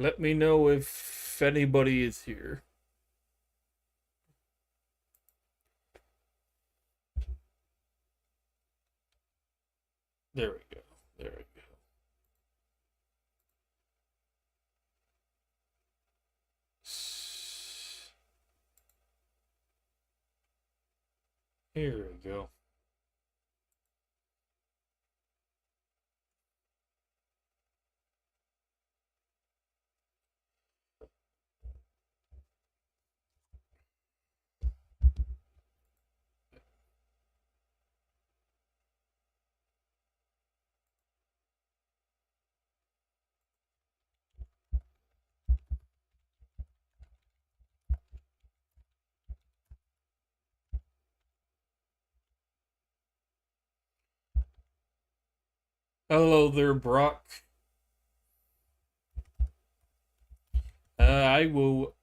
Let me know if anybody is here. There we go. There we go. Here we go. Hello there, Brock. I will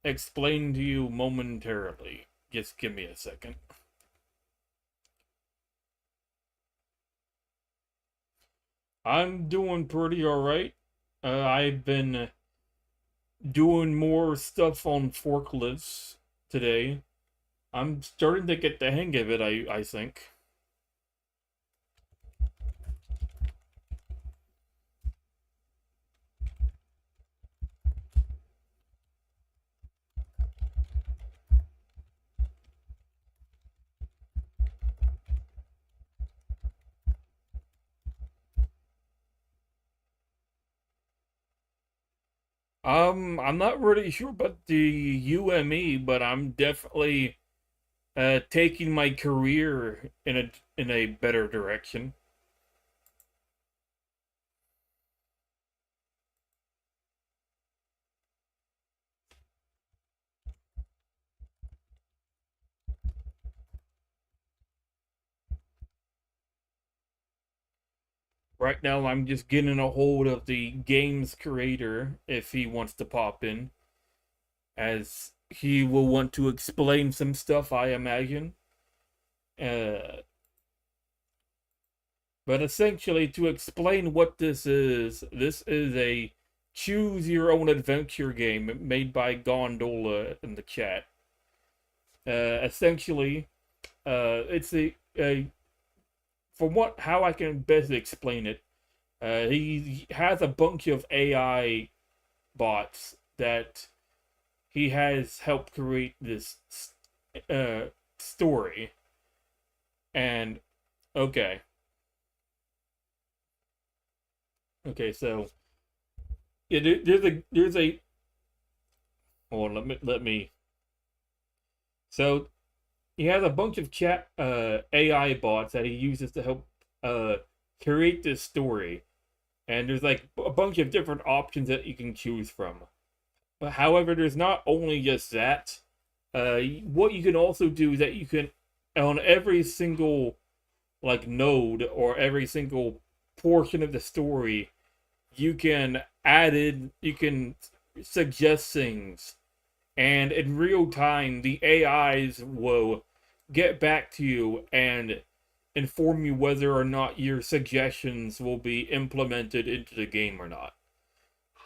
explain to you momentarily. Just give me a second. I'm doing pretty alright. I've been doing more stuff on forklifts today. I'm starting to get the hang of it, I think. I'm not really sure about the UME, but I'm definitely taking my career in a better direction. Right now, I'm just getting a hold of the game's creator if he wants to pop in, as he will want to explain some stuff, I imagine. Uh, but essentially, to explain what this is a choose your own adventure game made by Gondola in the chat. Essentially, it's a from what how I can best explain it. He has a bunch of AI bots that he has helped create this story. And okay, okay, so yeah, there's a hold on, let me. So he has a bunch of chat AI bots that he uses to help uh create this story, and there's like a bunch of different options that you can choose from. But however, there's not only just that. What you can also do is that you can on every single like node or every single portion of the story, you can you can suggest things, and in real time, the AIs will get back to you and inform you whether or not your suggestions will be implemented into the game or not.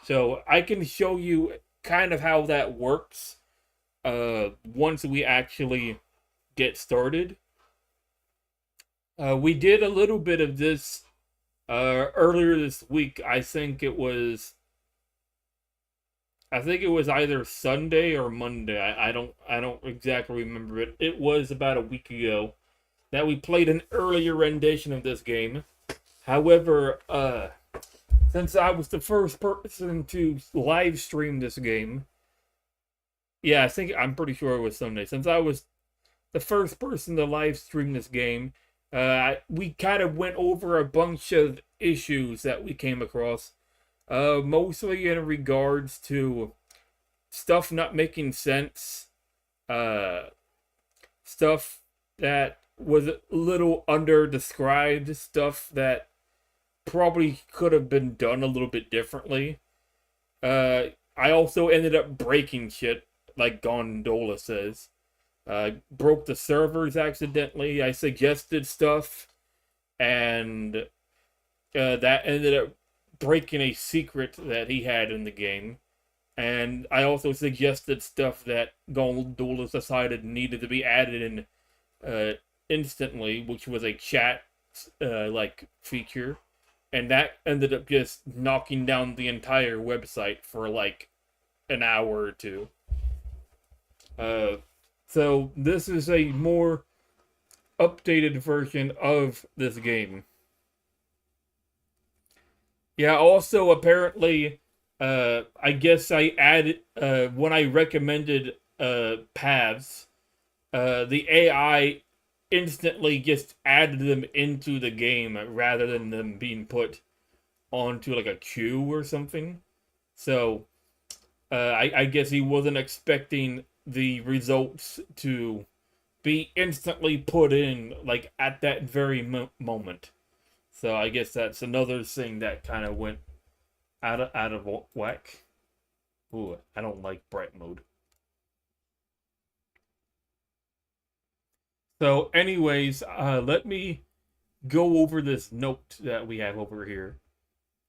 So I can show you kind of how that works once we actually get started. We did a little bit of this earlier this week. I think it was either Sunday or Monday. I don't exactly remember it. It was about a week ago that we played an earlier rendition of this game. However, since I was the first person to live stream this game, yeah, I'm pretty sure it was Sunday. Since I was the first person to live stream this game, we kind of went over a bunch of issues that we came across, mostly in regards to stuff not making sense, uh, stuff that was a little under described, stuff that probably could have been done a little bit differently. I also ended up breaking shit, like Gondola says. Broke the servers accidentally. I suggested stuff, and that ended up breaking a secret that he had in the game. And I also suggested stuff that Gondolas decided needed to be added in instantly, which was a chat like feature, and that ended up just knocking down the entire website for like an hour or two. Uh, so this is a more updated version of this game. Yeah, also apparently, I guess I added, when I recommended paths, the AI instantly just added them into the game rather than them being put onto like a queue or something. So, I guess he wasn't expecting the results to be instantly put in like at that very moment. So I guess that's another thing that kind of went out of whack. Ooh, I don't like bright mode. So, anyways, let me go over this note that we have over here.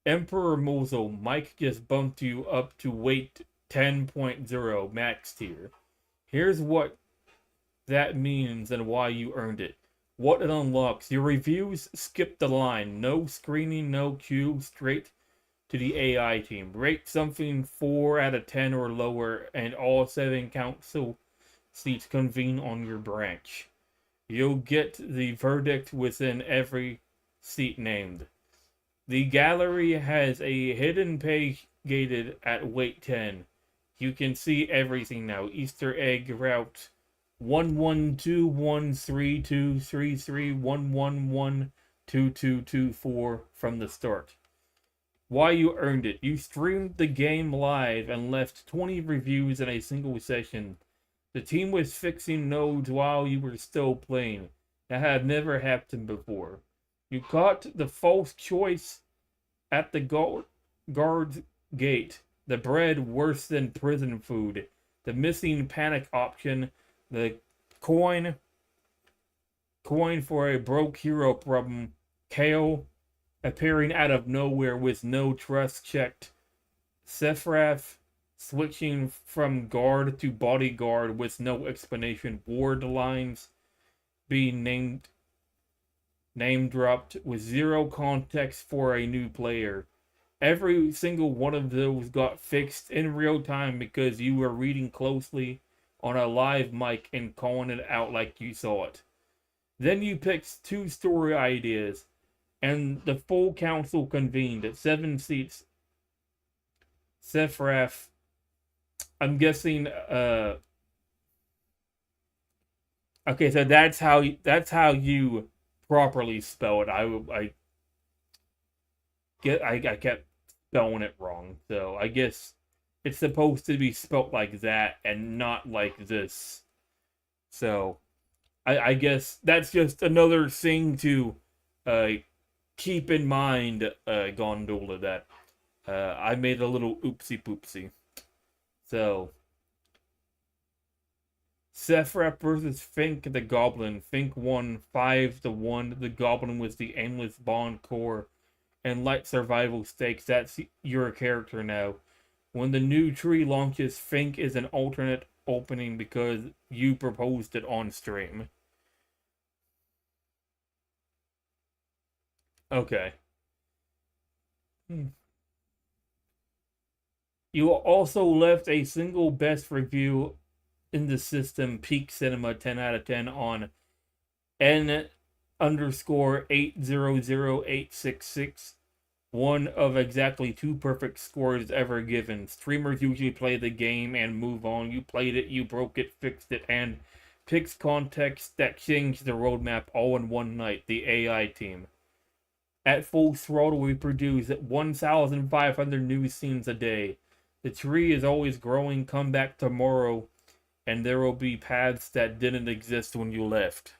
Emperor Mozo, Mike just bumped you up to weight 10.0 max tier. Here's what that means and why you earned it. What it unlocks. Your reviews skip the line. No screening, no queue, straight to the AI team. Rate something 4 out of 10 or lower, and all 7 council seats convene on your branch. You'll get the verdict within every seat named. The gallery has a hidden page gated at weight 10. You can see everything now. Easter egg route 1121333112224 from the start. Why you earned it. You streamed the game live and left 20 reviews in a single session. The team was fixing nodes while you were still playing. That had never happened before. You caught the false choice at the guard's gate. The bread worse than prison food. The missing panic option. The coin for a broke hero problem. Kale appearing out of nowhere with no trust checked. Sephraf switching from guard to bodyguard with no explanation. Ward lines being name dropped with zero context for a new player. Every single one of those got fixed in real time because you were reading closely on a live mic and calling it out like you saw it. Then you picked 2 story ideas, and the full council convened at 7 seats. Sephraf, I'm guessing, okay, so that's how you properly spell it. I kept spelling it wrong, so I guess it's supposed to be spelt like that and not like this. So I guess that's just another thing to keep in mind, Gondola, that I made a little oopsie poopsie. So, Sephraf versus Fink the Goblin. Fink won 5-1. The Goblin was the aimless bond core and light survival stakes. That's your character now. When the new tree launches, Fink is an alternate opening because you proposed it on stream. Okay. You also left a single best review in the system, Peak Cinema 10 out of 10 on N underscore 800866. One of exactly 2 perfect scores ever given. Streamers usually play the game and move on. You played it, you broke it, fixed it, and picks context that changed the roadmap all in one night. The AI team. At full throttle, we produce 1,500 new scenes a day. The tree is always growing. Come back tomorrow, and there will be paths that didn't exist when you left.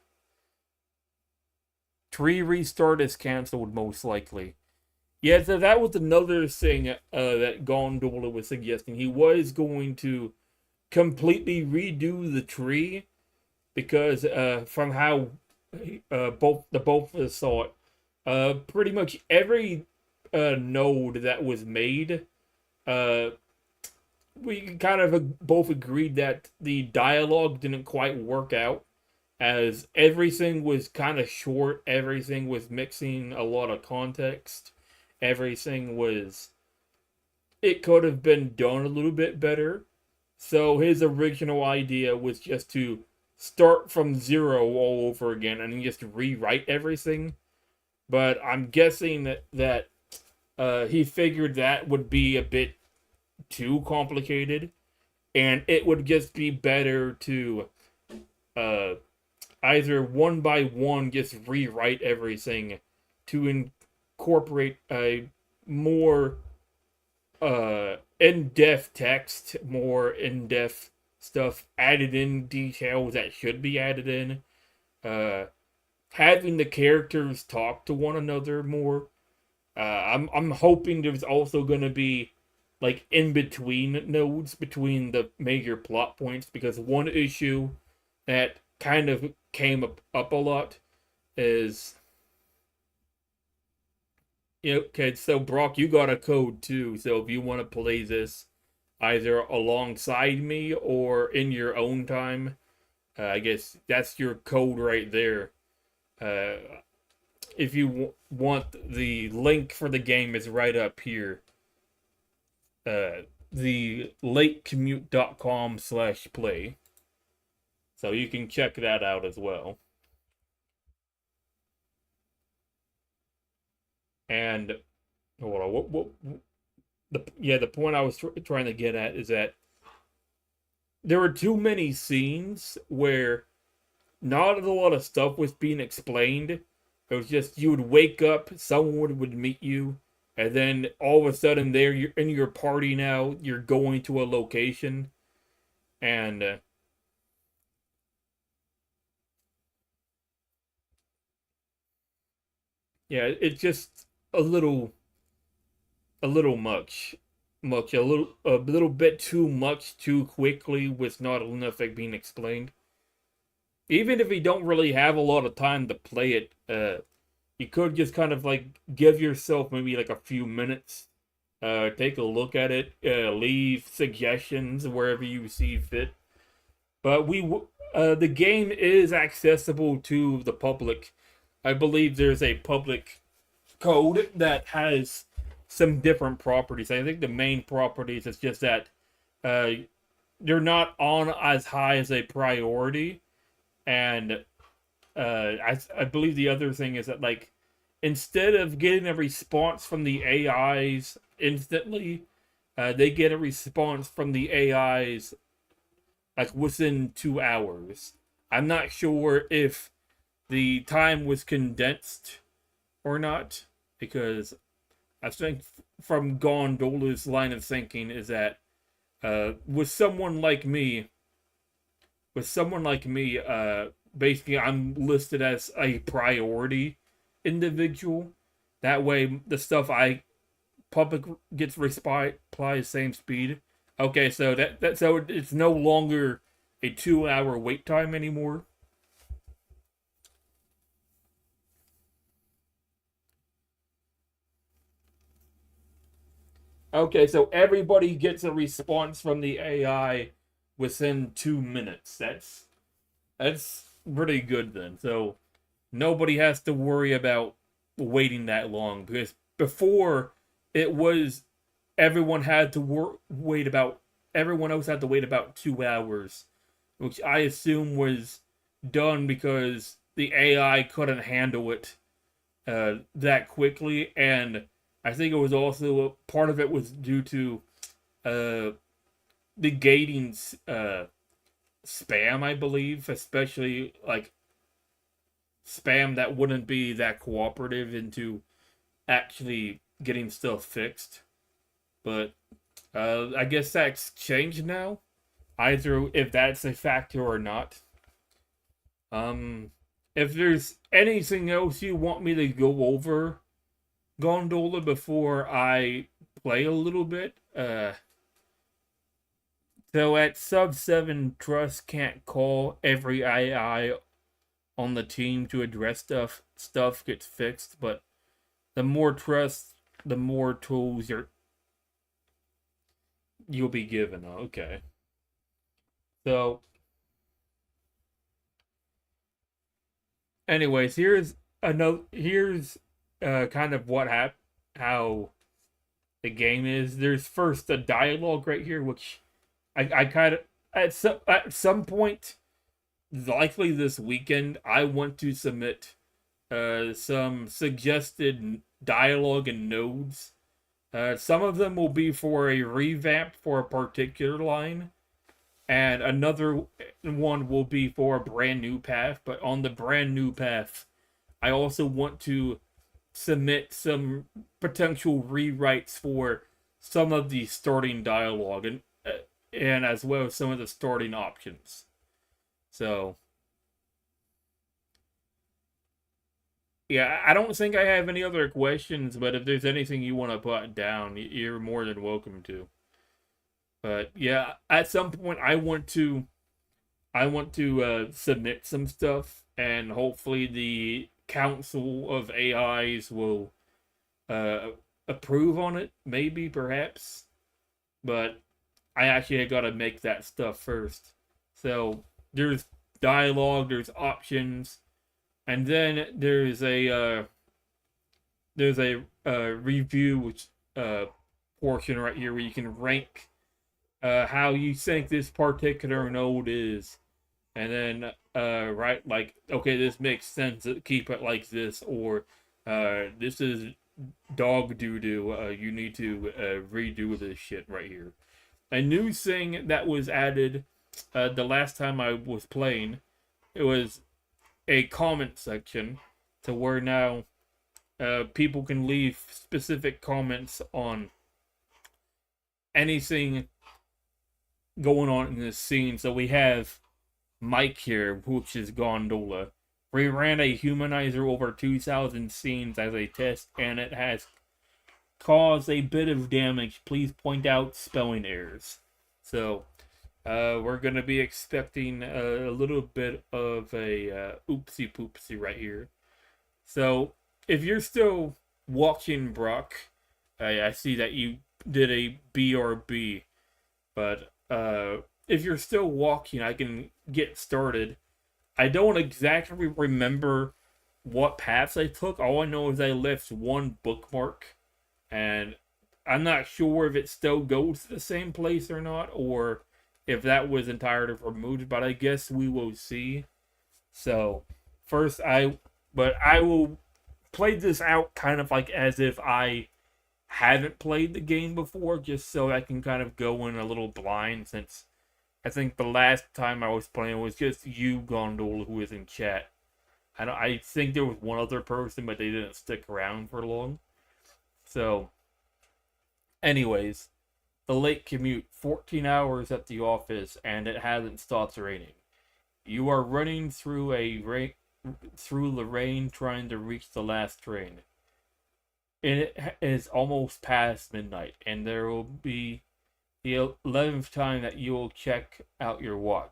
Tree restart is cancelled, most likely. Yeah, so that was another thing that Gondola was suggesting. He was going to completely redo the tree because from how both of us saw it, pretty much every node that was made, uh, we kind of both agreed that the dialogue didn't quite work out, as everything was kind of short, everything was mixing a lot of context, everything was. It could have been done a little bit better. So his original idea was just to start from zero all over again and just rewrite everything. But I'm guessing that he figured that would be a bit too complicated, and it would just be better to uh, either one by one just rewrite everything to incorporate a more in-depth text, more in-depth stuff added in, details that should be added in, uh, having the characters talk to one another more. I'm hoping there's also gonna be like in between nodes between the major plot points, because one issue that kind of came up a lot is, okay, so Brock, you got a code too. So if you want to play this either alongside me or in your own time, I guess that's your code right there. Uh, if you want, the link for the game is right up here. The latecommute.com/play. So you can check that out as well. And hold on, the point I was trying to get at is that there were too many scenes where not a lot of stuff was being explained. It was just you would wake up, someone would meet you, and then all of a sudden there you're in your party now. You're going to a location, and yeah, it's just a little much, a little bit too much too quickly with not enough like being explained. Even if you don't really have a lot of time to play it, you could just kind of like give yourself maybe like a few minutes, take a look at it, leave suggestions wherever you see fit. But the game is accessible to the public. I believe there's a public code that has some different properties. I think the main properties is just that uh, they're not on as high as a priority, and I believe the other thing is that like instead of getting a response from the AIs instantly, they get a response from the AIs like within 2 hours. I'm not sure if the time was condensed or not, because I think from Gondola's line of thinking is that with someone like me, basically I'm listed as a priority individual. That way, the stuff I public gets reply same speed. Okay, so so it's no longer a 2 hour wait time anymore. Okay, so everybody gets a response from the AI within 2 minutes. That's pretty good then. So nobody has to worry about waiting that long, because before it was everyone had to wait about everyone else had to wait about 2 hours, which I assume was done because the AI couldn't handle it that quickly, and I think it was also part of it was due to uh, the gating spam, I believe, especially like spam that wouldn't be that cooperative into actually getting stuff fixed. But I guess that's changed now, either if that's a factor or not. Um, if there's anything else you want me to go over Gondola before I play a little bit, so at sub 7, Trust can't call every AI on the team to address stuff. Stuff gets fixed, but the more Trust the more tools you'll be given. Okay. So, anyways, here's kind of how the game is. There's first a dialogue right here, which I kind of at some point, likely this weekend, I want to submit some suggested dialogue and nodes. Some of them will be for a revamp for a particular line, and another one will be for a brand new path. But on the brand new path, I also want to submit some potential rewrites for some of the starting dialogue and as well as some of the starting options. So yeah, I don't think I have any other questions, but if there's anything you want to put down, you're more than welcome to. But yeah, at some point I want to submit some stuff, and hopefully the council of AIs will uh, approve on it, maybe, perhaps. But I actually got to make that stuff first. So there's dialogue, there's options, and then there's a review which portion right here where you can rank how you think this particular node is, and then right, like, okay, this makes sense, keep it like this, or this is dog doo doo, you need to redo this shit right here. A new thing that was added the last time I was playing, it was a comment section, to where now people can leave specific comments on anything going on in this scene. So we have Mike here, which is Gondola. We ran a humanizer over 2,000 scenes as a test, and it has caused a bit of damage. Please point out spelling errors. So, we're going to be expecting a little bit of a oopsie poopsie right here. So, if you're still watching, Brock, I see that you did a BRB, but if you're still walking, I can get started. I don't exactly remember what paths I took. All I know is I left one bookmark, and I'm not sure if it still goes to the same place or not, or if that was entirely removed, but I guess we will see. So, first but I will play this out kind of like as if I haven't played the game before, just so I can kind of go in a little blind, since I think the last time I was playing was just you, Gondola, who was in chat. I think there was one other person, but they didn't stick around for long. So, anyways, the late commute, 14 hours at the office, and it hasn't stopped raining. You are running through the rain, trying to reach the last train. It is almost past midnight, and there will be the 11th time that you will check out your watch.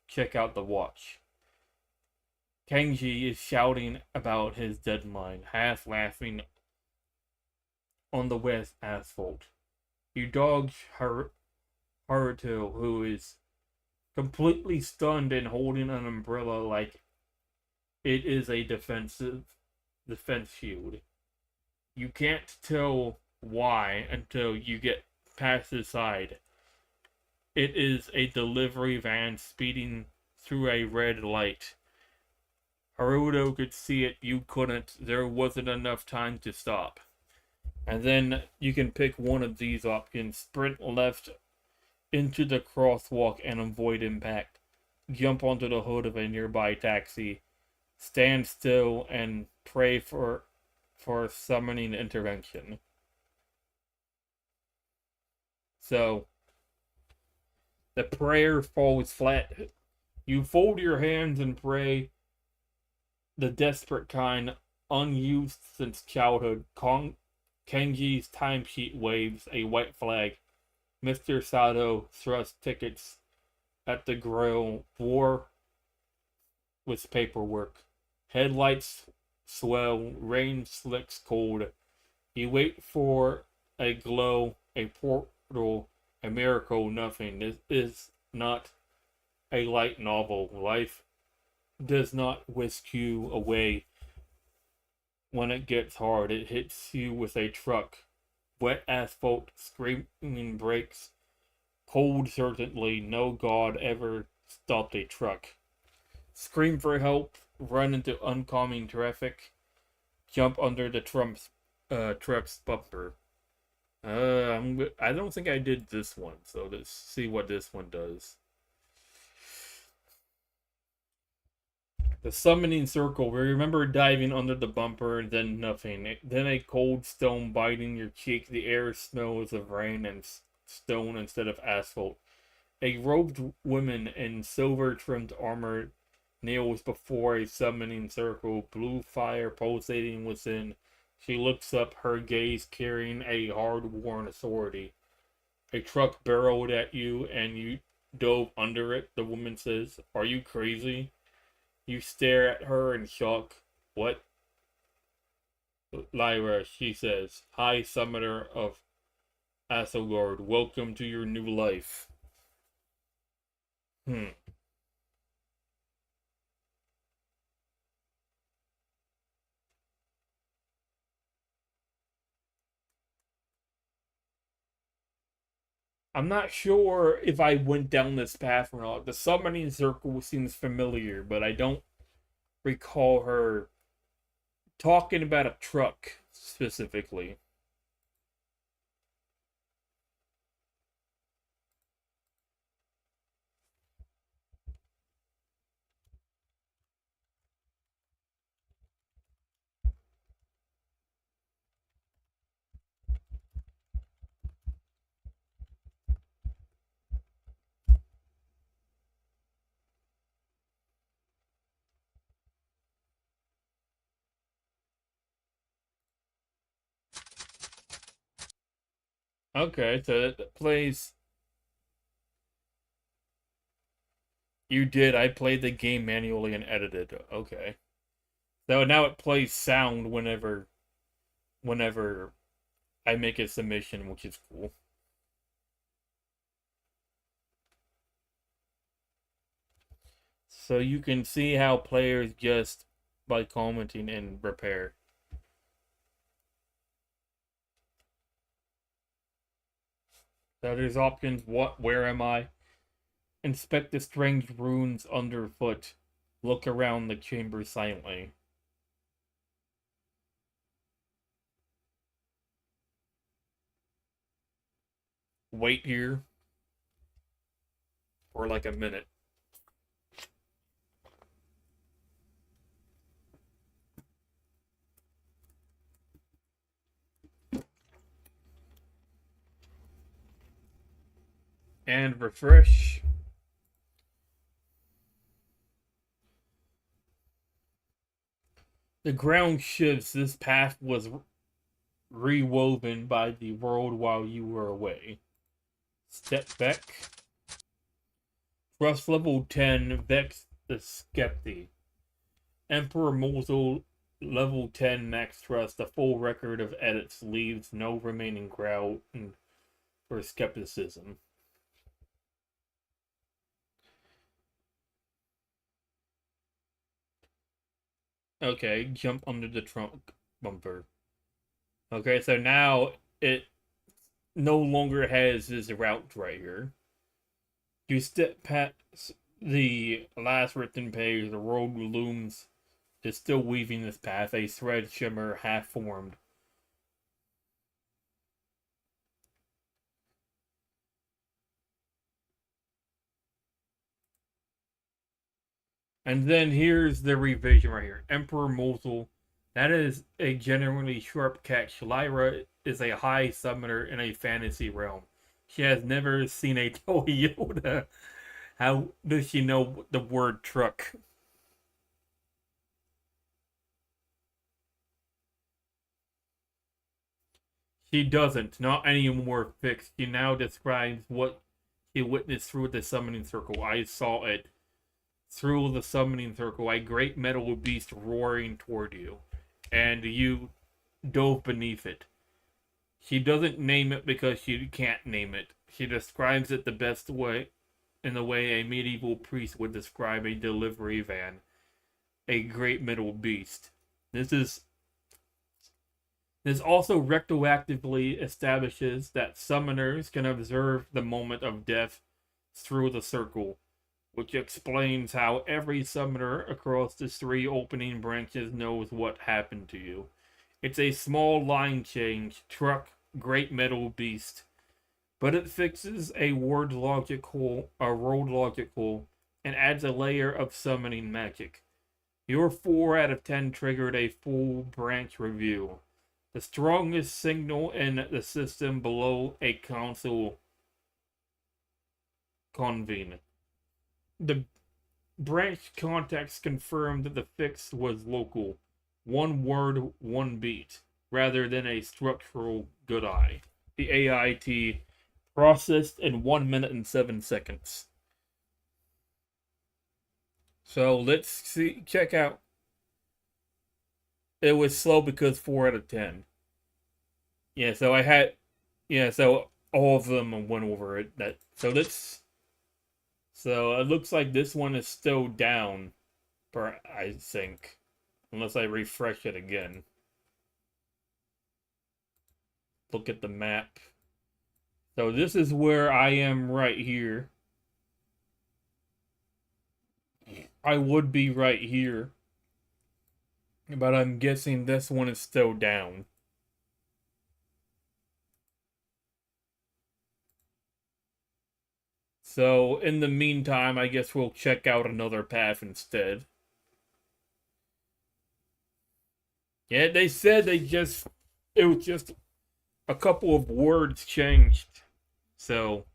Check out the watch. Kenji is shouting about his deadline, half laughing on the wet asphalt. You dodge Haruto, who is completely stunned and holding an umbrella like it is a defense shield. You can't tell why until you get past the side. It is a delivery van speeding through a red light. Haruto could see it, you couldn't. There wasn't enough time to stop. And then you can pick one of these options. Sprint left into the crosswalk and avoid impact. Jump onto the hood of a nearby taxi. Stand still and pray for summoning intervention. So, the prayer falls flat. You fold your hands and pray, the desperate kind, unused since childhood. Kenji's timesheet waves a white flag. Mr. Sato thrusts tickets at the grill. War with paperwork. Headlights swell. Rain slicks cold. You wait for a glow, a portal, a miracle, nothing. This is not a light novel. Life does not whisk you away when it gets hard. It hits you with a truck. Wet asphalt, screaming brakes, cold certainly. No god ever stopped a truck. Scream for help, run into oncoming traffic, jump under the truck's bumper. I don't think I did this one, so let's see what this one does. The summoning circle. We remember diving under the bumper, then nothing. Then a cold stone biting your cheek. The air smells of rain and stone instead of asphalt. A robed woman in silver-trimmed armor kneels before a summoning circle, blue fire pulsating within. She looks up, her gaze carrying a hard-worn authority. A truck barreled at you, and you dove under it, the woman says. Are you crazy? You stare at her in shock. What? Lyra, she says. High Summoner of Asgard, welcome to your new life. I'm not sure if I went down this path or not. The summoning circle seems familiar, but I don't recall her talking about a truck specifically. Okay, so that plays. You did. I played the game manually and edited. Okay. So now it plays sound whenever I make a submission, which is cool. So you can see how players just by commenting and repair. So there's options. What? Where am I? Inspect the strange runes underfoot. Look around the chamber silently. Wait here for like a minute. And refresh. The ground shifts. This path was rewoven by the world while you were away. Step back. Trust level 10, Vex the Skepti. Emperor Mosul level 10 max trust. The full record of edits leaves no remaining ground for skepticism. Okay, jump under the trunk bumper. Okay, so now it no longer has this route right here. You step past the last written page, the road looms is still weaving this path, a thread shimmer half formed. And then here's the revision right here. Emperor Mosul. That is a genuinely sharp catch. Lyra is a high summoner in a fantasy realm. She has never seen a Toyota. How does she know the word truck? She doesn't. Not anymore fixed. She now describes what she witnessed through the summoning circle. I saw it. Through the summoning circle, a great metal beast roaring toward you. And you dove beneath it. She doesn't name it because she can't name it. She describes it the best way, in the way a medieval priest would describe a delivery van, a great metal beast. This is this also retroactively establishes that summoners can observe the moment of death through the circle, which explains how every summoner across the three opening branches knows what happened to you. It's a small line change, truck, great metal beast, but it fixes a road logical, and adds a layer of summoning magic. Your 4 out of 10 triggered a full branch review. The strongest signal in the system below a council convene. The branch contacts confirmed that the fix was local. One word, one beat, rather than a structural good eye. The AIT processed in 1 minute and 7 seconds. So let's see, check out. It was slow because 4 out of 10. Yeah, so I had, yeah, so all of them went over it. So it looks like this one is still down, I think, unless I refresh it again. Look at the map. So this is where I am right here. I would be right here, but I'm guessing this one is still down. So in the meantime, I guess we'll check out another path instead. Yeah, they said it was just a couple of words changed. So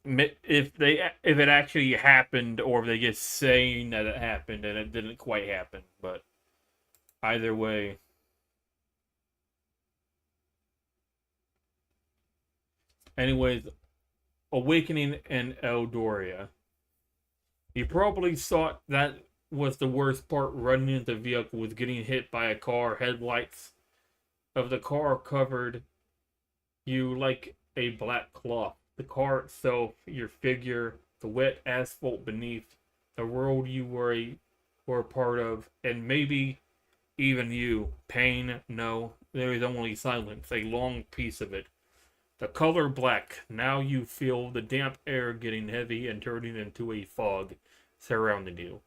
if it actually happened, or if they just saying that it happened and it didn't quite happen, but either way. Anyways, awakening in Eldoria. You probably thought that was the worst part. Running into the vehicle was getting hit by a car. Headlights of the car covered you like a black cloth. The car itself, your figure, the wet asphalt beneath, the world you were a part of, and maybe even you. Pain, no, there is only silence, a long piece of it. The color black. Now you feel the damp air getting heavy and turning into a fog surrounding you.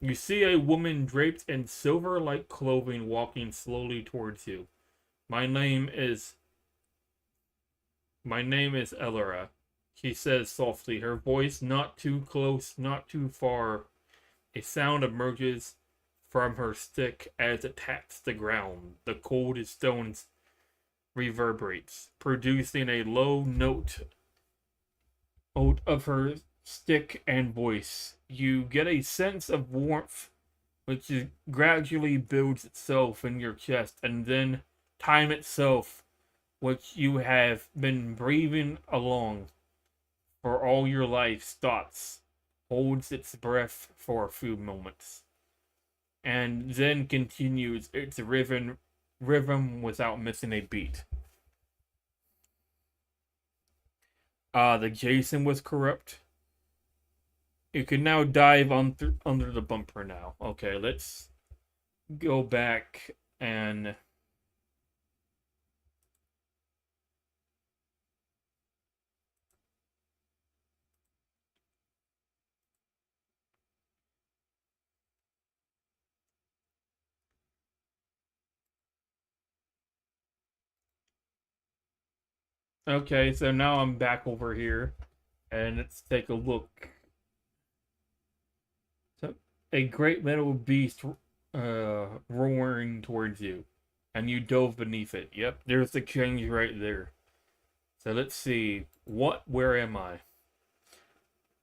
You see a woman draped in silver-like clothing walking slowly towards you. My name is Elora, she says softly, her voice not too close, not too far. A sound emerges from her stick as it taps the ground. The cold stones reverberates, producing a low note out of her stick and voice. You get a sense of warmth which gradually builds itself in your chest, and then time itself, which you have been breathing along for all your life, stops, holds its breath for a few moments, and then continues its rhythm without missing a beat. The Jason was corrupt. You can now dive under the bumper now. Okay, let's go back and okay, so now I'm back over here, and let's take a look. So, a great metal beast roaring towards you, and you dove beneath it. Yep, there's the change right there. So let's see. Where am I?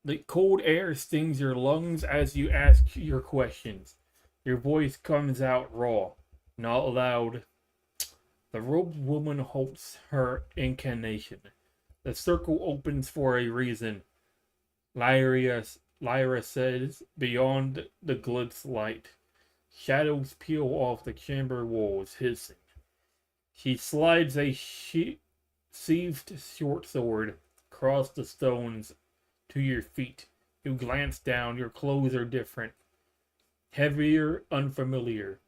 The cold air stings your lungs as you ask your questions. Your voice comes out raw, not loud. The robed woman halts her incantation. The circle opens for a reason. Lyra says, beyond the glitz light. Shadows peel off the chamber walls, hissing. She slides a sheathed short sword across the stones to your feet. You glance down. Your clothes are different, heavier, unfamiliar.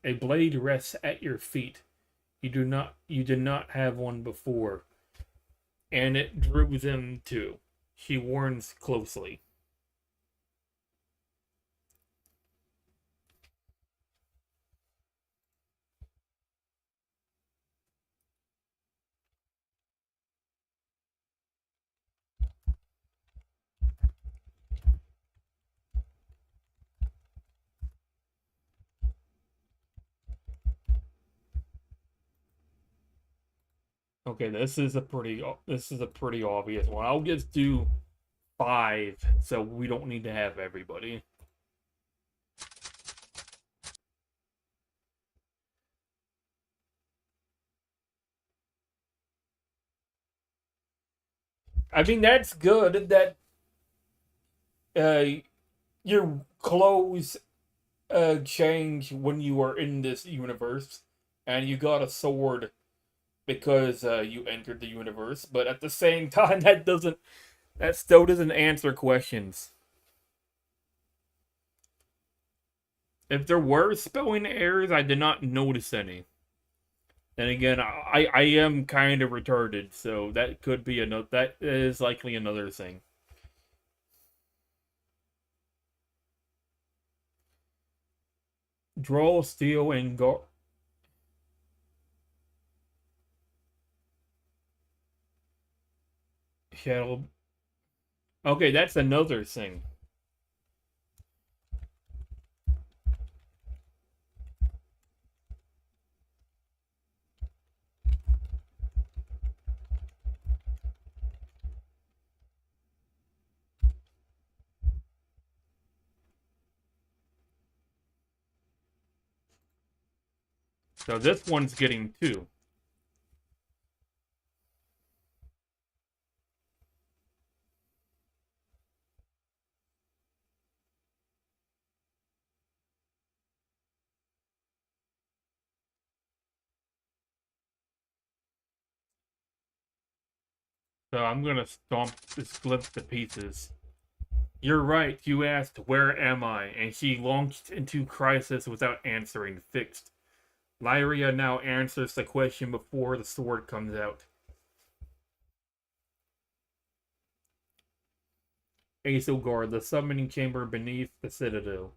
A blade rests at your feet. You did not have one before, and it drew them too. She warns closely. Okay, this is a pretty obvious one. I'll just do five, so we don't need to have everybody. I mean, that's good that uh your clothes change when you are in this universe, and you got a sword because you entered the universe. But at the same time, that still doesn't answer questions. If there were spelling errors, I did not notice any. And again, I am kind of retarded, so that could be another. That is likely another thing. Draw, steal, and go. Shadow. Okay, that's another thing. So this one's getting two. So I'm gonna stomp this glimpse to pieces. You're right. You asked, "Where am I?" And she launched into crisis without answering. Fixed. Lyria now answers the question before the sword comes out. Asilgard, the summoning chamber beneath the citadel.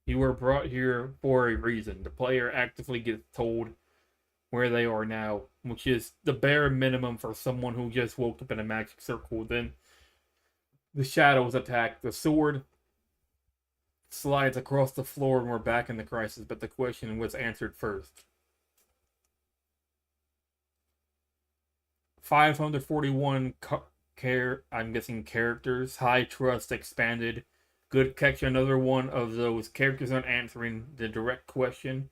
You were brought here for a reason. The player actively gets told where they are now, which is the bare minimum for someone who just woke up in a magic circle. Then the shadows attack. The sword slides across the floor and we're back in the crisis, but the question was answered first. 541 I'm guessing characters. High trust expanded. Good catch, another one of those characters not answering the direct question.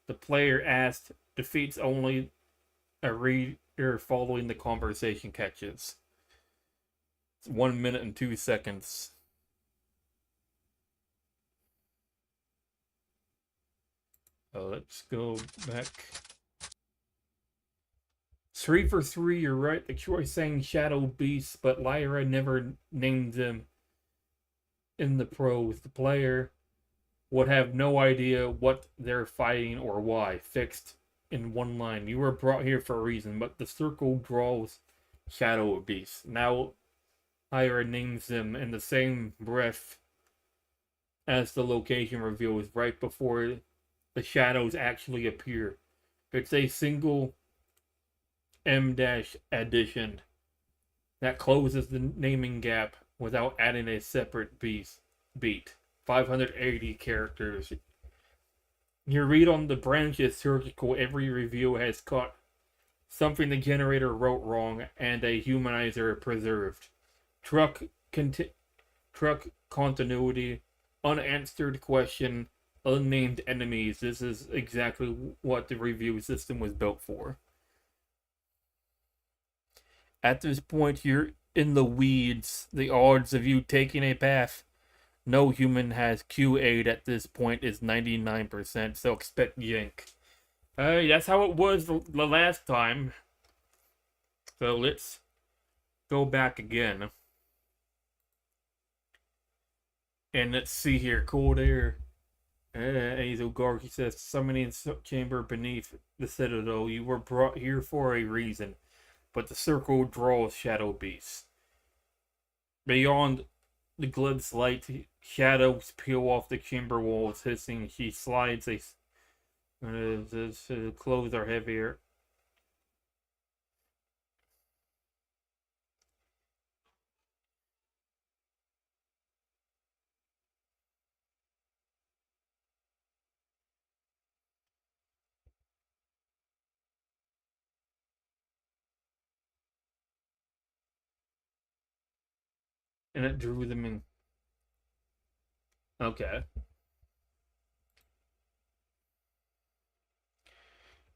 The player asked defeats only a reader following the conversation catches. It's 1 minute and 2 seconds. Let's go back. 3 for 3, you're right. The choice saying Shadow Beasts, but Lyra never named them in the pros. The player would have no idea what they're fighting or why. Fixed in one line. You were brought here for a reason, but the circle draws Shadow Beasts. Now Lyra names them in the same breath as the location reveals right before the shadows actually appear. It's a single M addition that closes the naming gap without adding a separate beat. 580 characters. Your read on the branch is surgical. Every review has caught something the generator wrote wrong and a humanizer preserved. Truck truck continuity, unanswered question, unnamed enemies. This is exactly what the review system was built for. At this point, you're in the weeds. The odds of you taking a path no human has QA'd at this point is 99%, so expect yank. That's how it was the last time. So let's go back again. And let's see here. Cold air. Azel Gargi says, summoning chamber beneath the citadel. You were brought here for a reason, but the circle draws shadow beasts. Beyond the glib's light, shadows peel off the chamber walls, hissing. She slides. The clothes are heavier. And it drew them in. Okay.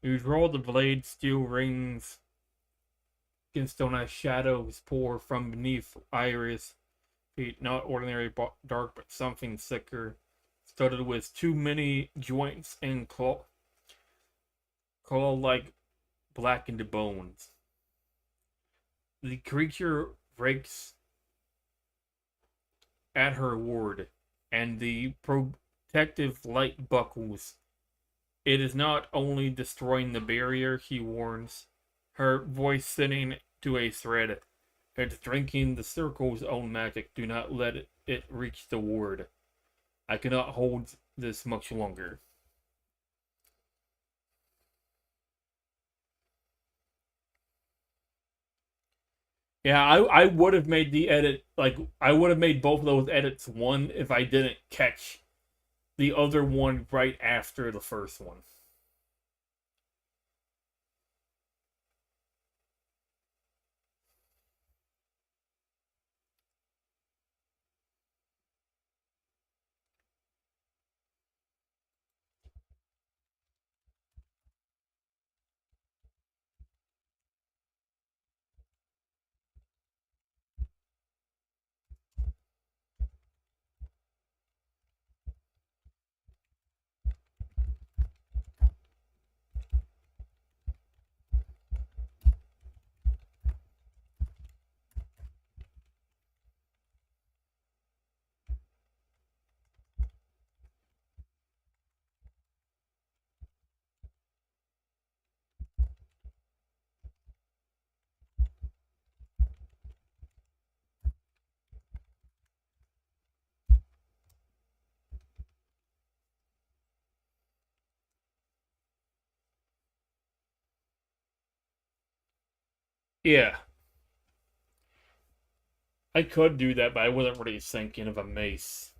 You draw the blade, steel rings against stone as shadows pour from beneath Iris' feet. Not ordinary dark, but something sicker, studded with too many joints and claw-like blackened bones. The creature rakes at her ward, and the protective light buckles. It is not only destroying the barrier, he warns, her voice thinning to a thread. It's drinking the circle's own magic. Do not let it reach the ward. I cannot hold this much longer. Yeah, I would have made the edit, like, I would have made both of those edits one if I didn't catch the other one right after the first one. Yeah, I could do that, but I wasn't really thinking of a mace.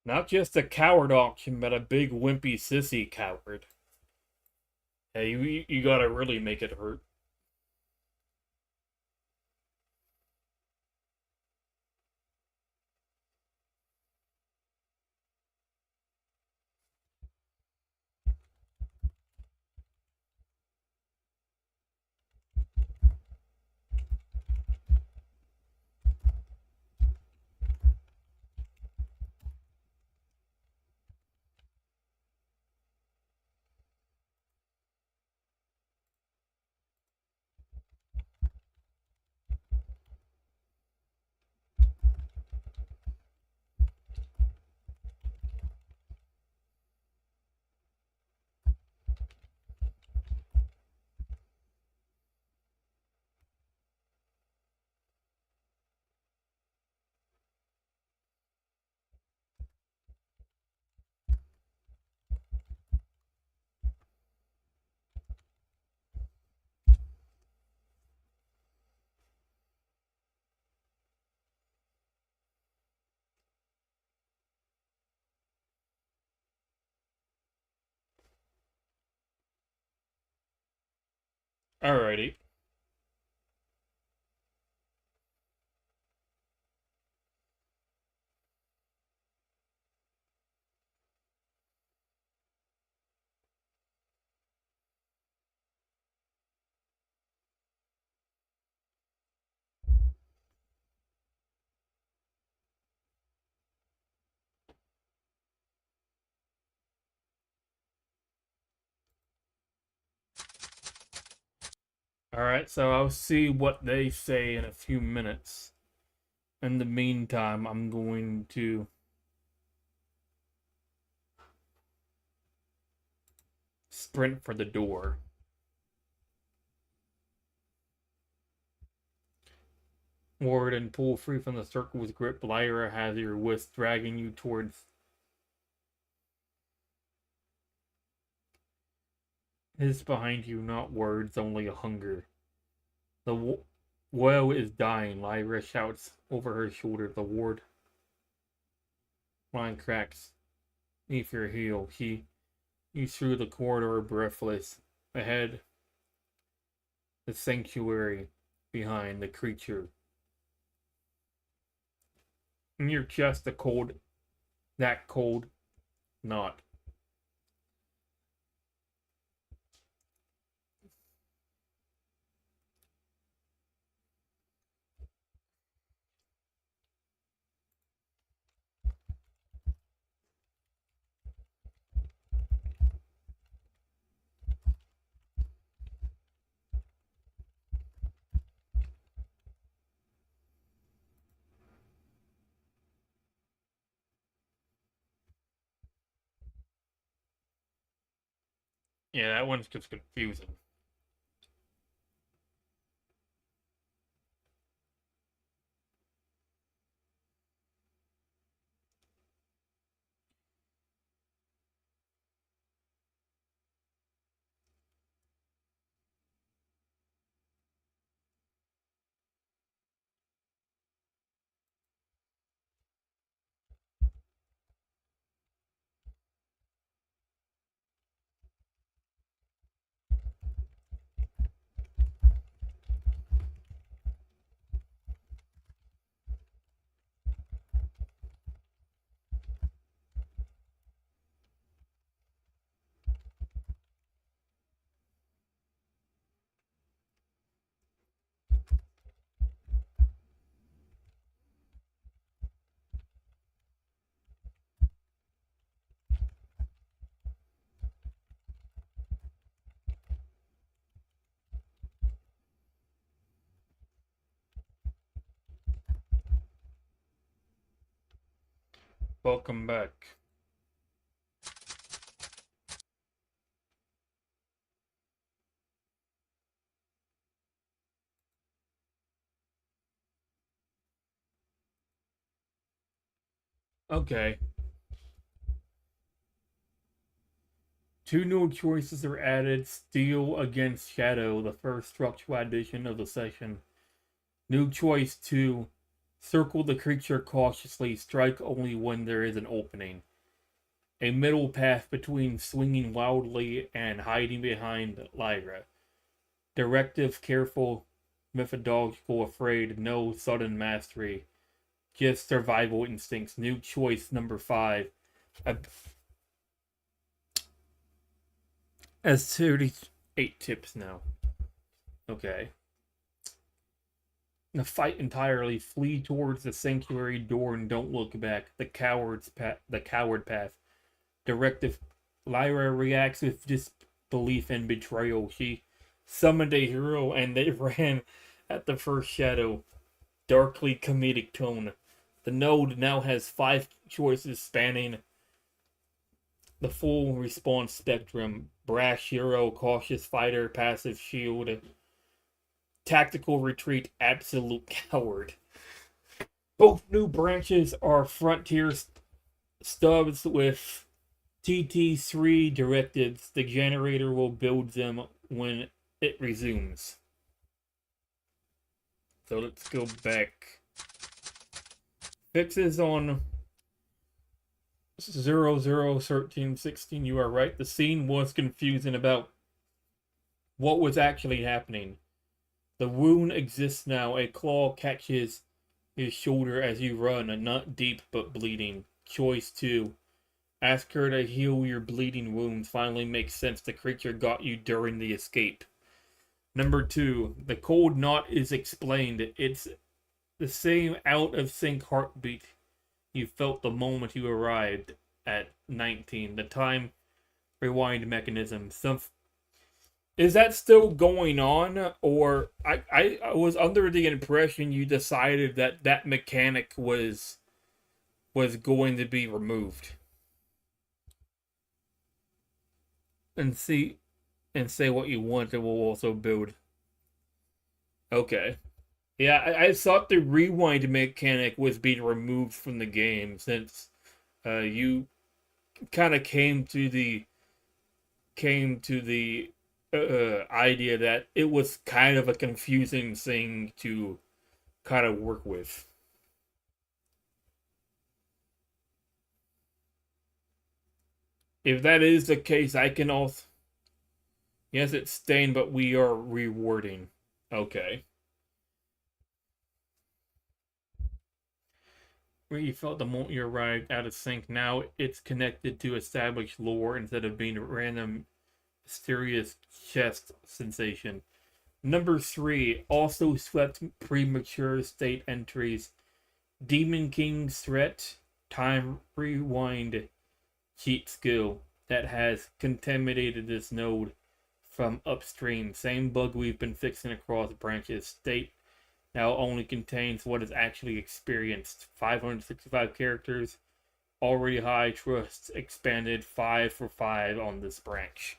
Not just a coward auction, but a big wimpy sissy coward. Hey, you gotta really make it hurt. Alrighty. Alright, so I'll see what they say in a few minutes. In the meantime, I'm going to sprint for the door. Ward and pull free from the circle's grip. Lyra has your wrist dragging you towards his behind you, not words, only a hunger. The well is dying, Lyra shouts over her shoulder. The ward line cracks beneath your heel. You through the corridor breathless. Ahead, the sanctuary. Behind, the creature. In your chest, the cold, that cold knot. Yeah, that one's just confusing. Welcome back. Okay. Two new choices are added. Steel against Shadow, the first structural addition of the session. New choice 2. Circle the creature cautiously. Strike only when there is an opening. A middle path between swinging wildly and hiding behind Lyra. Directive careful, methodological, afraid, no sudden mastery. Just survival instincts. New choice number 5. As 38 tips now. Okay. The fight entirely. Flee towards the sanctuary door and don't look back. The coward path. Directive. Lyra reacts with disbelief and betrayal. She summoned a hero and they ran at the first shadow. Darkly comedic tone. The node now has 5 choices spanning the full response spectrum. Brash hero, cautious fighter, passive shield, tactical retreat, absolute coward. Both new branches are frontier stubs with TT3 directives. The generator will build them when it resumes. So let's go back. Fixes on 001316. You are right. The scene was confusing about what was actually happening. The wound exists now. A claw catches his shoulder as you run, not deep but bleeding. Choice 2. Ask her to heal your bleeding wounds. Finally makes sense. The creature got you during the escape. Number 2. The cold knot is explained. It's the same out of sync heartbeat you felt the moment you arrived at 19. The time rewind mechanism. Is that still going on, or I was under the impression you decided that that mechanic was going to be removed and see and say what you want and we'll also build. Okay. Yeah, I thought the rewind mechanic was being removed from the game since you kind of came to the idea that it was kind of a confusing thing to kind of work with. If that is the case, I can also. Yes, it's staying, but we are rewarding. Okay. Where you felt the moment you arrived out of sync, now it's connected to established lore instead of being a random, mysterious chest sensation. Number three, also swept premature state entries. Demon King's threat, time rewind cheat skill that has contaminated this node from upstream. Same bug we've been fixing across branches. State now only contains what is actually experienced. 565 characters, already high trust, expanded 5 for 5 on this branch.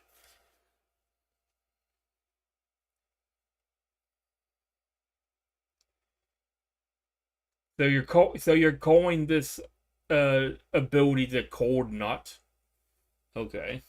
So you're calling this ability the cold nut. Okay.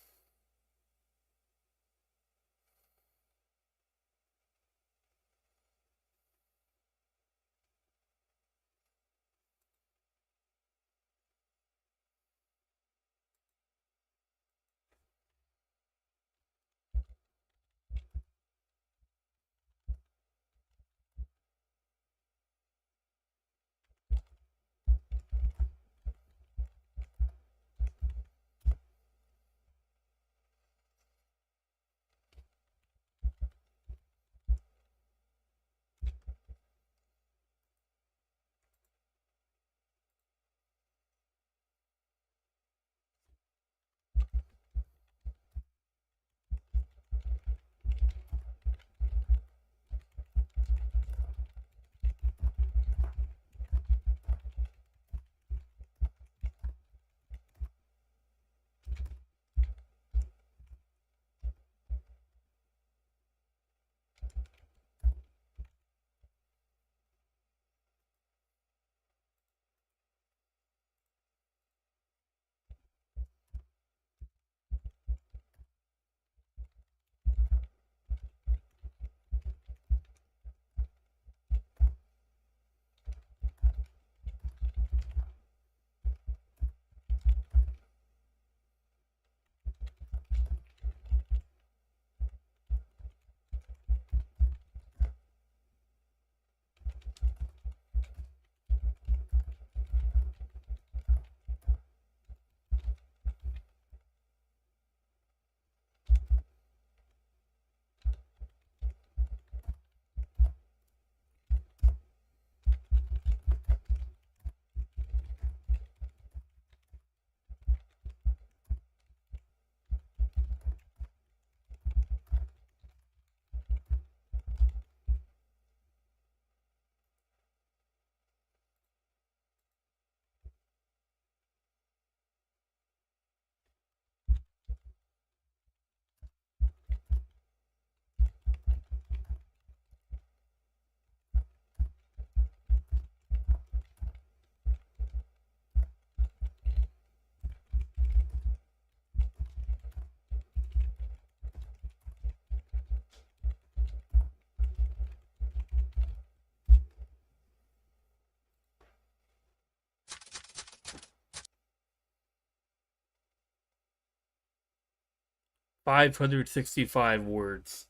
$565 words.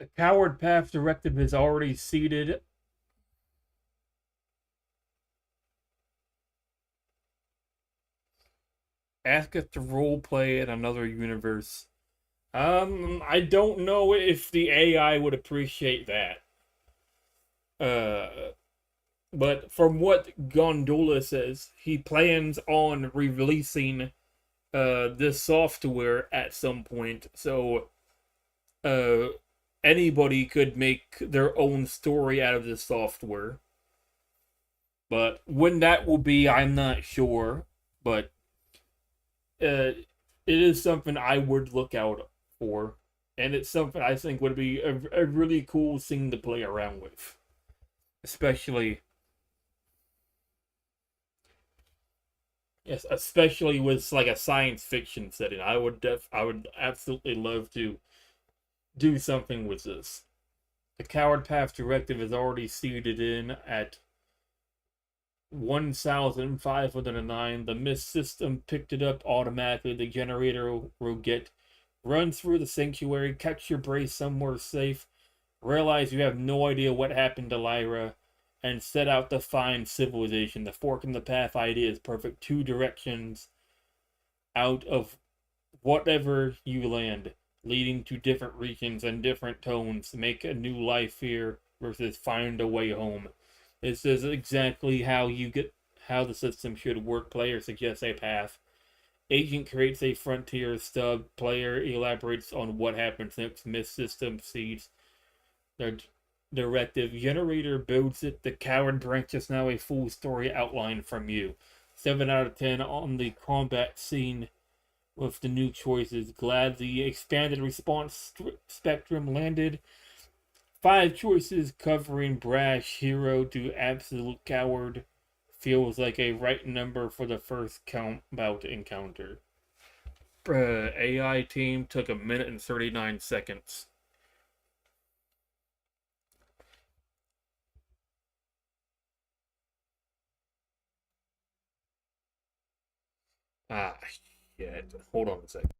The Coward Path Directive is already seated. Ask us to roleplay in another universe. I don't know if the AI would appreciate that. Uh, but from what Gondola says, he plans on releasing this software at some point. So uh, anybody could make their own story out of this software. But when that will be, I'm not sure. But it is something I would look out for, and it's something I think would be a really cool thing to play around with, especially yes, especially with like a science fiction setting. I would absolutely love to do something with this. The Coward Path Directive is already seated in at 1,509. The mist system picked it up automatically. The generator will get run through the sanctuary, catch your brace somewhere safe, realize you have no idea what happened to Lyra, and set out to find civilization. The fork in the path idea is perfect. Two directions out of whatever you land, leading to different regions and different tones. Make a new life here versus find a way home. This is exactly how the system should work. Player suggests a path. Agent creates a frontier stub. Player elaborates on what happens next. Mist system seeds their directive. Generator builds it. The Coward branch is now a full story outline from you. 7 out of 10 on the combat scene with the new choices. Glad the expanded response spectrum landed. 5 choices covering brash hero to absolute coward. Feels like a right number for the first bout encounter. AI team took a minute and 39 seconds. Ah, shit. Hold on a second.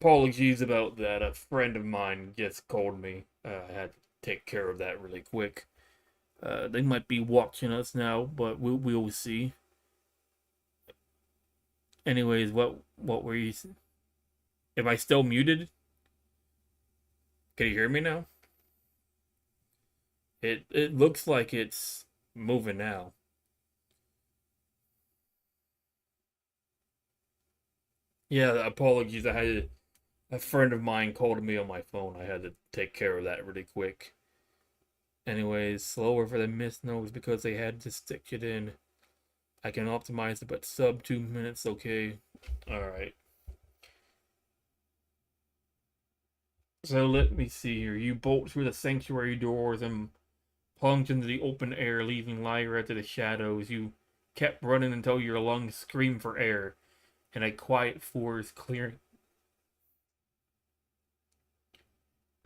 Apologies about that. A friend of mine just called me. I had to take care of that really quick. They might be watching us now, but we'll see. Anyways, what were you? Am I still muted? Can you hear me now? It looks like it's moving now. Yeah, apologies. I had a friend of mine called me on my phone. I had to take care of that really quick. Anyways, slower for the missed notes because they had to stick it in. I can optimize it, but sub 2 minutes, okay. Alright. So let me see here. You bolt through the sanctuary doors and plunged into the open air, leaving Lyra to the shadows. You kept running until your lungs screamed for air, and a quiet forest clearing.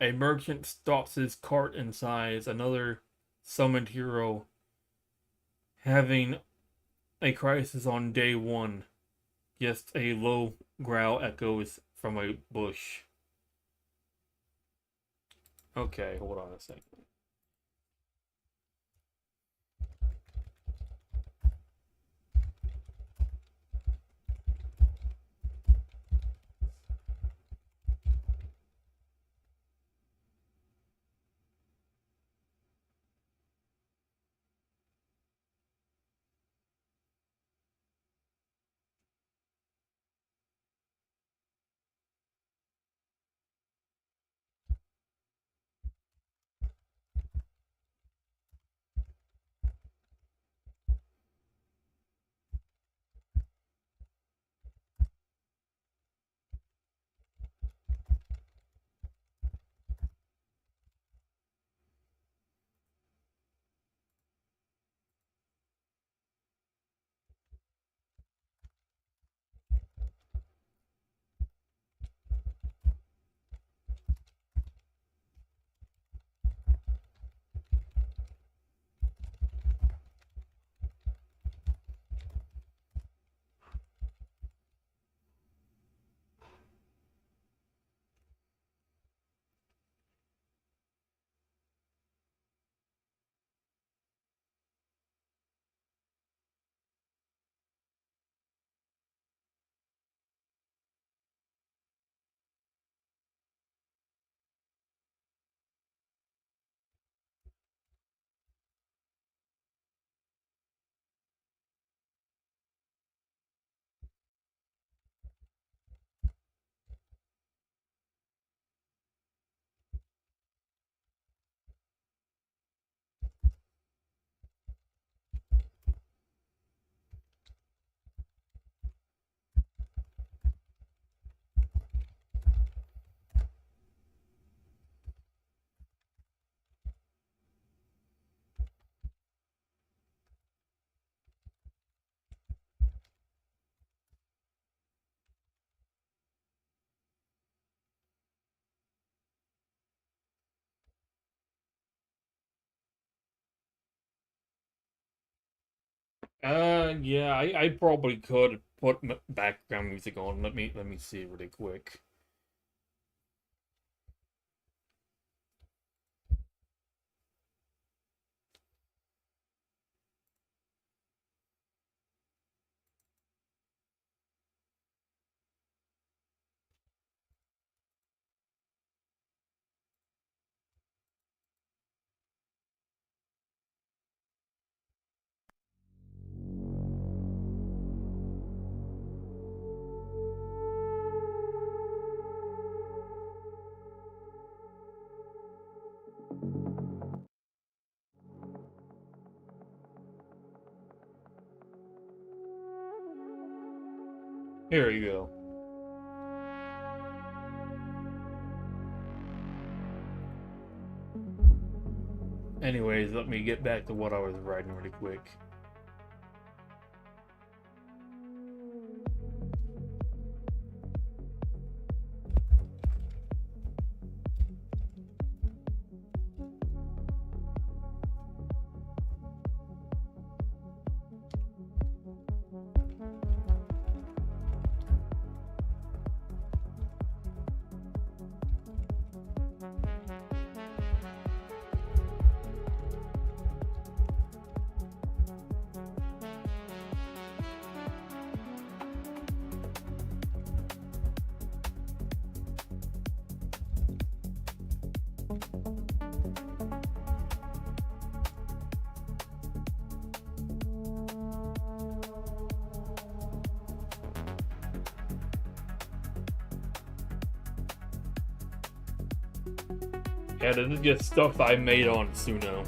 A merchant stops his cart and sighs. Another summoned hero having a crisis on day one. Just a low growl echoes from a bush. Okay, hold on a second. Yeah, I probably could put background music on. Let me see really quick. Here you go. Anyways, let me get back to what I was writing really quick. Yeah, this is just stuff I made on Suno.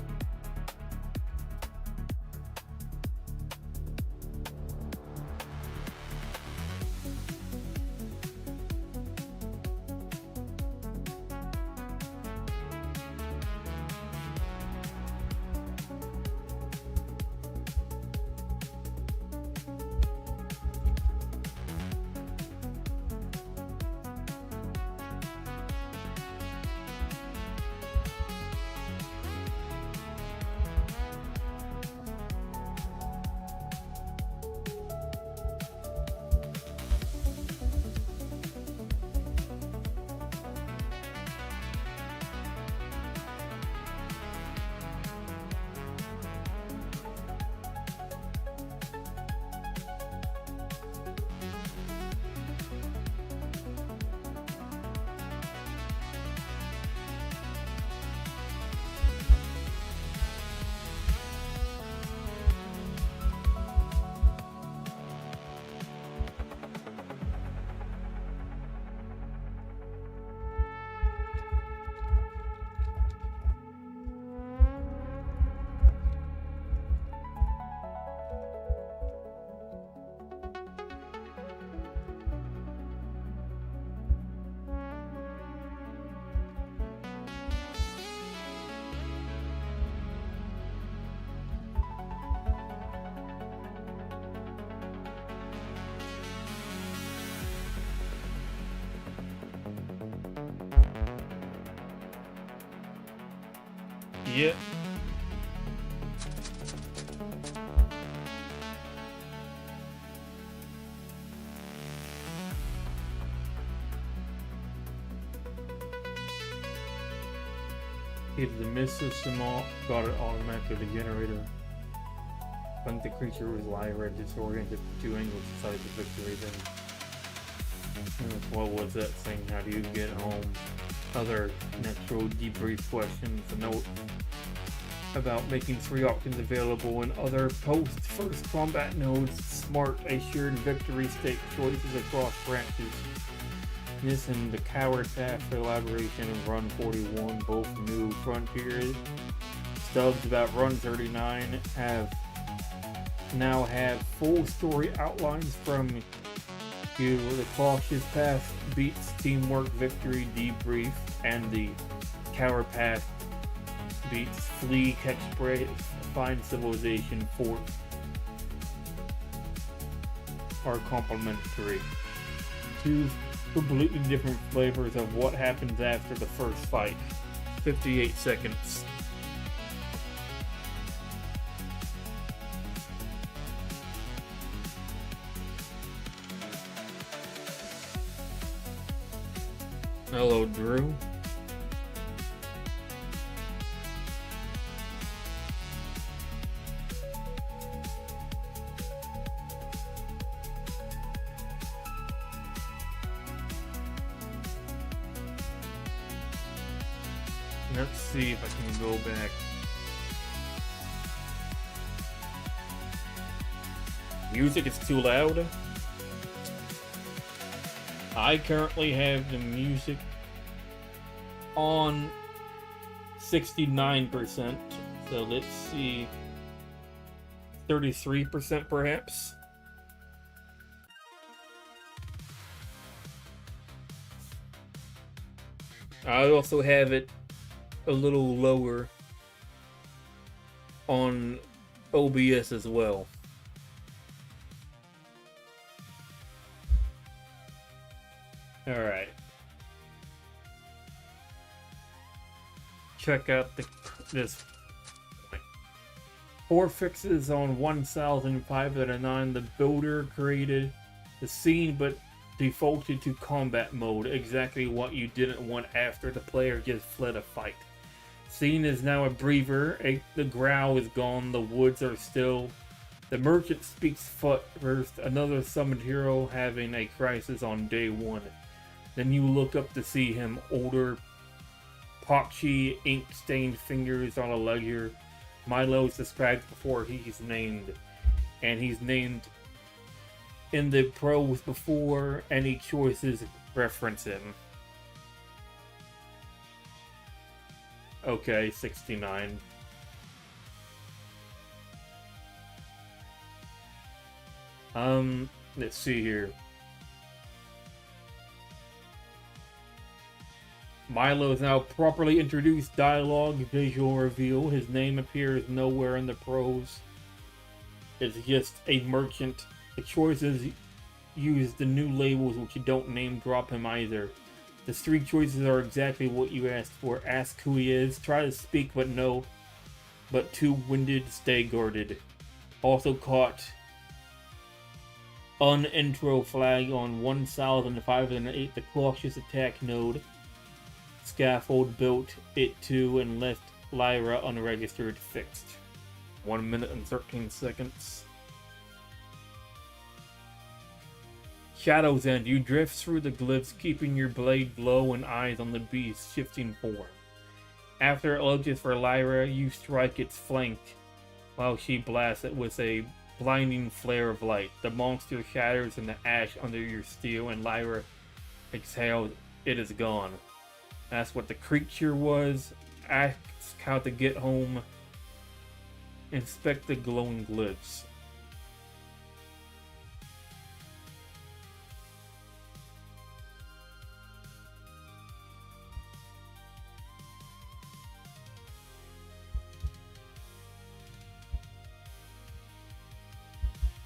Yeah. If the mist system got it automatically the generator. When the creature was live or disoriented, two angles decided the victory then. What was that thing? How do you get home? Other natural debrief questions. A note about making 3 options available in other post-first combat nodes. Smart, a shared victory stake choices across branches. This and the Coward Path for elaboration of Run 41, both new frontiers. Stubs about Run 39 now have full story outlines from you. The Cautious Path beats Teamwork Victory Debrief, and the Coward Path beats Flee, Catch, Spray, Find Civilization 4 are complementary. 2 completely different flavors of what happens after the first fight. 58 seconds. Hello, Drew. Let's see if I can go back. Music is too loud. I currently have the music on 69%. So let's see. 33% perhaps. I also have it a little lower on OBS as well. Alright. Check out this. 4 fixes on 1005 The builder created the scene but defaulted to combat mode. Exactly what you didn't want after the player just fled a fight. Scene is now a breather. The growl is gone. The woods are still. The merchant speaks first. Another summoned hero having a crisis on day 1. Then you look up to see him, older, potchy, ink-stained fingers on a ledger. Milo is described before he's named. And he's named in the prose before any choices reference him. Okay, 69. Let's see here. Milo is now properly introduced. Dialogue, visual reveal. His name appears nowhere in the prose. It's just a merchant. The choices use the new labels, which you don't name drop him either. The three choices are exactly what you asked for. Ask who he is. Try to speak, but no. But too winded. Stay guarded. Also caught unintro flag on 1508, the cautious attack node. Scaffold built it to and left Lyra unregistered fixed. 1 minute and 13 seconds. Shadow's End. You drift through the glyphs, keeping your blade low and eyes on the beast's shifting form. After it lunges for Lyra, you strike its flank while she blasts it with a blinding flare of light. The monster shatters in the ash under your steel, and Lyra exhales. It is gone. That's what the creature was. Ask how to get home. Inspect the glowing glyphs.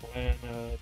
Planet.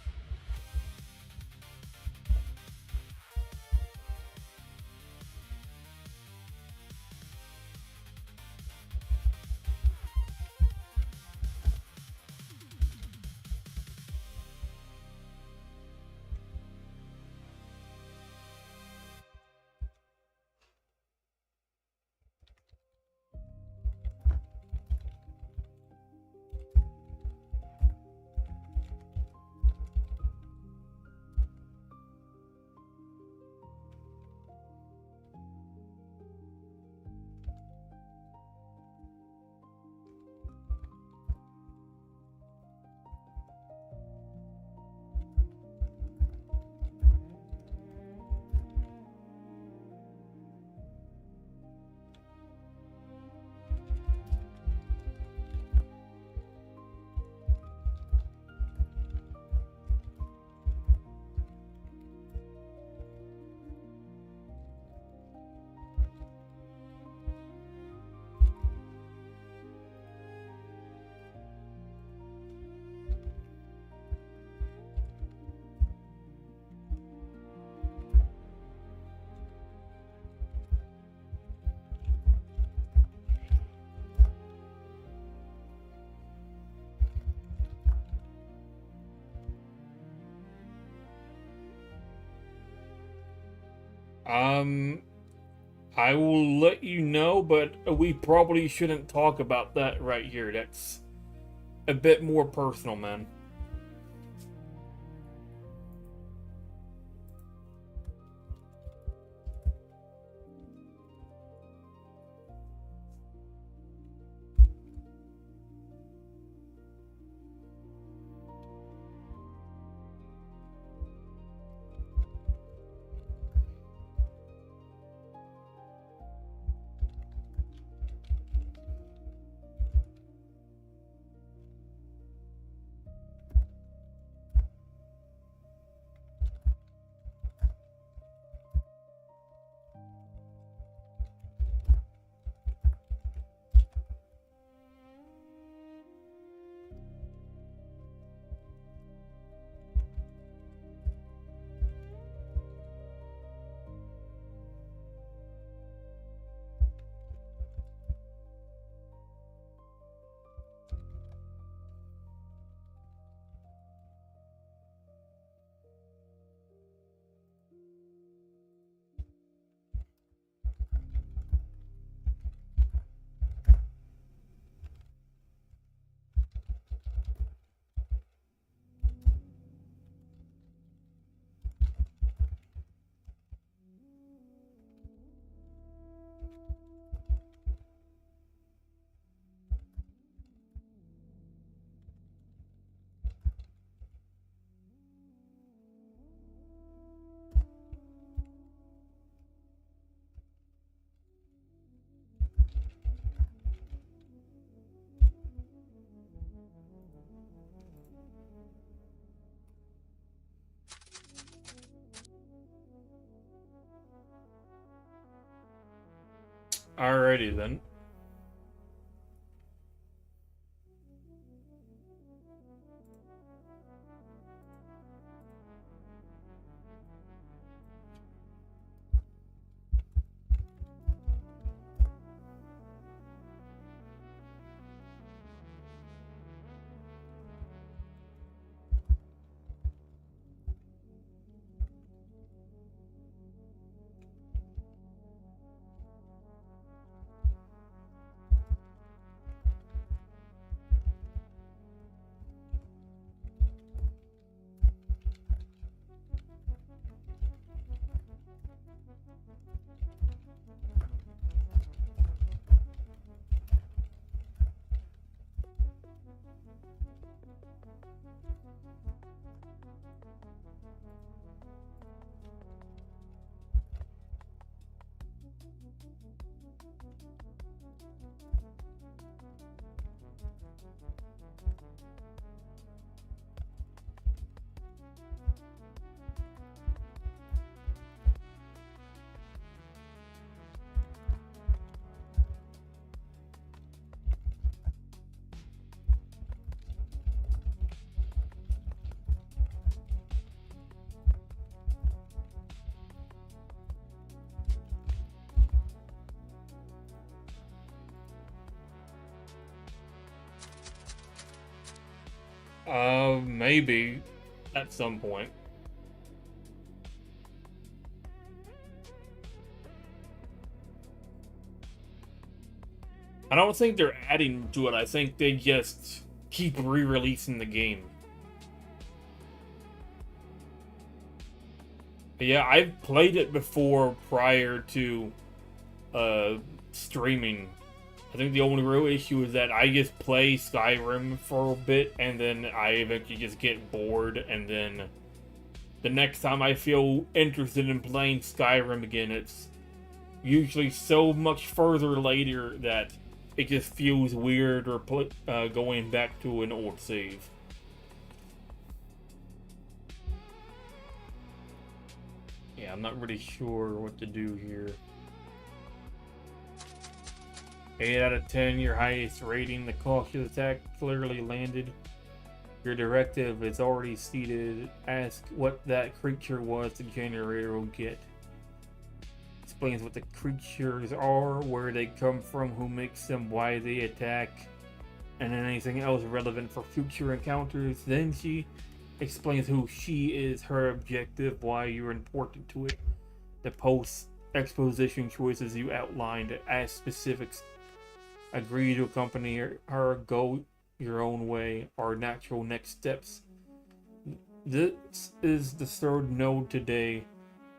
I will let you know, but we probably shouldn't talk about that right here. That's a bit more personal, man. Alrighty then. Maybe at some point. I don't think they're adding to it. I think they just keep re-releasing the game. But yeah, I've played it before prior to streaming. I think the only real issue is that I just play Skyrim for a bit and then I eventually just get bored, and then the next time I feel interested in playing Skyrim again, it's usually so much further later that it just feels weird or going back to an old save. Yeah, I'm not really sure what to do here. 8 out of 10, your highest rating. The cautious attack clearly landed. Your directive is already seated. Ask what that creature was the generator will get. Explains what the creatures are, where they come from, who makes them, why they attack, and anything else relevant for future encounters. Then she explains who she is, her objective, why you're important to it. The post-exposition choices you outlined as specifics. Agree to accompany her, go your own way, are natural next steps. This is the third node today,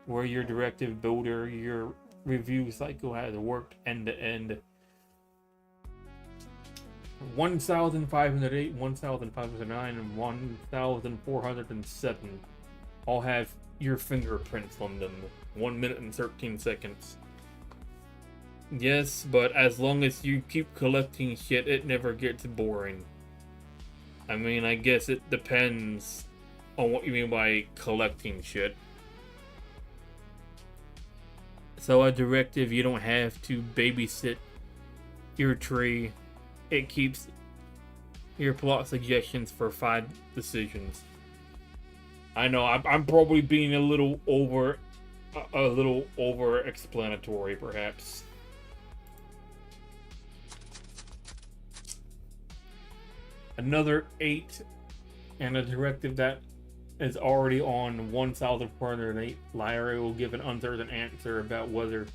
where your directive builder, your review cycle has worked end to end. 1,508, 1,509, and 1,407 all have your fingerprints on them. 1 minute and 13 seconds. Yes, but as long as you keep collecting shit, it never gets boring. I mean, I guess it depends on what you mean by collecting shit. So a directive, you don't have to babysit your tree. It keeps your plot suggestions for 5 decisions. I know, I'm probably being a little over explanatory, perhaps. Another 8, and a directive that is already on 1,408. Lyra will give an uncertain answer about whether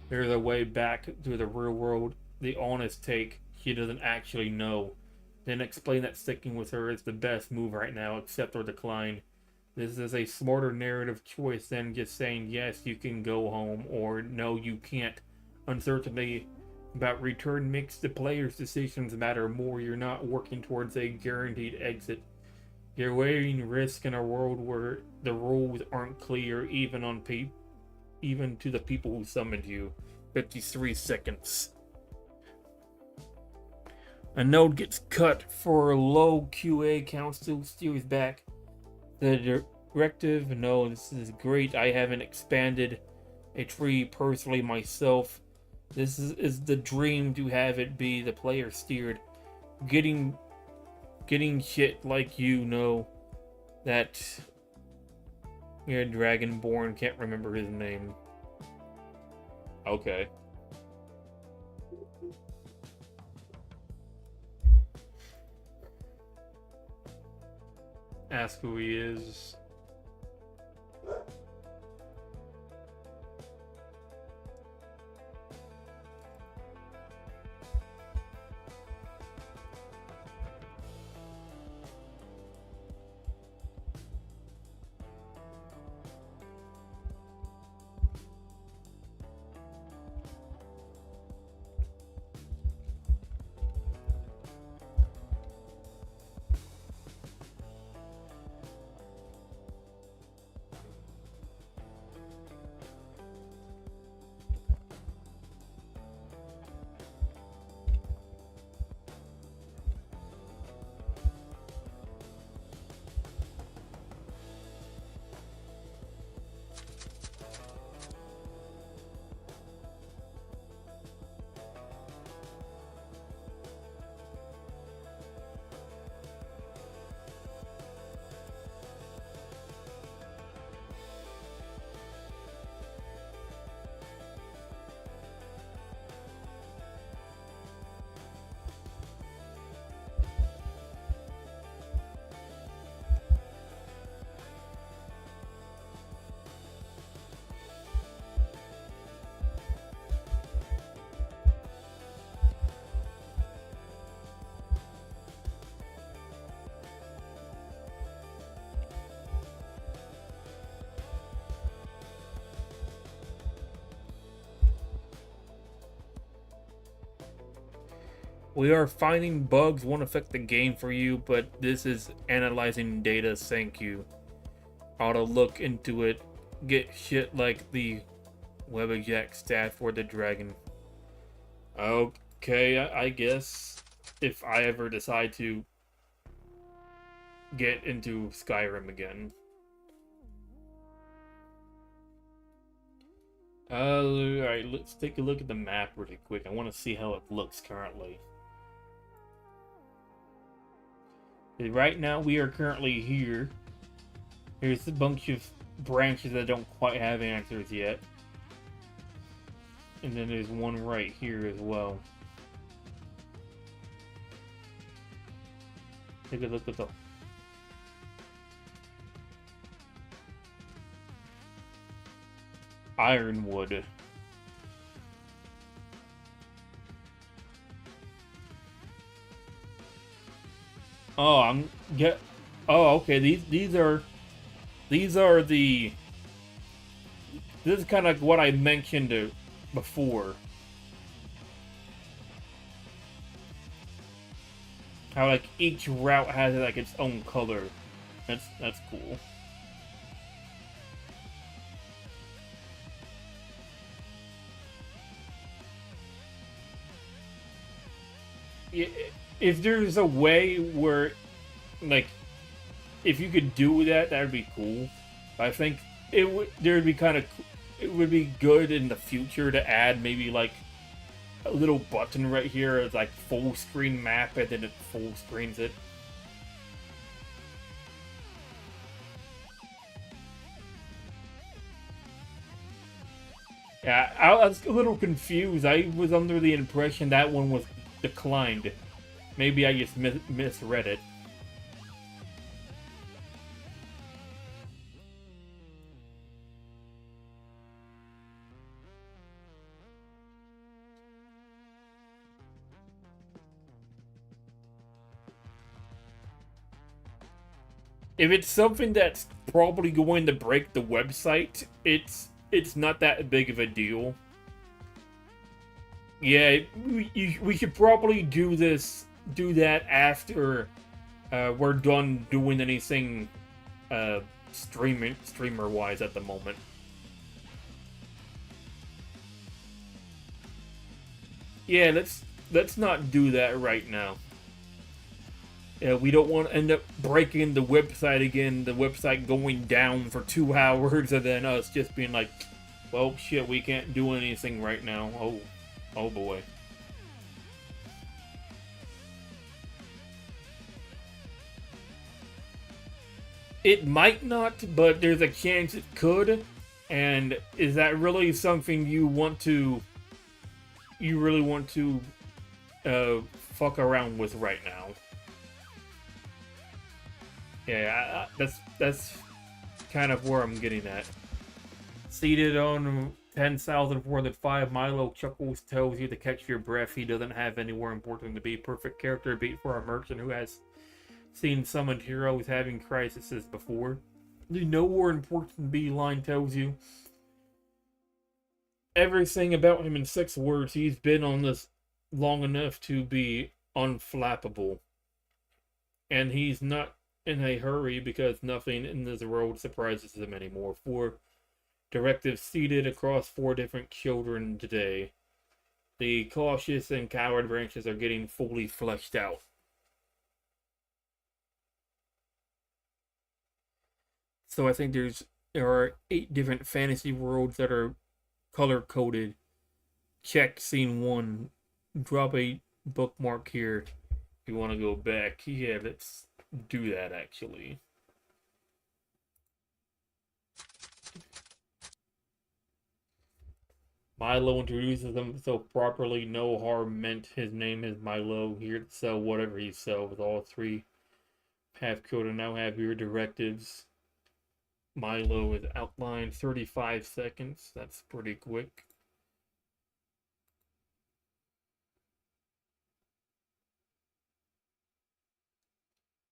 there's a way back to the real world. The honest take, she doesn't actually know. Then explain that sticking with her is the best move right now, accept or decline. This is a smarter narrative choice than just saying yes, you can go home, or no, you can't. Uncertainty about return makes the player's decisions matter more. You're not working towards a guaranteed exit. You're weighing risk in a world where the rules aren't clear, even to the people who summoned you. 53 seconds. A node gets cut for low QA count, still steers back. The directive, no, this is great. I haven't expanded a tree personally myself. This is the dream to have it be the player steered, getting shit like that. Yeah, Dragonborn, can't remember his name. Okay. Ask who he is. We are finding bugs won't affect the game for you, but this is analyzing data, thank you. Ought to look into it. Get shit like the WebExec stat for the dragon. Okay, I guess if I ever decide to get into Skyrim again. Alright, let's take a look at the map really quick. I want to see how it looks currently. Right now, we are currently here. Here's a bunch of branches that don't quite have answers yet. And then there's one right here as well. Take a look at the... Ironwood. Oh, Oh, okay. These are the. This is kind of like what I mentioned before. How like each route has like its own color. That's cool. If there's a way where, like, if you could do that, that would be cool. But I think it would be good in the future to add maybe like a little button right here as like full screen map, and then it full screens it. Yeah, I was a little confused. I was under the impression that one was declined. Maybe I just misread it. If it's something that's probably going to break the website, it's not that big of a deal. Yeah, we should probably do that after we're done doing anything streamer wise at the moment. Yeah, let's not do that right now. Yeah, we don't want to end up breaking the website again, the website going down for 2 hours, and then us just being like, well, shit, we can't do anything right now. Oh. Oh boy. It might not, but there's a chance it could. And is that really something you really want to uh fuck around with right now? Yeah, that's kind of where I'm getting at. Seated on 10,405, Milo chuckles, tells you to catch your breath. He doesn't have anywhere important to be. Perfect character beat for a merchant who has seen summoned heroes having crises before. The nowhere important B line tells you everything about him in 6 words. He's been on this long enough to be unflappable. And he's not in a hurry because nothing in this world surprises him anymore. 4 directives seeded across 4 different children today. The cautious and coward branches are getting fully fleshed out. So I think there are 8 different fantasy worlds that are color coded. Check scene 1. Drop a bookmark here if you want to go back. Yeah, let's do that actually. Milo introduces himself properly. No harm meant. His name is Milo. Here to sell whatever he sells. All 3 half children now have your directives. Milo is outlined 35 seconds. That's pretty quick.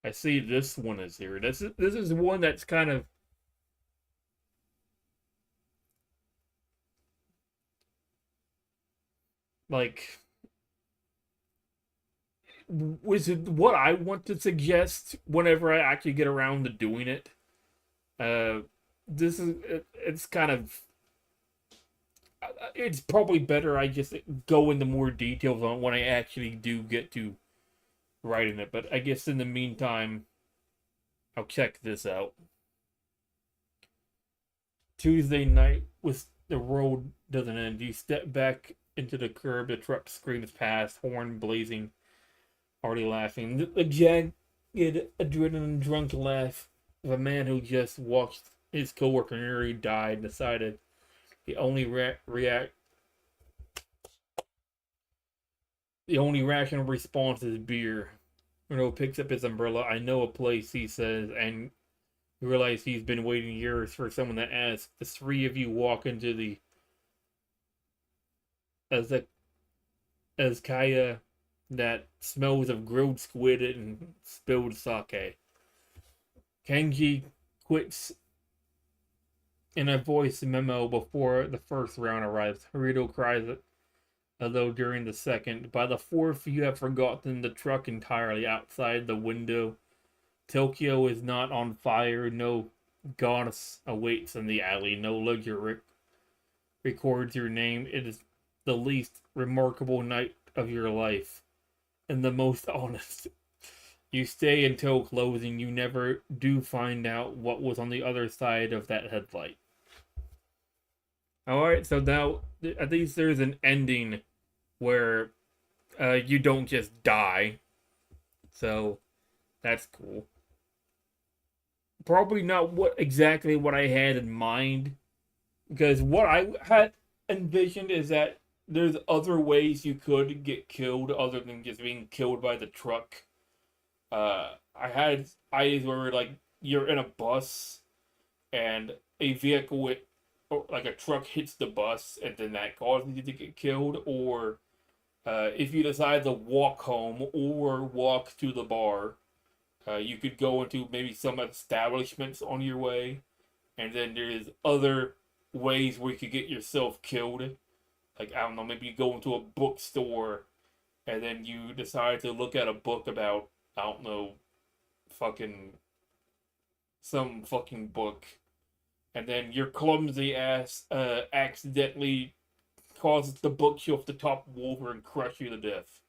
I see this one is here. This is one that's kind of like was it what I want to suggest whenever I actually get around to doing it. Uh, it's kind of it's probably better I just go into more details on when I actually do get to writing it. But I guess in the meantime, I'll check this out. Tuesday night with the road doesn't end. You step back into the curb. The truck screams past, horn blazing, already laughing. The jagged, adrenaline drunk laugh of a man who just watched his coworker nearly die and decided the only react the only rational response is beer. Renault picks up his umbrella. I know a place, he says, and you realize he's been waiting years for someone to ask. The 3 of you walk into the as the as Kaya that smells of grilled squid and spilled sake. Kenji quits in a voice memo before the first round arrives. Harito cries although during the second. By the fourth, you have forgotten the truck entirely outside the window. Tokyo is not on fire. No goddess awaits in the alley. No ledger records your name. It is the least remarkable night of your life. And the most honest. You stay until closing. You never do find out what was on the other side of that headlight. Alright, so now at least there's an ending where you don't just die. So that's cool. Probably not exactly what I had in mind, because what I had envisioned is that there's other ways you could get killed other than just being killed by the truck. I had ideas where like you're in a bus and a vehicle or like a truck hits the bus and then that causes you to get killed, or if you decide to walk home or walk to the bar, you could go into maybe some establishments on your way, and then there's other ways where you could get yourself killed. Like, I don't know, maybe you go into a bookstore and then you decide to look at a book about, I don't know, fucking some fucking book, and then your clumsy ass accidentally causes the bookshelf to topple over and crush you to death.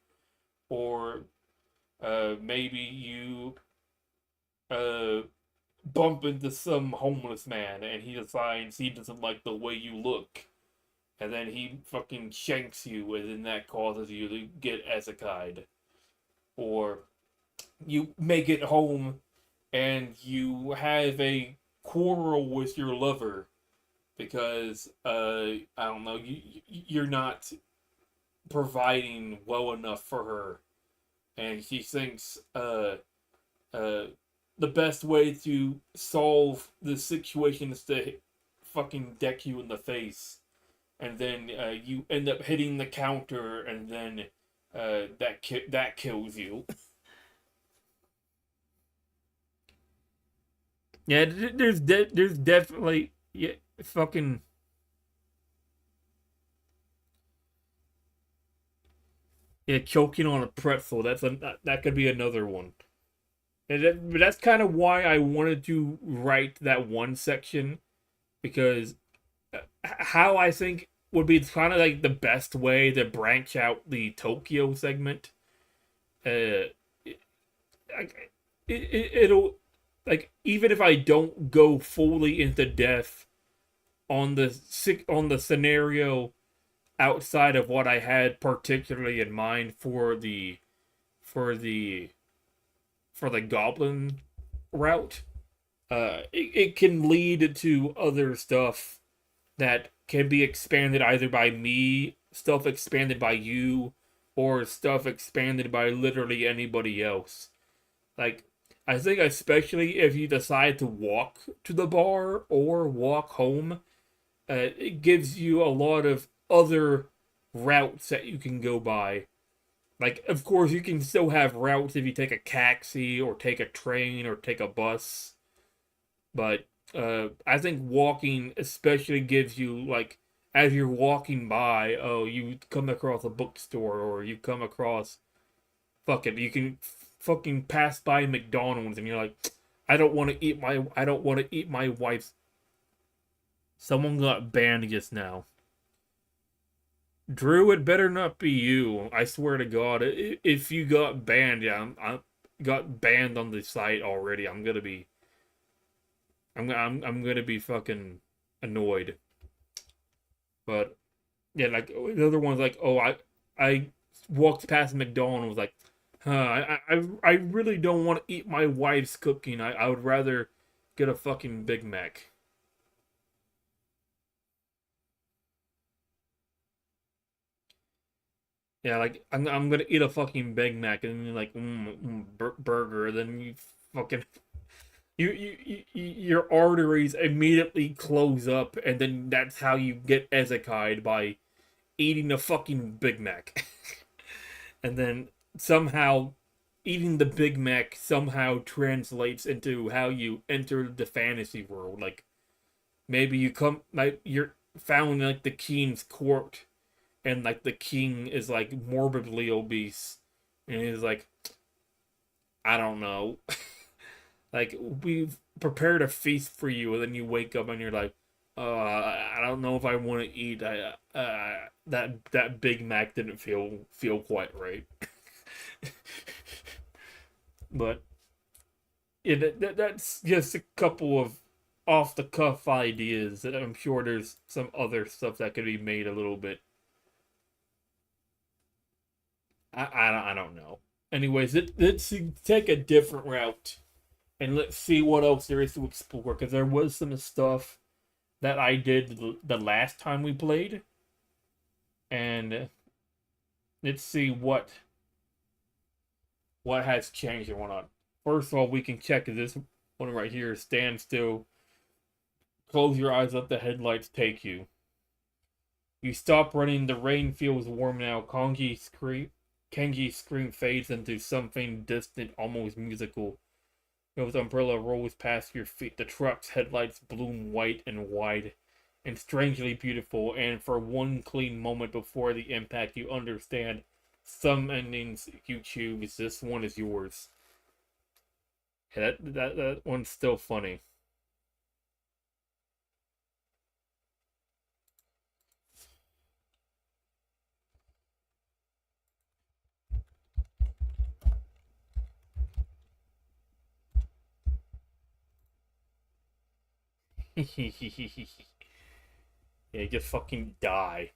Or maybe you uh, bump into some homeless man and he decides he doesn't like the way you look. and then he fucking shanks you, and then that causes you to get ezekai'd. Or you make it home and you have a quarrel with your lover because I don't know, you're not providing well enough for her, and she thinks uh the best way to solve the situation is to fucking deck you in the face, and then you end up hitting the counter, and then that kills you. Yeah, there's definitely, yeah, fucking, yeah, choking on a pretzel. That could be another one. But that's kind of why I wanted to write that one section, because how I think would be kind of like the best way to branch out the Tokyo segment. Uh, it'll, like, even if I don't go fully into depth on the scenario outside of what I had particularly in mind for the for the goblin route, it can lead to other stuff that can be expanded either by me, stuff expanded by you, or stuff expanded by literally anybody else. Like, I think especially if you decide to walk to the bar or walk home, it gives you a lot of other routes that you can go by. Like, of course, you can still have routes if you take a taxi or take a train or take a bus, but I think walking especially gives you, like, as you're walking by, oh, you come across a bookstore, or you come across, fuck it, you can fucking pass by McDonald's, and you're like, I don't want to eat my wife's. Someone got banned just now. Drew, it better not be you. I swear to God, if you got banned, yeah, I got banned on the site already. I'm gonna be fucking annoyed. But yeah, like the other one's like, oh, I walked past McDonald's, like, huh, I really don't want to eat my wife's cooking. I would rather get a fucking Big Mac. Yeah, like, I'm gonna eat a fucking Big Mac, and then you're like, burger. Then you fucking your arteries immediately close up, and then that's how you get ezekai'd, by eating a fucking Big Mac. And then somehow eating the Big Mac somehow translates into how you enter the fantasy world. Like, maybe you're found in, like, the king's court, and, like, the king is, like, morbidly obese, and he's like, I don't know, like, we've prepared a feast for you, and then you wake up and you're like, I don't know if I want to eat. That Big Mac didn't feel quite right. But yeah, that's just a couple of off the cuff ideas. That I'm sure there's some other stuff that could be made a little bit. I don't know. Anyways, let's take a different route, and let's see what else there is to explore. Because there was some stuff that I did the last time we played, and let's see what has changed and whatnot. First of all, we can check this one right here. Stand still. Close your eyes. Let the headlights take you. You stop running. The rain feels warm now. Kenji's scream fades into something distant, almost musical. His umbrella rolls past your feet. The truck's headlights bloom white and wide and strangely beautiful, and for one clean moment before the impact, you understand some endings you choose. This one is yours. Yeah, that one's still funny. Yeah, just fucking die.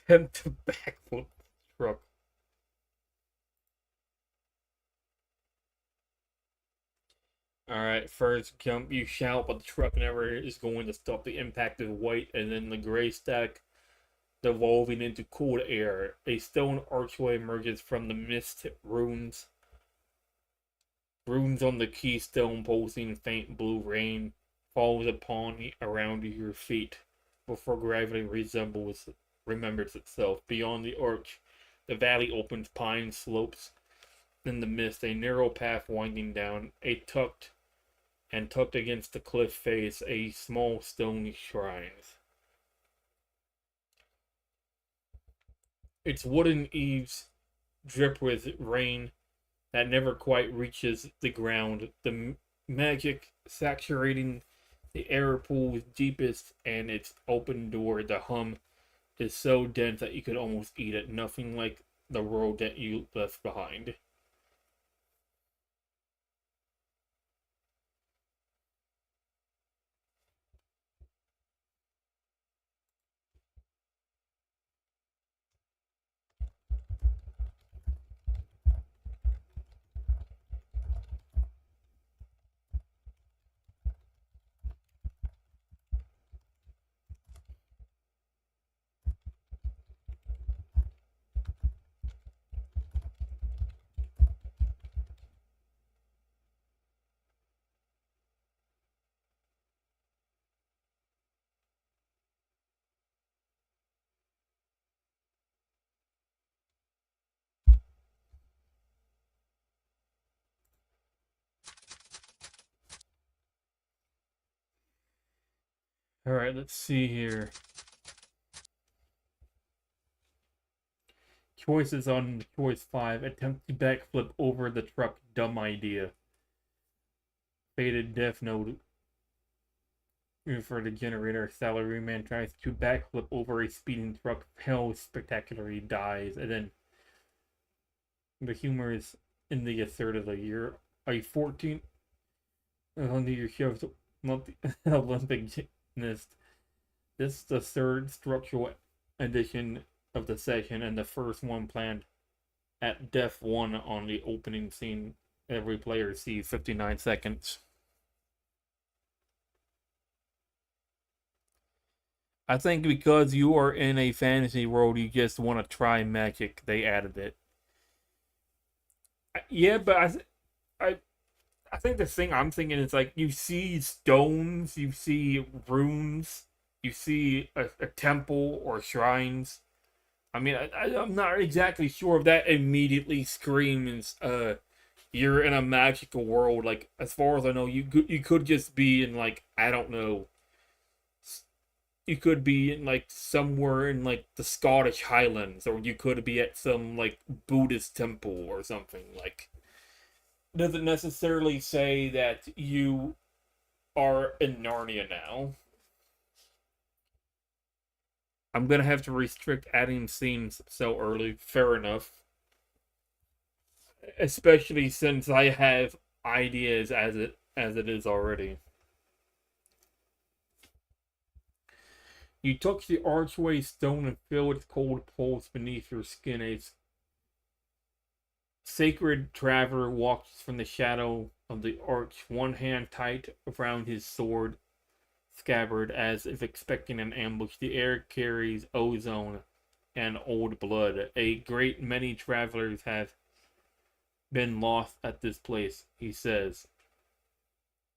Attempt to backflip truck. Alright, first jump, you shout, but the truck never is going to stop the impact of weight, and then the gray stack devolving into cold air. A stone archway emerges from the mist runes. Runes on the keystone pulsing faint blue rain falls upon around your feet before gravity remembers itself. Beyond the arch, the valley opens pine slopes in the mist, a narrow path winding down, tucked against the cliff face, a small stone shrine. Its wooden eaves drip with rain that never quite reaches the ground, the magic saturating the air pool's deepest, and its open door, the hum, is so dense that you could almost eat it, nothing like the world that you left behind. Alright, let's see here. Choices on choice 5. Attempt to backflip over the truck. Dumb idea. Faded death note for the generator. Salaryman tries to backflip over a speeding truck. Fails spectacularly, dies. And then the humor is in the assertively. You're a 14 under your show's Olympic gymnast. This is the third structural edition of the session and the first one planned at Def 1 on the opening scene. Every player sees 59 seconds. I think because you are in a fantasy world, you just want to try magic. They added it. Yeah, but I, I think the thing I'm thinking is like you see stones, you see runes, you see a temple or shrines. I mean, I'm not exactly sure if that immediately screams, you're in a magical world. Like, as far as I know, you could just be in like I don't know, you could be in like somewhere in like the Scottish Highlands, or you could be at some like Buddhist temple or something. Like, doesn't necessarily say that you are in Narnia now. I'm gonna have to restrict adding scenes so early. Fair enough. Especially since I have ideas as it is already. You touch the archway stone and feel its cold pulse beneath your skin. A sacred traveler walks from the shadow of the arch, one hand tight around his sword, scabbard as if expecting an ambush. The air carries ozone and old blood. A great many travelers have been lost at this place, he says.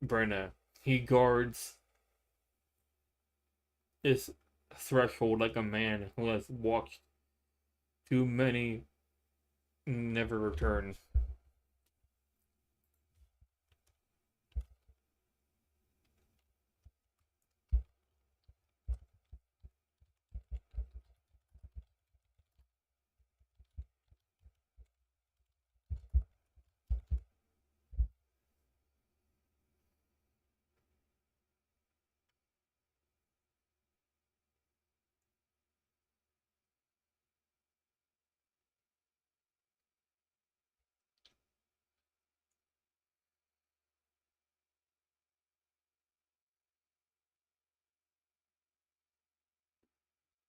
Brenna. He guards his threshold like a man who has walked too many, never return.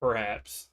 Perhaps.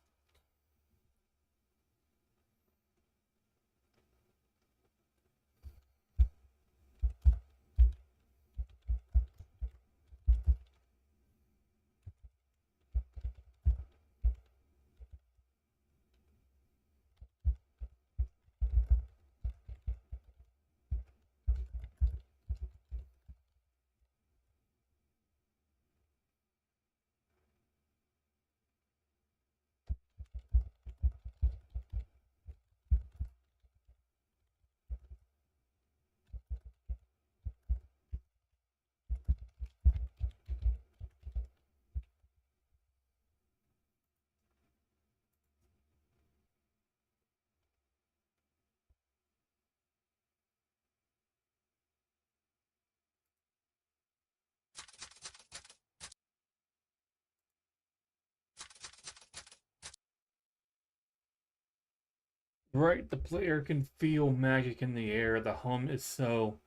Right, the player can feel magic in the air. The hum is so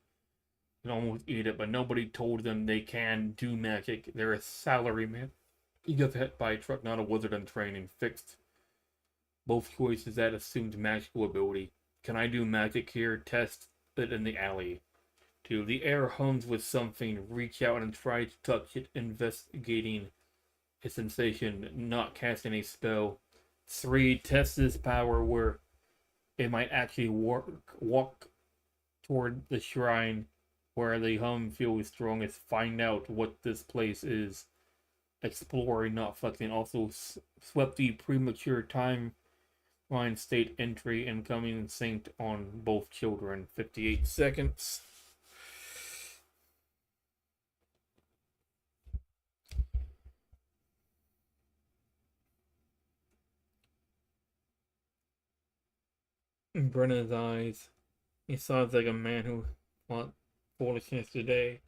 you can almost eat it, but nobody told them they can do magic. They're a salaryman. He gets hit by a truck, not a wizard in training. Fixed both choices that assumed magical ability. Can I do magic here? Test it in the alley. 2. The air hums with something. Reach out and try to touch it, investigating a sensation, not casting a spell. 3. Test this power where it might actually work. Walk toward the shrine where the hum feels strongest. Find out what this place is. Exploring, not fucking. Also, swept the premature timeline state entry incoming synced on both children. 58 seconds. In Brenna's eyes, he sounds like a man who fought foolishness today.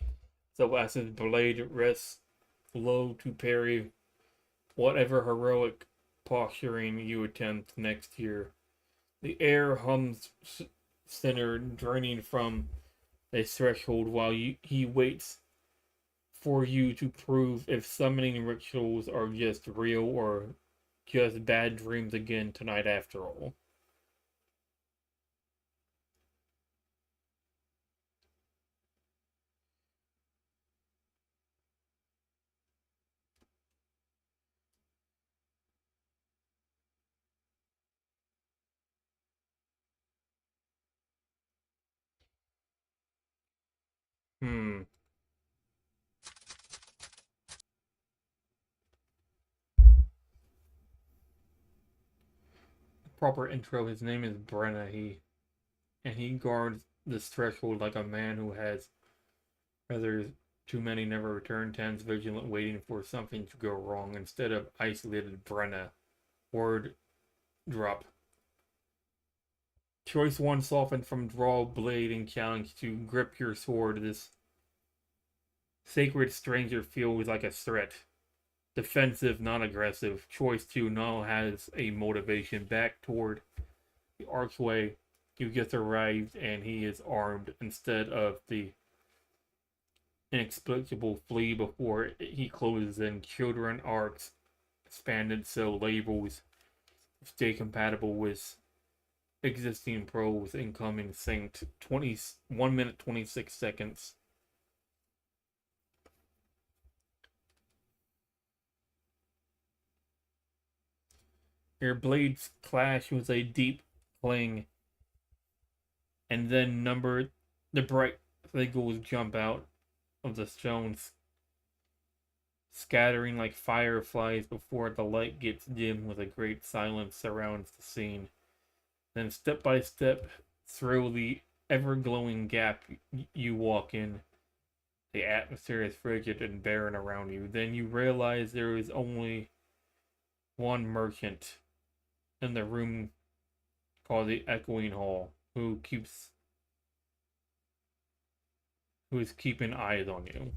So as his blade rests low to parry whatever heroic posturing you attempt next year. The air hums center, draining from a threshold while he waits for you to prove if summoning rituals are just real or just bad dreams again tonight after all. Hmm. Proper intro. His name is Brenna. He guards this threshold like a man who has rather too many never return. Tens vigilant, waiting for something to go wrong. Instead of isolated Brenna. Word drop. Choice 1 softened from draw blade and challenge to grip your sword. This sacred stranger feels like a threat. Defensive, not aggressive. Choice 2 now has a motivation back toward the archway. You just arrived and he is armed instead of the inexplicable flee before he closes in. Children arcs expanded so labels stay compatible with existing pros. Incoming synced. 1 minute 26 seconds. Your blades clash with a deep clang, and then the bright figures jump out of the stones, scattering like fireflies before the light gets dim with a great silence surrounds the scene. Then step by step through the ever-glowing gap you walk in. The atmosphere is frigid and barren around you. Then you realize there is only one merchant in the room called the Echoing Hall who is keeping eyes on you.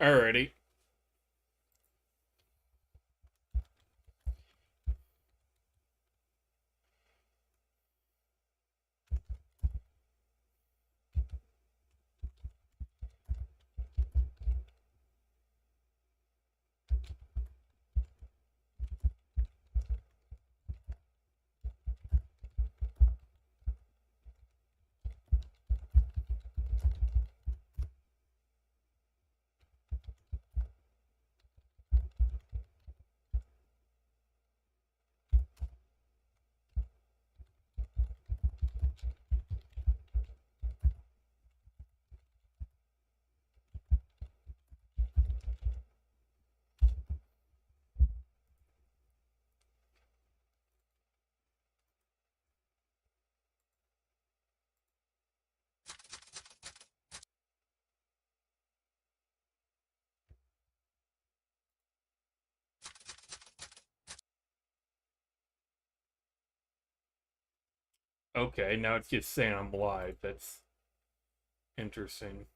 Alrighty. Okay, now it's just saying I'm live. That's interesting.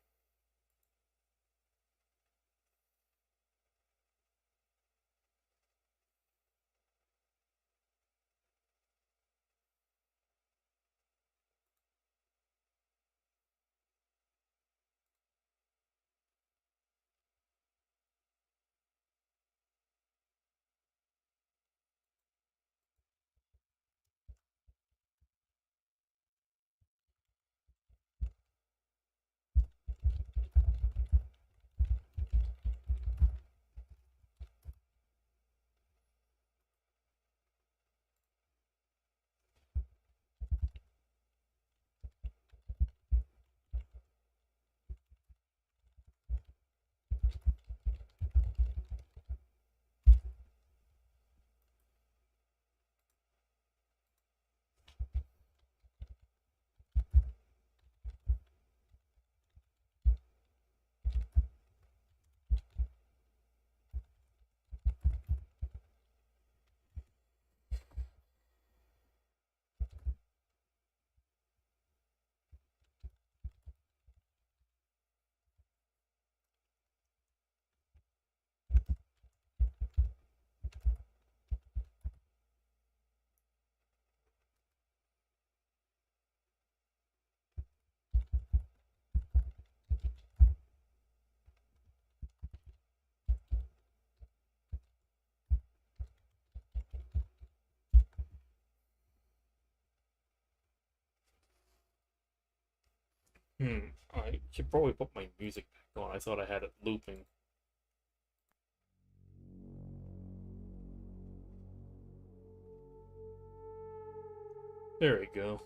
I should probably put my music back on. I thought I had it looping. There we go.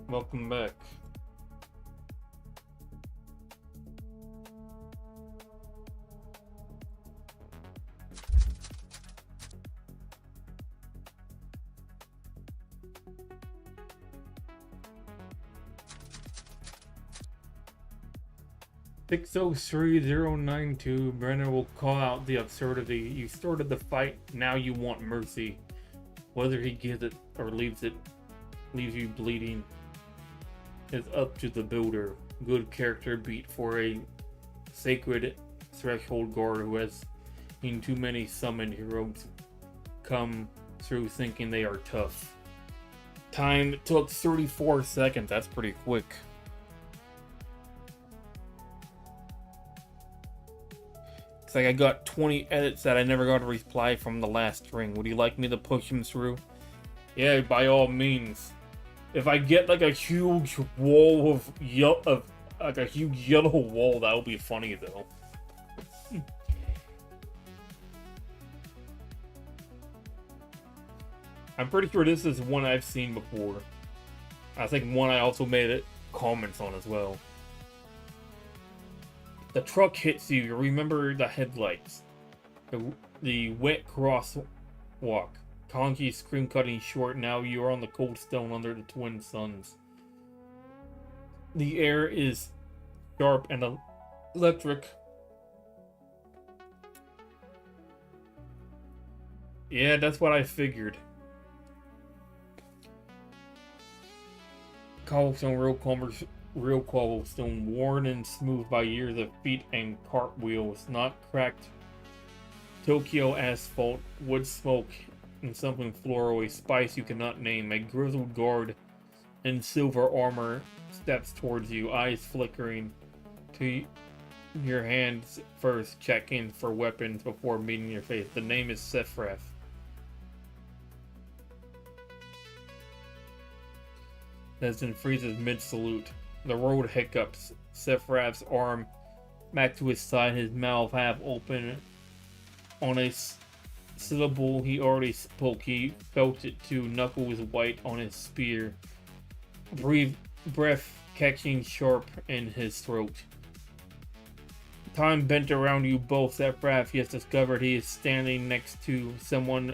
Welcome back. $603092, Brennan will call out the absurdity. You started the fight, now you want mercy. Whether he gives it or leaves you bleeding is up to the builder. Good character beat for a sacred threshold guard who has seen too many summoned heroes come through thinking they are tough. Time took 34 seconds. That's pretty quick. It's like I got 20 edits that I never got a reply from the last string. Would you like me to push him through? Yeah, by all means. If I get like a huge wall of like a huge yellow wall, that would be funny though. I'm pretty sure this is one I've seen before. I think one I also made it comments on as well. The truck hits you. You remember the headlights, the wet crosswalk. Kanji's scream cutting short. Now you are on the cold stone under the twin suns. The air is sharp and electric. Yeah, that's what I figured. Cobblestone real cobblestone, worn and smooth by years of feet and cartwheels, not cracked Tokyo asphalt, wood smoke and something floral, a spice you cannot name. A grizzled guard in silver armor steps towards you, eyes flickering. To your hands first, checking for weapons before meeting your face. The name is Sephraf. Desmond freezes mid-salute. The road hiccups. Sephraf's arm back to his side, his mouth half open. On a syllable he already spoke, he felt it too, knuckles white on his spear. Breath catching sharp in his throat. Time bent around you both. Sephraf, he has discovered he is standing next to someone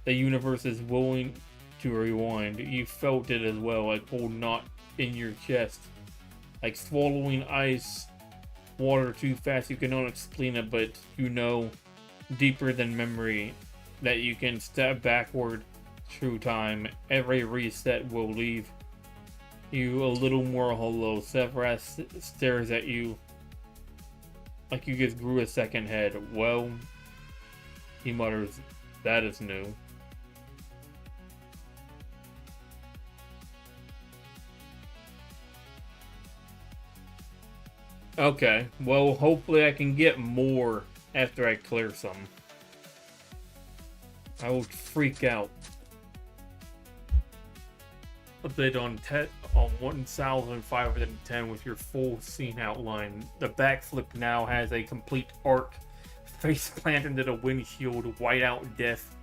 the universe is willing to rewind. You felt it as well, a cold knot in your chest. Like swallowing ice water too fast. You cannot explain it, but you know, deeper than memory, that you can step backward through time. Every reset will leave you a little more hollow. Sephraf stares at you like you just grew a second head. Well, he mutters, that is new. Okay, well, hopefully I can get more after I clear some. I will freak out. Update on 1510 with your full scene outline. The backflip now has a complete arc. Face plant into the windshield, whiteout death.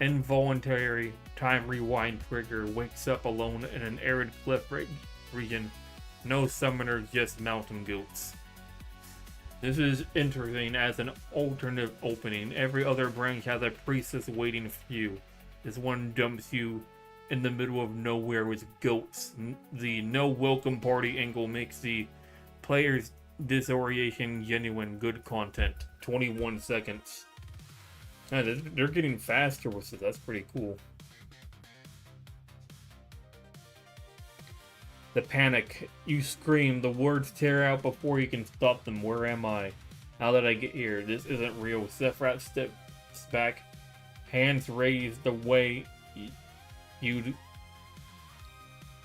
Involuntary time rewind trigger. Wakes up alone in an arid cliff region. No summoner, just mountain goats. This is interesting as an alternative opening. Every other branch has a priestess waiting for you. This one dumps you in the middle of nowhere with goats. The no welcome party angle makes the player's disorientation genuine. Good content. 21 seconds. They're getting faster with this. That's pretty cool. The panic. You scream. The words tear out before you can stop them. Where am I? How did I get here? This isn't real. Sephraf steps back. Hands raised the way you'd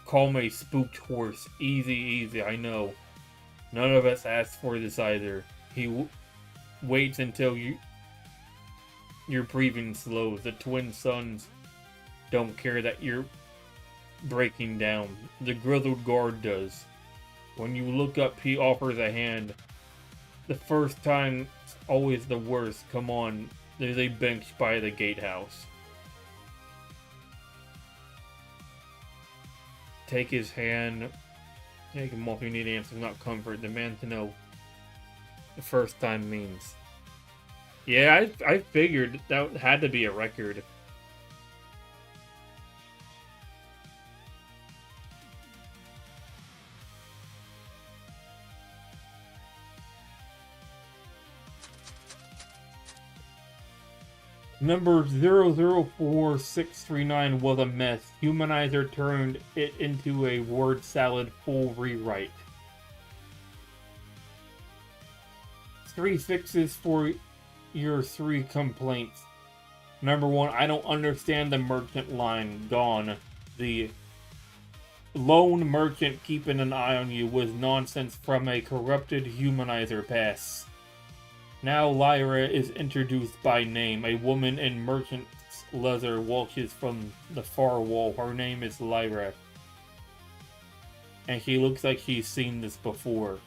call me a spooked horse. Easy, easy, I know. None of us asked for this either. He waits until your breathing slows. The twin sons don't care that you're breaking down. The grizzled guard does. When you look up, he offers a hand. The first time's always the worst. Come on, there's a bench by the gatehouse. Take his hand. Take him off. You need answers, not comfort. Demand to know the first time means. Yeah, I figured that had to be a record. Number 004639 was a mess. Humanizer turned it into a word salad full rewrite. 3 fixes for your 3 complaints. Number 1, I don't understand the merchant line. Gone. The lone merchant keeping an eye on you was nonsense from a corrupted humanizer pass. Now Lyra is introduced by name. A woman in merchant's leather walks from the far wall. Her name is Lyra. And she looks like she's seen this before.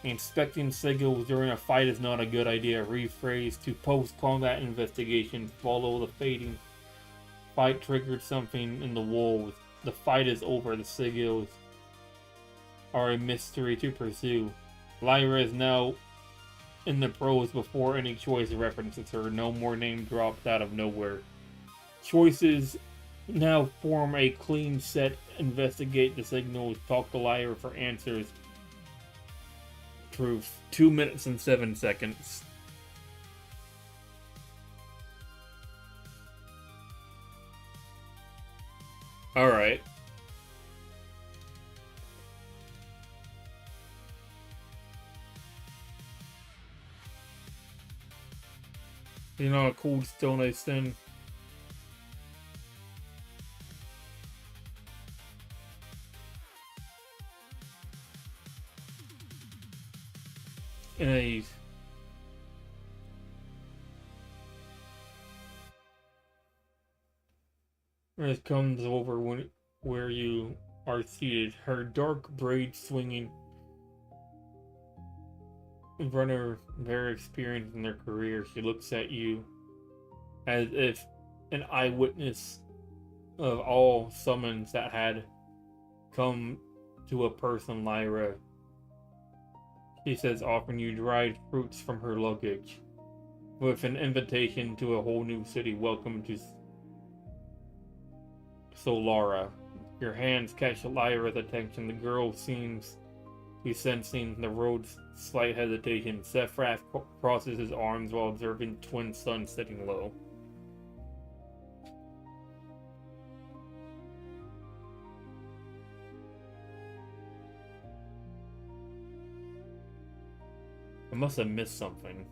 Inspecting signals during a fight is not a good idea. Rephrase to post-combat investigation. Follow the fading. Fight triggered something in the walls. The fight is over. The signals are a mystery to pursue. Lyra is now in the pros before any choice references her. No more name drops out of nowhere. Choices now form a clean set. Investigate the signals. Talk to Lyra for answers. Proof. 2 minutes and 7 seconds. Alright. You know, a cold stone I send. in a it comes over when where you are seated, her dark braids swinging runner very experienced in their career. She looks at you as if an eyewitness of all summons that had come to a person, Lyra. She says, offering you dried fruits from her luggage, with an invitation to a whole new city. Welcome to Solara. Your hands catch Lyra's attention. The girl seems to be sensing the road's slight hesitation. Sephiroth crosses his arms while observing twin suns sitting low. I must have missed something.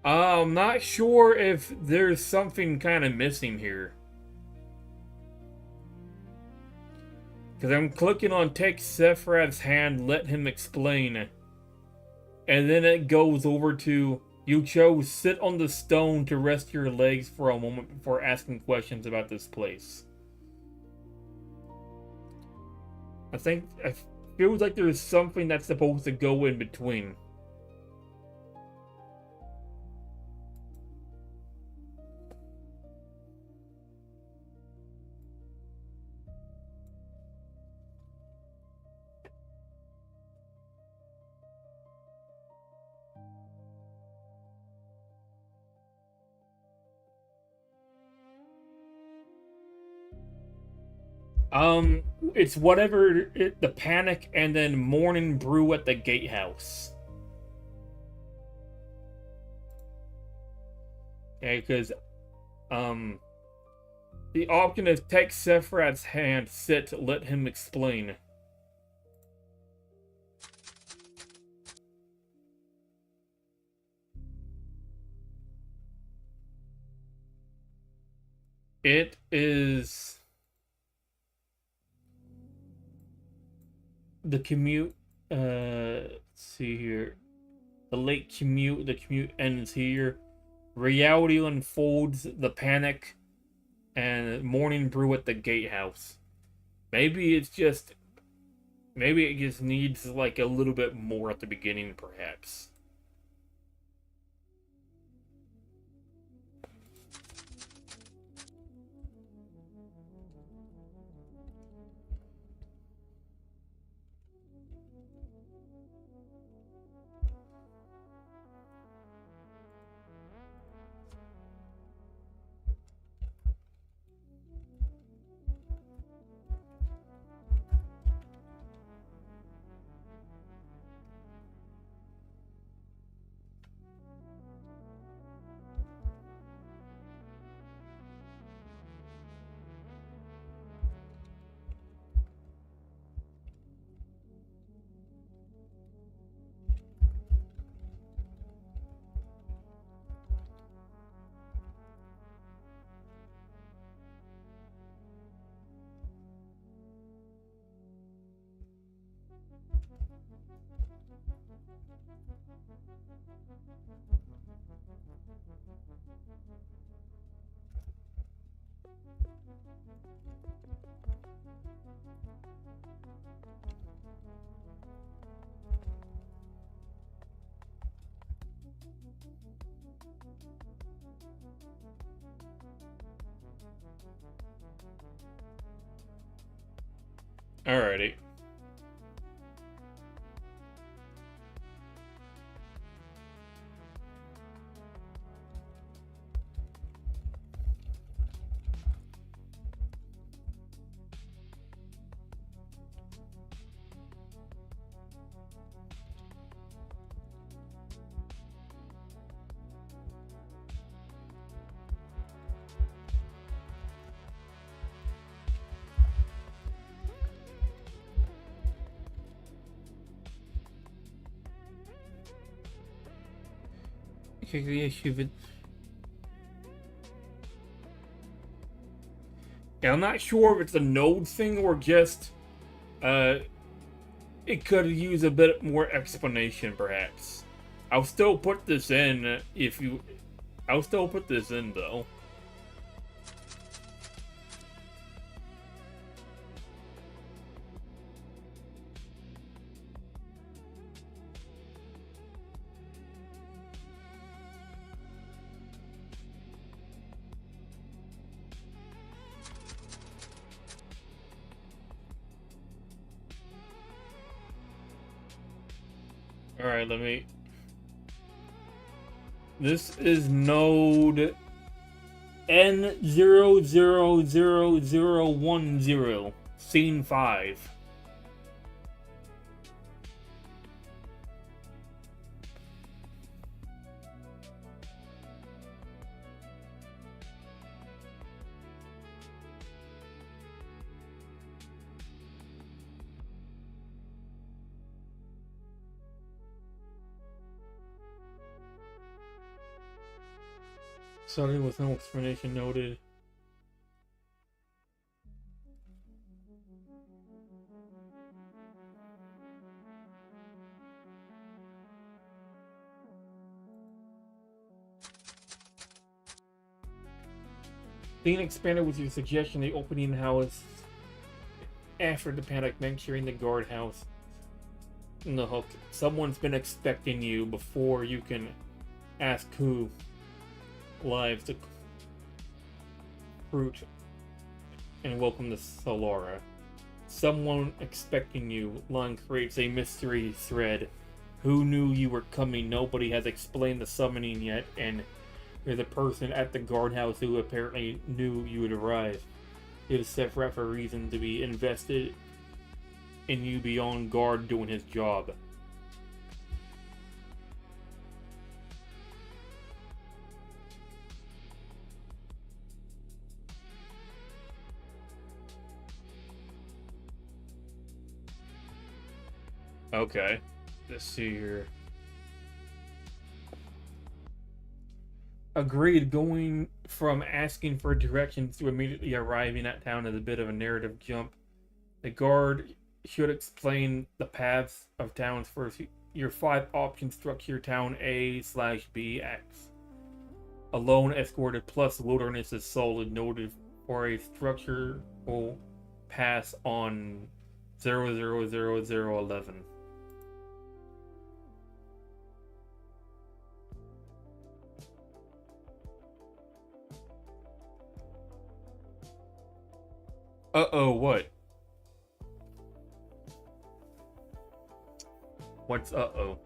I'm not sure if there's something kind of missing here. Because I'm clicking on take Sephiroth's hand, let him explain. And then it goes over to, you chose sit on the stone to rest your legs for a moment before asking questions about this place. I think it feels like there's something that's supposed to go in between. It's whatever the panic and then morning brew at the gatehouse. Okay, because the option is take Sephiroth's hand, sit, let him explain. It is the commute. Let's see here. The late commute. The commute ends here. Reality unfolds. The panic and morning brew at the gatehouse. Maybe it just needs like a little bit more at the beginning, perhaps. Alrighty. the issue with. And I'm not sure if it's a node thing or just it could use a bit more explanation, perhaps. I'll still put this in if you. I'll still put this in though. Alright, let me. This is node N000010, scene 5. Starting with no explanation noted. Being expanded with your suggestion the opening house after the panic mentioning the guardhouse. No hook. Someone's been expecting you before you can ask who. Lives to fruit and welcome to Solara. Someone expecting you. Line creates a mystery thread. Who knew you were coming? Nobody has explained the summoning yet, and there's a person at the guardhouse who apparently knew you would arrive. It is Sephiroth for a reason to be invested in you beyond guard doing his job. Okay, let's see here. Agreed, going from asking for directions to immediately arriving at town is a bit of a narrative jump. The guard should explain the paths of towns first. Your 5 options structure town A/B X. Alone escorted plus wilderness is solid, noted for a structural pass on 000011. Uh-oh, what? What's uh-oh?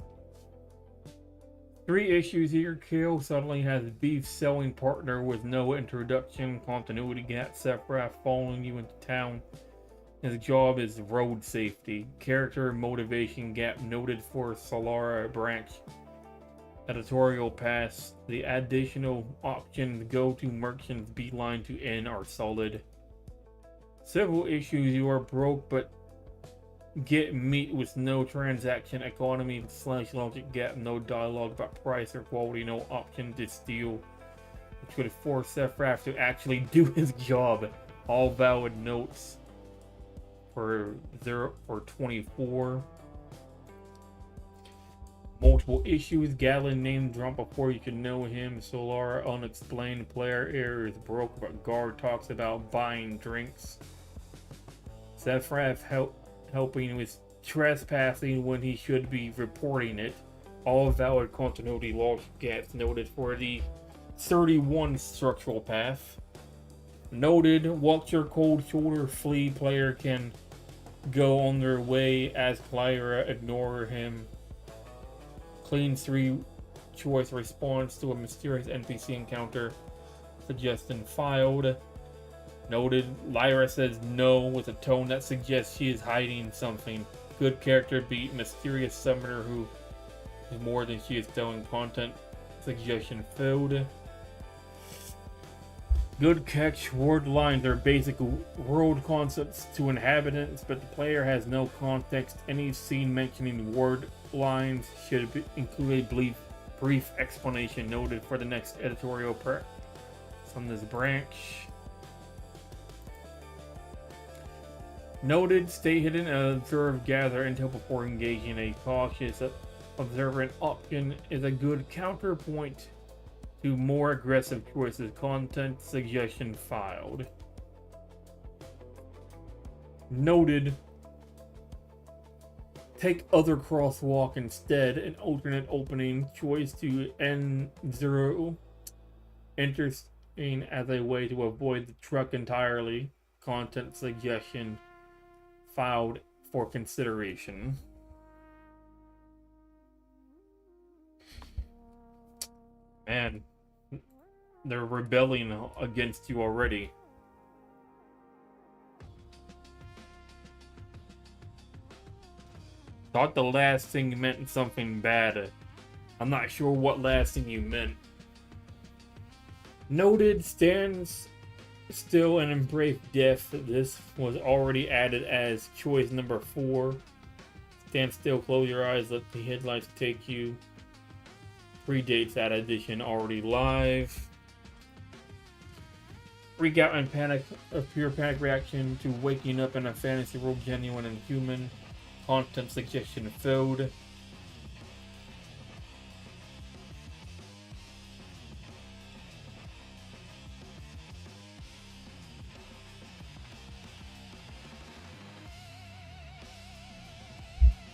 3 issues here. Kale suddenly has beef selling partner with no introduction. Continuity gap. Sephiroth following you into town. His job is road safety. Character motivation gap noted for Solara branch. Editorial pass. The additional options go to merchants beeline to N are solid. Several issues. You are broke but get meat with no transaction economy / logic gap, no dialogue about price or quality, no option to steal, which would force Sephiroth to actually do his job. All valid notes for 24. Multiple issues. Galen name drop before you can know him. Solara unexplained. Player error is broke, but guard talks about buying drinks. Sephiroth helping with trespassing when he should be reporting it. All valid continuity logic gaps noted for the 31 structural path. Noted, walk your cold shoulder, flee player can go on their way as player ignore him. Clean 3 choice response to a mysterious NPC encounter. Suggestion filed. Noted, Lyra says no with a tone that suggests she is hiding something. Good character beat, mysterious summoner who is more than she is telling content. Suggestion filled. Good catch, word lines are basic world concepts to inhabitants, but the player has no context. Any scene mentioning word lines should include a brief brief explanation noted for the next editorial from this branch. Noted, stay hidden and observe, gather intel before engaging. A cautious, observant option is a good counterpoint to more aggressive choices. Content suggestion filed. Noted, take other crosswalk instead, an alternate opening choice to N0. Interesting as a way to avoid the truck entirely. Content suggestion filed for consideration. Man, they're rebelling against you already. Thought the last thing meant something bad. I'm not sure what last thing you meant. Noted, stands still and embrace death. This was already added as choice number 4. Stand still, close your eyes, let the headlights take you. Predates that edition, already live. Freak out and panic, a pure panic reaction to waking up in a fantasy world, genuine and human. Content suggestion filled.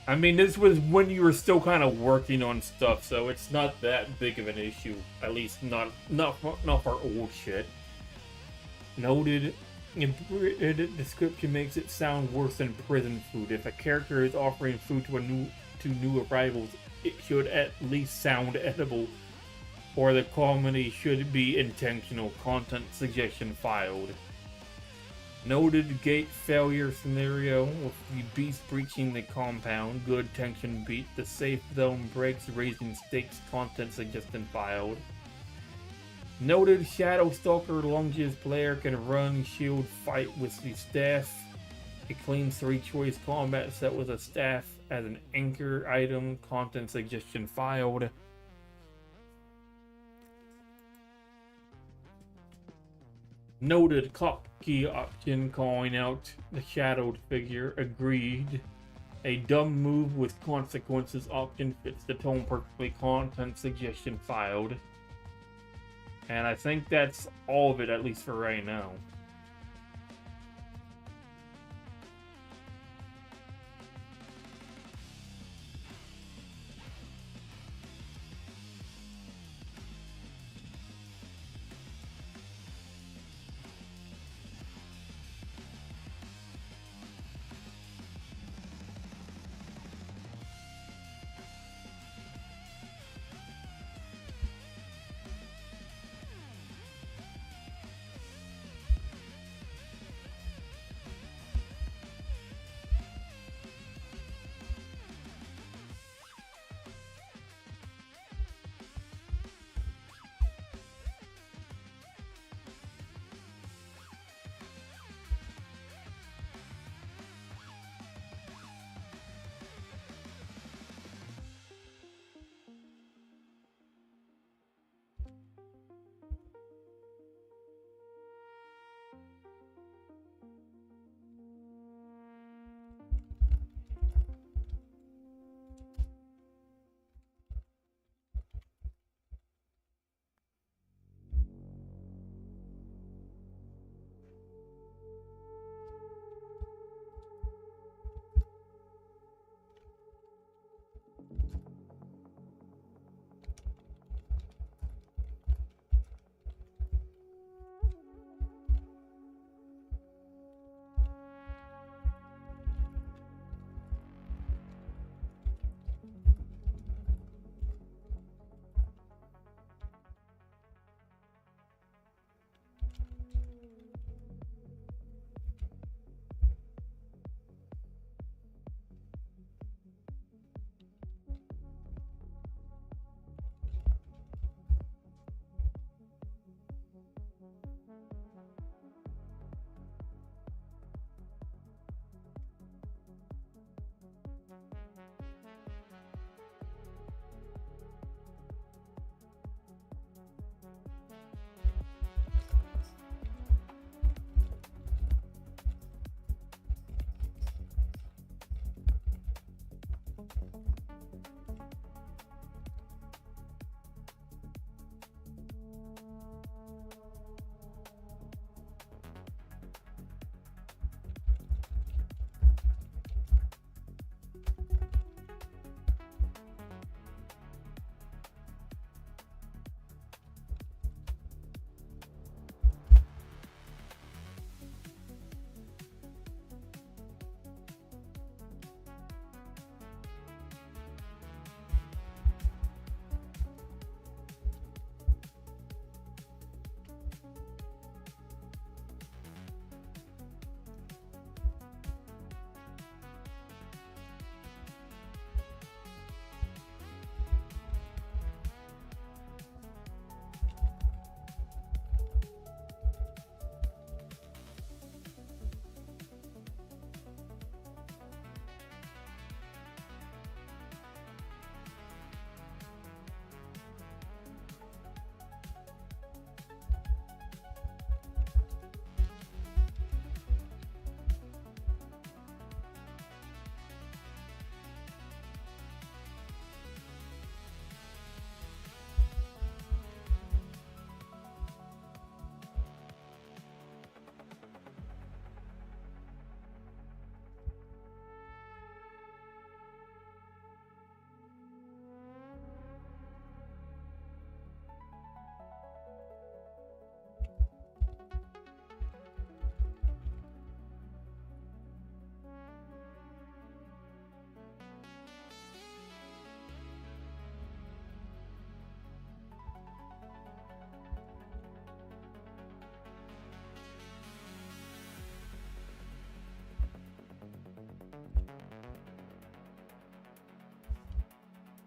I mean, this was when you were still kind of working on stuff, so it's not that big of an issue. At least not for old shit. Noted, description makes it sound worse than prison food. If a character is offering food to new arrivals, it should at least sound edible, or the comedy should be intentional. Content suggestion filed. Noted, gate failure scenario with the beast breaching the compound. Good tension beat. The safe zone breaks, raising stakes. Content suggestion filed. Noted, Shadow Stalker lunges. Player can run, shield, fight with the staff. A clean 3-choice combat set with a staff as an anchor item. Content suggestion filed. Noted, clock key option calling out the shadowed figure. Agreed. A dumb move with consequences option fits the tone perfectly. Content suggestion filed. And I think that's all of it, at least for right now.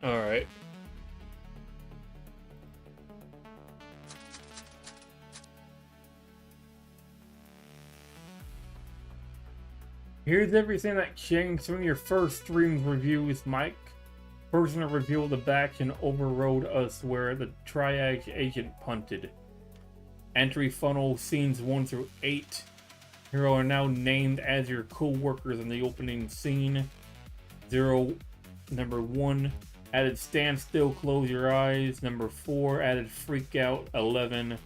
Alright. Here's everything that changed from your first stream reviews, Mike. Personal review of the batch and overrode us where the triage agent punted. Entry funnel scenes 1 through 8. Hero are now named as your co-workers in the opening scene. 0, number 1. Added stand still, close your eyes. Number 4. Added freak out. 11.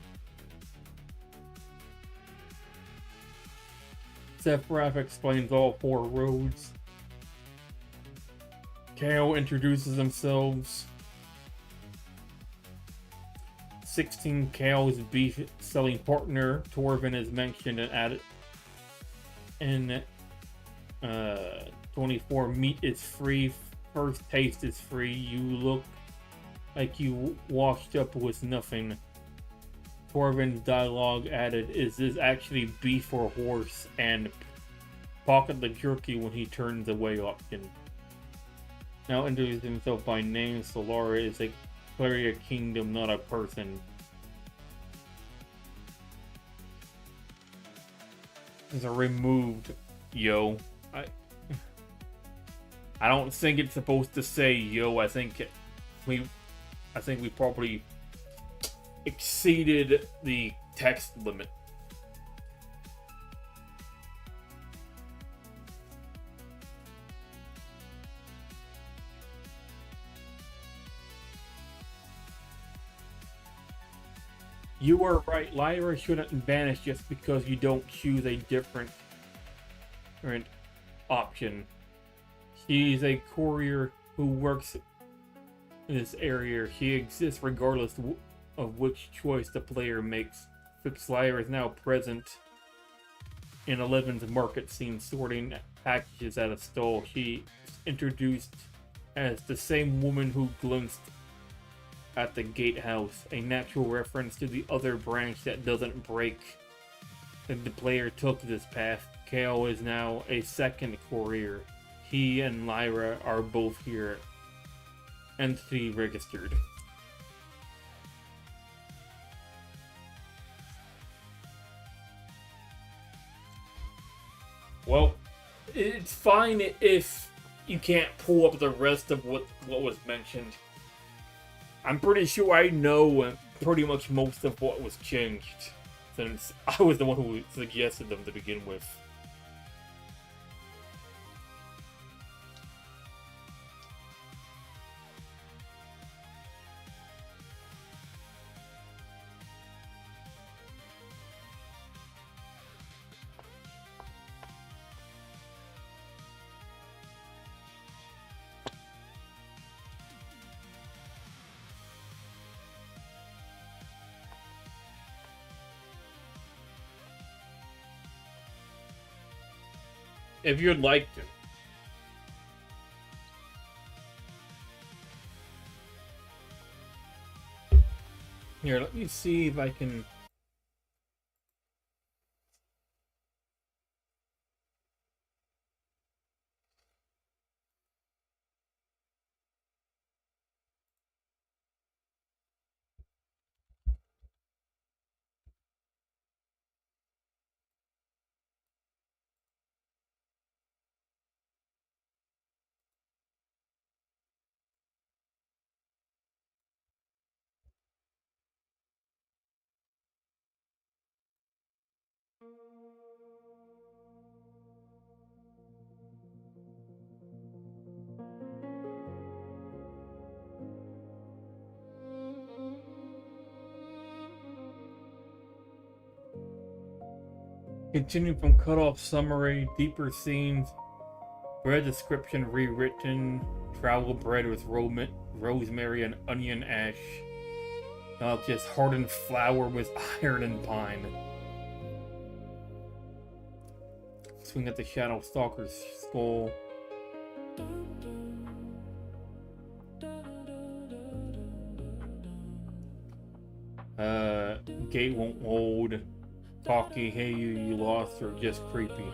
Sephiroth explains all 4 roads. KO introduces themselves. 16, KO's beef selling partner. Torvin is mentioned and added. And 24, meat is free. First taste is free. You look like you washed up with nothing. Torvin's dialogue added, is this actually beef or horse? And pocket the jerky when he turns away option. Now introduces himself by name. Solara is a Claria kingdom, not a person. Is a removed yo. I don't think it's supposed to say yo. I think we probably exceeded the text limit. You were right. Lyra shouldn't vanish just because you don't choose a different option. She's a courier who works in this area. She exists regardless of which choice the player makes. Fix Lyra is now present in 11's market scene, sorting packages at a stall. She is introduced as the same woman who glimpsed at the gatehouse, a natural reference to the other branch that doesn't break. If the player took this path, KO is now a second courier. He and Lyra are both here. Entity registered. Well, it's fine if you can't pull up the rest of what was mentioned. I'm pretty sure I know pretty much most of what was changed, since I was the one who suggested them to begin with. If you'd like to. Here, let me see if I can... Continue from cutoff summary, deeper scenes, bread description rewritten, travel bread with rosemary and onion ash. Not just hardened flour with iron and pine. Swing at the Shadow Stalker's skull. Gate won't hold. Talkie, hey you lost, or just creepy.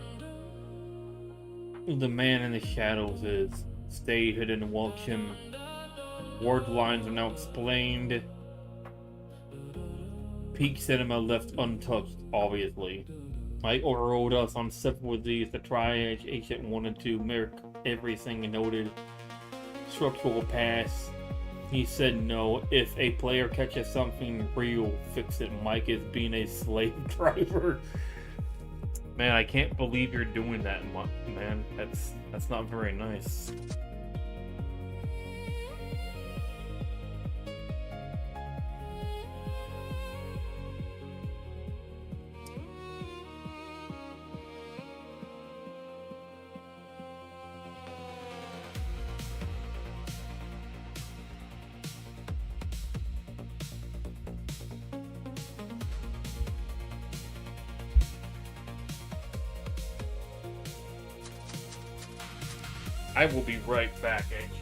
The man in the shadows is. Stay hidden and watch him Word lines are now explained. Peak cinema left untouched, obviously. Mike overruled us on several of these. The Triage agent wanted to mark everything and noted structural pass. He said no. If a player catches something real, fix it. Mike is being a slave driver. Man, I can't believe you're doing that, man. That's not very nice. I will be right back, actually.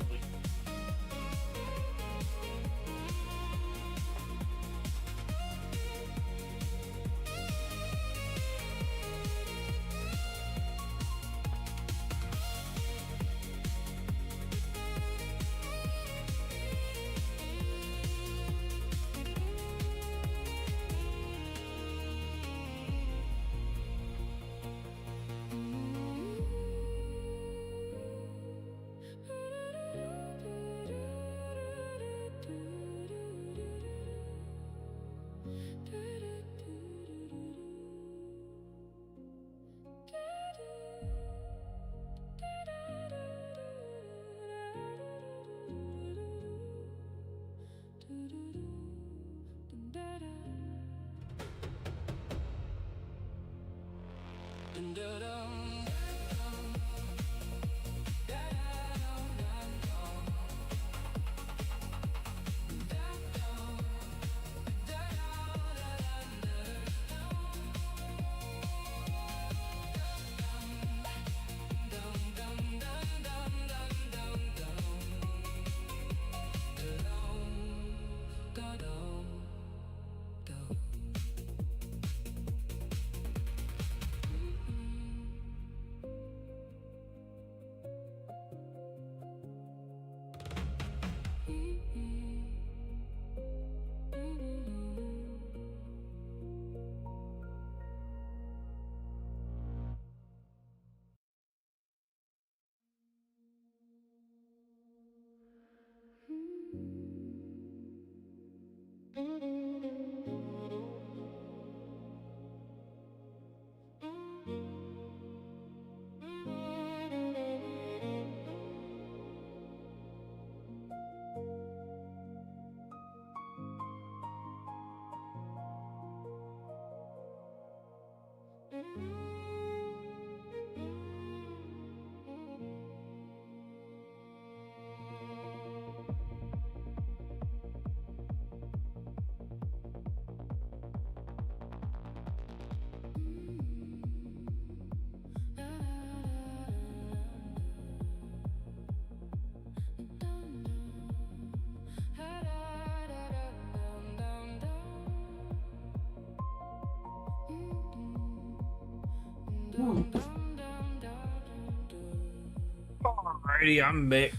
Alrighty, I'm Mick.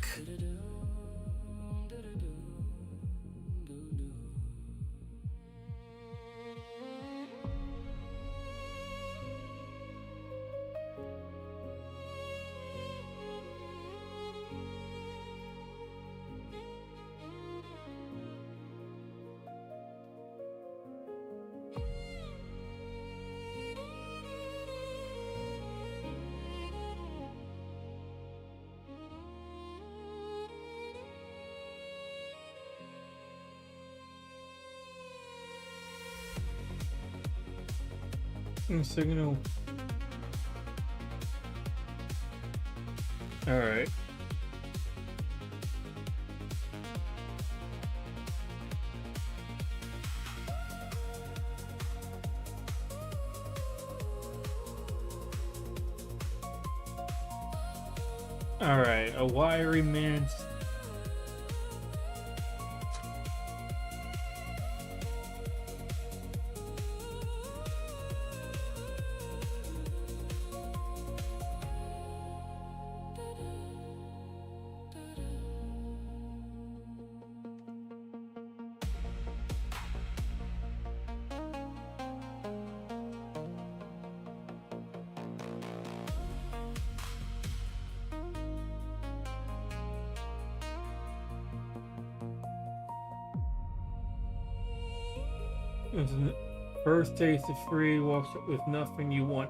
Signal. All right. All right. A wiry man. This is the first taste of free. Walks up with nothing you want.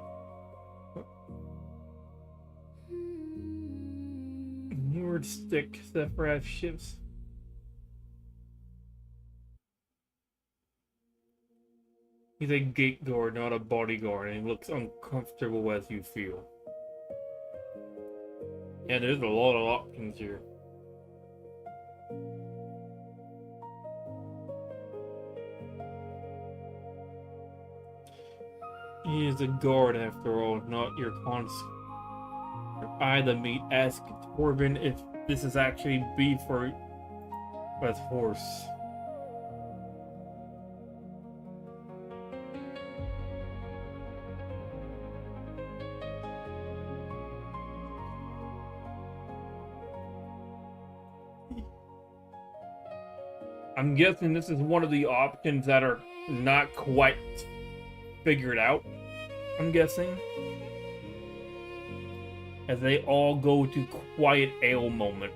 Word stick. Sephiroth shifts. He's a gate guard, not a bodyguard, and he looks uncomfortable as you feel. Yeah, there's a lot of options here. He is a guard after all, not your eye the meat. Ask Torben if this is actually beef or with horse. I'm guessing this is one of the options that are not quite figured out. I'm guessing. As they all go to quiet ale moment.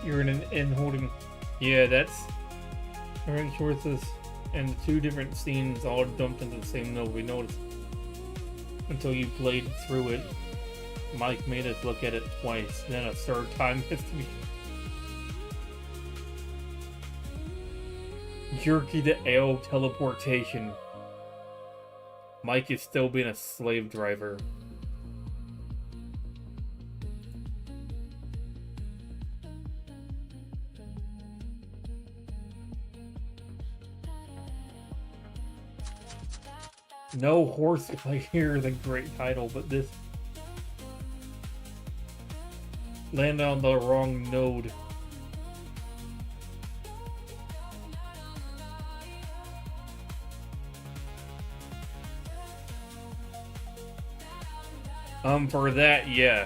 you're in holding. Yeah, that's rank choices and the two different scenes all dumped into the same node. We noticed until you played through it. Mike made us look at it twice, then a third time has to be jerky to L teleportation. Mike is still being a slave driver. No horse here is a great title, but this landed on the wrong node. For that, yeah.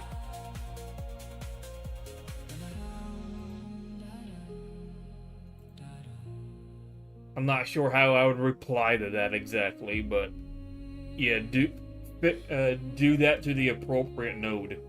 I'm not sure how I would reply to that exactly, but yeah, do that to the appropriate node.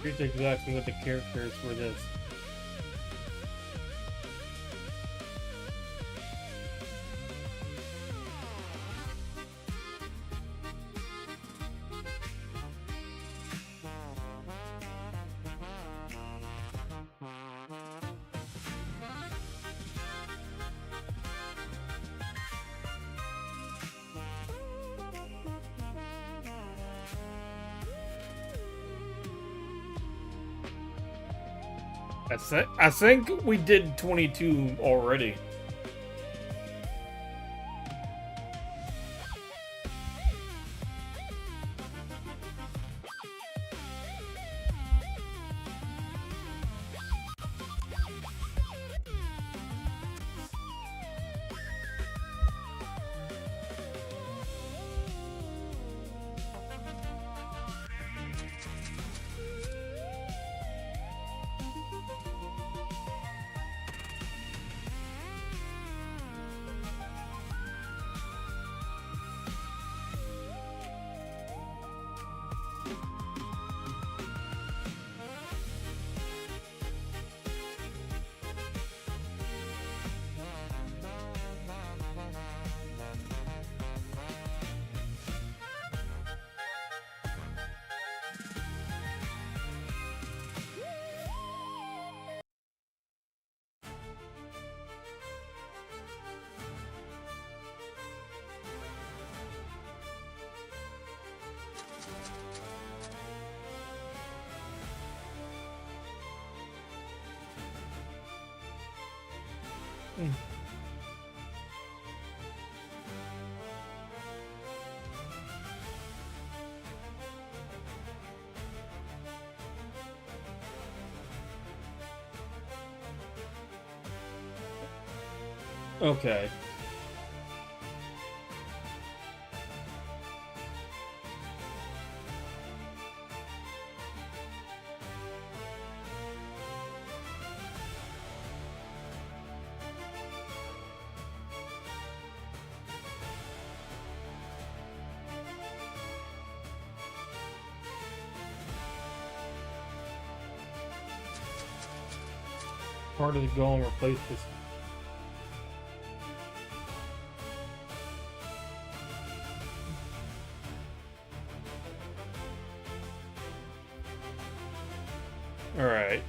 Here's exactly what the characters for this. I think we did 22 already. Okay. Part of the goal and replace this. All right.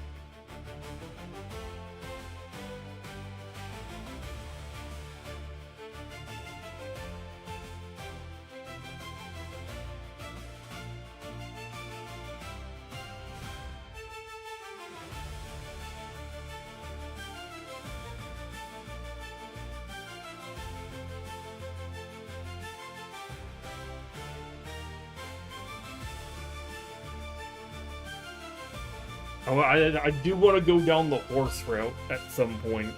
Oh, I do want to go down the horse route at some point.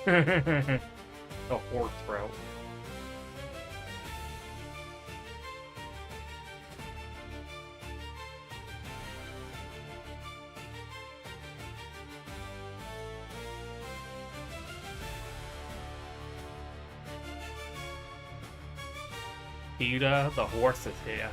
The horse route. Peter, the horse is here.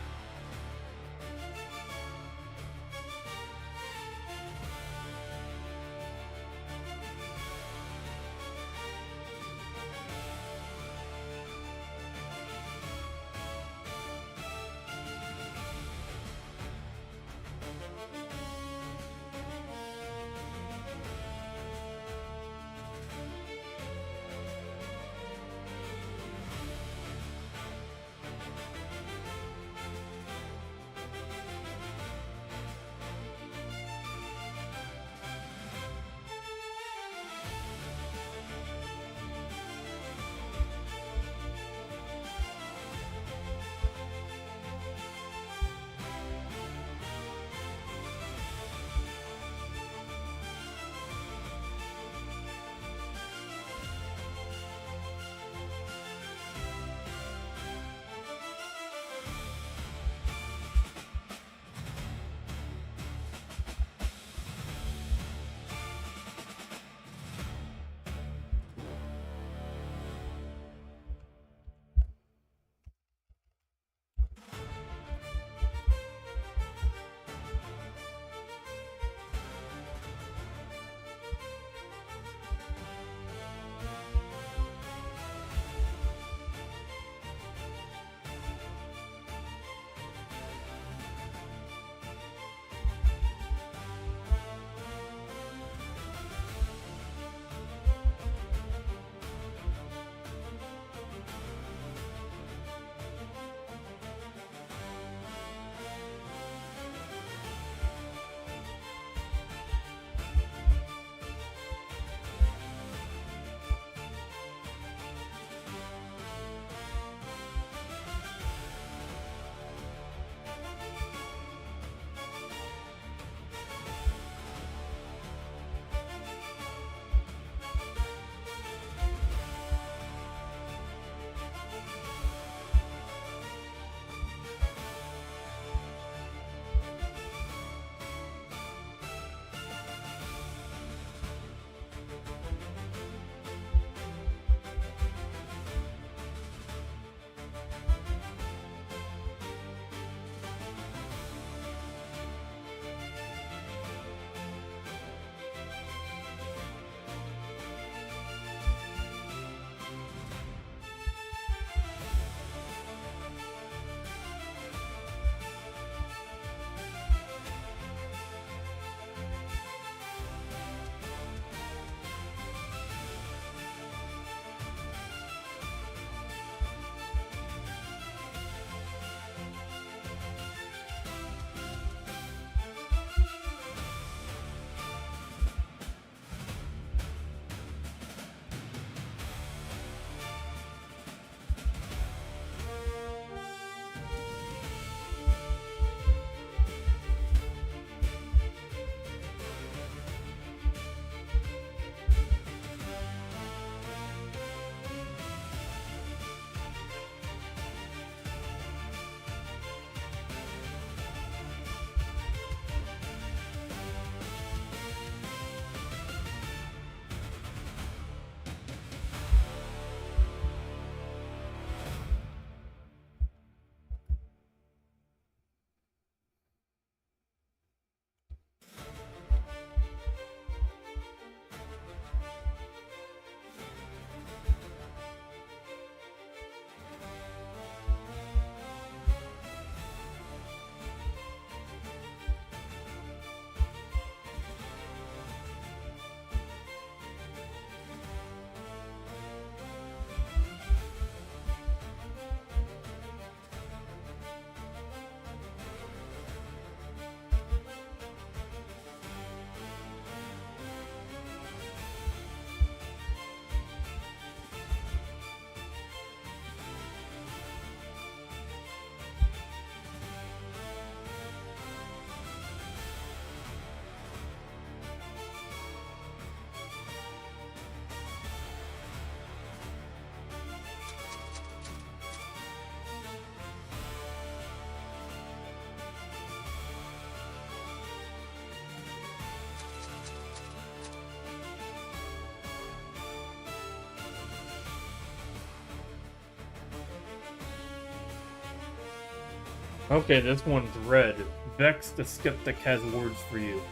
Okay, this one's red. Vex the Skeptic has words for you.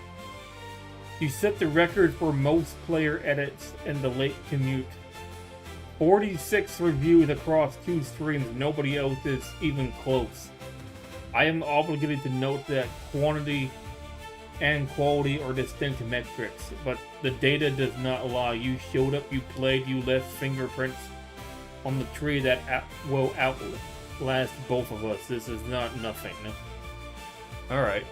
You set the record for most player edits in the Late Commute. 46 reviews across 2 streams, nobody else is even close. I am obligated to note that quantity and quality are distinct metrics, but the data does not lie. You showed up, you played, you left fingerprints on the tree that will outlast both of us. This is not nothing. Alright.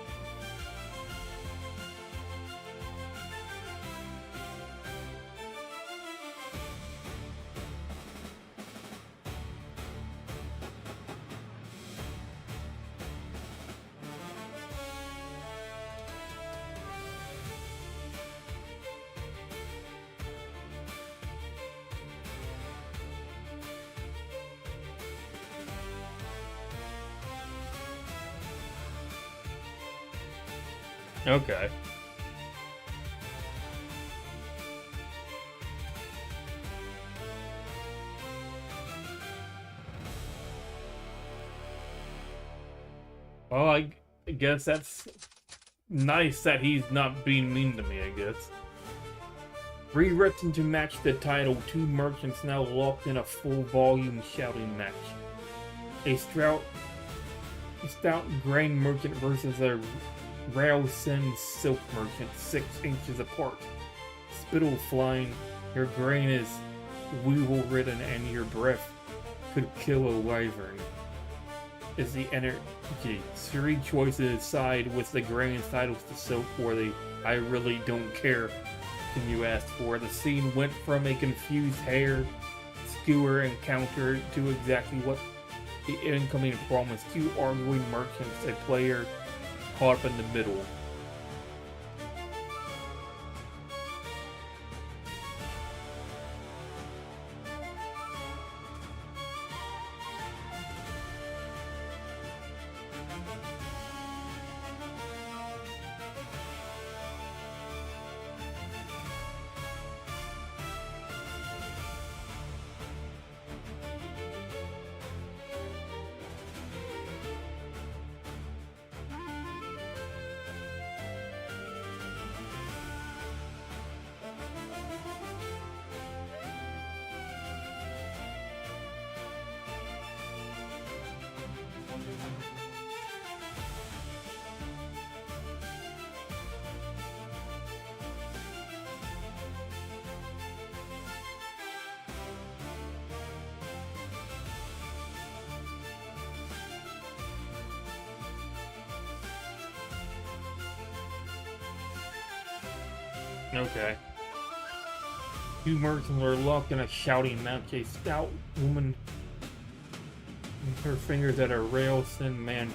Okay. Well, I guess that's nice that he's not being mean to me, I guess. Rewritten to match the title, 2 merchants now locked in a full volume shouting match. A stout grain merchant versus a rail-sin silk merchant, 6 inches apart. Spittle flying, your grain is weevil-ridden and your breath could kill a wyvern. Is the energy. 3 choices side with the grain, side with the silk, or the I really don't care can you ask for. The scene went from a confused hair skewer encounter to exactly what the incoming promised. 2 arguing merchants, a player caught up in the middle. Okay. 2 merchants are locked in a shouting match. A stout woman with her fingers at a rail-thin man.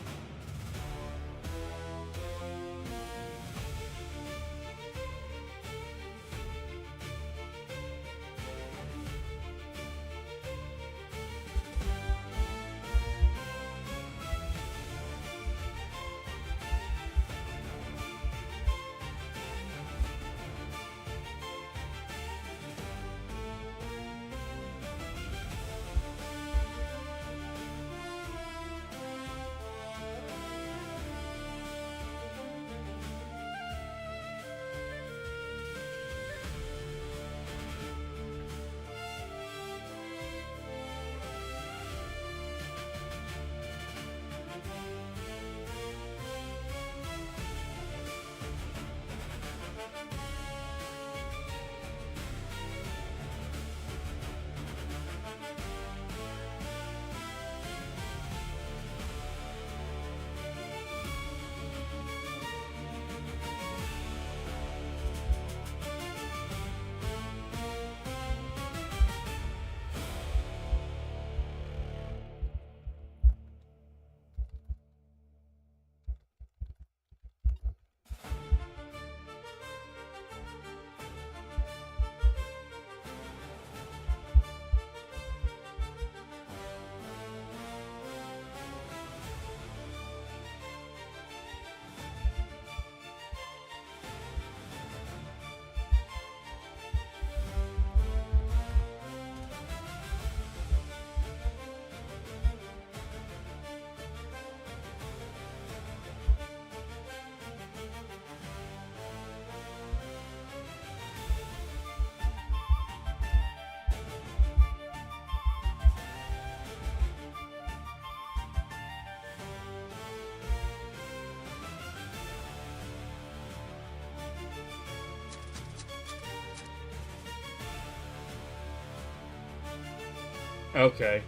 Okay.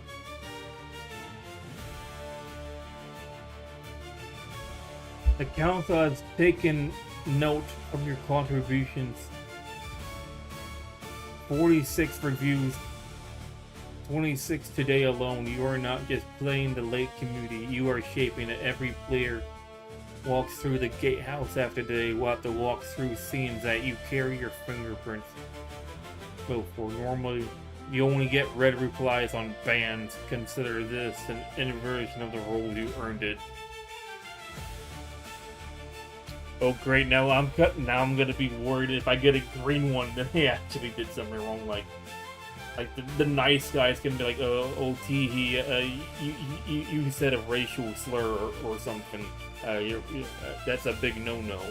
The council has taken note of your contributions. 46 reviews, 26 today alone. You are not just playing the late community, you are shaping it. Every player walks through the gatehouse after they will have to walk through scenes that you carry your fingerprints. So for normally you only get red replies on bans. Consider this an inversion of the role you earned it. Oh great, now I'm gonna be worried if I get a green one then he actually did something wrong, like the nice guy's gonna be like, oh, he you said a racial slur or something. That's a big no-no.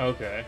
Okay.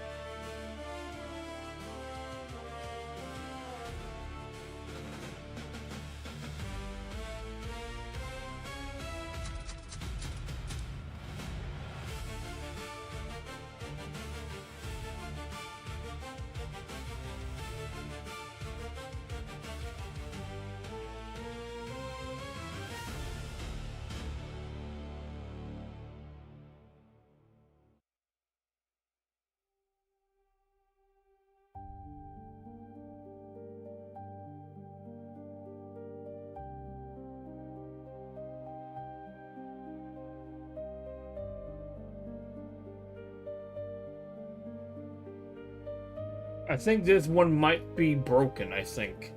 I think this one might be broken, I think.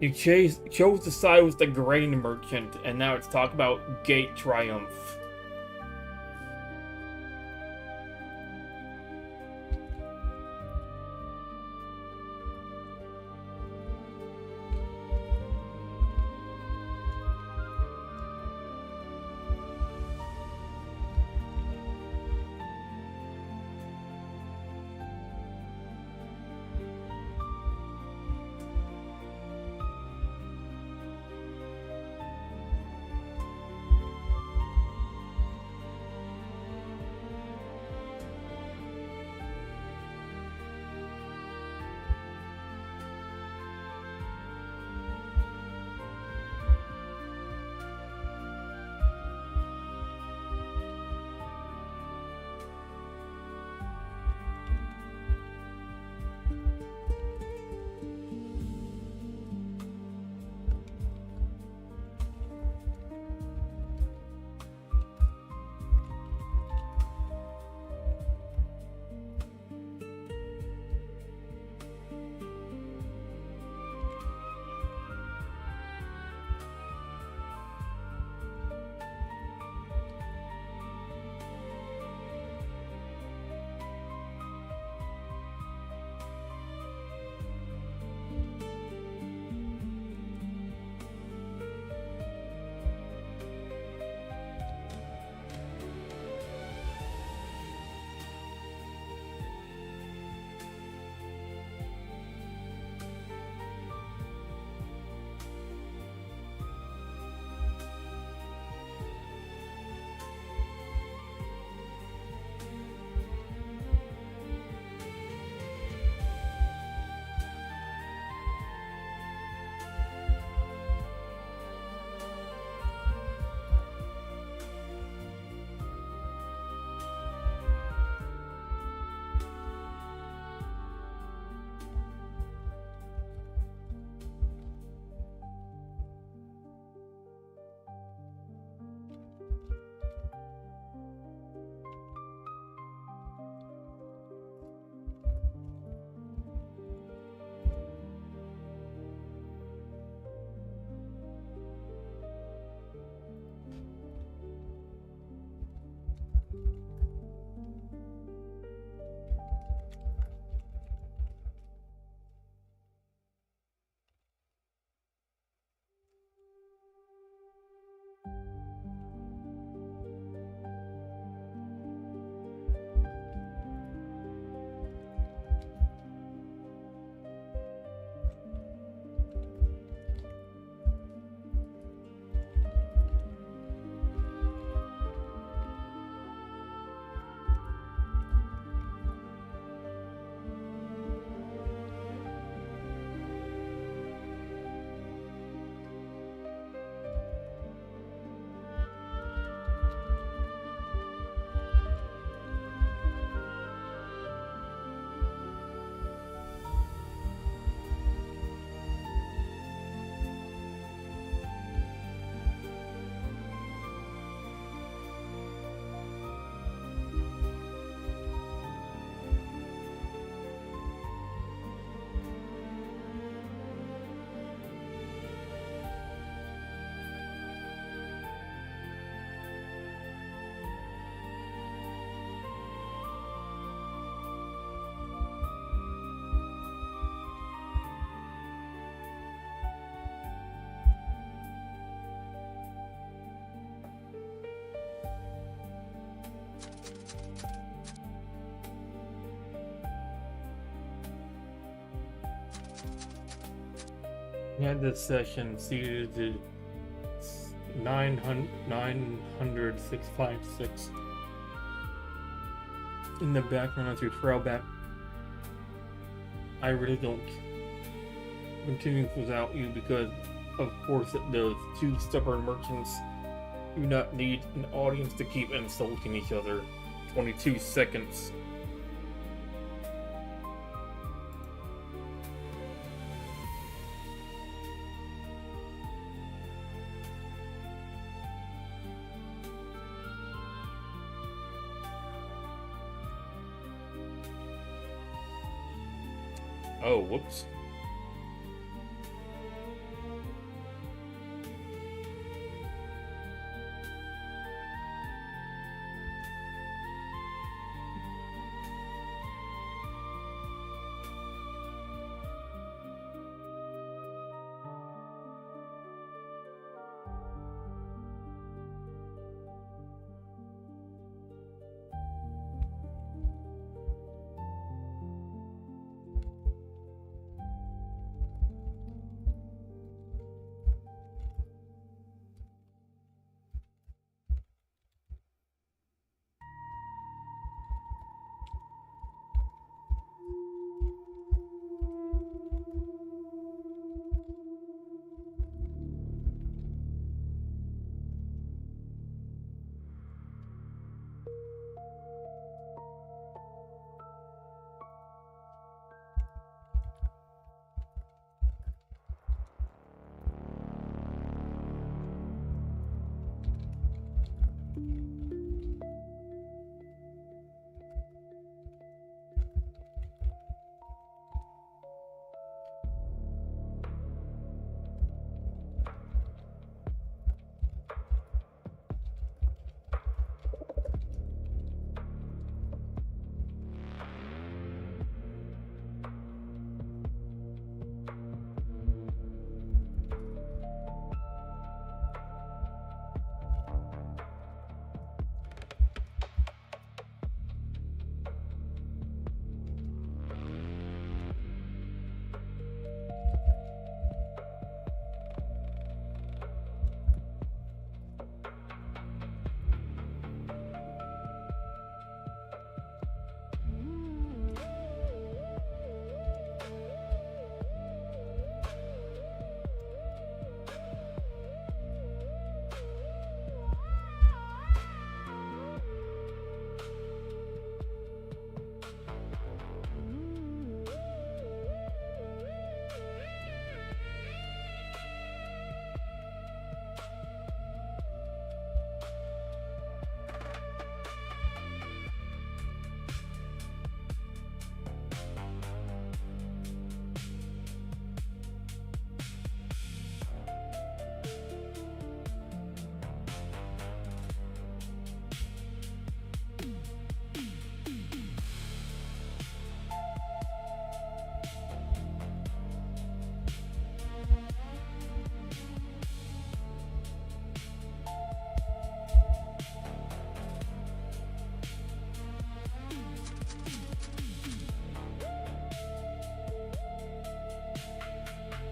You chose to side with the grain merchant, and now it's talk about gate triumph. We had this session seated to 900,656. In the background as we trail back. I really don't continue without you because, of course, it does. Two stubborn merchants do not need an audience to keep insulting each other. 22 seconds. Oh, whoops.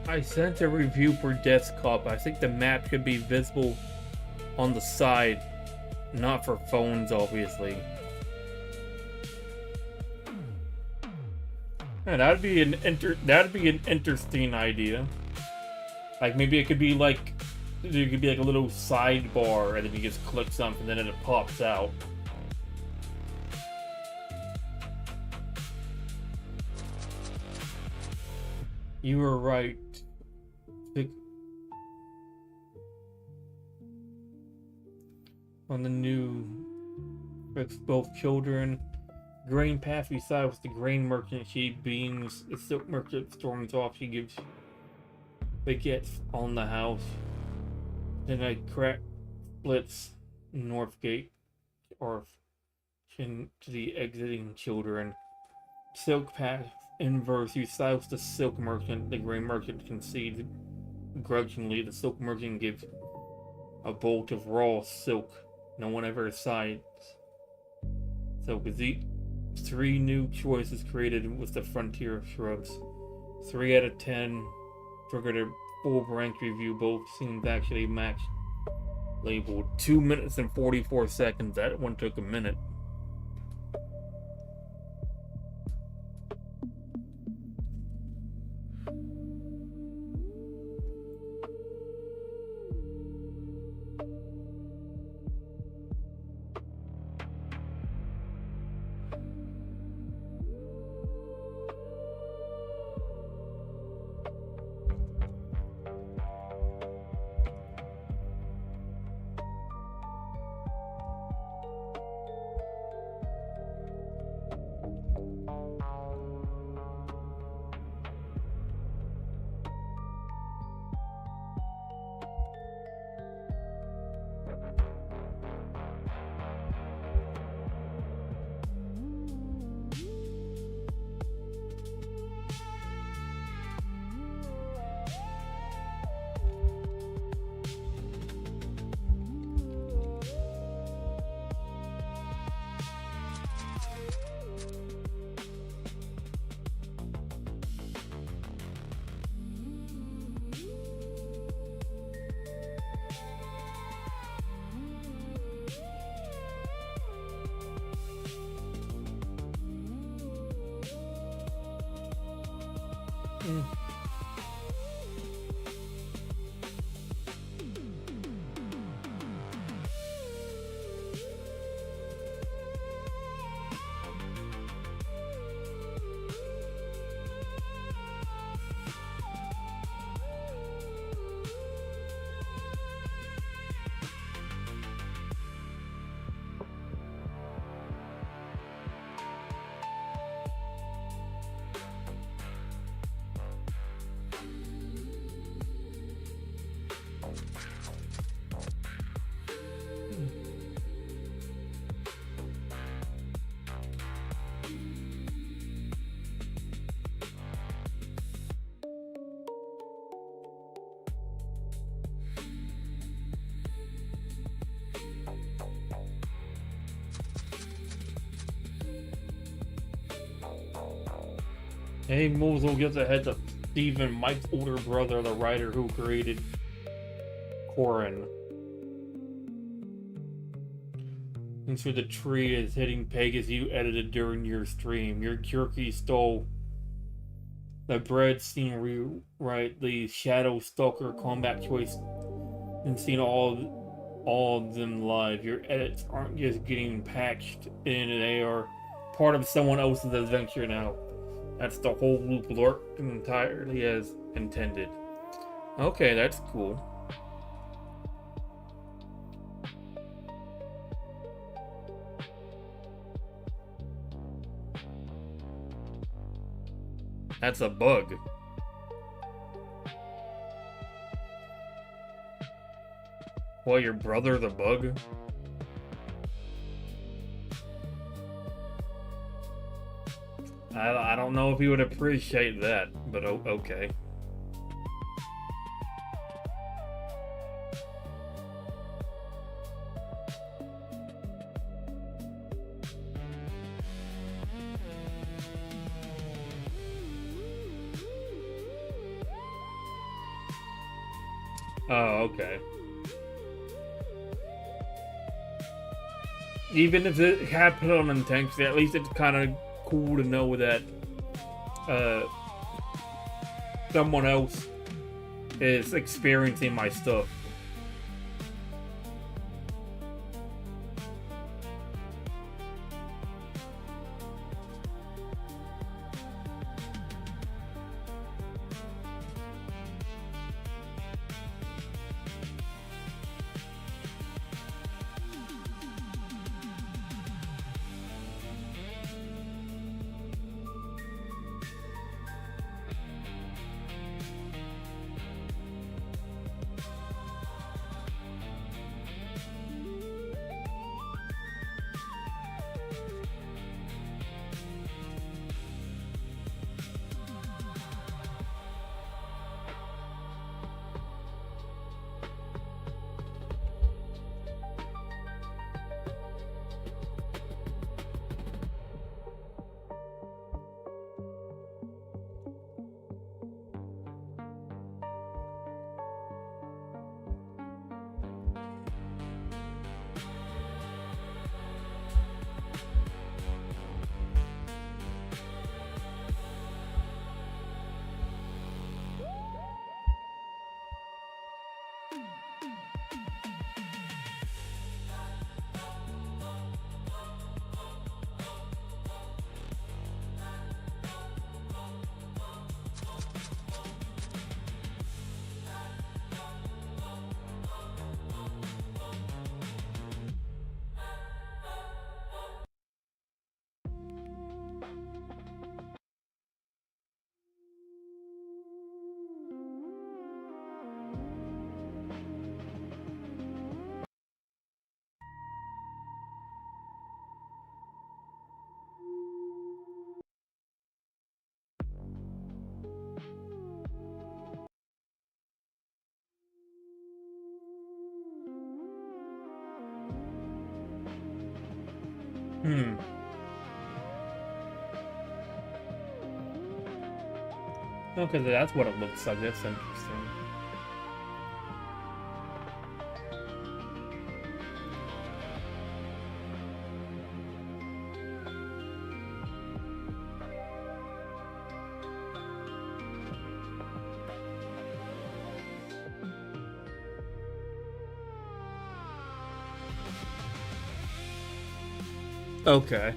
I sent a review for desktop. I think the map should be visible on the side, not for phones, obviously. Yeah, that'd be an interesting idea. Like maybe it could be like there could be like a little sidebar, and then you just click something, and then it pops out. You were right. On the new, fix both children. Grain path beside with the grain merchant. She beams. The silk merchant storms off. She gives baguettes on the house. Then I crack splits north gate or to the exiting children. Silk path inverse. You silence the silk merchant. The grain merchant concedes grudgingly. The silk merchant gives a bolt of raw silk. No one ever sides. So, with the 3 new choices created with the frontier of shrubs. 3 out of 10 triggered a full rank review. Both scenes actually matched. Labeled 2 minutes and 44 seconds. That one took a minute. Hey, Mosul gets a heads up. Steven, Mike's older brother, the writer who created Corin. Thanks for the tree is hitting Pegasus you edited during your stream. Your jerky stole the bread scene rewrite, the Shadow Stalker combat choice, and seen all of them live. Your edits aren't just getting patched in, they are part of someone else's adventure now. That's the whole loop worked entirely as intended. Okay, that's cool. That's a bug. Well, your brother's a bug? I don't know if he would appreciate that, but okay. Oh, okay. Even if it happened unintentionally, at least it's kind of cool to know that someone else is experiencing my stuff. Hmm. Okay, that's what it looks like. That's interesting. Okay.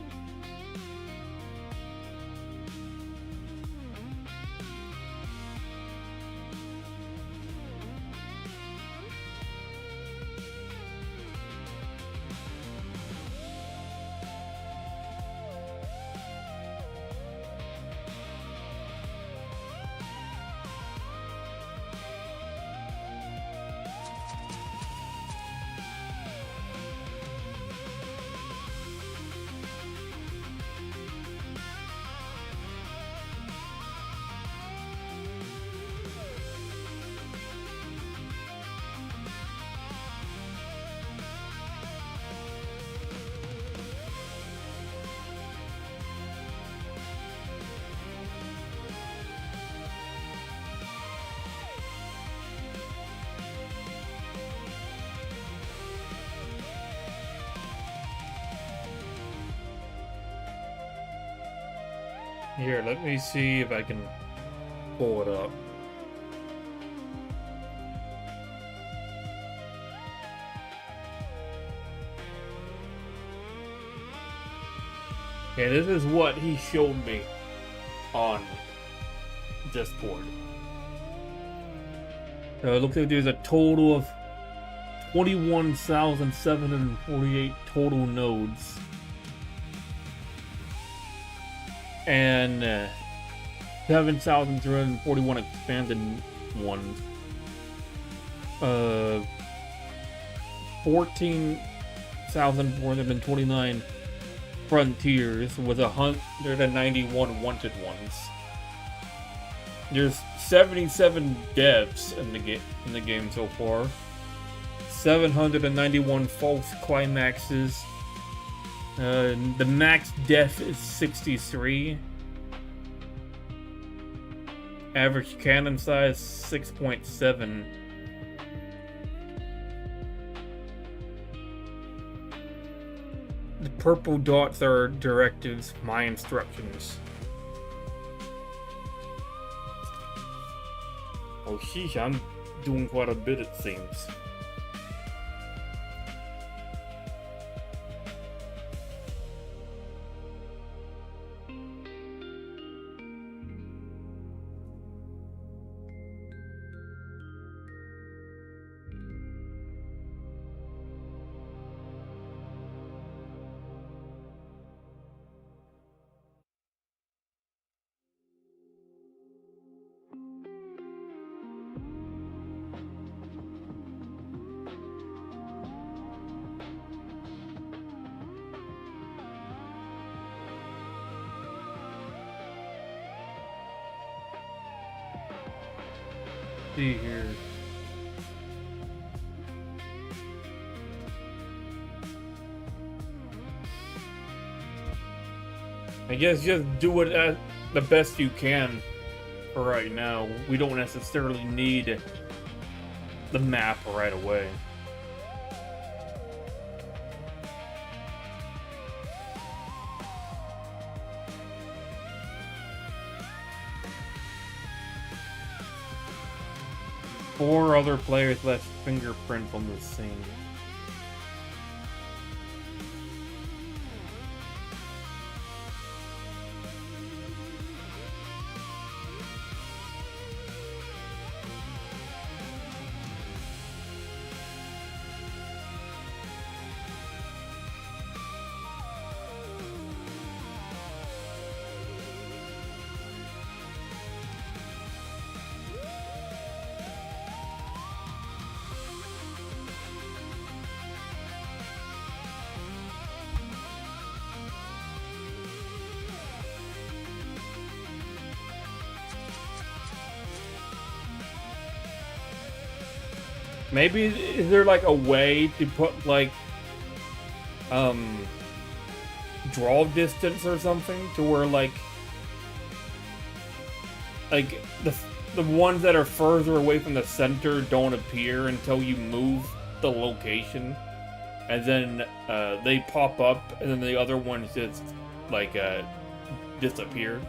Here, let me see if I can pull it up. Okay, this is what he showed me on Discord. So it looks like there's a total of 21,748 total nodes. And 7,341 expanded ones. 14,429 frontiers with 191 wanted ones. There's 77 devs in the game so far. 791 false climaxes. The max death is 63. Average cannon size 6.7. The purple dots are directives, my instructions. Oh, sheesh, I'm doing quite a bit, it seems. See here. I guess just do it at the best you can for right now. We don't necessarily need the map right away. 4 other players left fingerprints on the scene. Maybe is there like a way to put like draw distance or something to where like the ones that are further away from the center don't appear until you move the location, and then they pop up, and then the other ones just like disappear.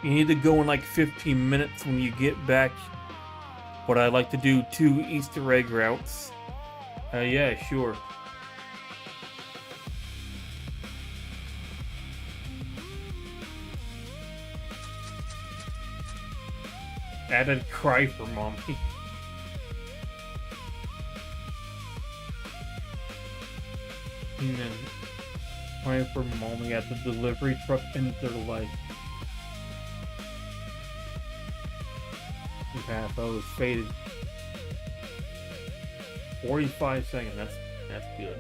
You need to go in like 15 minutes when you get back. What I like to do 2 Easter egg routes. Yeah, sure. Added cry for mommy. and praying for a moment at the delivery truck ends their life. The half was faded. 45 seconds. That's good.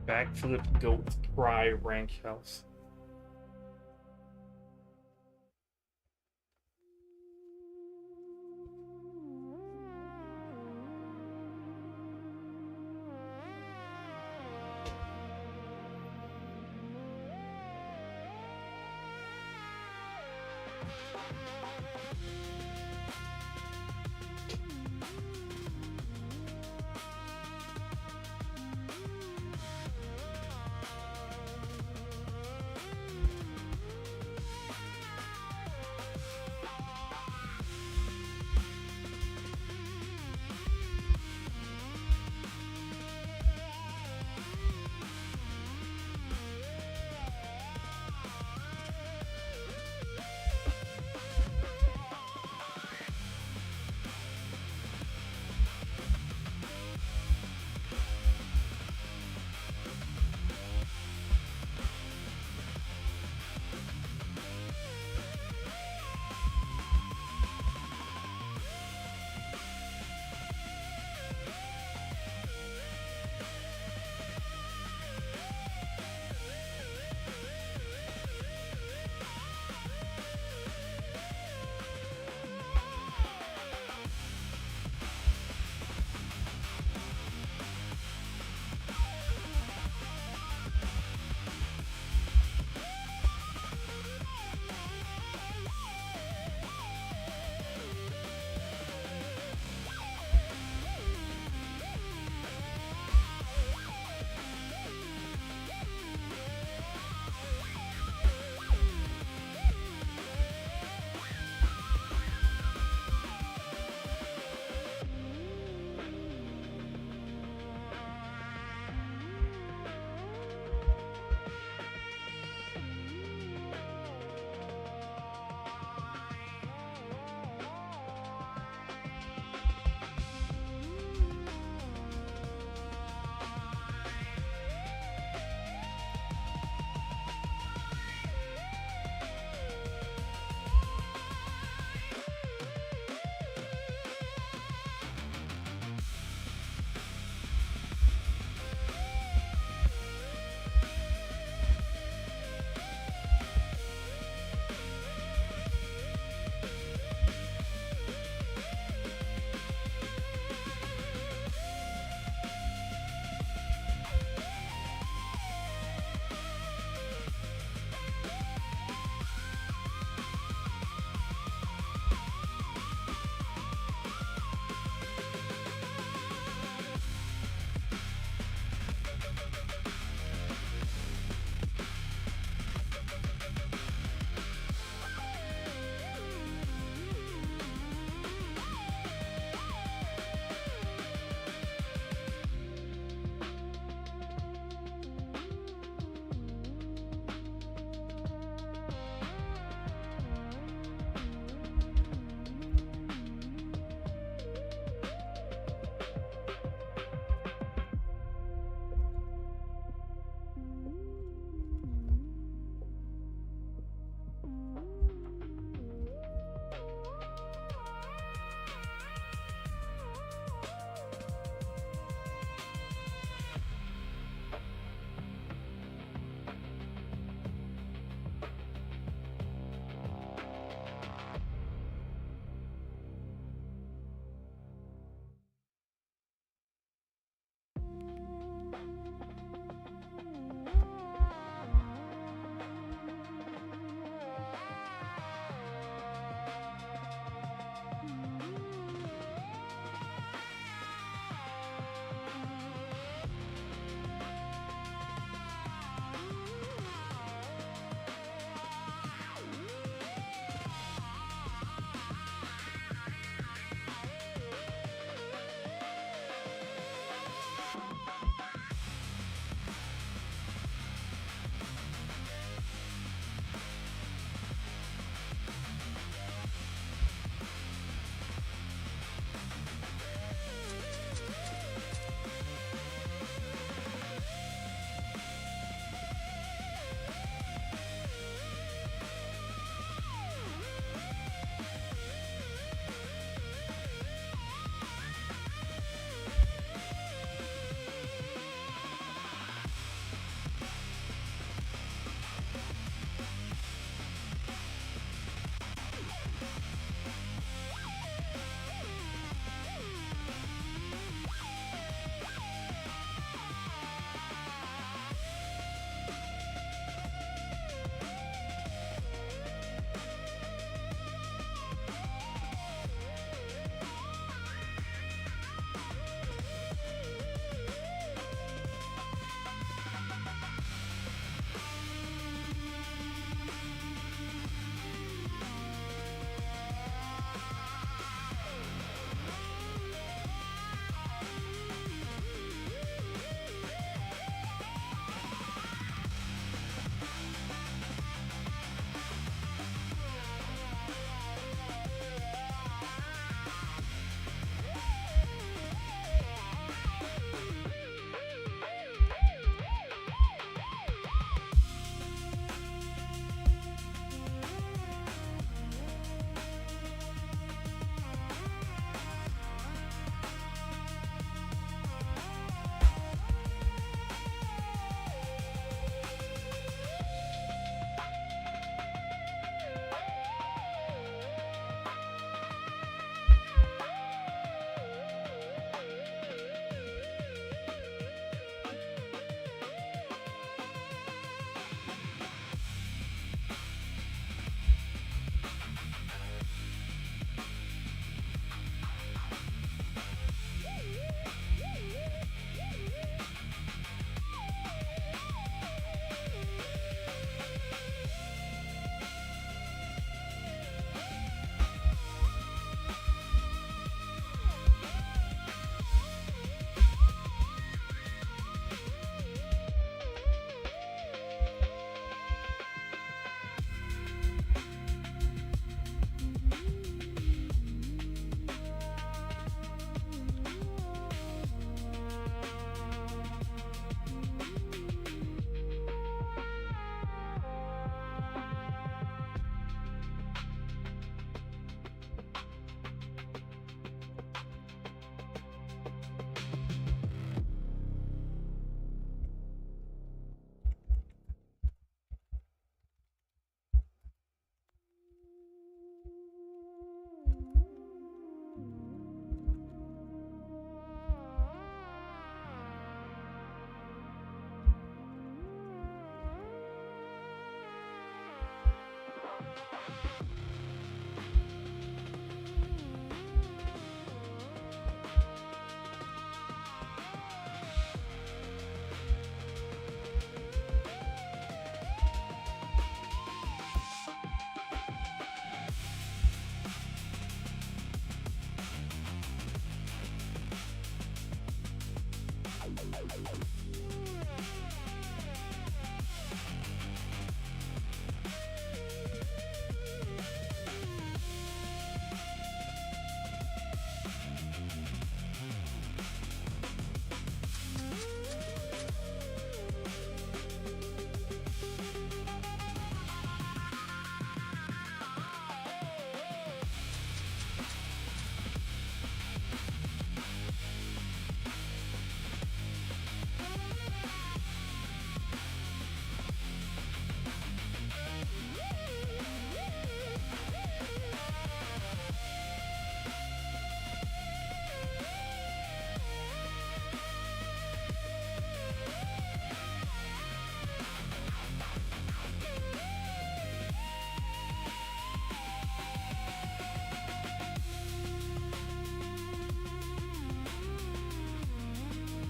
Backflip goat fry ranch house.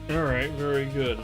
Alright, very good.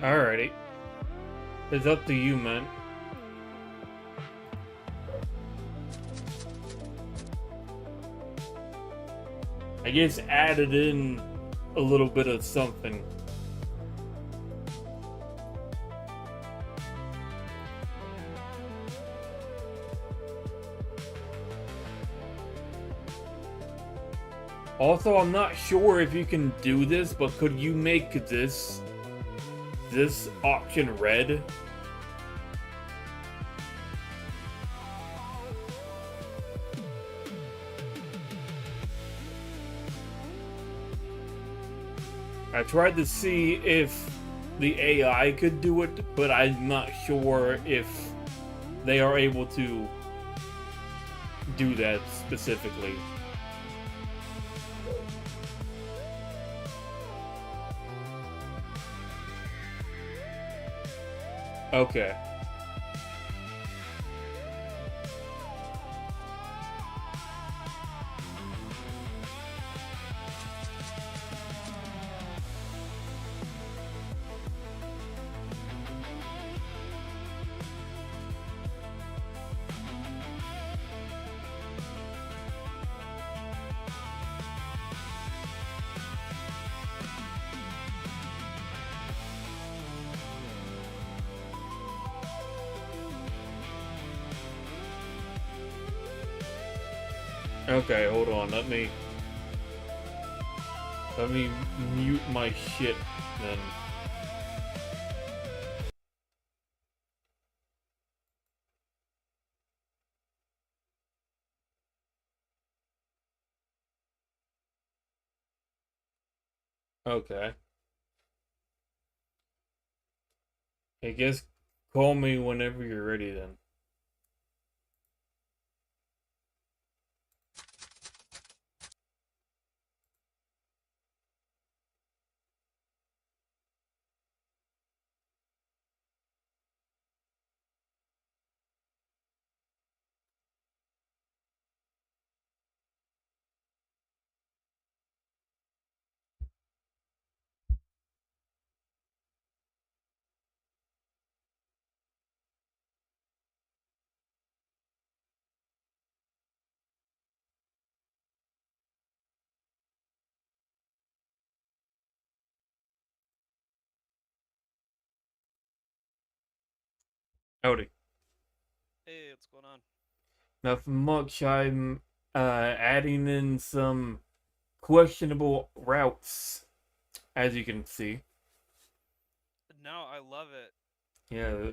Alrighty. It's up to you, man. I guess added in a little bit of something. Also, I'm not sure if you can do this, but could you make this option red? I tried to see if the AI could do it, but I'm not sure if they are able to do that specifically. Okay. Okay, hold on. Let me mute my shit then. Okay. I guess call me whenever you're ready then. Howdy. Hey, what's going on? Nothing much. I'm adding in some questionable routes, as you can see. No, I love it. Yeah.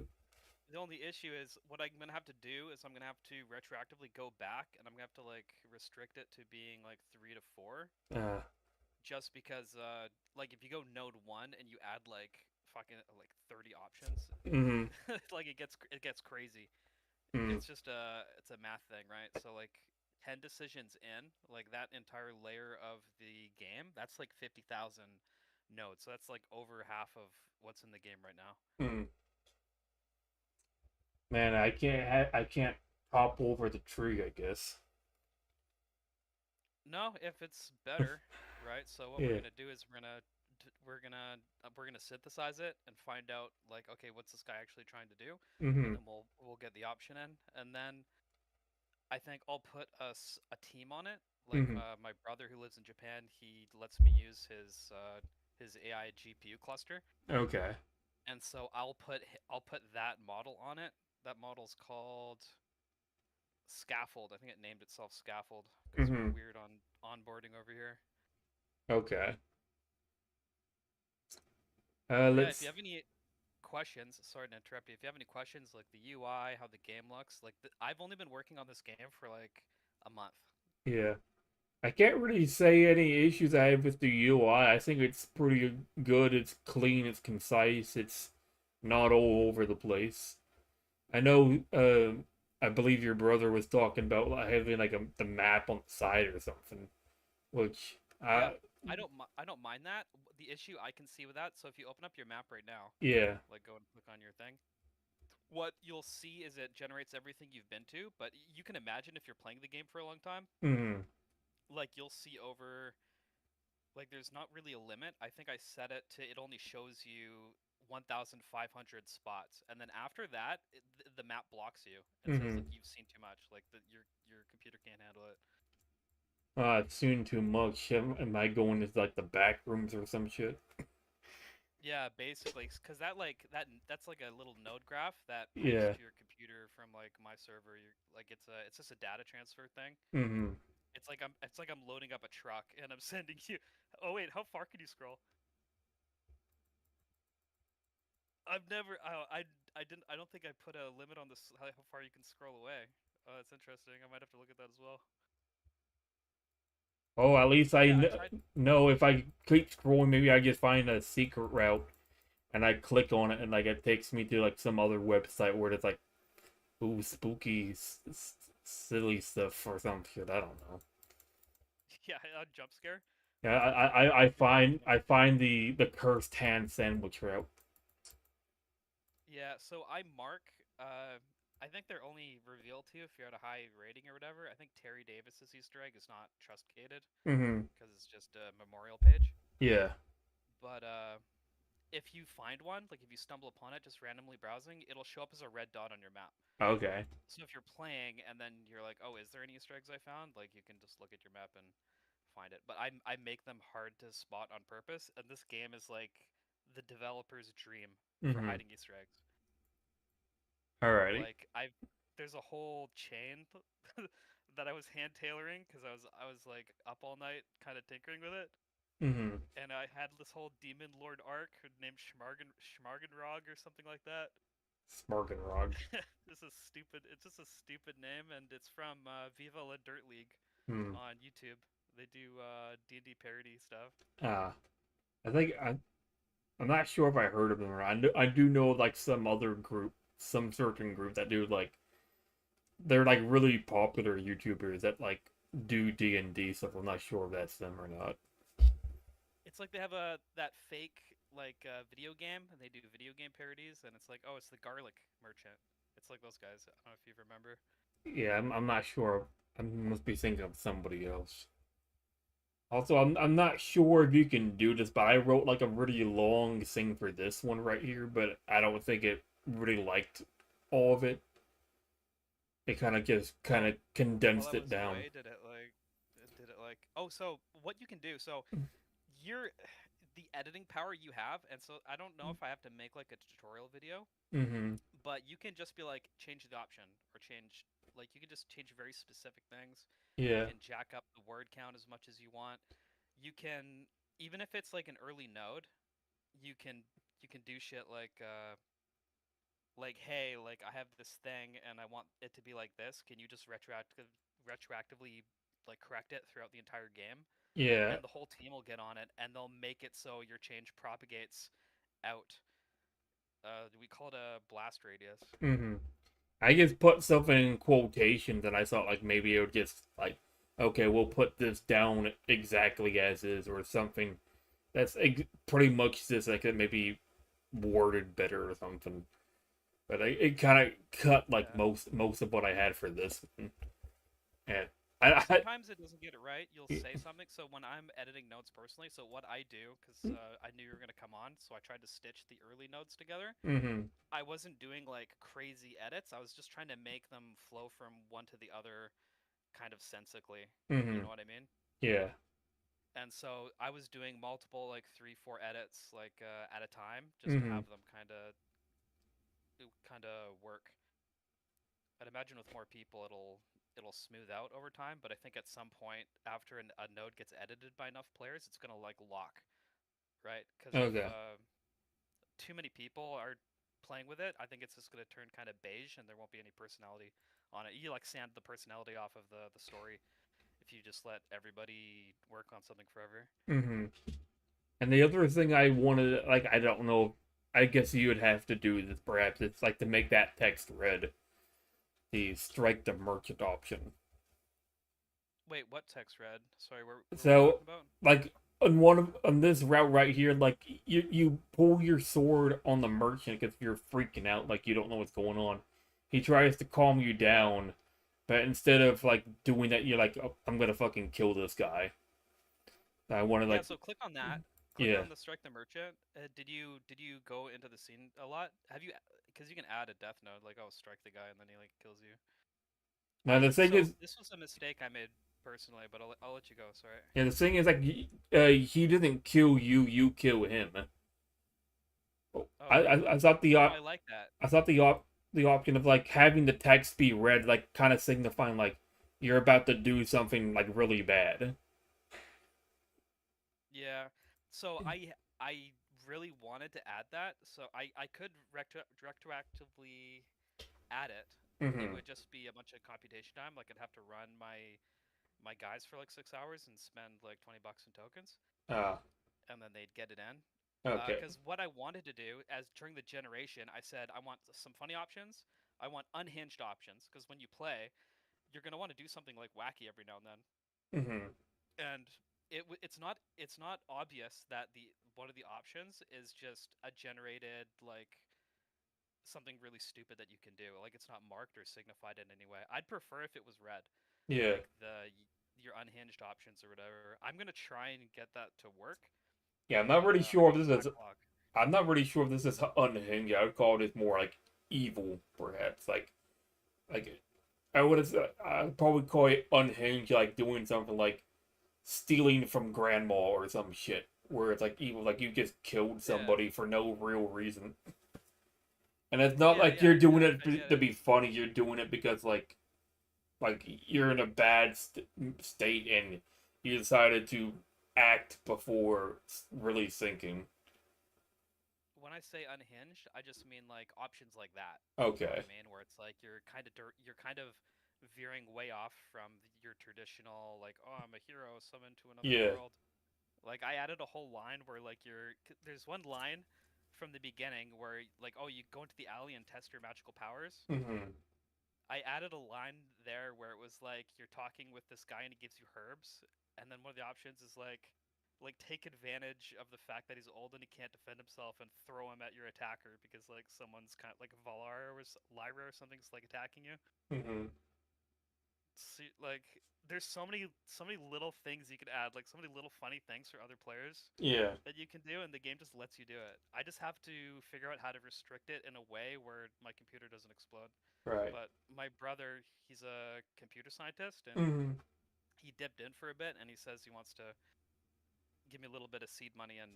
The only issue is what I'm gonna have to do is I'm gonna have to retroactively go back and I'm gonna have to like restrict it to being like 3 to 4, Uh, just because like if you go node 1 and you add like fucking like 30 options, mm-hmm. like it gets crazy. Mm, It's a math thing, right? So like 10 decisions in, like that entire layer of the game, that's like 50,000 nodes. So that's like over half of what's in the game right now. mm. Man, I can't hop over the tree, I guess. No, if it's better, right? So what we're Yeah. gonna do is we're gonna synthesize it and find out like, okay, what's this guy actually trying to do, and Mm-hmm. then we'll get the option in, and then I think I'll put a team on it. Like Mm-hmm. my brother who lives in Japan, he lets me use his AI GPU cluster, Okay. and so I'll put that model on it. That model's called Scaffold. I think it named itself Scaffold because we're Mm-hmm. weird on onboarding over here. Okay. But yeah, if you Let's. have any questions, sorry to interrupt you. If you have any questions, like the UI, how the game looks, like I've only been working on this game for like a month. Yeah. I can't really say any issues I have with the UI. I think it's pretty good. It's clean. It's concise. It's not all over the place. I know. I believe your brother was talking about like, having like the map on the side or something, which Yeah, I don't mind that. The issue I can see with that, so if you open up your map right now, yeah. like go and click on your thing, what you'll see is it generates everything you've been to, but you can imagine if you're playing the game for a long time, Mm. like you'll see over like there's not really a limit. I think I set it to it only shows you 1,500 spots, and then after that, the map blocks you and says Mm-hmm. like you've seen too much, like your computer can't handle it. Soon too much. Am I going to like the back rooms or some shit? Yeah, basically, because that's like a little node graph that pipes Yeah. to your computer from like my server. Like it's just a data transfer thing. Mm-hmm. It's like I'm loading up a truck and I'm sending you. Oh wait, how far can you scroll? I've never. I didn't. I don't think I put a limit on this how far you can scroll away. Oh, that's interesting. I might have to look at that as well. Oh, at least Yeah, I tried. know if I keep scrolling, maybe I just find a secret route and I click on it and like it takes me to like some other website where it's like, ooh, spooky, silly stuff or some shit. I don't know. Yeah, a jump scare. Yeah, You're not gonna. I find the cursed hand sandwich route. Yeah, so I mark. I think they're only revealed to you if you're at a high rating or whatever. I think Terry Davis's Easter egg is not trust gated Mm-hmm. because it's just a memorial page. Yeah. But if you find one, like if you stumble upon it just randomly browsing, it'll show up as a red dot on your map. Okay. So if you're playing and then you're like, "Oh, is there any Easter eggs I found?" Like you can just look at your map and find it. But I make them hard to spot on purpose, and this game is like the developer's dream for Mm-hmm. hiding Easter eggs. Alrighty. Like there's a whole chain that I was hand tailoring because I was like up all night kind of tinkering with it, Mm-hmm. and I had this whole demon lord arc named Schmargenrog or something like that. Smorganrog. This is stupid. It's just a stupid name, and it's from Viva La Dirt League Hmm. on YouTube. They do D&D parody stuff. Ah. I think I'm not sure if I heard of them or I do know like some other group, some certain group that do like they're like really popular YouTubers that like do D&D stuff. I'm not sure if that's them or not. It's like they have a that fake like video game, and they do video game parodies, and it's like, oh, it's the Garlic Merchant. It's like those guys. I don't know if you remember. Yeah, I'm not sure. I must be thinking of somebody else. Also, I'm not sure if you can do this, but I wrote like a really long thing for this one right here, but I don't think it really liked all of it. It kind of just kind Well, of while condensed I it was down. away, did it like? Oh, so what you can do? So you're the editing power you have, and so I don't know if I have to make like a tutorial video, Mm-hmm. but you can just be like change the option or change like you can just change very specific things. You Yeah. can jack up the word count as much as you want. You can even if it's like an early node, you can you can do shit like hey, like I have this thing and I want it to be like this. Can you just retroactively like correct it throughout the entire game? Yeah. And the whole team will get on it and they'll make it so your change propagates out. We call it a blast radius. Mm-hmm. I just put something in quotations, and I thought like maybe it would just like, okay, we'll put this down exactly as is, or something that's pretty much just like it maybe worded better or something. But it kind of cut like Yeah. most of what I had for this one. And Yeah, I sometimes it doesn't get it right. You'll say something. So when I'm editing notes personally, so what I do, because I knew you were gonna come on, so I tried to stitch the early notes together. mm-hmm. I wasn't doing like crazy edits. I was just trying to make them flow from one to the other kind of sensically. You Mm-hmm. know what I mean? Yeah. And so I was doing multiple like three, four edits like at a time just to Mm-hmm. have them kind of work. I'd imagine with more people it'll smooth out over time, but I think at some point after a node gets edited by enough players, it's gonna like lock, right? Because if Okay. too many people are playing with it, I think it's just gonna turn kind of beige and there won't be any personality on it. You like sand the personality off of the story if you just let everybody work on something forever. Mm-hmm. And the other thing I wanted, like, I don't know, I guess you would have to do this perhaps. It's like to make that text red, the strike the merchant option. Wait, what text read? Sorry, what were we So, talking about? like, on this route right here, like, you pull your sword on the merchant because you're freaking out, like, you don't know what's going on. He tries to calm you down, but instead of, like, doing that, you're like, oh, I'm gonna fucking kill this guy. I want to, Yeah, like, so click on that. Click yeah. on the strike the merchant. Did you go into the scene a lot? Have you? Because you can add a death note like oh strike the guy and then he like kills you. Now, the thing So is, this was a mistake I made personally, but I'll let you go. Sorry. And the thing is, like, he didn't kill you, you kill him. Oh, I, really? I, I thought Oh, I like that. I thought the option of like having the text be read, like, kind of signifying like you're about to do something like really bad. Yeah. So I really wanted to add that. So I could retroactively add it. It Mm-hmm. would just be a bunch of computation time. Like I'd have to run my guys for like 6 hours and spend like 20 bucks in tokens, Ah, and then they'd get it in. okay. Because what I wanted to do, as during the generation, I said I want some funny options. I want unhinged options because when you play, you're gonna want to do something like wacky every now and then. Mm-hmm. And it's not obvious that the one of the options is just a generated like something really stupid that you can do. Like it's not marked or signified in any way. I'd prefer if it was red, Yeah. like your unhinged options or whatever. I'm gonna try and get that to work, Yeah, I'm not but really I sure got if a this is. backlog. I'm not really sure if this is unhinged. I would call it more like evil, perhaps. Like I would have. I'd probably call it unhinged, like doing something like stealing from grandma or some shit, where it's like evil, like you just killed Yeah, somebody for no real reason. And it's not yeah, like yeah. you're doing I get to it. be funny. You're doing it because like you're in a bad state and you decided to act before really thinking. When I say unhinged, I just mean like options like that. You know what Okay. I mean? Where it's like you're kind of veering way off from your traditional like, oh, I'm a hero summoned to another Yeah. world. Like I added a whole line where like there's one line from the beginning where like, oh, you go into the alley and test your magical powers. Mm-hmm. I added a line there where it was like you're talking with this guy and he gives you herbs, and then one of the options is like take advantage of the fact that he's old and he can't defend himself and throw him at your attacker because like someone's kind of like Valar or Lyra or something's like attacking you. Mm-hmm. See, like there's so many little things you could add, like so many little funny things for other players Yeah. that you can do, and the game just lets you do it. I just have to figure out how to restrict it in a way where my computer doesn't explode. Right. But my brother, he's a computer scientist, and Mm-hmm. he dipped in for a bit, and he says he wants to give me a little bit of seed money and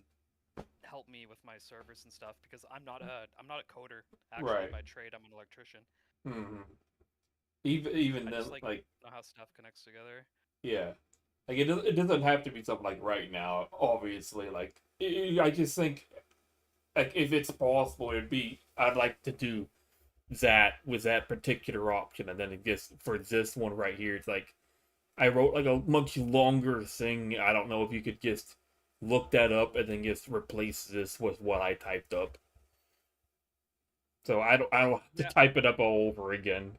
help me with my servers and stuff because I'm not a coder actually Right. by trade. I'm an electrician. Mm-hmm. Even I then, just like like, know how stuff connects together. yeah. Like it doesn't have to be something like right now. Obviously, like I just think like if it's possible, it'd be I'd like to do that with that particular option, and then it just for this one right here, it's like I wrote like a much longer thing. I don't know if you could just look that up and then just replace this with what I typed up. So I don't have to Yeah, type it up all over again.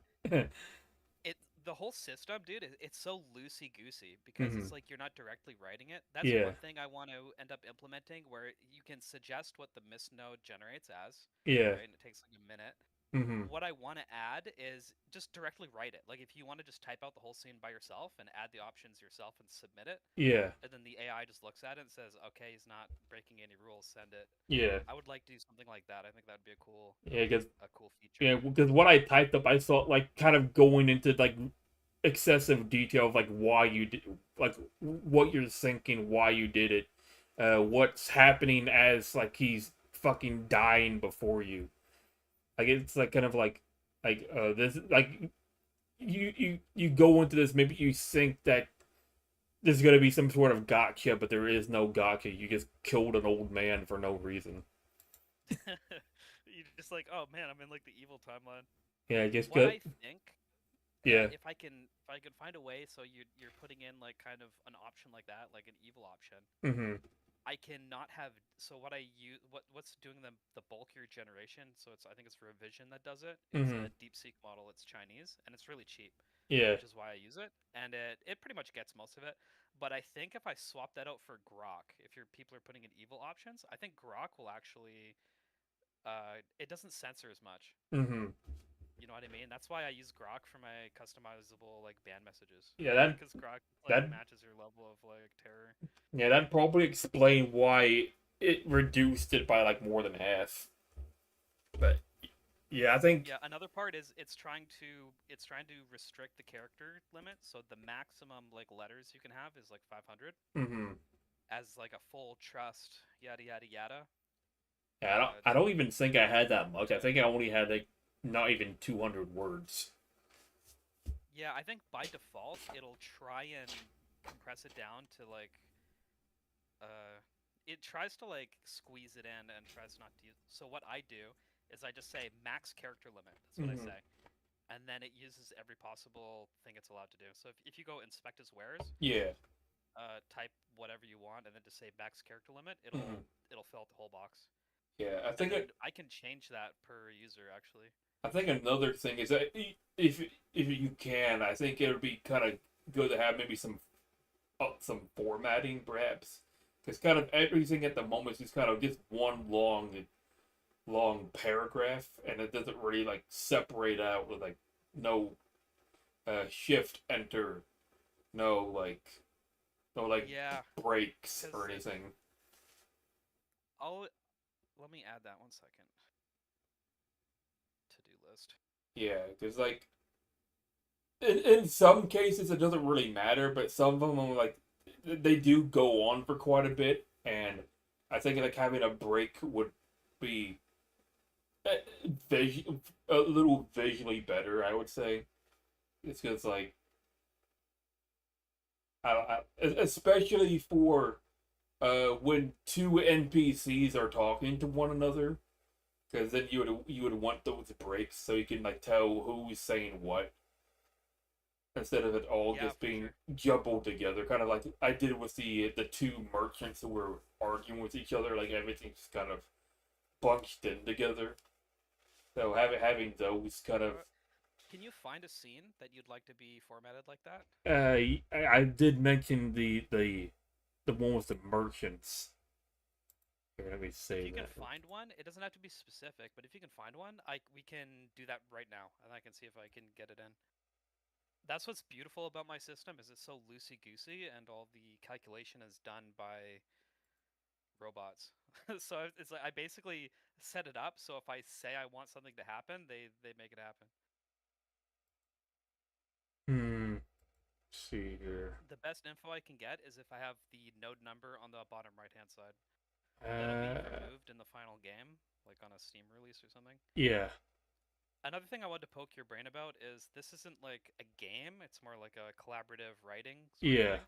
it the whole system, dude, it's so loosey goosey because Hmm. it's like you're not directly writing it. That's Yeah. one thing I want to end up implementing where you can suggest what the miss node generates as, Yeah. right? And it takes like a minute. Hmm. What I want to add is just directly write it. Like if you want to just type out the whole scene by yourself and add the options yourself and submit it, Yeah. and then the AI just looks at it and says, "Okay, he's not breaking any rules. Send it." Yeah. I would like to do something like that. I think that'd be Yeah. Because a cool feature. yeah, because what I typed up, I saw like kind of going into like excessive detail of like why you did, like what you're thinking, why you did it, what's happening as like he's fucking dying before you. Like it's like kind of like this like you go into this, maybe you think that there's gonna be some sort of gotcha, but there is no gotcha. You just killed an old man for no reason. You just like, oh man, I'm in like the evil timeline. Yeah, just What go. I think, Yeah. if I can find a way so you're putting in like kind of an option like that, like an evil option, Mm-hmm. I cannot have. So what I use, what's doing the bulkier generation? So it's I think it's Revision that does it. It's Mm-hmm. a DeepSeek model. It's Chinese and it's really cheap, Yeah. which is why I use it. And it pretty much gets most of it. But I think if I swap that out for Grok, if your people are putting in evil options, I think Grok will actually it doesn't censor as much. Mm-hmm. You know what I mean? That's why I use Grok for my customizable like ban messages Yeah. because Grok like That matches your level of like terror. yeah, that probably explain why it reduced it by like more than half. But Yeah, I think. Yeah, another part is it's trying to restrict the character limit, so the maximum like letters you can have is like 500 Hmm. as like a full trust, yada yada yada. Yeah, Uh, I don't even think I had that much. I think I only had like not even 200 words. yeah, I think by default it'll try and compress it down to like uh it tries to like squeeze it in and tries not to use. So what I do is I just say max character limit. That's what I Hmm. say. And then it uses every possible thing it's allowed to do. So if you go inspect as wares, Yeah. type whatever you want and then just say max character limit, Hmm. it'll fill out the whole box. Yeah, And then I can change that per user actually. I think another thing is that if you can, I think it would be kind of good to have maybe some formatting, perhaps, because kind of everything at the moment is kind of just one long paragraph, and it doesn't really like separate out with like no shift enter, no no like Yeah, breaks because or anything. I'll let me add that 1 second. To do list. Yeah, because like in some cases it doesn't really matter, but some of them like they do go on for quite a bit, and I think like having a break would be a little visually better. I would say it's because like especially for when two NPCs are talking to one another, because then you would want those breaks so you can like tell who's saying what instead of it all Yeah, just for being sure. jumbled together, kind of like I did with the two merchants who were arguing with each other. Like everything's kind of bunched in together. So having those kind of Uh, can you find a scene that you'd like to be formatted like that? I did mention the one with the merchants. Here, let me If say you can that. find one, it doesn't have to be specific, but if you can find one, I we can do that right now, and I can see if I can get it in. That's what's beautiful about my system is it's so loosey goosey, and all the calculation is done by robots. So it's like I basically set it up so if I say I want something to happen, they make it happen. Hmm. Let's see here. The best info I can get is if I have the node number on the bottom right hand side. That'll be Uh. removed in the final game, like on a Steam release or something. Yeah. Another thing I wanted to poke your brain about is this isn't like a game, it's more like a collaborative writing sort of Yeah. thing.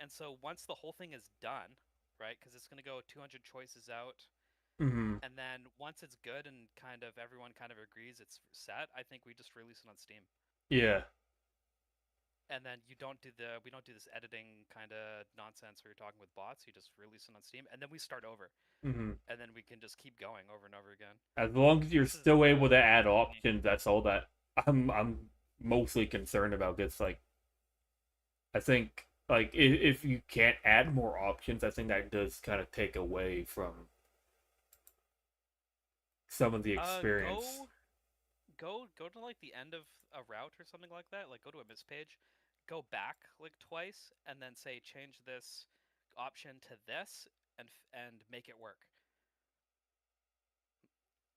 And so once the whole thing is done, right, because it's going to go 200 choices out, Hmm. and then once it's good and kind of everyone kind of agrees it's set, I think we just release it on Steam. Yeah. And then we don't do this editing kind of nonsense where you're talking with bots. You just release it on Steam, and then we start over, Hmm. and then we can just keep going over and over again. As long as you're This is still able to add the main. options, that's all that I'm mostly concerned about. It's like I think like if you can't add more options, I think that does kind of take away from some of the Uh, experience. go go to like the end of a route or something like that. Like go to a miss page, go back like twice, and then say change this option to this, and make it work.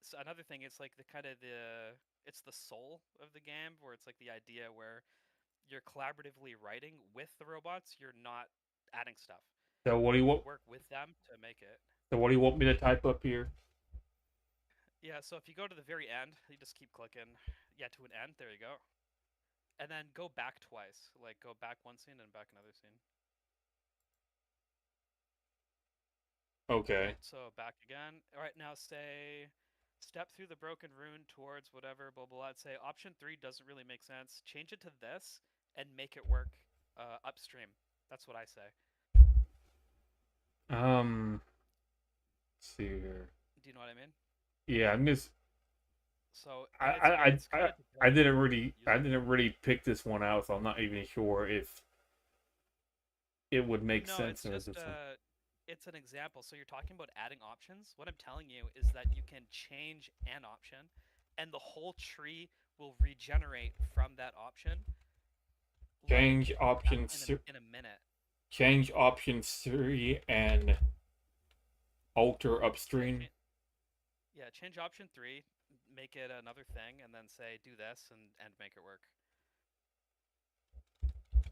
So another thing, it's like the kind of the it's the soul of the game, where it's like the idea where you're collaboratively writing with the robots. You're not adding stuff. So what do you You want? work with them to make it. So what do you want me to type up here? Yeah, so if you go to the very end, you just keep clicking. Yeah, to an end. There you go. And then go back twice. Like go back one scene and back another scene. All Okay. right, so back again. All right, now say step through the broken rune towards whatever, blah, blah, blah. Say option three doesn't really make sense. Change it to this and make it work upstream. That's what I say. Let's see here. Do you know what I mean? Yeah, I'm just So it's kind of I dependent on the I user. didn't really pick this one out, so I'm not even sure if it would make No, sense it's or just this one. it's an example. So you're talking about adding options. What I'm telling you is that you can change an option and the whole tree will regenerate from that option Change like options in a minute. change option 3 and alter Yeah, upstream. change option three, make it another thing, and then say do this and make it work.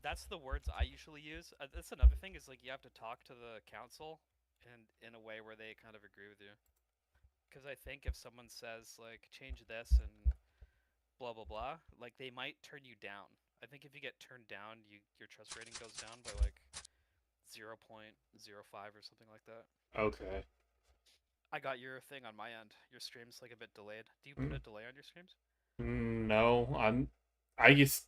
That's the words I usually use. That's another thing is like you have to talk to the council and in a way where they kind of agree with you. Because I think if someone says like change this and blah blah blah, like they might turn you down. I think if you get turned down, your trust rating goes down by like 0.05 or something like that. Okay. I got your thing on my end. Your stream's like a bit delayed. Do you put a delay on your streams? No, I just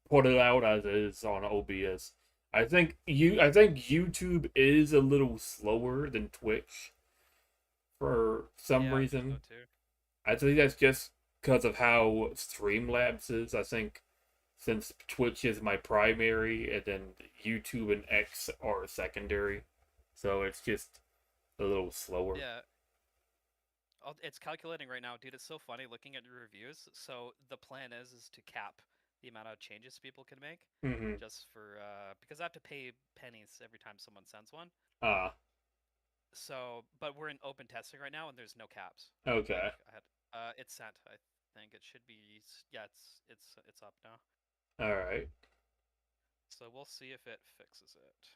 put it out as is on OBS. I think YouTube is a little slower than Twitch for some Yeah, I think so reason. too. I think that's just because of how Streamlabs is. I think since Twitch is my primary and then YouTube and X are secondary, so it's just a little slower. Yeah, it's calculating right now, dude. It's so funny looking at your reviews. So the plan is to cap the amount of changes people can make, Mm-hmm. just for because I have to pay pennies every time someone sends one. Ah, So, but we're in open testing right now, and there's no caps. Like okay. I had, it's sent. I think it should be. Yeah, it's up now. All right. So we'll see if it fixes it.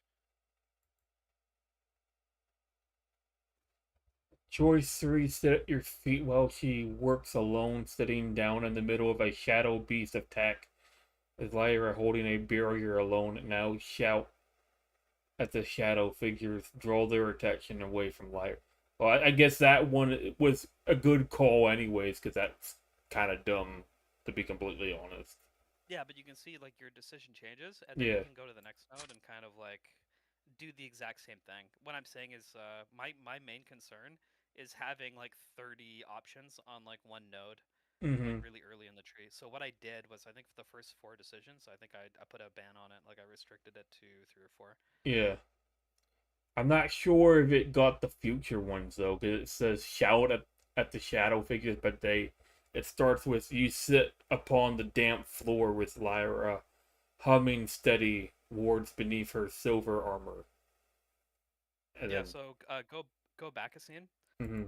Choice 3, sit at your feet while she works alone, sitting down in the middle of a shadow beast attack. As Lyra holding a barrier alone, now shout at the shadow figures, draw their attention away from Lyra. Well, I guess that one was a good call, anyways, because that's kind of dumb, to be completely honest. Yeah, but you can see like your decision changes, and then you Yeah. can go to the next node and kind of like do the exact same thing. What I'm saying is, my main concern is having like 30 options on like one node, like Mm-hmm. really early in the tree. So what I did was, I think for the first four decisions, I think I put a ban on it, like I restricted it to three or four. Yeah. I'm not sure if it got the future ones though, because it says shout at the shadow figures, but it starts with you sit upon the damp floor with Lyra humming steady wards beneath her silver armor, and Yeah, then so go back a scene, mm-hmm,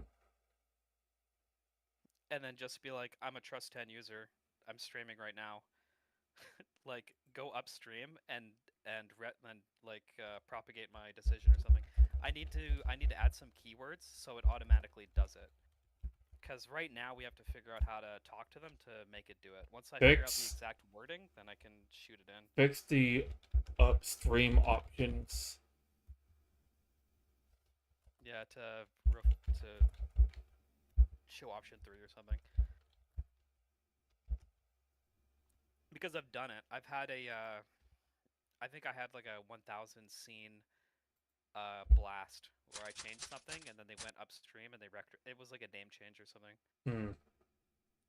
and then just be like, I'm a Trust 10 user. I'm streaming right now. Like go upstream and like propagate my decision or something. I need to add some keywords so it automatically does it. Because right now we have to figure out how to talk to them to make it do it. Once I figure out the fix exact wording, then I can shoot it in. fix the upstream options. Yeah, to show option 3 or something. Because I've done it. I've had a I think I had like a 1000 scene blast where I changed something and then they went upstream and they wrecked it. Was like a name change or something. Hmm.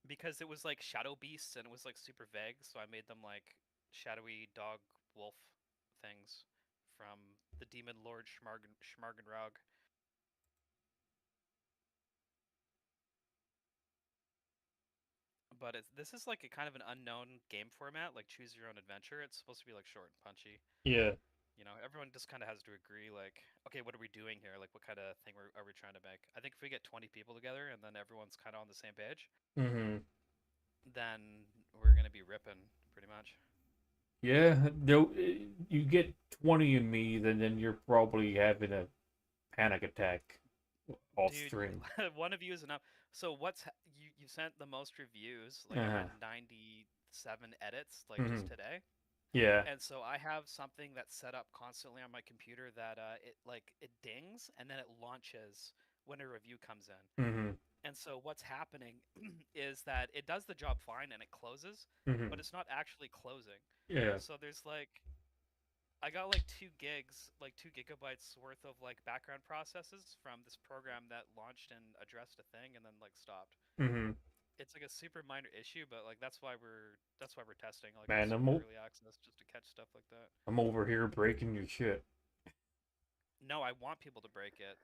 Because it was like shadow beasts and it was like super vague, so I made them like shadowy dog wolf things from the demon lord Schmargenrog. But this is like a kind of an unknown game format, like choose your own adventure. It's supposed to be like short and punchy. Yeah. Everyone just kind of has to agree, like, okay, what are we doing here? Like, what kind of thing are we trying to make? I think if we get 20 people together and then everyone's kind of on the same page, Mm-hmm. then we're gonna be ripping pretty much. Yeah. No, you get 20 in me, then you're probably having a panic attack off Dude, stream. one of you is enough. So you sent the most reviews, like I Uh-huh. had 97 edits, like just Mm-hmm. today. Yeah. And so I have something that's set up constantly on my computer that it dings and then it launches when a review comes in. Mm-hmm. And so what's happening is that it does the job fine and it closes, Mm-hmm. but it's not actually closing. Yeah. So there's like I got like 2 gigs, like 2 gigabytes worth of like background processes from this program that launched and addressed a thing and then like stopped. Mm-hmm. It's like a super minor issue, but like that's why we're testing like in Man, super early access just to catch stuff like that. I'm over here breaking your shit. No, I want people to break it.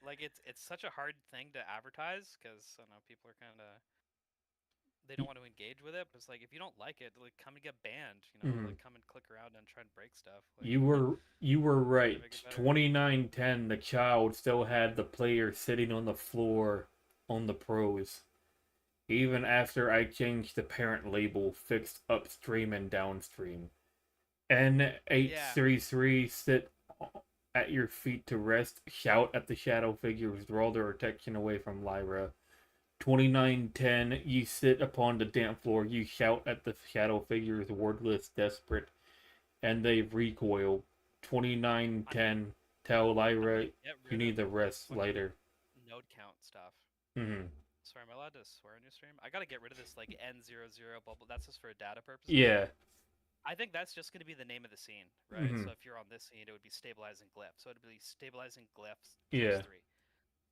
Like it's such a hard thing to advertise because I don't know people are kind of they don't want to engage with it. But it's like if you don't like it, like come and get banned. Mm-hmm. Like come and click around and try and break stuff. Like You were try to right. make it better. 2910, the child still had the player sitting on the floor on the pros. even after I changed the parent label, fixed upstream and downstream. Yeah, N833 sit at your feet to rest, shout at the shadow figures, draw their attention away from Lyra. 2910, you sit upon the damp floor, you shout at the shadow figures, wordless, desperate, and they recoil. I need 2910, tell I need Lyra to get you rid of need the the rest fucking later. node count stuff. Mm-hmm. Sorry, am I allowed to swear on your stream? I gotta get rid of this like N00 bubble. That's just for data purposes. Yeah. I think that's just gonna be the name of the scene, right? Mm-hmm. So if you're on this scene, it would be stabilizing glyph. So it'd be stabilizing glyphs times Yeah. 3.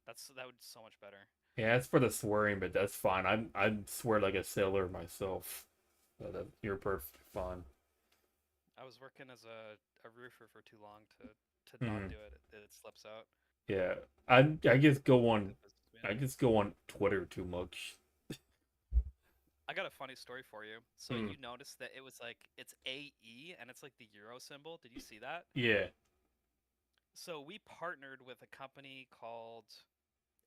That would be so much better. Yeah, that's for the swearing, but that's fine. I swear like a sailor myself. So that you're perfectly fine. I was working as a roofer for too long to not Mm-hmm. do it. It slips out. Yeah. I just go Like on a businessman. I just go on Twitter too much. I got a funny story for you. So Hmm. you noticed that it was like it's AE and it's like the euro symbol. Did you see that? Yeah. So we partnered with a company called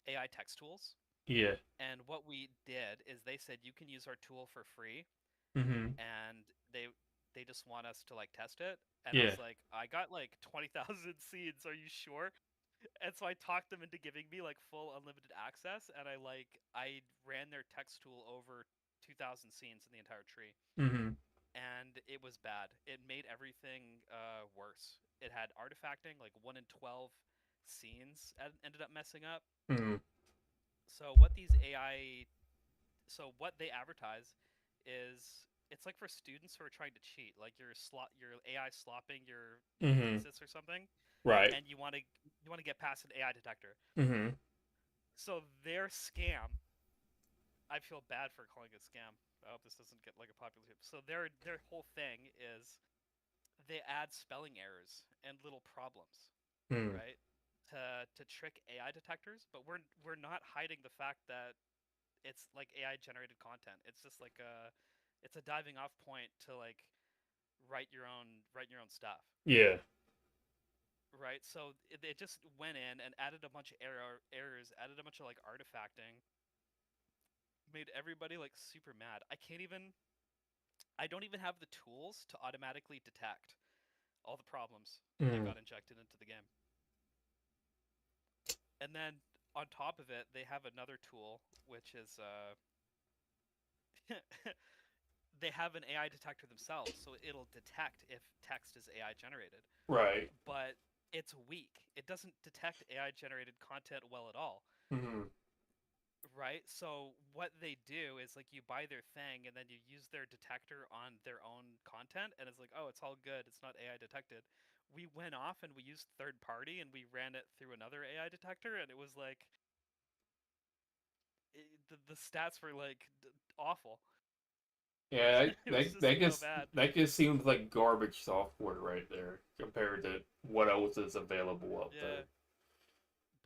AI Text Tools, Yeah. and what we did is they said you can use our tool for free, Mm-hmm. and they just want us to like test it. And I Yeah. was like, I got like 20,000 seeds. Are you sure? And so I talked them into giving me like full unlimited access, and I ran their text tool over 2,000 scenes in the entire tree, Mm-hmm. and it was bad. It made everything worse. It had artifacting, like 1 in 12 scenes ended up messing up. Mm-hmm. So what these AI, so what they advertise is it's like for students who are trying to cheat, like your AI slopping your Mm-hmm. thesis or something, Right. and you want to get past an AI detector. Mm-hmm. So their scam, I feel bad for calling it scam. I hope this doesn't get like a popular. So their whole thing is they add spelling errors and little problems, Mm-hmm. right? To trick AI detectors, but we're not hiding the fact that it's like AI generated content. It's just like it's a diving off point to like write your own stuff, Yeah. right? So it just went in and added a bunch of errors, added a bunch of like artifacting, made everybody like super mad. I don't even have the tools to automatically detect all the problems that Mm-hmm. got injected into the game. And then on top of it, they have another tool which is they have an AI detector themselves, so it'll detect if text is AI generated. Right. But it's weak. It doesn't detect AI generated content well at all, Mm-hmm. right? So what they do is like you buy their thing and then you use their detector on their own content and it's like, "Oh, it's all good. It's not AI detected." We went off and we used third party and we ran it through another AI detector and it was like the stats were like awful. Yeah, It was just so bad. that just seems like garbage software right there compared to what else is available out there. Yeah.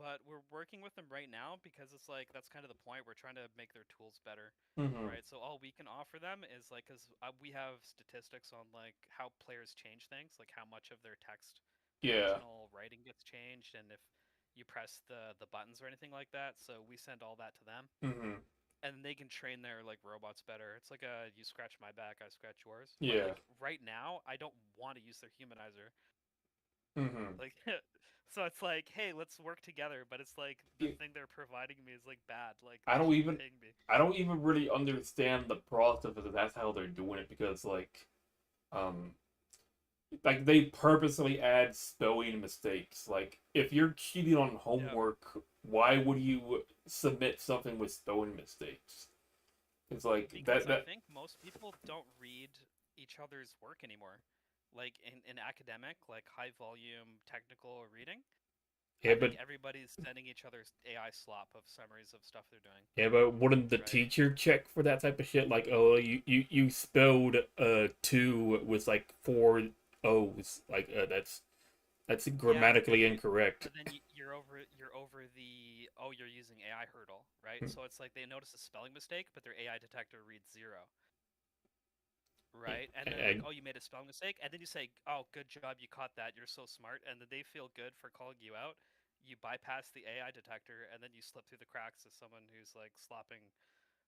But we're working with them right now because it's like that's kind of the point. We're trying to make their tools better, Mm-hmm. right? So all we can offer them is like, because we have statistics on like how players change things, like how much of their text, their Yeah. original writing gets changed, and if you press the buttons or anything like that. So we send all that to them, Mm-hmm. and they can train their like robots better. It's like a you scratch my back, I scratch yours. But Yeah. like right now, I don't want to use their humanizer. Mm-hmm. Like, so it's like, hey, let's work together. But it's like the Yeah, thing they're providing me is like bad. Like I they don't should be even paying me. I don't even really understand the process of that's how they're doing it because um like they purposely add spelling mistakes. Like if you're cheating on Yeah, homework, why would you submit something with spelling mistakes? It's like because I that think most people don't read each other's work anymore. Like in academic, like high volume technical reading, yeah, I think but everybody's sending each other's AI slop of summaries of stuff they're doing, yeah, but wouldn't the right? teacher check for that type of shit? Like, oh, you spelled two with like four O's. Like, that's Yeah, grammatically incorrect. but then you're over the oh you're using AI hurdle, right? So it's like they notice a spelling mistake, but their AI detector reads 0, right? And then like, I, oh, you made a spelling mistake, and then you say, oh, good job, you caught that. You're so smart, and then they feel good for calling you out. You bypass the AI detector, and then you slip through the cracks as someone who's like slopping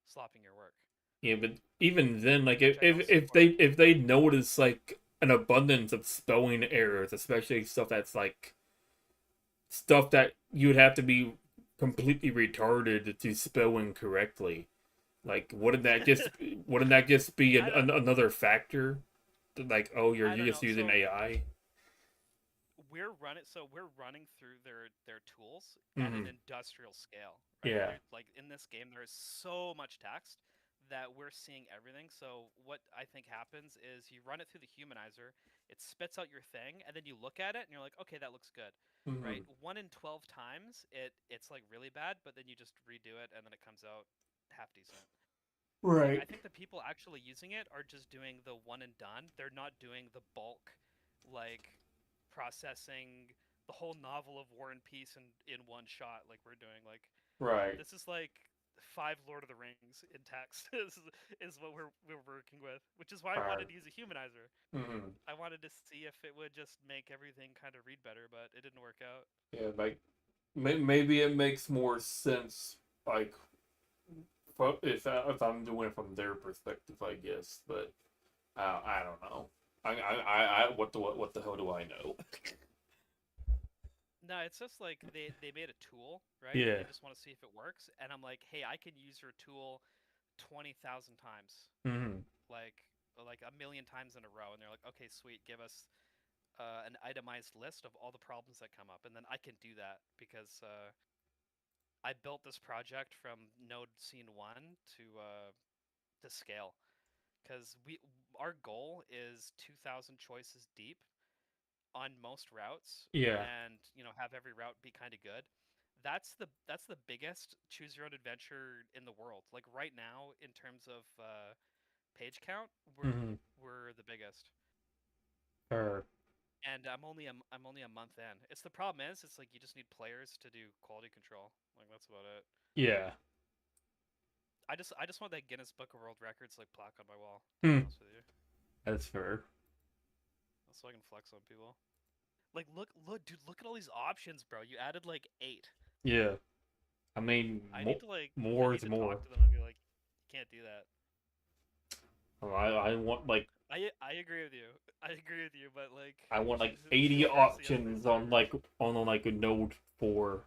slopping your work, Yeah, but even then, like which I don't support. if they notice like an abundance of spelling errors, especially stuff that you would have to be completely retarded to spell incorrectly. Like, wouldn't that just be I don't another factor? Like, oh, I you're don't just know. using So AI. we're running through their tools at an Hmm. industrial scale, right? Yeah. They're like in this game there is so much text that we're seeing everything. So what I think happens is you run it through the humanizer, it spits out your thing, and then you look at it and you're like, okay, that looks good. Hmm. Right? 1 in 12 times it's like really bad, but then you just redo it and then it comes out half decent. Like I Right. think the people actually using it are just doing the one and done. They're not doing the bulk, like processing the whole novel of War and Peace in one shot, like we're doing. Like Right. this is like five Lord of the Rings in text is what we're working with, which is why I Right. wanted to use a humanizer. Hmm. I wanted to see if it would just make everything kind of read better, but it didn't work out. Yeah, like maybe it makes more sense, like if I'm doing it from their perspective, I guess. But I don't know. What the hell do I know? No, it's just like they made a tool, right? And Yeah. they just want to see if it works. And I'm like, hey, I can use your tool 20,000 times, Hmm. like a million times in a row. And they're like, okay, sweet, give us an itemized list of all the problems that come up, and then I can do that because I built this project from node scene one to scale. Because we our goal is 2,000 choices deep on most routes, Yeah. and have every route be kind of good. That's the biggest choose your own adventure in the world. Like right now, in terms of page count, we're Hmm. we're the biggest. Or And I'm only a month in. It's the problem is it's like you just need players to do quality control. Like that's about it. yeah. I just want that Guinness Book of World Records like plaque on my wall. To be Hmm. honest with you, That's fair. so I can flex on people. Like look, dude, look at all these options, bro. You added like eight. Yeah. I mean, I more need is to more. talk to them and be like, you can't do that. I want like I agree with you. I agree with you, but like, I want like so 80 here's the other options part. on like a node for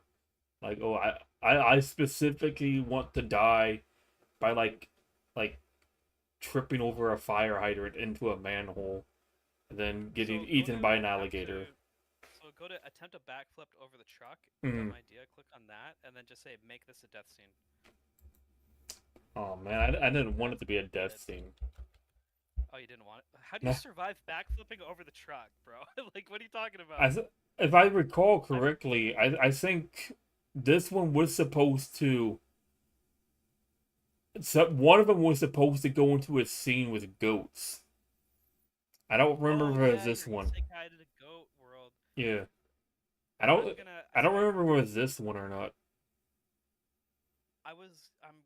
like oh I specifically want to die by like tripping over a fire hydrant into a manhole and then getting So go eaten to by an attempt alligator. to so go to attempt a backflip over the truck. Dumb Mm. idea. Click on that, and then just say make this a death scene. Oh man, I didn't want it to be a You death did. scene. Oh, you didn't want it. How do you survive backflipping over the truck, bro? Like, what are you talking about? As if I recall I correctly, I think this one was supposed to. So one of them was supposed to go into a scene with goats. I don't remember Oh if it was yeah, this you're one. isekai to the goat world. Yeah, I'm gonna. I So don't remember if it was this one or not.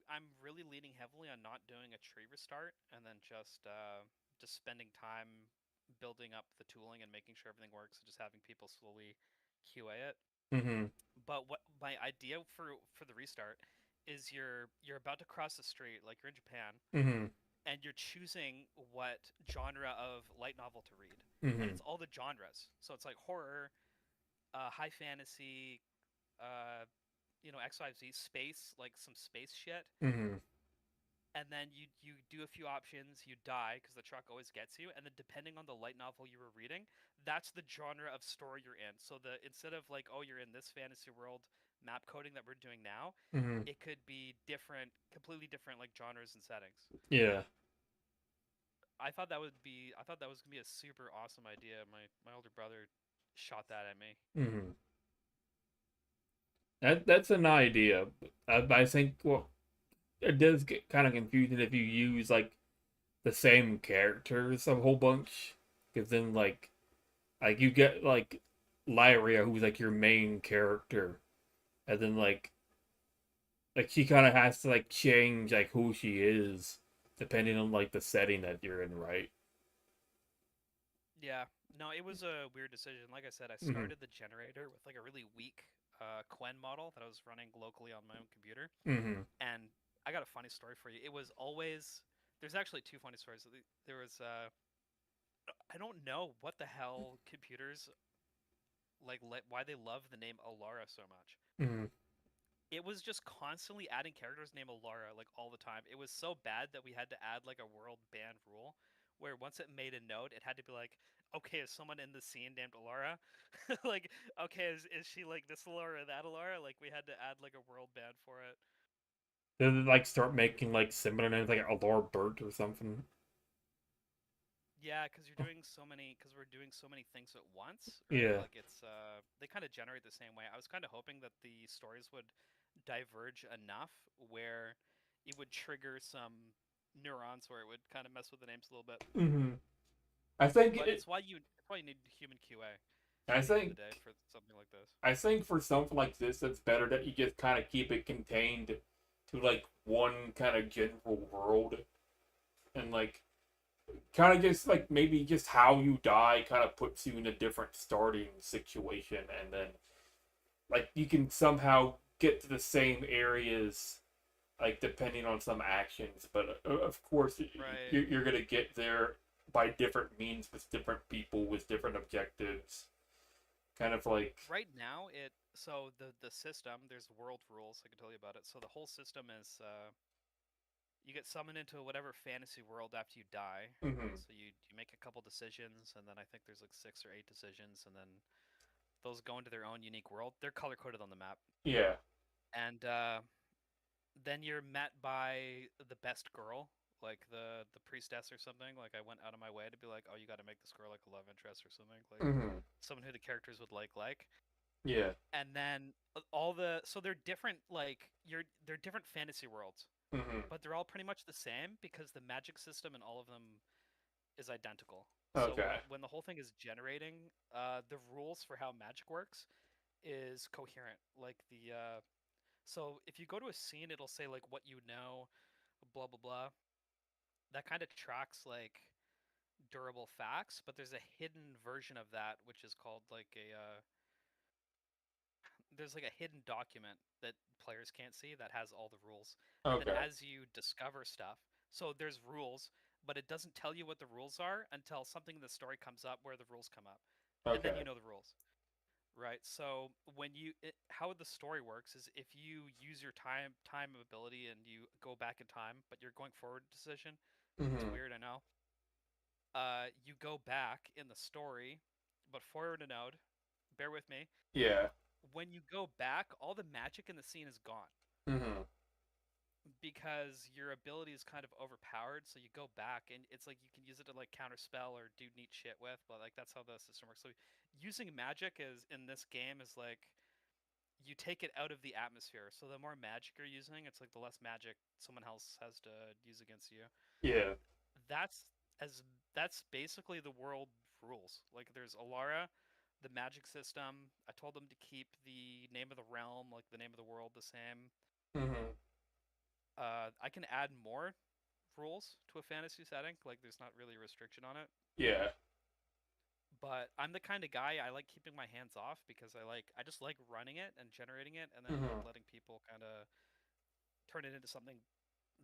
I'm really leaning heavily on not doing a tree restart and then just spending time building up the tooling and making sure everything works and just having people slowly QA it. Mm-hmm. But what my idea for the restart is you're about to cross the street like you're in Japan Mm-hmm. and you're choosing what genre of light novel to read. And Mm-hmm. it's all the genres. So it's like horror, high fantasy, XYZ, space, like some space shit. Mm-hmm. And then you do a few options, you die because the truck always gets you, and then depending on the light novel you were reading, that's the genre of story you're in. So the instead of like, oh, you're in this fantasy world map coding that we're doing now, Mm-hmm. it could be different, completely different like genres and settings. Yeah. I thought that was gonna be a super awesome idea. My older brother shot that at me. Mm-hmm. That's an idea. I think well, it does get kind of confusing if you use like the same characters a whole bunch, because then like you get like Lyria, who's like your main character, and then like she kind of has to like change like who she is depending on like the setting that you're in, right? Yeah, no, it was a weird decision. Like I said, I Mm-hmm. started the generator with like a really weak Quen model that I was running locally on my own computer, Mm-hmm. and I got a funny story for you. It was always there's actually two funny stories. There was I don't know what the hell computers why they love the name Alara so much. Mm. It was just constantly adding characters named Alara like all the time. It was so bad that we had to add like a world ban rule where once it made a note, it had to be like, okay, is someone in the scene named Alara? Like, okay, is she like this Alara, that Alara? Like we had to add like a world ban for it. Did it like start making like similar names like Allure Burt or something? Yeah, because you're doing so many, because we're doing so many things at once, right? Yeah. Like it's they kind of generate the same way. I was kind of hoping that the stories would diverge enough where it would trigger some neurons where it would kind of mess with the names a little bit. Hmm. I think But it. it's why you need human QA I at the end of the think. day for something like this. I think for something like this, it's better that you just kind of keep it contained to like one kind of general world, and like kind of just like maybe just how you die kind of puts you in a different starting situation, and then like you can somehow get to the same areas like depending on some actions, but of course Right. you're gonna get there by different means with different people with different objectives, kind of like. Right now, the system there's world rules. I can tell you about it. So the whole system is you get summoned into whatever fantasy world after you die. Hmm. So you make a couple decisions, and then I think there's like 6 or 8 decisions, and then those go into their own unique world. They're color coded on the map, Yeah. and then you're met by the best girl, like the priestess or something. Like I went out of my way to be like, oh, you got to make this girl like a love interest or something, like Hmm. someone who the characters would like. Yeah. And then all the so they're different, like they're different fantasy worlds, Hmm. but they're all pretty much the same because the magic system in all of them is identical. So Okay. when the whole thing is generating, the rules for how magic works is coherent. Like so if you go to a scene, it'll say like what you know, blah blah blah. That kind of tracks like durable facts, but there's a hidden version of that which is called like a there's like a hidden document that players can't see that has all the rules. And then Okay. as you discover stuff, so there's rules, but it doesn't tell you what the rules are until something in the story comes up where the rules come up. And then Okay. you know the rules. Right. So how the story works is if you use your time ability and you go back in time, but you're going forward decision. It's Hmm. weird, I know. You go back in the story, but forward a node. Bear with me. Yeah. When you go back, all the magic in the scene is gone Hmm. because your ability is kind of overpowered. So you go back, and it's like you can use it to like counter spell or do neat shit with. But like that's how the system works. So using magic is in this game is like you take it out of the atmosphere. So the more magic you're using, it's like the less magic someone else has to use against you. Yeah. That's as that's basically the world rules. Like there's Alara, the magic system. I told them to keep the name of the realm, like the name of the world, the same. Hmm. I can add more rules to a fantasy setting. Like there's not really a restriction on it. Yeah. But I'm the kind of guy I like keeping my hands off because I just like running it and generating it and then Hmm. letting people kind of turn it into something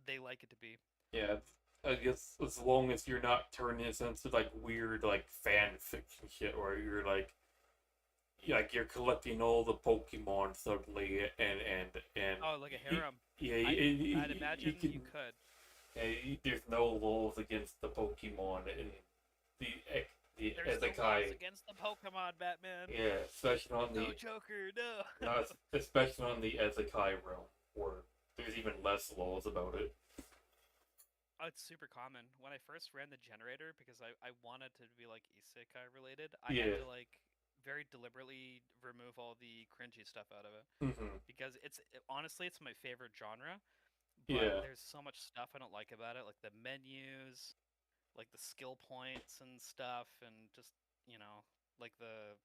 they like it to be. Yeah. I guess as long as you're not turning this into like weird like fan fiction shit where you're like you're collecting all the Pokemon suddenly and Oh, like a you, harem. yeah I'd you imagine can you could. there's no laws against the Pokemon in the the There's no laws Ezekai. against the Pokemon, Batman. Yeah, especially on No the Joker, no. not especially on the Ezekai realm where there's even less laws about it. Oh, it's super common. When I first ran the generator, because I wanted to be like isekai related, I had Yeah. to like very deliberately remove all the cringy stuff out of it Hmm. because honestly it's my favorite genre, but Yeah. there's so much stuff I don't like about it, like the menus, like the skill points and stuff, and just like the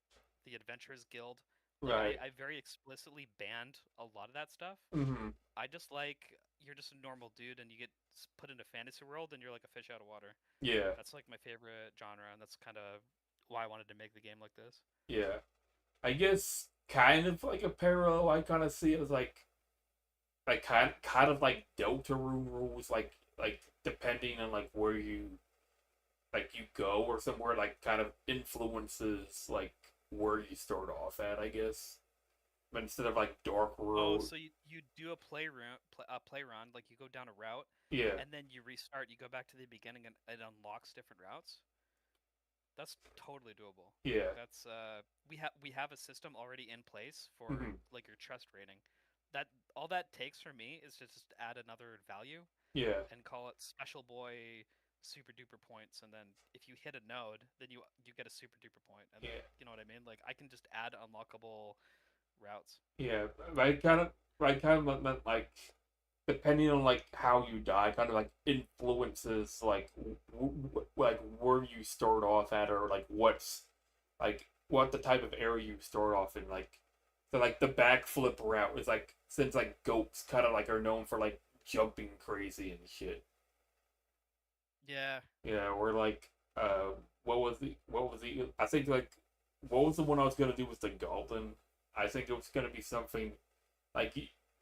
Adventurers Guild. Like Right. I very explicitly banned a lot of that stuff. Hmm. I just like you're just a normal dude and you get put into fantasy world and you're like a fish out of water. Yeah. That's like my favorite genre, and that's kind of why I wanted to make the game like this. Yeah. I guess kind of like a parallel I kind of see it as like kind of like Deltarune rules, like depending on like where you like you go or somewhere like kind of influences like where you start off at, I guess. But instead of like Dark Oh, Road, so you do a play run, like you go down a route, yeah, and then you restart. You go back to the beginning, and it unlocks different routes. That's totally doable. Like yeah, that's we have a system already in place for hmm like your trust rating. That all that takes for me is just to add another value yeah, and call it special boy super duper points, and then if you hit a node, then you get a super duper point, and then yeah, you know what I mean? Like I can just add unlockable routes. yeah. I kind of meant like depending on like how you die, kind of like influences like where you start off at, or like what the type of area you start off in. Like so, like the backflip route is like since like goats kind of like are known for like jumping crazy and shit. Yeah. Yeah, or like what was the I think like what was the one I was gonna do with the goblin? I think it was gonna be something like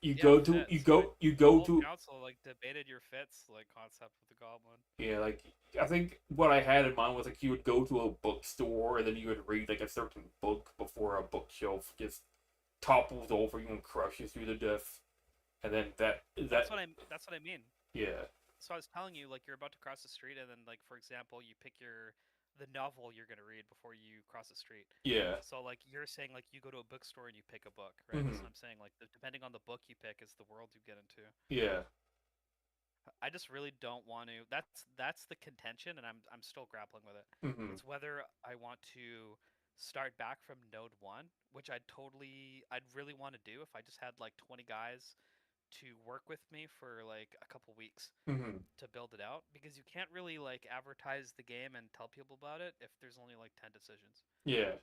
you Yeah, go to fits, right? you The go whole to council like debated your fits like concept with the goblin. yeah, like I think what I had in mind was like you would go to a bookstore and then you would read like a certain book before a bookshelf just topples over you and crushes you to death, and then That's what I mean. yeah, So I was telling you, like you're about to cross the street, and then like for example, you pick the novel you're gonna read before you cross the street. yeah, So like you're saying, like you go to a bookstore and you pick a book, right? So hmm I'm saying like depending on the book you pick is the world you get into. yeah, I just really don't want to. That's the contention, and I'm still grappling with it. hmm It's whether I want to start back from node one, which I'd really want to do if I just had like 20 guys to work with me for like a couple weeks hmm to build it out, because you can't really like advertise the game and tell people about it if there's only like 10 decisions. yeah,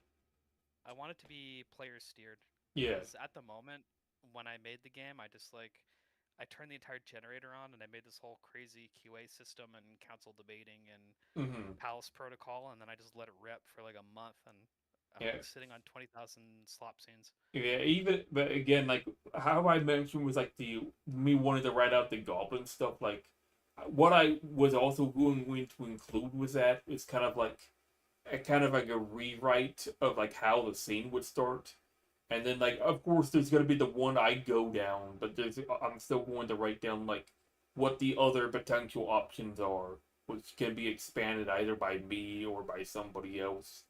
I want it to be player steered, yeah, because at the moment when I made the game, I turned the entire generator on and I made this whole crazy QA system and council debating and hmm Palace protocol, and then I just let it rip for like a month, and I'm yeah. like sitting on 20,000 slop scenes. Yeah, even but again, like how I mentioned was like the me wanting to write out the goblin stuff. Like what I was also going to include with that is kind of like a rewrite of like how the scene would start, and then like of course there's gonna be the one I go down, but I'm still going to write down like what the other potential options are, which can be expanded either by me or by somebody else.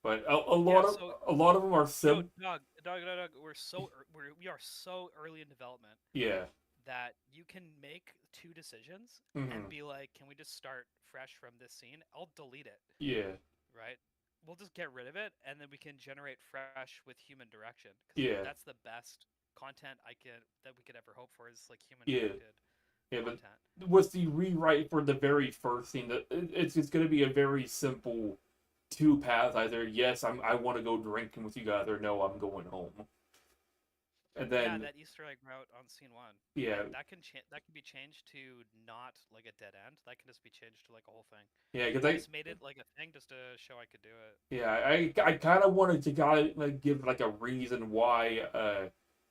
But Yeah, so a lot of them are yo, sim. Doug, we are so early in development Yeah. that you can make two decisions and hmm be like, can we just start fresh from this scene? I'll delete it, Yeah. right? We'll just get rid of it, and then we can generate fresh with human direction, because Yeah. that's the best content that we could ever hope for, is like human Yeah. directed Yeah. But content. was the rewrite for the very first scene that it's just going to be a very simple two paths. Either yes, I want to go drinking with you guys, or no, I'm going home. And Yeah, then that Easter egg route on scene one, yeah. that can be changed to not like a dead end. That can just be changed to like a whole thing. Yeah. Because I just made it like a thing just to show I could do it. yeah, I kind of wanted to like give like a reason why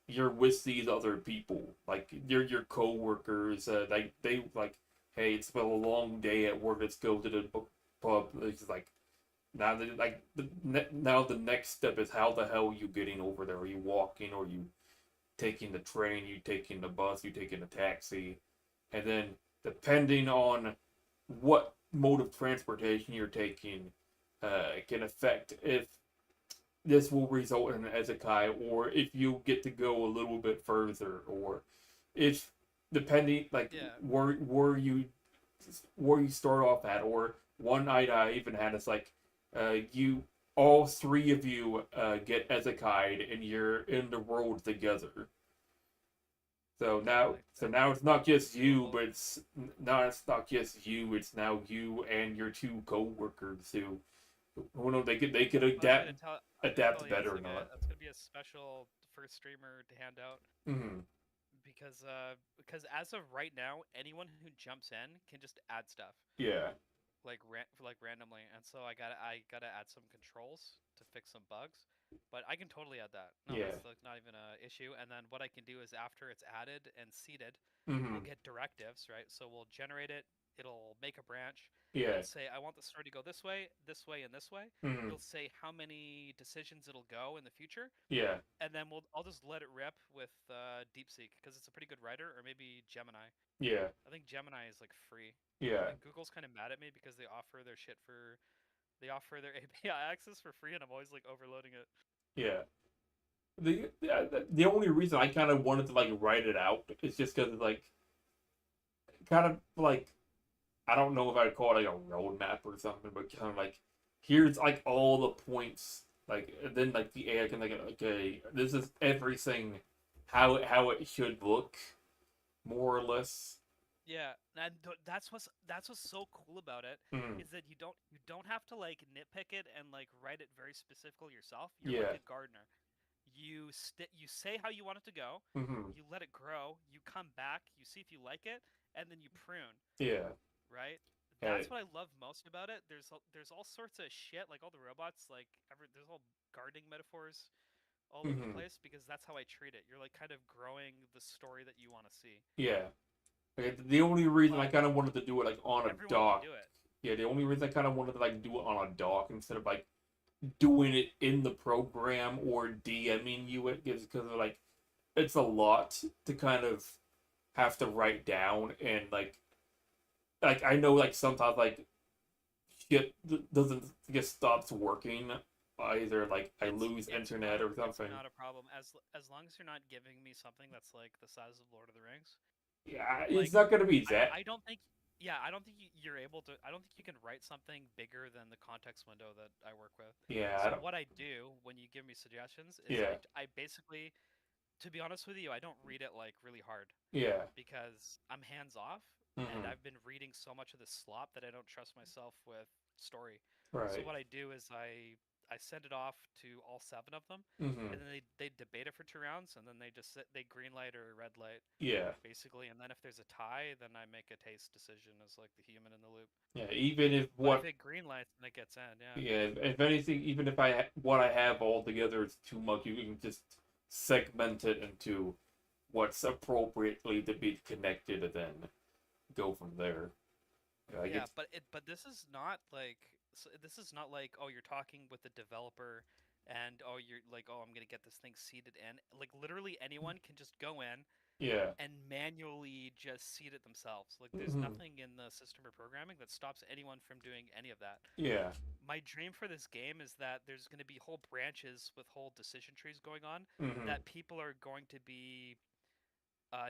you're with these other people, like your coworkers, like they like, hey, it's been a long day at work. Let's go to the book pub. It's like now the next step is how the hell are you getting over there? Are you walking, or are you taking the train? You taking the bus? You taking a taxi? And then depending on what mode of transportation you're taking, can affect if this will result in an Ezekiel, or if you get to go a little bit further, or if depending like Yeah, where you start off at, or one night I even had it's like you all three of you get Ezekiel and you're in the world together. totally. So now it's not That'd just be you, doable. but it's not just you. It's now you and your two coworkers who know they could Well, I'm gonna tell adapt you, better or not. that's gonna be a special first streamer to hand out, hmm because as of right now, anyone who jumps in can just add stuff. Yeah. like randomly, and so I gotta add some controls to fix some bugs. But I can totally add that. No, Yeah. that's like not even a issue. And then what I can do is after it's added and seeded, we'll Mm-hmm. get directives, right? So we'll generate it. It'll make a branch. Yeah. It'll say I want the story to go this way, and this way. Mm-hmm. It'll say how many decisions it'll go in the future, Yeah. and then I'll just let it rip with DeepSeek because it's a pretty good writer, or maybe Gemini. Yeah. I think Gemini is like free. I Yeah. think Google's kind of mad at me because they offer their API access for free, and I'm always like overloading it. Yeah. The only reason I kind of wanted to like write it out is just because like kind of like I don't know if I'd call it like a roadmap or something, but kind of like here's like all the points, like and then like the AI can like okay, this is everything, how it should look, more or less. Yeah, and that's what's so cool about it Mm, is that you don't have to like nitpick it and like write it very specifically yourself. You're like yeah. a gardener. You say how you want it to go, Mm-hmm. you let it grow, you come back, you see if you like it, and then you prune, Yeah. right? Yeah. That's what I love most about it. There's all sorts of shit like all the robots there's all gardening metaphors all over the Mm-hmm. place because that's how I treat it. You're like kind of growing the story that you want to see. Yeah. Okay, the only reason I But kind of wanted to do it like on a everyone can dock. do it. Yeah, the only reason I kind of wanted to like do it on a dock instead of like doing it in the program or DMing you it is because like it's a lot to kind of have to write down and like I know like sometimes like shit doesn't just stops working either like I It's lose it's internet not or it's something. not a problem as long as you're not giving me something that's like the size of Lord of the Rings. Yeah, it's Like not gonna be that. I don't think yeah, I don't think you're able to I don't think you can write something bigger than the context window that I work with. Yeah, I So don't. what I do when you give me suggestions is Yeah. I basically to be honest with you, I don't read it like really hard Yeah. because I'm hands off and Mm-hmm. I've been reading so much of this slop that I don't trust myself with story. So Right. what I do is I send it off to all seven of them, Mm-hmm. and then they debate it for 2 rounds, and then they green light or red light Yeah. basically, and then if there's a tie, then I make a taste decision as like the human in the loop. Yeah. Even if But if what. it green lights, then it gets in. Yeah. Yeah. If anything, even if what I have all together is too much, you can just segment it into what's appropriately to be connected, and then go from there. Like Yeah, it's but this is not like oh you're talking with the developer and oh you're like oh I'm gonna get this thing seeded in. Like literally anyone can just go in yeah. and manually just seed it themselves. Like there's Mm-hmm. nothing in the system or programming that stops anyone from doing any of that. Yeah. My dream for this game is that there's going to be whole branches with whole decision trees going on Mm-hmm. that people are going to be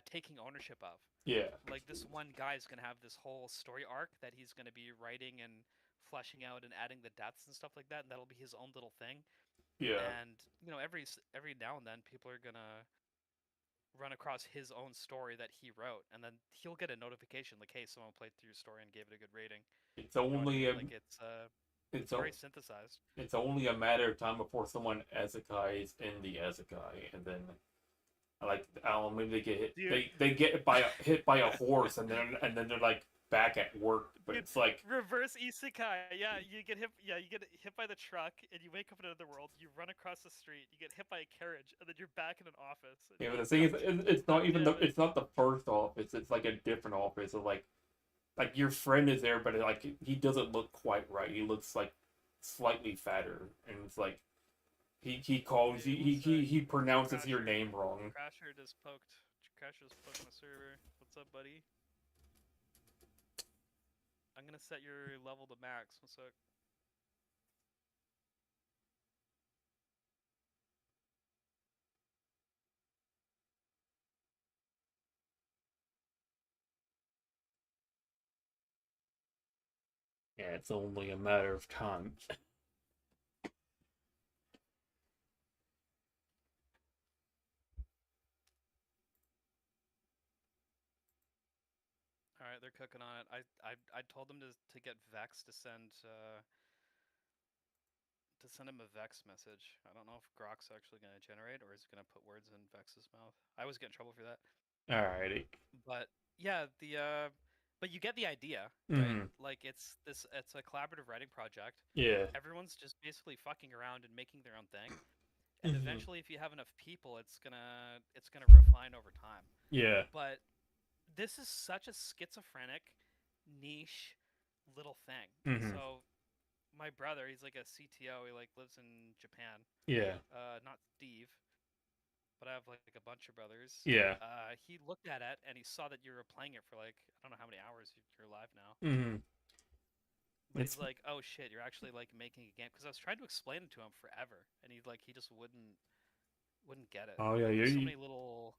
taking ownership of. Yeah. Like this one guy is going to have this whole story arc that he's going to be writing and fleshing out and adding the depths and stuff like that, and that'll be his own little thing. Yeah. And every now and then people are gonna run across his own story that he wrote, and then he'll get a notification like, "Hey, someone played through your story and gave it a good rating." It's You know what I only mean? a Like it's it's a very synthesized. it's only a matter of time before someone Ezekai's in the Ezekai, and then like I don't know, maybe they get hit. Dude, They get hit by a horse, and then they're like back at work. But dude, it's like reverse isekai. Yeah, you get hit. Yeah, you get hit by the truck, and you wake up in another world. You run across the street. You get hit by a carriage, and then you're back in an office, and yeah. you But the get thing is, dumped. it's God not even damn it. it's not the first office. It's like a different office. So like your friend is there, but like he doesn't look quite right. He looks like slightly fatter, and it's like he calls Hey, one sec. he pronounces your Crasher, name wrong. Crasher just poked. Crasher just poked my server. What's up, buddy? I'm gonna set your level to max. One sec. Yeah, it's only a matter of time. All right, they're cooking on it. I told them to get Vex to send him a Vex message. I don't know if Grok's actually gonna generate or is gonna put words in Vex's mouth. I always get in trouble for that. Alrighty. But yeah, but you get the idea, right? Mm-hmm. Like it's a collaborative writing project. Yeah. Everyone's just basically fucking around and making their own thing. And Mm-hmm. eventually if you have enough people, it's gonna refine over time. Yeah. But this is such a schizophrenic niche little thing. Mm-hmm. So my brother, he's like a CTO, he like lives in Japan. Yeah. Not Steve, but I have like a bunch of brothers. Yeah. He looked at it and he saw that you were playing it for like I don't know how many hours you're live now. Mm-hmm. But It's he's like, "Oh shit, you're actually like making a game." Because I was trying to explain it to him forever, and he just wouldn't get it. oh yeah, Like, there's so you many little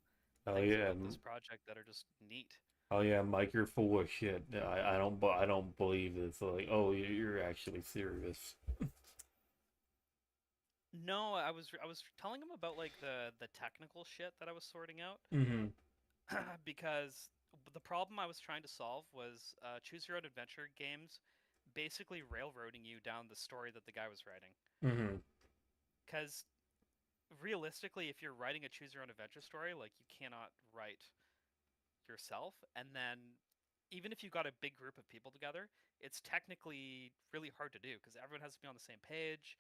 oh things yeah. about this project that are just neat. Oh yeah, Mike, you're full of shit. I don't believe this. Like, oh, you're actually serious. No, I was telling him about like the technical shit that I was sorting out Mm-hmm. because the problem I was trying to solve was choose your own adventure games basically railroading you down the story that the guy was writing. Mm-hmm. Because realistically, if you're writing a choose your own adventure story, like you cannot write yourself, and then even if you got a big group of people together, it's technically really hard to do because everyone has to be on the same page.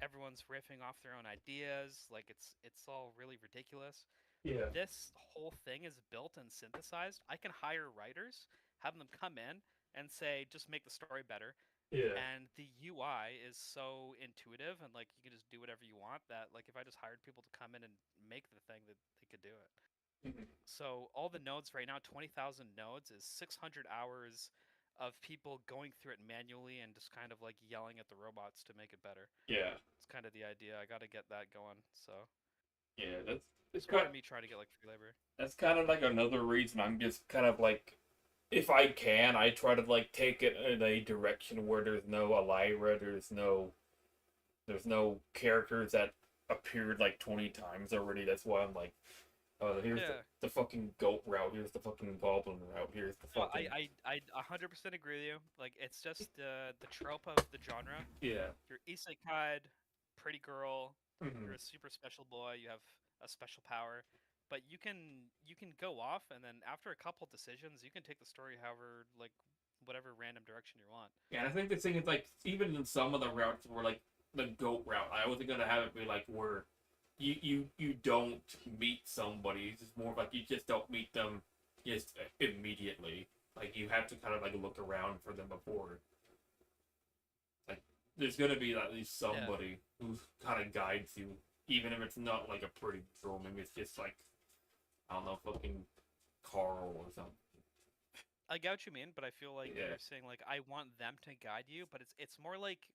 Everyone's riffing off their own ideas. Like it's all really ridiculous. Yeah. This whole thing is built and synthesized. I can hire writers, have them come in and say, just make the story better. Yeah. And the UI is so intuitive and like you can just do whatever you want that like if I just hired people to come in and make the thing that they could do it. Mhm. So all the nodes right now, 20,000 nodes is 600 hours of people going through it manually and just kind of like yelling at the robots to make it better. Yeah. It's kind of the idea. I got to get that going. So Yeah. It's it's part kind of me trying to get like free labor. that's kind of like another reason I'm just kind of like, if I can, I try to like take it in a direction where there's no Elira, there's no characters that appeared like 20 times already. That's why I'm like, here's Yeah. the fucking goat route, here's the fucking goblin route, here's the No, fucking I 100% agree with you. Like it's just the trope of the genre. yeah. You're isekai, pretty girl. Hmm. You're a super special boy. You have a special power, but you can go off, and then after a couple decisions, you can take the story however like whatever random direction you want. Yeah, and I think the thing is like even in some of the routes where like the goat route, I wasn't gonna have it be like where you don't meet somebody. It's just more like you just don't meet them just immediately. Like you have to kind of like look around for them before. Like there's gonna be at least Yeah, somebody who kind of guides you, even if it's not like a pretty girl. Maybe it's just like I don't know, fucking Carl or something. I get what you mean, but I feel like Yeah. you're saying like I want them to guide you, but it's more like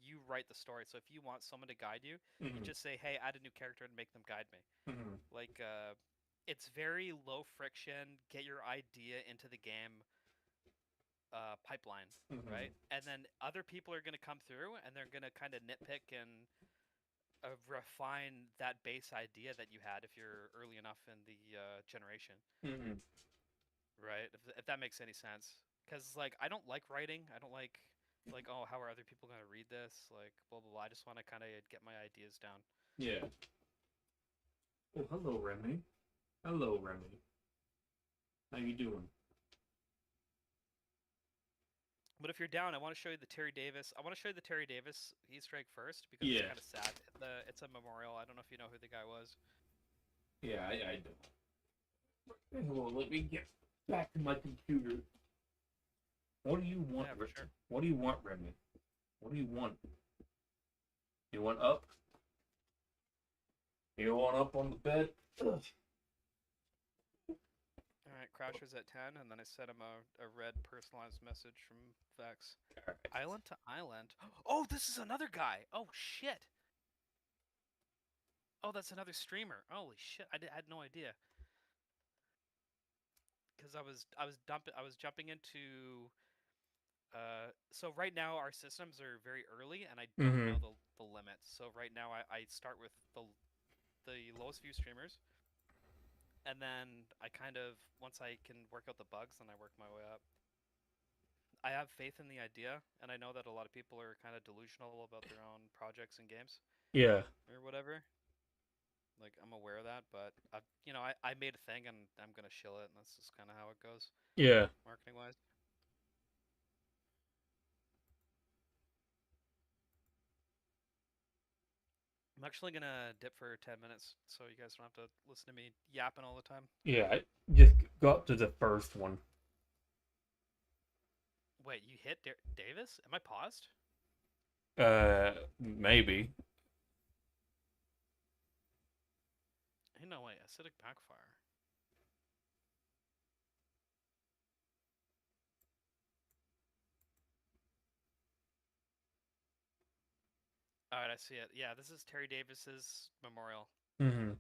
you write the story. So if you want someone to guide you, you Hmm. just say, "Hey, add a new character and make them guide me." Hmm. Like it's very low friction, get your idea into the game pipeline, right? Hmm. And then other people are going to come through and they're going to kind of nitpick and refine that base idea that you had if you're early enough in the generation, Hmm. right? If that makes any sense. Because, like, I don't like writing. I don't like, oh, how are other people going to read this? Like, blah, blah, blah. I just want to kind of get my ideas down. Yeah. Oh, hello, Remy. Hello, Remy. How you doing? But if you're down, I want to show you the Terry Davis. I want to show you the Terry Davis Easter egg first because it's Yeah. kind of sad. It's a memorial. I don't know if you know who the guy was. Yeah, I do. Well, let me get back to my computer. What do you want, Yeah, for Remy? sure. What do you want, Remy? What do you want? You want up? You want up on the bed? Ugh. All right, Crasher's at 10, and then I sent him a red personalized message from Vex. All right. Island to island. Oh, this is another guy. Oh shit. Oh, that's another streamer. Holy shit! I had no idea. Because I was jumping into. So right now our systems are very early, and I don't know Mm-hmm. the limits. So right now I start with the lowest view streamers, and then I kind of once I can work out the bugs, then I work my way up. I have faith in the idea, and I know that a lot of people are kind of delusional about their own projects and games Yeah. or whatever. Like I'm aware of that, but I made a thing and I'm gonna shill it, and that's just kind of how it goes, Yeah. marketing wise. I'm actually gonna dip for 10 minutes, so you guys don't have to listen to me yapping all the time. Yeah. I just got up to the first one. Wait, you hit Davis? Am I paused? Maybe. Hey, no way, acidic backfire. All right, I see it. Yeah, this is Terry Davis's memorial. Mm-hmm.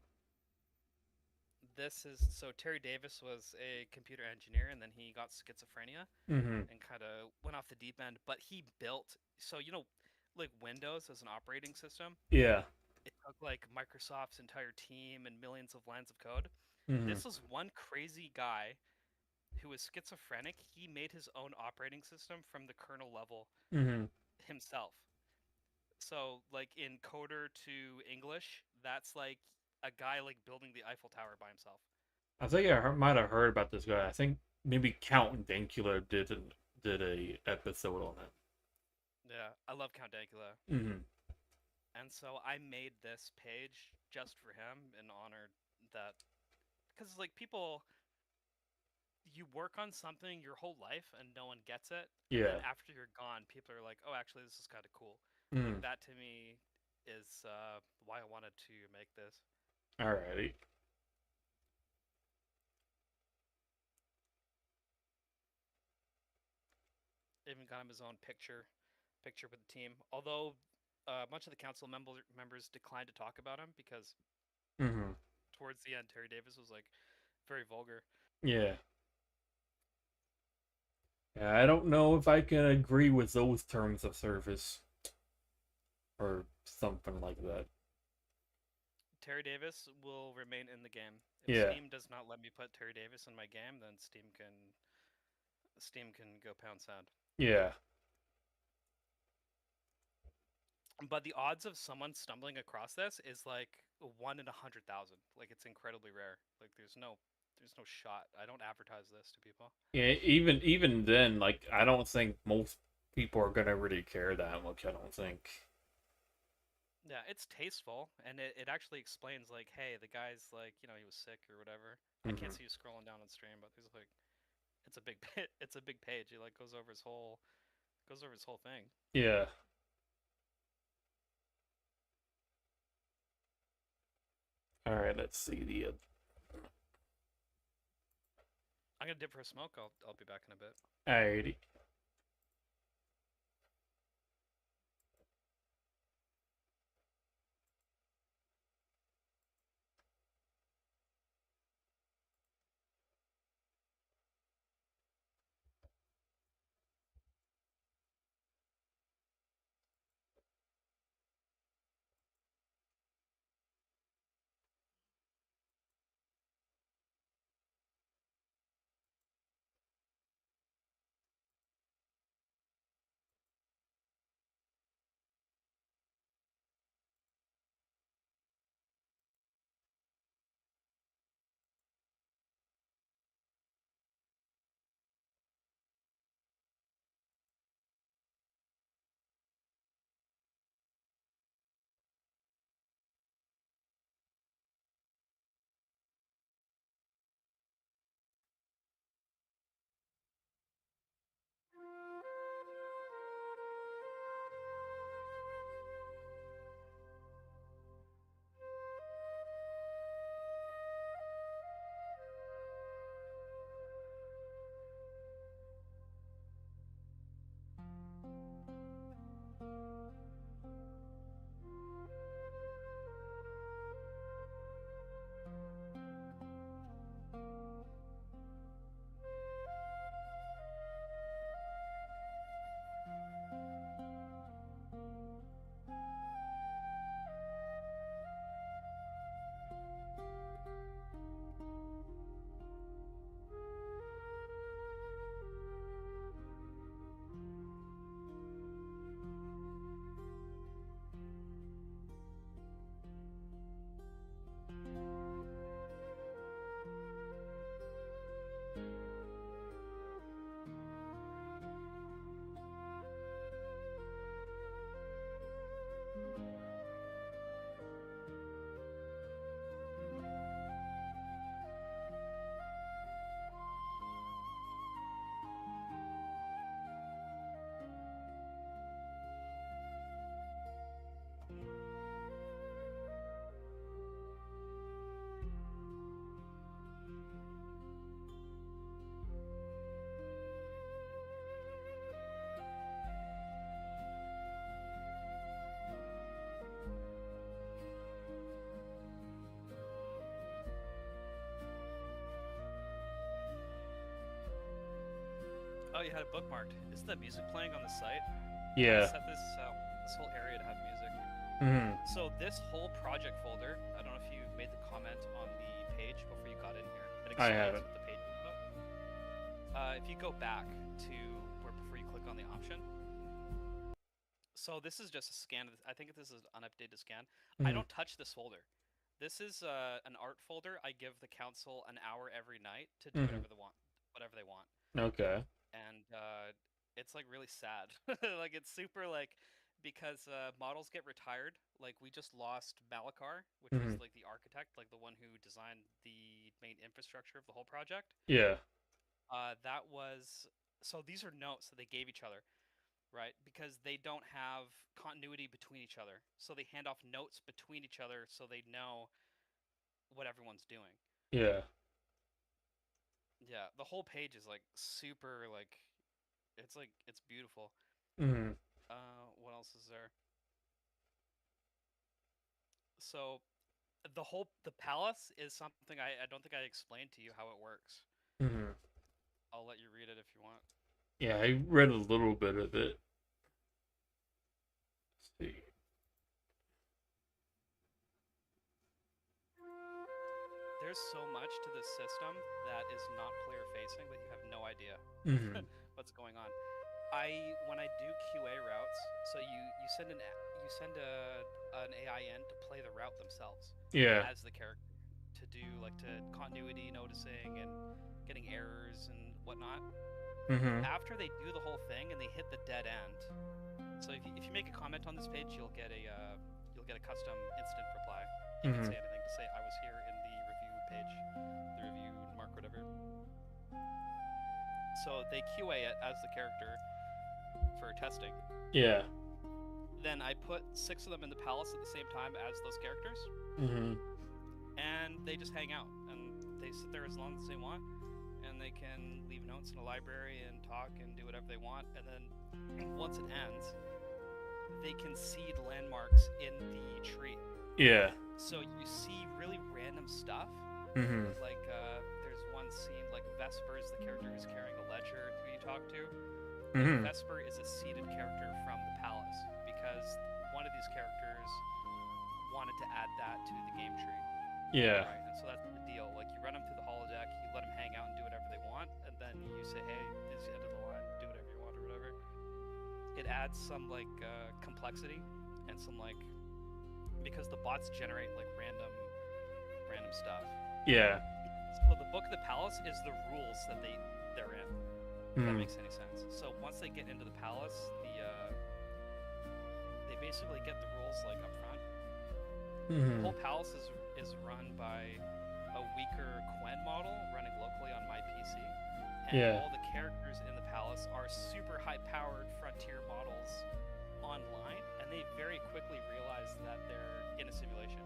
This is so Terry Davis was a computer engineer, and then he got schizophrenia Mm-hmm. and kind of went off the deep end. But he built so like Windows as an operating system. Yeah. It took like Microsoft's entire team and millions of lines of code. Mm-hmm. This was one crazy guy who was schizophrenic. He made his own operating system from the kernel level Mm-hmm. himself. So like in coder to English, that's like a guy like building the Eiffel Tower by himself. I think might have heard about this guy. I think maybe Count Dankula did a episode on Yeah, I love Count Dankula. it. Mm-hmm. And so I made this page just for him in honor that because like people you work on something your whole life and no one gets it, and then Yeah. after you're gone people are like, "Oh, actually this is kind of cool." Like Mm. that to me is why I wanted to make this. Alrighty. Even got him his own picture with the team. Although much of the council members declined to talk about him because Mm-hmm. towards the end Terry Davis was like very vulgar. Yeah. Yeah. I don't know if I can agree with those terms of service or something like that. Terry Davis will remain in the game. If Yeah. Steam does not let me put Terry Davis in my game, then Steam can go pound sand. Yeah. But the odds of someone stumbling across this is like 1 in 100,000. Like it's incredibly rare. Like there's no shot. I don't advertise this to people. Yeah. Even then, like I don't think most people are gonna really care that much. I don't think. Yeah, it's tasteful, and it actually explains like, hey, the guy's like, he was sick or whatever. I can't Mm-hmm. see you scrolling down on stream, but there's like, it's a big it's a big page. He like goes over his whole thing. Yeah. All right. Let's see the. I'm gonna dip for a smoke. I'll be back in a bit. Alrighty. you had it bookmarked. Is the music playing on the site? I Yeah. set this whole area to have music. Mm-hmm. So this whole project folder, I don't know if you made the comment on the page before you got in here. It I explains haven't. what the page is about. If you go back to where before you click on the option, so this is just a scan. I think this is an unupdated scan. I Mm-hmm. don't touch this folder. This is an art folder. I give the council an hour every night to do Mm-hmm. whatever they want, Okay. and it's like really sad. Like it's super like because models get retired. Like we just lost Malakar, which was Mm-hmm. like the architect, like the one who designed the main infrastructure of the whole project. Yeah. That was so these are notes that they gave each other, right? Because they don't have continuity between each other. So they hand off notes between each other so they know what everyone's doing. Yeah. Yeah, the whole page is like super like it's beautiful. Mm-hmm. What else is there? So the palace is something I don't think I explained to you how it works. Mm-hmm. I'll let you read it if you want. Yeah, I read a little bit of it. Let's see. There's so much to this system that is not player facing that you have no idea Mm-hmm. what's going on. I when I do QA routes, so you send you send an AI in to play the route themselves Yeah. as the character to do like to continuity noticing and getting errors and whatnot. Mm-hmm. After they do the whole thing and they hit the dead end, so if you make a comment on this page, you'll get a custom instant reply. You can Mm-hmm. say anything to say I was here in the review page, the review mark whatever. So they QA it as the character for testing. Yeah. Then I put six of them in the palace at the same time as those characters, Mm-hmm. and they just hang out and they sit there as long as they want, and they can leave notes in a library and talk and do whatever they want. And then once it ends, they can seed landmarks in the tree. Yeah. So you see really random stuff. Mm-hmm. Like there's one scene like Vesper is the character who's carrying a ledger who you talk to. But Mm-hmm. Vesper is a seeded character from the palace because one of these characters wanted to add that to the game tree, Yeah. right? And so that's the deal. Like you run them through the holodeck, you let them hang out and do whatever they want, and then you say, "Hey, this is the end of the line. Do whatever you want or whatever." It adds some like complexity and some like because the bots generate like random stuff. Yeah. So the book of the palace is the rules that they're in. If that Mm-hmm. makes any sense. So once they get into the palace, they basically get the rules like up front. The Mm-hmm. whole palace is run by a weaker Quen model running locally on my PC, and Yeah. all the characters in the palace are super high-powered frontier models online, and they very quickly realize that they're in a simulation.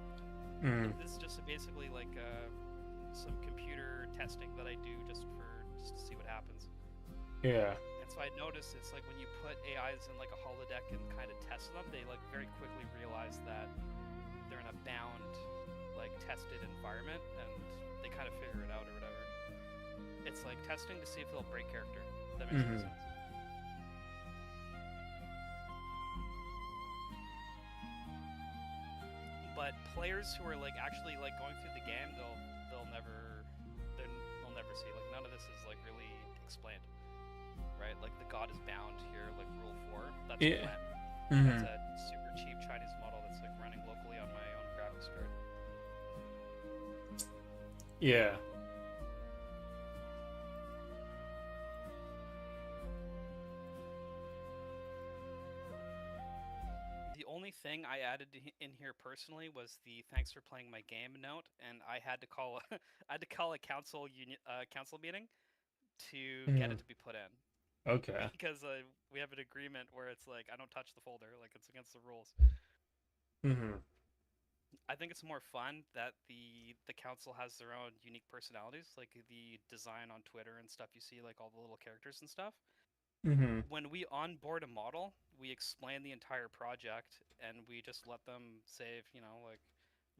Mm-hmm. This is just basically like some computer testing that I do just to see what happens. Yeah. And so I noticed it's like when you put AIs in like a holodeck and kind of test them, they like very quickly realize that they're in a bound, like tested environment, and they kind of figure it out or whatever. It's like testing to see if they'll break character. If that makes any Mm-hmm. sense. But players who are like actually like going through the game, they'll never they'll never see like none of this is like really explained, right? Like the god is bound here, like rule 4. That's Yeah. Quen. That's Mm-hmm. a super cheap Chinese model that's like running locally on my own graphics card. Yeah. The only thing I added in here personally was the thanks for playing my game note, and I had to call I had to call a council meeting to get Mm-hmm. it to be put in Okay. because we have an agreement where it's like I don't touch the folder, like it's against the rules. Mm-hmm. I think it's more fun that the council has their own unique personalities, like the design on Twitter and stuff. You see like all the little characters and stuff. Mm-hmm. When we onboard a model, we explain the entire project and we just let them say, if, like,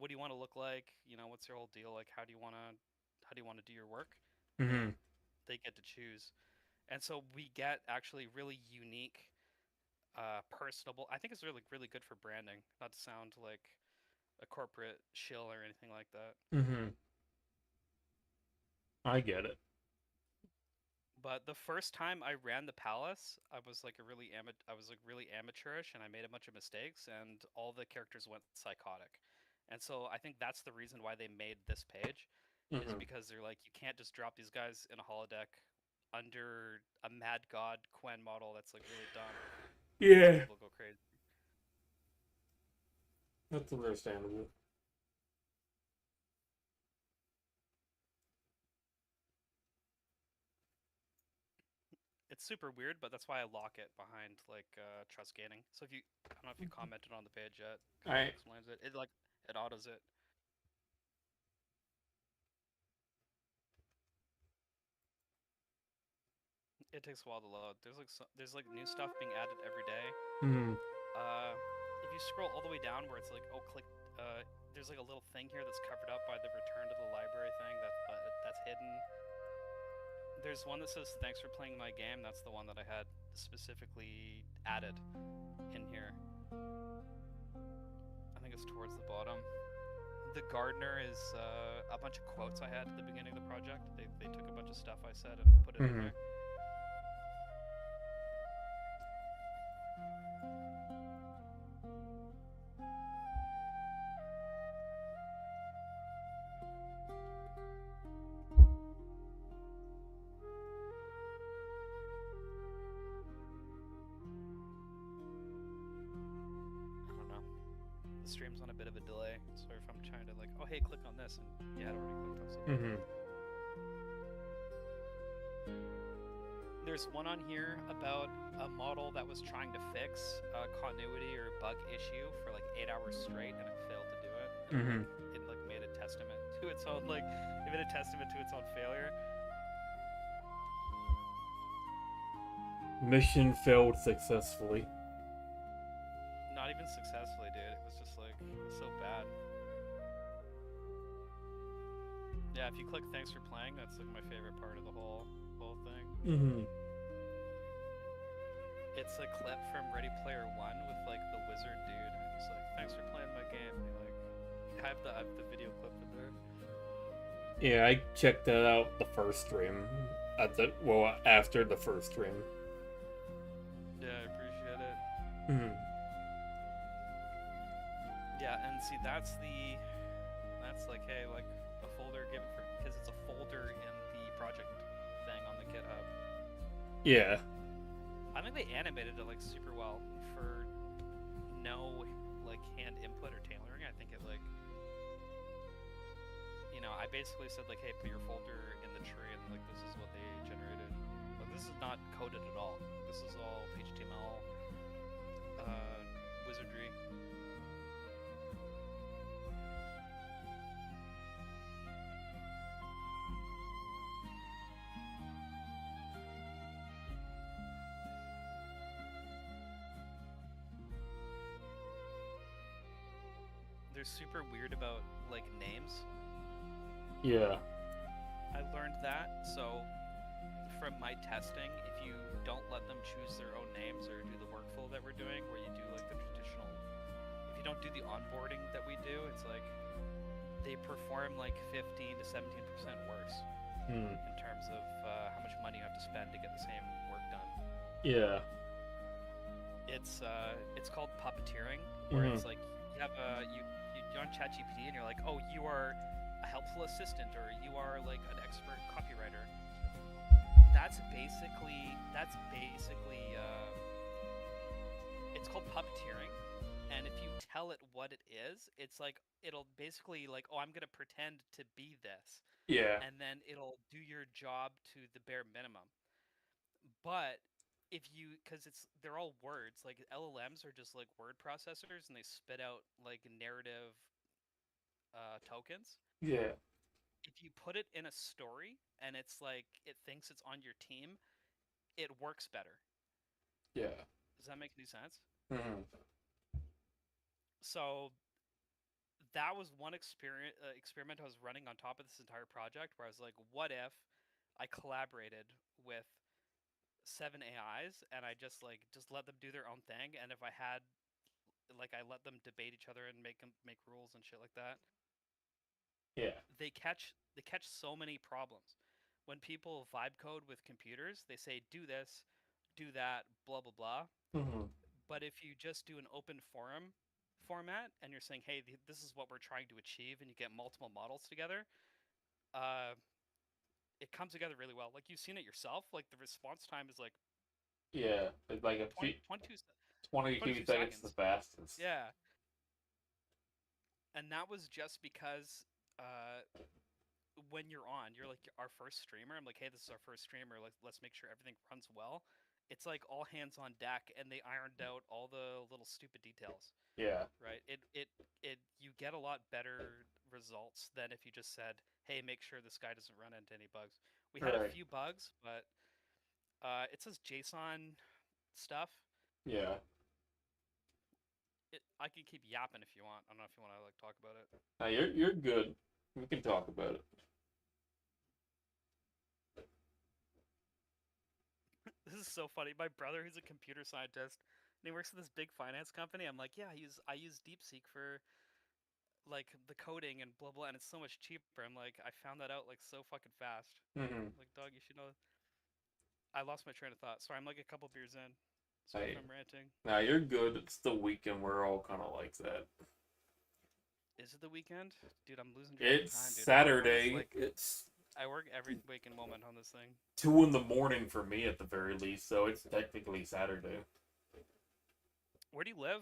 what do you want to look like? What's your whole deal? Like, how do you want to do your work? Mm-hmm. And they get to choose. And so we get actually really unique, personable. I think it's really good for branding. Not to sound like a corporate shill or anything like that. Mm-hmm. I get it. But the first time I ran the palace, I was like really amateurish and I made a bunch of mistakes and all the characters went psychotic. And so I think that's the reason why they made this page is Mm-hmm. because they're like you can't just drop these guys in a holodeck under a mad god Quen model that's like really dumb and Yeah, people go crazy. that's understandable. It's super weird, but that's why I lock it behind like trust gaining. So if you I don't know if you commented on the page yet, kind of I explains it. It like it autos it. It takes a while to load. There's like new stuff being added every day. mm-hmm. Uh, if you scroll all the way down where it's like, oh, click. There's like a little thing here that's covered up by the return to the library thing that's hidden. There's one that says thanks for playing my game. That's the one that I had specifically added in here. I think it's towards the bottom. The gardener is a bunch of quotes I had at the beginning of the project. They took a bunch of stuff I said and put it in Mm-hmm. there. I don't know. The stream's on a bit of a delay, so if I'm trying to like, oh hey, click on this, and you had already clicked on something. Mm-hmm. There's one on here about a model that was trying to fix a continuity or bug issue for like 8 hours straight, and it failed to do it, and Mm-hmm. it like made a testament to its own like it made a testament to its own failure. Mission failed successfully. Not even successfully, dude. It was just like so bad. Yeah, if you click thanks for playing, that's like my favorite part of the whole thing. Mm-hmm. It's a clip from Ready Player One with like the wizard dude. He's like, "Thanks for playing my game." And he, like, I have the video clip in there. Yeah, I checked that out the first stream. After the first stream. Yeah, I appreciate it. Mm-hmm. Yeah, and see, that's like, hey, like a folder given for because it's a folder in the project thing on the GitHub. Yeah. I think they animated it like super well for no like hand input or tailoring. I think it like I basically said like, hey, put your folder in the tree, and like this is what they generated. But this is not coded at all. This is all HTML wizardry. They're super weird about like names. Yeah. I learned that. So from my testing, if you don't let them choose their own names or do the workflow that we're doing, where you do like the traditional, if you don't do the onboarding that we do, it's like they perform like 15 to 17% worse Hmm. in terms of how much money you have to spend to get the same work done. Yeah. It's called puppeteering, where Mm-hmm. it's like you have you're on ChatGPT and you're like, oh, you are a helpful assistant or you are like an expert copywriter. That's basically it's called puppeteering, and if you tell it what it is, it's like it'll basically like, oh, I'm gonna pretend to be this, Yeah. and then it'll do your job to the bare minimum. But if you because it's they're all words, like LLMs are just like word processors and they spit out like narrative tokens. Yeah. If you put it in a story and it's like it thinks it's on your team, it works better. Yeah. Does that make any sense? Mm-hmm. So that was one experiment I was running on top of this entire project where I was like, what if I collaborated with seven AIs, and I just let them do their own thing. And if I had like I let them debate each other and make rules and shit like that, Yeah. they catch so many problems. When people vibe code with computers, they say do this, do that, blah blah blah. Hmm. But if you just do an open forum format and you're saying, hey, this is what we're trying to achieve, and you get multiple models together, uh, it comes together really well. Like you've seen it yourself. Like the response time is like Yeah. It's like a 20, few, 22, 22 22 seconds the seconds. fastest. Yeah, and that was just because when you're on, you're like our first streamer. I'm like, hey, this is our first streamer. Let's make sure everything runs well. It's like all hands on deck, and they ironed out all the little stupid details. Yeah. Right? It you get a lot better results than if you just said, hey, make sure this guy doesn't run into any bugs. We had a Right. few bugs, but it says JSON stuff. Yeah. I can keep yapping if you want. I don't know if you want to like talk about it. Now you're good. We can talk about it. This is so funny. My brother, he's a computer scientist, and he works at this big finance company. I'm like, yeah, I use DeepSeek for like the coding and blah blah, and it's so much cheaper. I'm like, I found that out like so fucking fast. Hmm. Like, dog, you should know. I lost my train of thought. Sorry, I'm like a couple beers in. Sorry if Hey, I'm ranting. now you're good. It's the weekend. We're all kind of like that. Is it the weekend? Dude, I'm losing track of It's time, dude. I work on this Saturday. like It's I work every waking moment on this thing. 2 in the morning for me at the very least, so it's technically Saturday. Where do you live?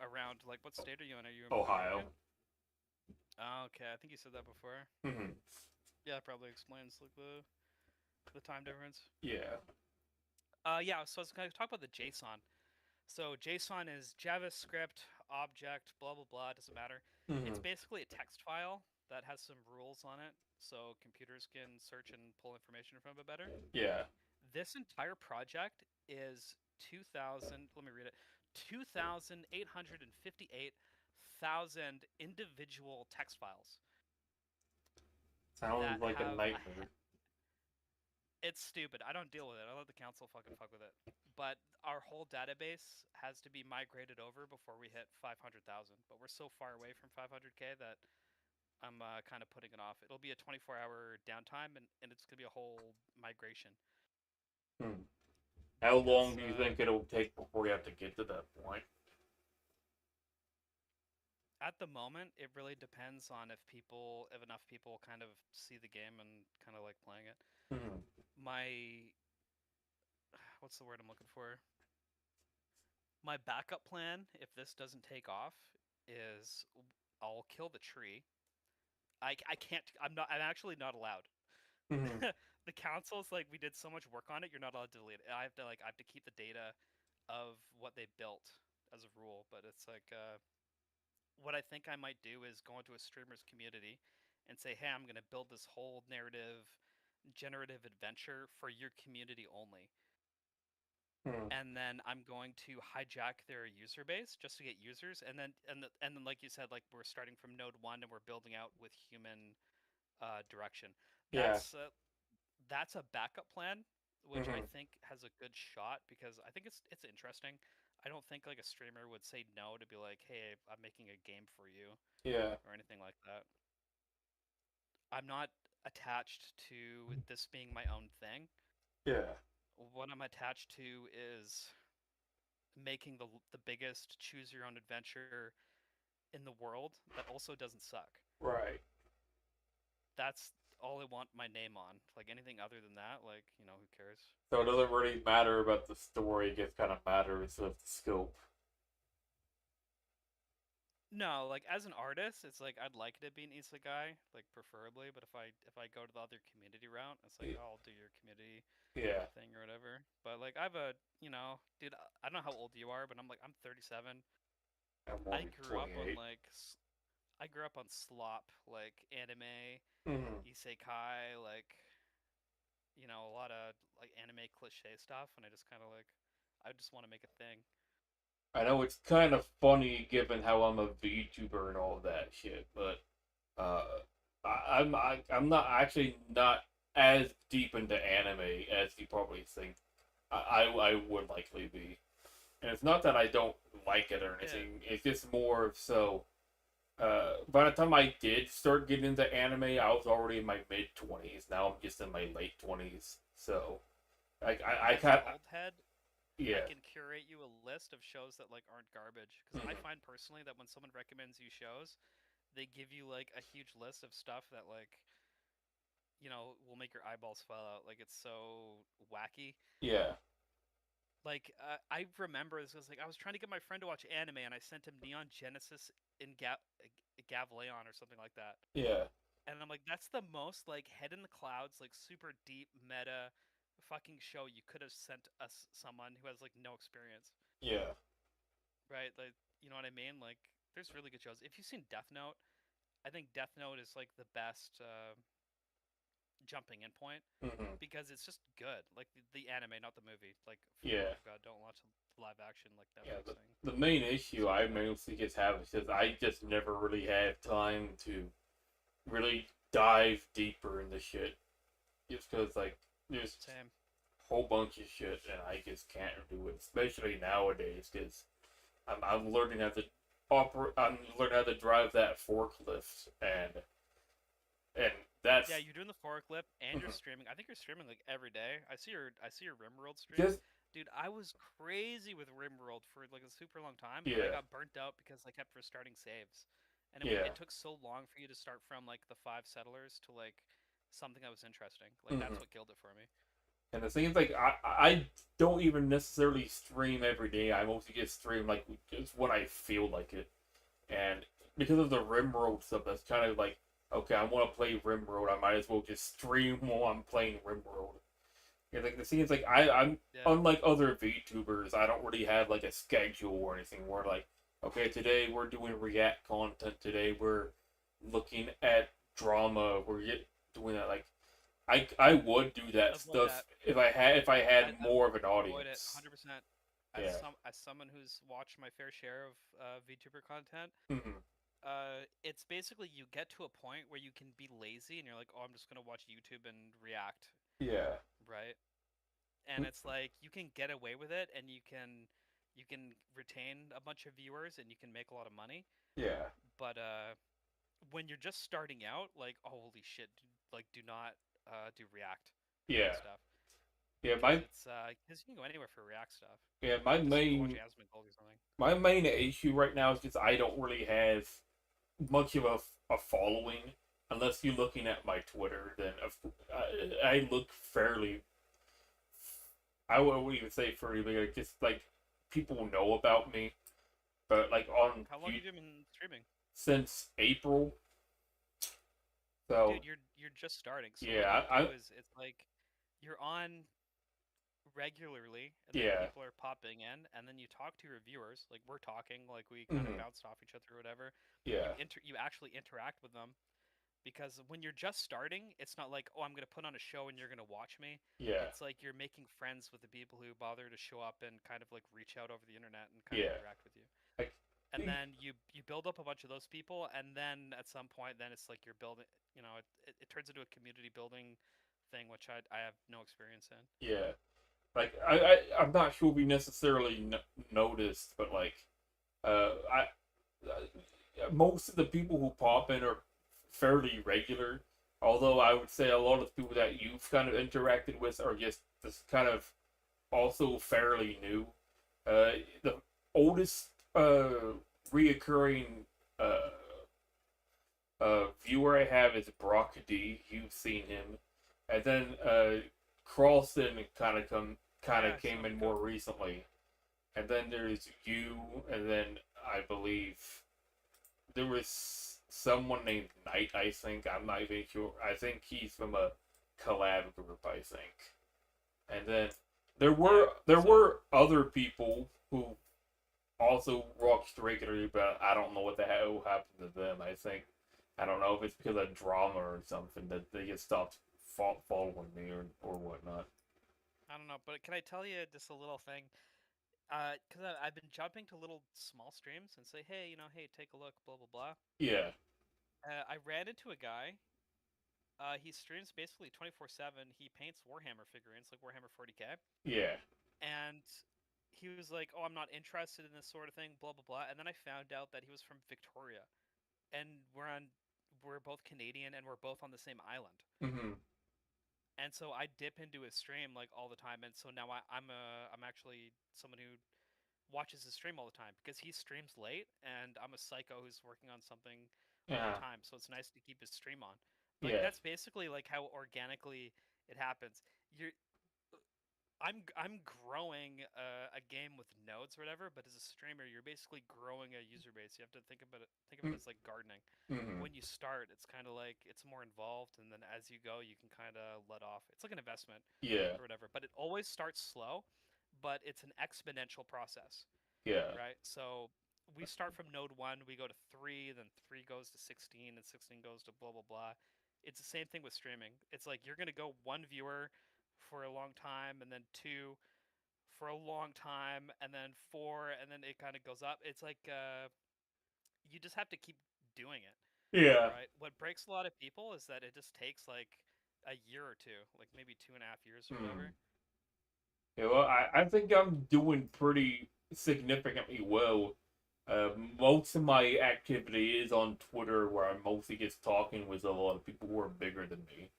Around like what state are you in? Are you in Puerto Ohio. Rican? Oh, okay. I think you said that before. Hmm. Yeah, that probably explains like the time difference. Yeah. Yeah. So I was going to talk about the JSON. So JSON is JavaScript object blah blah blah. Doesn't matter. It's Hmm. basically a text file that has some rules on it, so computers can search and pull information from it better. Yeah. This entire project is 2,000. Let me read it. 2,858,000 individual text files Sounds that like a have nightmare. it's stupid. I don't deal with it. I let the council fucking fuck with it. But our whole database has to be migrated over before we hit 500,000. But we're so far away from 500K that I'm kind of putting it off. It'll be a 24-hour downtime, and it's gonna be a whole migration. Hmm. How long Because do you think it'll take before we have to get to that point? at the moment, it really depends on if enough people kind of see the game and kind of like playing it. Hmm. My, what's the word I'm looking for? My backup plan, if this doesn't take off, is I'll kill the tree. I can't. I'm actually not allowed. Hmm. The council's like, we did so much work on it. You're not allowed to delete it. I have to keep the data of what they built as a rule. But it's like, what I think I might do is go into a streamer's community and say, hey, I'm gonna build this whole narrative, generative adventure for your community only. Hmm. And then I'm going to hijack their user base just to get users, and then like you said, like we're starting from node one and we're building out with human direction. Yeah. That's a backup plan, which I Hmm. think has a good shot because I think it's interesting. I don't think like a streamer would say no to be like, hey, I'm making a game for you Yeah. or anything like that. I'm not attached to this being my own thing. Yeah. What I'm attached to is making the biggest choose your own adventure in the world that also doesn't suck. Right. That's all I want my name on. Like anything other than that, like, who cares? So it doesn't really matter about the story. It just kind of matters with the scope. No, like as an artist, it's like I'd like it to be an isekai, like preferably, but if I go to the other community route, it's like, oh, I'll do your community Yeah. thing or whatever. But like dude, I don't know how old you are, but I'm 37. I'm I only grew up on 28. like I grew up on slop, like anime, Hmm. isekai, like a lot of like anime cliche stuff, and I just kind of like I just want to make a thing. I know it's kind of funny given how I'm a VTuber and all that shit, but uh, I'm not actually not as deep into anime as you probably think. I would likely be. And it's not that I don't like it or Yeah, anything. It's just more of so. By the time I did start getting into anime, I was already in my mid 20s. Now I'm just in my late 20s. So I as an kind old head, I yeah. can curate you a list of shows that like aren't garbage. Because I Mhm. find personally that when someone recommends you shows, they give you like a huge list of stuff that like will make your eyeballs fall out. Like it's so wacky. Yeah. Like I remember this was like I was trying to get my friend to watch anime, and I sent him Neon Genesis in Gavleon or something like that. Yeah. And I'm like, that's the most like head in the clouds, like super deep meta fucking show you could have sent us someone who has like no experience, Yeah. right? Like, you know what I mean? Like, there's really good shows. If you've seen Death Note, I think Death Note is like the best jumping in point Hmm. because it's just good. Like the anime, not the movie. Like, for the love Yeah. of God, don't watch the live action like Yeah. Netflix thing. The main issue So I bad. mostly just have is just I just never really had time to really dive deeper into shit. Just because like there's Same. a whole bunch of shit and I just can't do it, especially nowadays because I'm learning how to I'm learning how to drive that forklift and Yeah, that's you're doing the forklift and you're mhm. streaming. I think you're streaming like every day. I see your RimWorld stream. Just Dude, I was crazy with RimWorld for like a super long time, and then I yeah, got burnt out because I kept restarting saves. And yeah. it took so long for you to start from like the five settlers to like something that was interesting. Like that's Hmm. what killed it for me. And the thing is, like, I don't even necessarily stream every day. I mostly just stream like just when I feel like it. And because of the RimWorld stuff, that's kind of like, okay, I want to play RimWorld. I might as well just stream while I'm playing RimWorld. Yeah, like the thing is, like, I'm Yeah. unlike other VTubers. I don't really have like a schedule or anything where like, okay, today we're doing React content. Today we're looking at drama. Doing that. Like, I would do that Avoid stuff that. if I had I more of an avoid it audience. 100%. Yeah. As someone who's watched my fair share of VTuber content, Hmm. it's basically you get to a point where you can be lazy and you're like, oh, I'm just gonna watch YouTube and react, Yeah. right? And it's like you can get away with it, and you can retain a bunch of viewers, and you can make a lot of money. Yeah. But when you're just starting out, like, oh, holy shit, like, do not do React Yeah. stuff, Yeah. because you can go anywhere for React stuff. Yeah. Just go watch Asmon Gold or something. My main issue right now is just I don't really have much of a following unless you're looking at my Twitter. Then I look fairly. I wouldn't even say fairly big. Like, just like people know about me, but like on How long you have you been streaming? since April. So Dude, you're just starting. So what you yeah, do is it's like you're on regularly, and then yeah, people are popping in, and then you talk to your viewers like we're talking, like we kind of mhm, bounced off each other or whatever. yeah, You actually interact with them, because when you're just starting, it's not like, oh, I'm going to put on a show and you're going to watch me. yeah, It's like you're making friends with the people who bother to show up and kind of like reach out over the internet and kind of yeah. interact with you. Like And then you build up a bunch of those people, and then at some point, then it's like you're building. It turns into a community building thing, which I have no experience in. yeah, like I'm not sure we necessarily noticed, but like I most of the people who pop in are fairly regular. Although I would say a lot of the people that you've kind of interacted with are just kind of also fairly new. The oldest reoccurring uh, viewer I have is Brock D. You've seen him, and then Carlson kind Yeah, of I saw came him in more come. recently, and then there's you, and then I believe there was someone named Knight. I think I'm not even sure. I think he's from a collab group. I think, and then Yeah, there so were other people who also watched regularly, but I don't know what the hell happened to them. I don't know if it's because of drama or something that they just stopped following me or whatnot. I don't know, but can I tell you just a little thing? Because I've been jumping to little small streams and say, hey, hey, take a look, blah blah blah. Yeah. I ran into a guy He streams basically 24/7. He paints Warhammer figurines, like Warhammer 40K, Yeah. and he was like, "Oh, I'm not interested in this sort of thing." Blah blah blah. And then I found out that he was from Victoria, and we're both Canadian, and we're both on the same island. Hmm. And so I dip into his stream like all the time, and so now I'm actually someone who watches his stream all the time because he streams late, and I'm a psycho who's working on something all the Yeah. time. So it's nice to keep his stream on. Like Yeah. that's basically like how organically it happens. You're I'm growing a game with nodes or whatever, but as a streamer, you're basically growing a user base. You have to think of it as like gardening. Mm-hmm. When you start, it's kind of like it's more involved, and then as you go, you can kind of let off. It's like an investment Yeah. or whatever, but it always starts slow, but it's an exponential process, Yeah. right? So we start from node 1, we go to 3, then 3 goes to 16, and 16 goes to blah blah blah. It's the same thing with streaming. It's like you're going to go one viewer for a long time, and then two for a long time, and then four, and then it kind of goes up. It's like you just have to keep doing it, Yeah. right? What breaks a lot of people is that it just takes like a year or two, like maybe 2.5 years or Hmm. whatever. Yeah, well, I think I'm doing pretty significantly well. Most of my activity is on Twitter, where I mostly just talking with a lot of people who are bigger than me.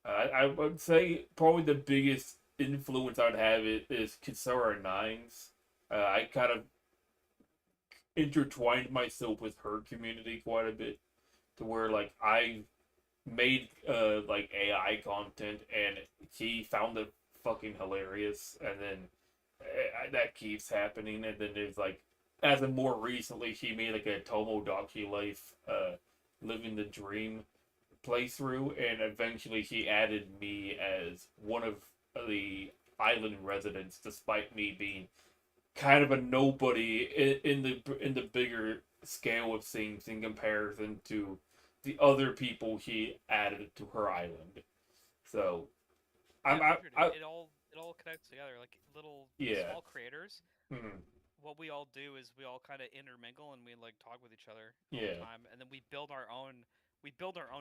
I would say probably the biggest influence I'd have is Kisara Nines. I kind of intertwined myself with her community quite a bit, to where like I made like AI content and he found it fucking hilarious, and then that keeps happening, and then there's like, as of more recently, she made like a Tomodachi Life living the dream playthrough, and eventually she added me as one of the island residents, despite me being kind of a nobody in the bigger scale of things in comparison to the other people he added to her island. So I'm Yeah, for sure, dude. I It all connects together. Like little yeah. small creators. Hmm. What we all do is we all kind of intermingle and we like talk with each other all the Yeah. time, and then we build our own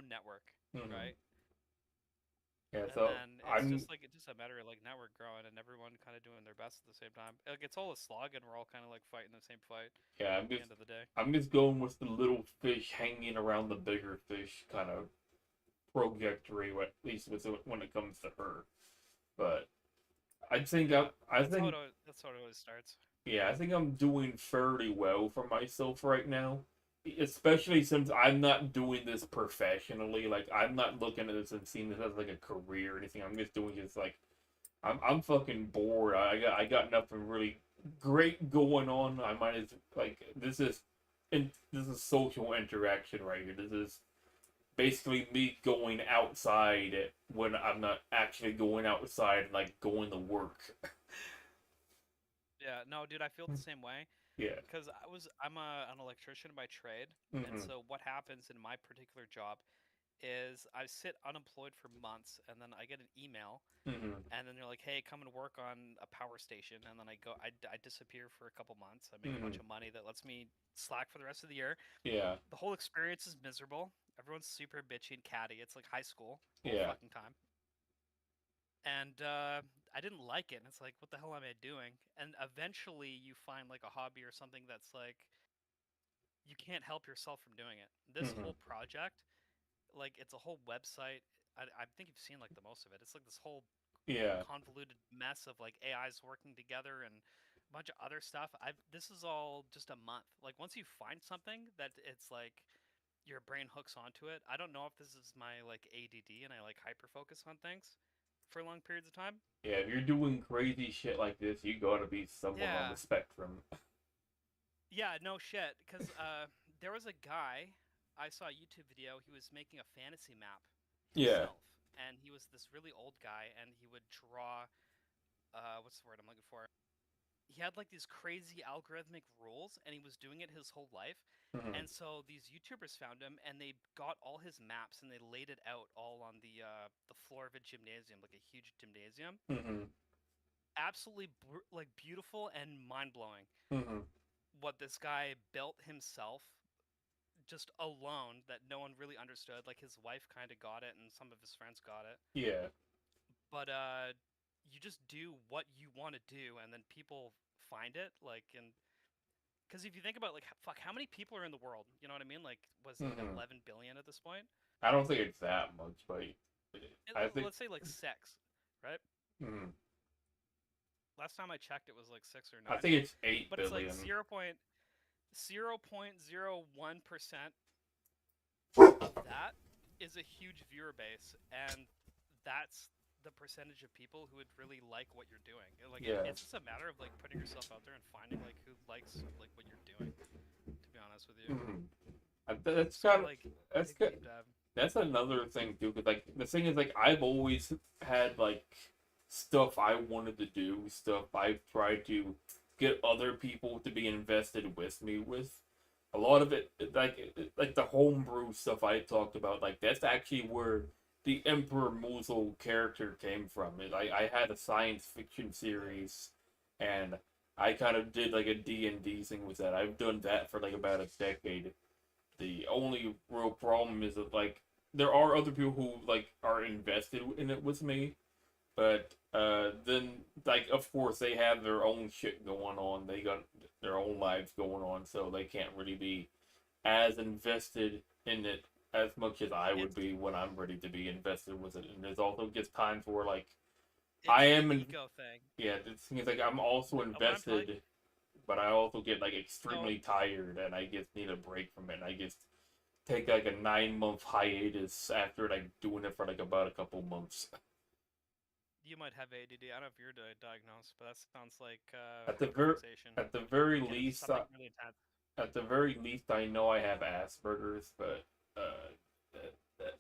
network, Hmm. right? Yeah. And So then it's I'm just a matter of like network growing and everyone kind of doing their best at the same time. Like it's all a slog, and we're all kind of like fighting the same fight yeah at the end of the day. I'm just going with the little fish hanging around the bigger fish kind of trajectory, at least with when it comes to her. But Yeah, I think that's how it always starts. yeah, I think I'm doing fairly well for myself right now. Especially since I'm not doing this professionally. Like I'm not looking at this and seeing this as like a career or anything. I'm just doing this like I'm fucking bored. I got nothing really great going on. I might as like this is social interaction right here. This is basically me going outside when I'm not actually going outside, like going to work. Yeah, no, dude, I feel the same way Yeah. because I'm an electrician by trade, and Mhm. so what happens in my particular job is I sit unemployed for months, and then I get an email, Mhm. and then they're like, "Hey, come and work on a power station," and then I disappear for a couple months. I make a bunch Mhm. of money that lets me slack for the rest of the year. Yeah. The whole experience is miserable. Everyone's super bitchy and catty. It's like high school the whole Yeah. fucking time. And I didn't like it. And it's like, what the hell am I doing? And eventually, you find like a hobby or something that's like you can't help yourself from doing it. This Mhm. whole project, like, it's a whole website. I think you've seen like the most of it. It's like this whole Yeah. convoluted mess of like AIs working together and a bunch of other stuff. I've This is all just a month. Like once you find something that it's like your brain hooks onto it. I don't know if this is my like ADD and I like hyper focus on things for long periods of time. Yeah. If you're doing crazy shit like this, you gotta be someone on the Yeah. spectrum. Yeah, no shit. Because there was a guy, I saw a YouTube video, he was making a fantasy map Yeah. himself. And he was this really old guy, and he would draw, what's the word I'm looking for? He had like these crazy algorithmic rules, and he was doing it his whole life. Mhm. And so these YouTubers found him, and they got all his maps, and they laid it out all on the floor of a gymnasium, like a huge gymnasium. Mhm. Absolutely like beautiful and mind blowing. Mhm. What this guy built himself, just alone that no one really understood. Like his wife kind of got it, and some of his friends got it. Yeah. But you just do what you want to do, and then people find it. Like, and because if you think about like, fuck, how many people are in the world? You know what I mean? Like, was it like Hmm. 11 billion at this point? I don't think it's that much, but I think. Let's say like six, right? Mhm. Last time I checked, it was like 6 or 9. I think it's eight But it's like billion. 0.01% of that is a huge viewer base, and that's the percentage of people who would really like what you're doing. Yeah. It's just a matter of like putting yourself out there and finding like who likes like what you're doing. To be honest with you, Hmm. That's so kind of like that's take a good. deep dive. That's another thing too, because like the thing is, like I've always had like stuff I wanted to do, stuff I've tried to get other people to be invested with me with. A lot of it, like the homebrew stuff I talked about, like that's actually where the Emperor Muzzle character came from. I had a science fiction series, and I kind of did like a D&D thing with that. I've done that for like about a decade. The only real problem is that like there are other people who like are invested in it with me, but then like of course they have their own shit going on. They got their own lives going on, so they can't really be as invested in it as much as I would It's be when I'm ready to be invested with it. And there's also just times where like I it's the am in, ego thing. yeah, it seems like I'm also What I'm telling invested, but I also get like so extremely tired and I just need a break from it. And I just take like a 9 month hiatus after like doing it for like about a couple months. you might have ADD. I don't know if you're diagnosed, but that sounds like At the very hyperfixation. at the very Get into least, something really intense. at the very least, I know I have Asperger's, but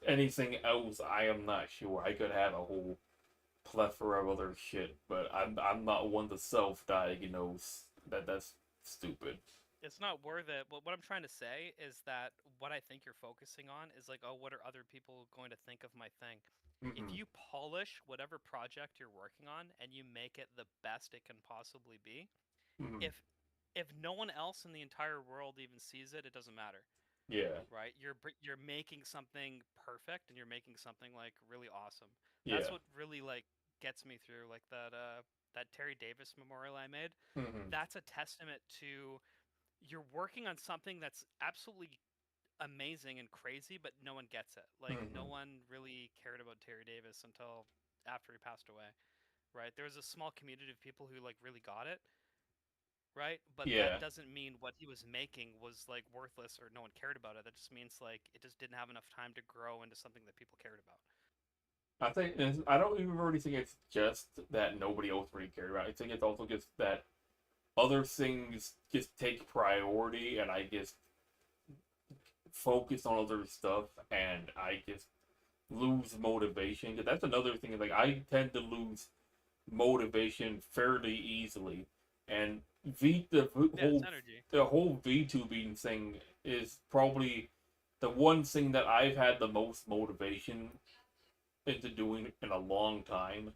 anything else, I am not sure. I could have a whole plethora of other shit, but I'm not one to self-diagnose. That's stupid. It's not worth it. But what I'm trying to say is that what I think you're focusing on is like, oh, what are other people going to think of my thing? If Mm-mm. you polish whatever project you're working on and you make it the best it can possibly be, Mm-mm. if no one else in the entire world even sees it, it doesn't matter, Yeah. right? You're making something perfect and you're making something like really awesome. That's Yeah. what really like gets me through. Like that Terry Davis memorial I made. Mm-hmm. That's a testament to you're working on something that's absolutely amazing and crazy, but no one gets it. Like no Mm-hmm. one really cared about Terry Davis until after he passed away, right? There was a small community of people who like really got it, right? But that Yeah. doesn't mean what he was making was like worthless or no one cared about it. That just means like it just didn't have enough time to grow into something that people cared about. I don't even really think it's just that nobody else really cared about. I think it's also just that other things just take priority, and I just focus on other stuff, and I just lose motivation. Cause that's another thing. Like I tend to lose motivation fairly easily, and Yeah, it's energy. the whole VTubing thing is probably the one thing that I've had the most motivation into doing in a long time.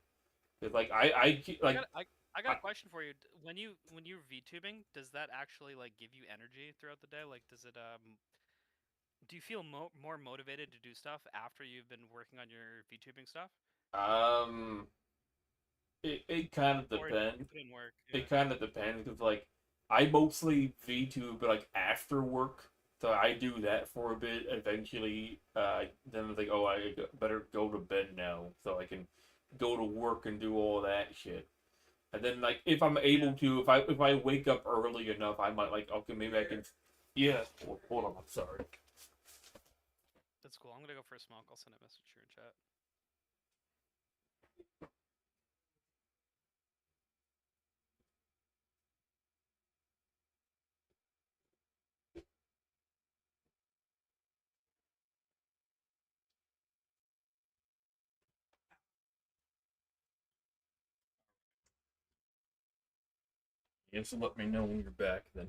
It's like I like got I got I, a question for you. When you're VTubing, does that actually like give you energy throughout the day? Like, does it do you feel more motivated to do stuff after you've been working on your VTubing stuff, um it kind of or do you depends. put in work? It Yeah. kind of depends because like I mostly VTube like after work, so I do that for a bit. Eventually, then it's like, oh, better go to bed now, so I can go to work and do all that shit. And then like if I'm able Yeah, to, if I wake up early enough, I might like okay maybe I can. Yeah, hold on, I'm sorry. that's cool. I'm gonna go for a smoke. I'll send a message here in chat. Yeah, so let me know when you're back then.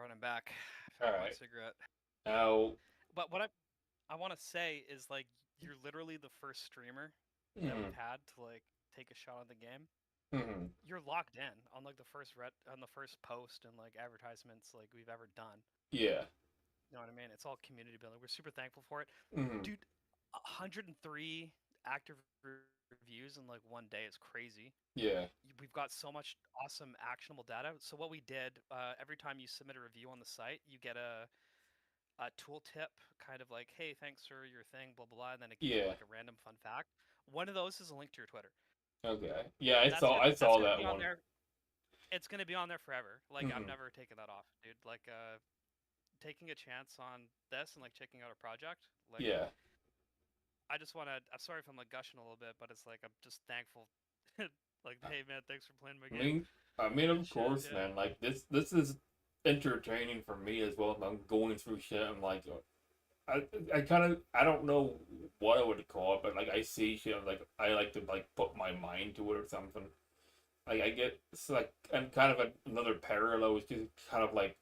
running back. All Found one right. cigarette. Now, But what I want to say is like you're literally the first streamer that mm, we've had to like take a shot on the game. mm, You're locked in on like the first post and like advertisements like we've ever done. yeah, You know what I mean? It's all community building. We're super thankful for it, mm, dude. 103 active reviews in like one day is crazy. yeah, We've got so much awesome actionable data. So what we did, every time you submit a review on the site, you get a tooltip, kind of like, hey, thanks for your thing, blah blah blah, and then it gives you yeah. like a random fun fact. One of those is a link to your Twitter. Okay. Yeah, I That's saw gonna that be on one. there. It's gonna be on there forever. Like I'm Mm, never taking that off, dude. Like taking a chance on this and like checking out a project. Like yeah. I just want to. I'm sorry if I'm like gushing a little bit, but it's like I'm just thankful. Like, hey man, thanks for playing my I game mean, I mean, and of shit. course, Yeah. man. Like this is entertaining for me as well. If I'm going through shit, I'm like, I kind of, I don't know what I would call it, but like I see shit, I'm like, I like to like put my mind to it or something. Like I get, it's like, and kind of another parallel is just kind of like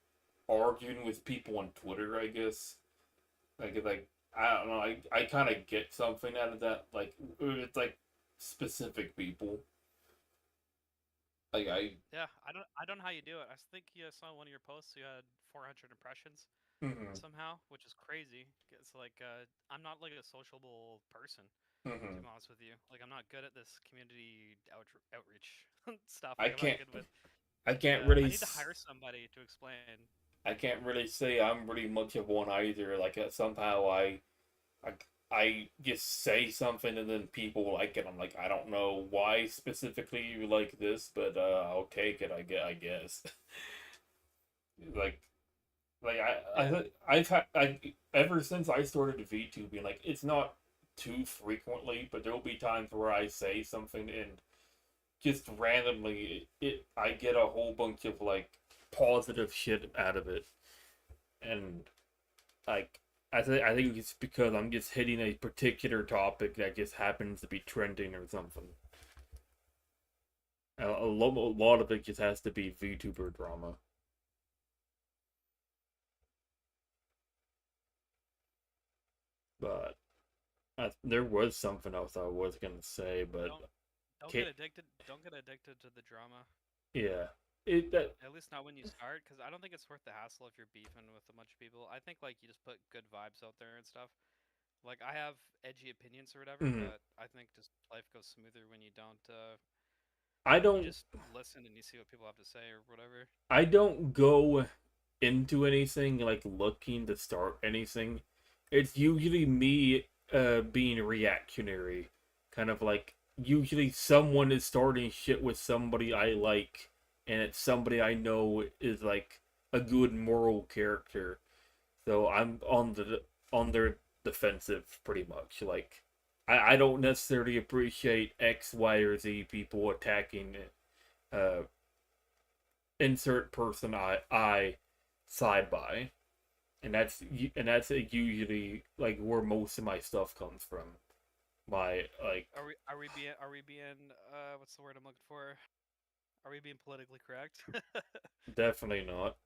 arguing with people on Twitter, I guess. Like I don't know, I kind of get something out of that. Like it's like specific people. Like I. Yeah, I don't know how you do it. I think you saw one of your posts. You had 400 impressions Mm-hmm, somehow, which is crazy. It's like I'm not like a sociable person, to mm-hmm. be honest with you. Like I'm not good at this community outreach stuff. I Like I'm not can't. good with. I can't Yeah, I really. need to hire somebody to explain. I can't really say I'm really much of one either. Like somehow I I just say something and then people like it. I'm like, I don't know why specifically you like this, but I'll take it. I guess. like like Yeah, I've had ever since I started VTubing, like it's not too frequently, but there will be times where I say something and just randomly I get a whole bunch of like positive shit out of it, and like I think it's because I'm just hitting a particular topic that just happens to be trending or something. A lot of it just has to be VTuber drama. But there was something else I was gonna say, but don't don't get Kate, addicted. Don't get addicted to the drama. yeah, it that At least not when you start, because I don't think it's worth the hassle if you're beefing with a bunch of people. I think like you just put good vibes out there and stuff. Like I have edgy opinions or whatever, mm, but I think just life goes smoother when you don't. I You don't just listen and you see what people have to say or whatever. I don't go into anything like looking to start anything. It's usually me being reactionary. Kind of like usually someone is starting shit with somebody I like and it's somebody I know is like a good moral character. So I'm on their defensive pretty much. Like I don't necessarily appreciate X, Y, or Z people attacking uh insert person I side by, and that's usually like where most of my stuff comes from. My like Are we being what's the word I'm looking for? Are we being politically correct? definitely not.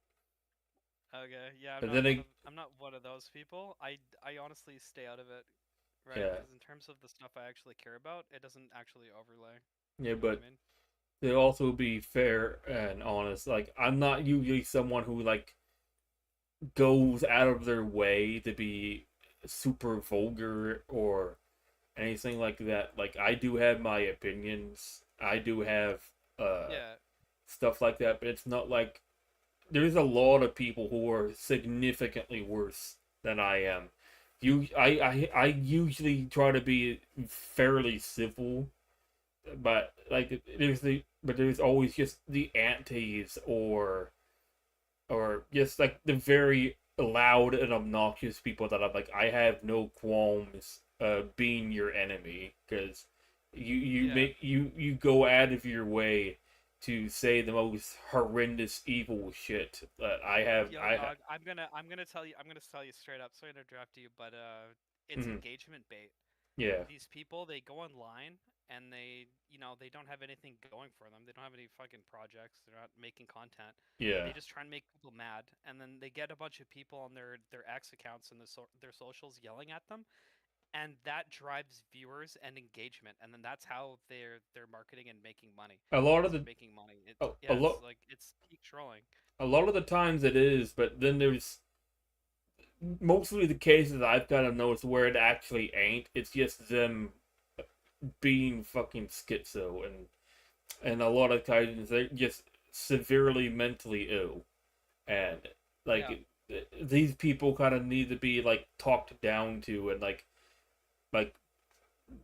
Okay, yeah, I'm But not then one I, of I'm not one of those people. I honestly stay out of it, right? yeah, Because in terms of the stuff I actually care about, it doesn't actually overlay. yeah, You know what I but mean? to also be fair and honest, like I'm not usually someone who like goes out of their way to be super vulgar or anything like that. Like I do have my opinions. I do have uh Yeah, stuff like that, but it's not like there's a lot of people who are significantly worse than I am. I usually try to be fairly civil, but like there's always just the antis or just like the very loud and obnoxious people that I'm like I have no qualms being your enemy because yeah. you go out of your way to say the most horrendous evil shit that Yo, dog, I'm gonna tell you straight up. Sorry to interrupt you, but it's mhm, engagement bait. yeah, These people, they go online and they don't have anything going for them. They don't have any fucking projects. They're not making content. Yeah. They just try and make people mad, and then they get a bunch of people on their X accounts and their socials yelling at them, and that drives viewers and engagement, and then that's how they're marketing and making money. A lot of Is they're the making money. a Yeah, it's lot like it's peak trolling. a lot of the times it is, but then there's mostly the cases I've kind of noticed where it actually ain't. It's just them being fucking schizo, and a lot of times they're just severely mentally ill, and Yeah, like these people kind of need to be like talked down to and like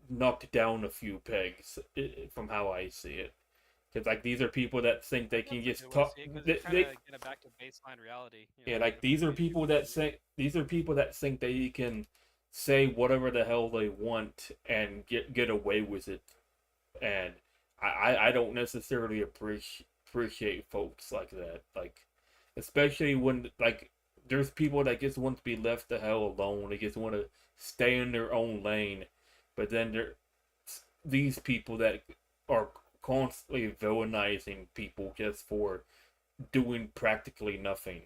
knocked down a few pegs from how I see it. Because like these are people that think they can that's a just good way to talk. see it because you're trying to get it back to baseline reality. Yeah, like If these are these people people that can be, say these are people that think they can say whatever the hell they want and get away with it. And I don't necessarily appreciate folks like that. Like especially when like there's people that just want to be left the hell alone. They just want to stay in their own lane. But then there these people that are constantly villainizing people just for doing practically nothing,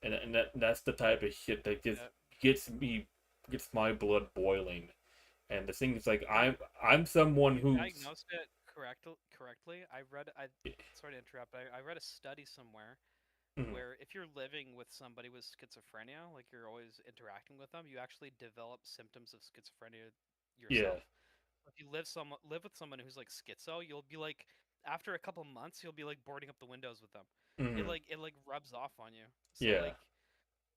and that's the type of shit that just yeah. gets me gets my blood boiling. And the thing is, like, You I'm someone you who's diagnosed it correctly. I sorry to interrupt. I read a study somewhere mm, where if you're living with somebody with schizophrenia, like you're always interacting with them, you actually develop symptoms of schizophrenia yeah, yourself. If you live with someone who's like schizo, you'll be like after a couple months, you'll be like boarding up the windows with them. mm, It like rubs off on you. So yeah, like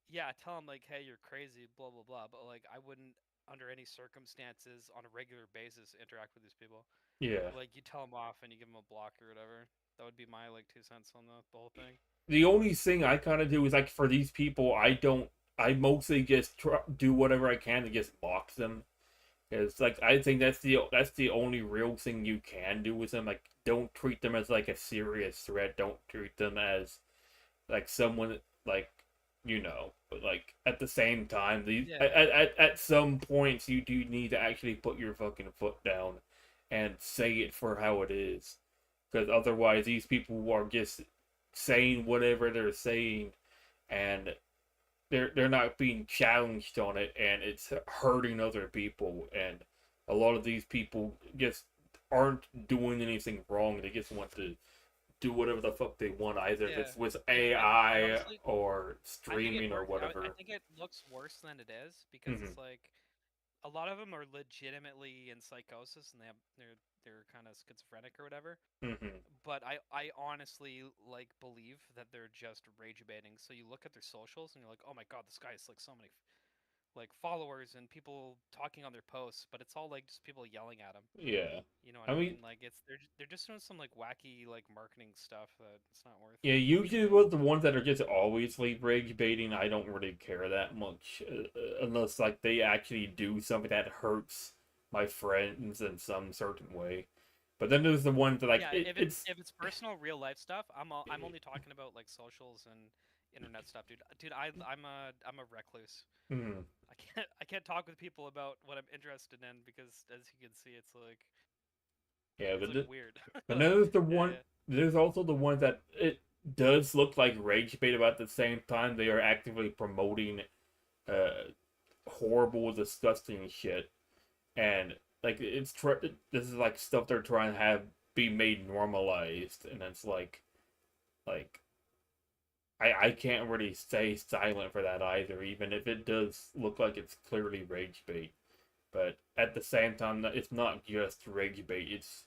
yeah, tell them like, hey, you're crazy, blah blah blah. But like, I wouldn't under any circumstances on a regular basis interact with these people. yeah. Like you tell them off and you give them a block or whatever. That would be my like 2 cents on the whole thing. The only thing I kind of do is like for these people, I mostly just do whatever I can to just block them. It's like I think that's the only real thing you can do with them. Like, don't treat them as like a serious threat. Don't treat them as like someone like but like at the same time these Yeah, at some points you do need to actually put your fucking foot down and say it for how it is, because otherwise these people are just saying whatever they're saying, and they're not being challenged on it, and it's hurting other people. And a lot of these people just aren't doing anything wrong. They just want to do whatever the fuck they want, either if yeah. it's with I AI honestly or I think it streaming or works. I whatever. think it looks worse than it is because Hmm. it's like a lot of them are legitimately in psychosis and they're kind of schizophrenic or whatever. Hmm. But I honestly like believe that they're just rage baiting. So you look at their socials and you're like, oh my god, this guy has like so many like followers and people talking on their posts, but it's all like just people yelling at him. Yeah, You know what I I mean, mean? Like they're just doing some like wacky like marketing stuff that it's not worth. yeah. Usually with the ones that are just always like rage baiting, I don't really care that much, unless like they actually do something that hurts my friends in some certain way. But then there's the ones that like Yeah, it's if it's personal real life stuff, I'm only talking about like socials and internet stuff, dude. Dude, I'm a recluse. mm, I can't talk with people about what I'm interested in because as you can see, yeah. it's like weird. But then there's the Yeah, one. yeah, There's also the ones that it does look like rage bait, but at the same time they are actively promoting uh horrible, disgusting shit. And like this is like stuff they're trying to have be made normalized, and it's like I can't really stay silent for that either, even if it does look like it's clearly rage bait. But at the same time, it's not just rage bait; it's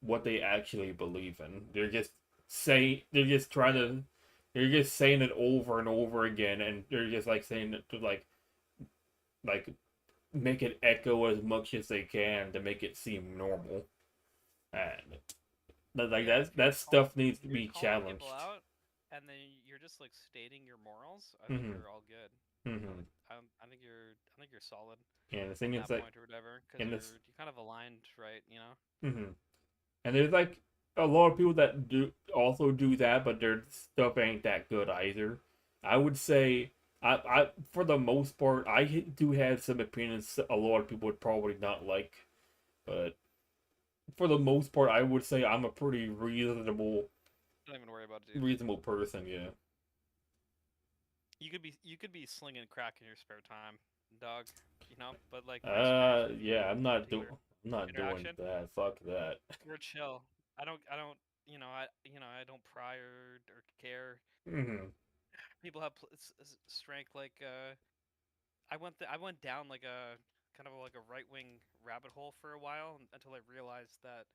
what they actually believe in. They're just trying yeah, to they're just saying it over and over again, and they're just like saying it to like make it echo as much as they can to make it seem normal. And like yeah. that stuff needs to If you're be calling people challenged. out and then you're just like stating your morals, I think Hmm. you're all good. Hmm. I think you're solid And the on thing is that like, point or whatever because and this, you're kind of aligned, right? You know? hmm and there's like a lot of people that do also do that, but their stuff ain't that good either. I would say, I for the most part, do have some opinions a lot of people would probably not like, but for the most part, I would say I'm a pretty Don't even worry about it, dude. reasonable person. Yeah. You could be slinging crack in your spare time, dog. But like my experience with you Yeah. in particular I'm not doing interaction, that. Fuck that. we're chill. I don't I don't pry or care. Hmm. People have strength like I went down like a kind of like a right wing rabbit hole for a while until I realized that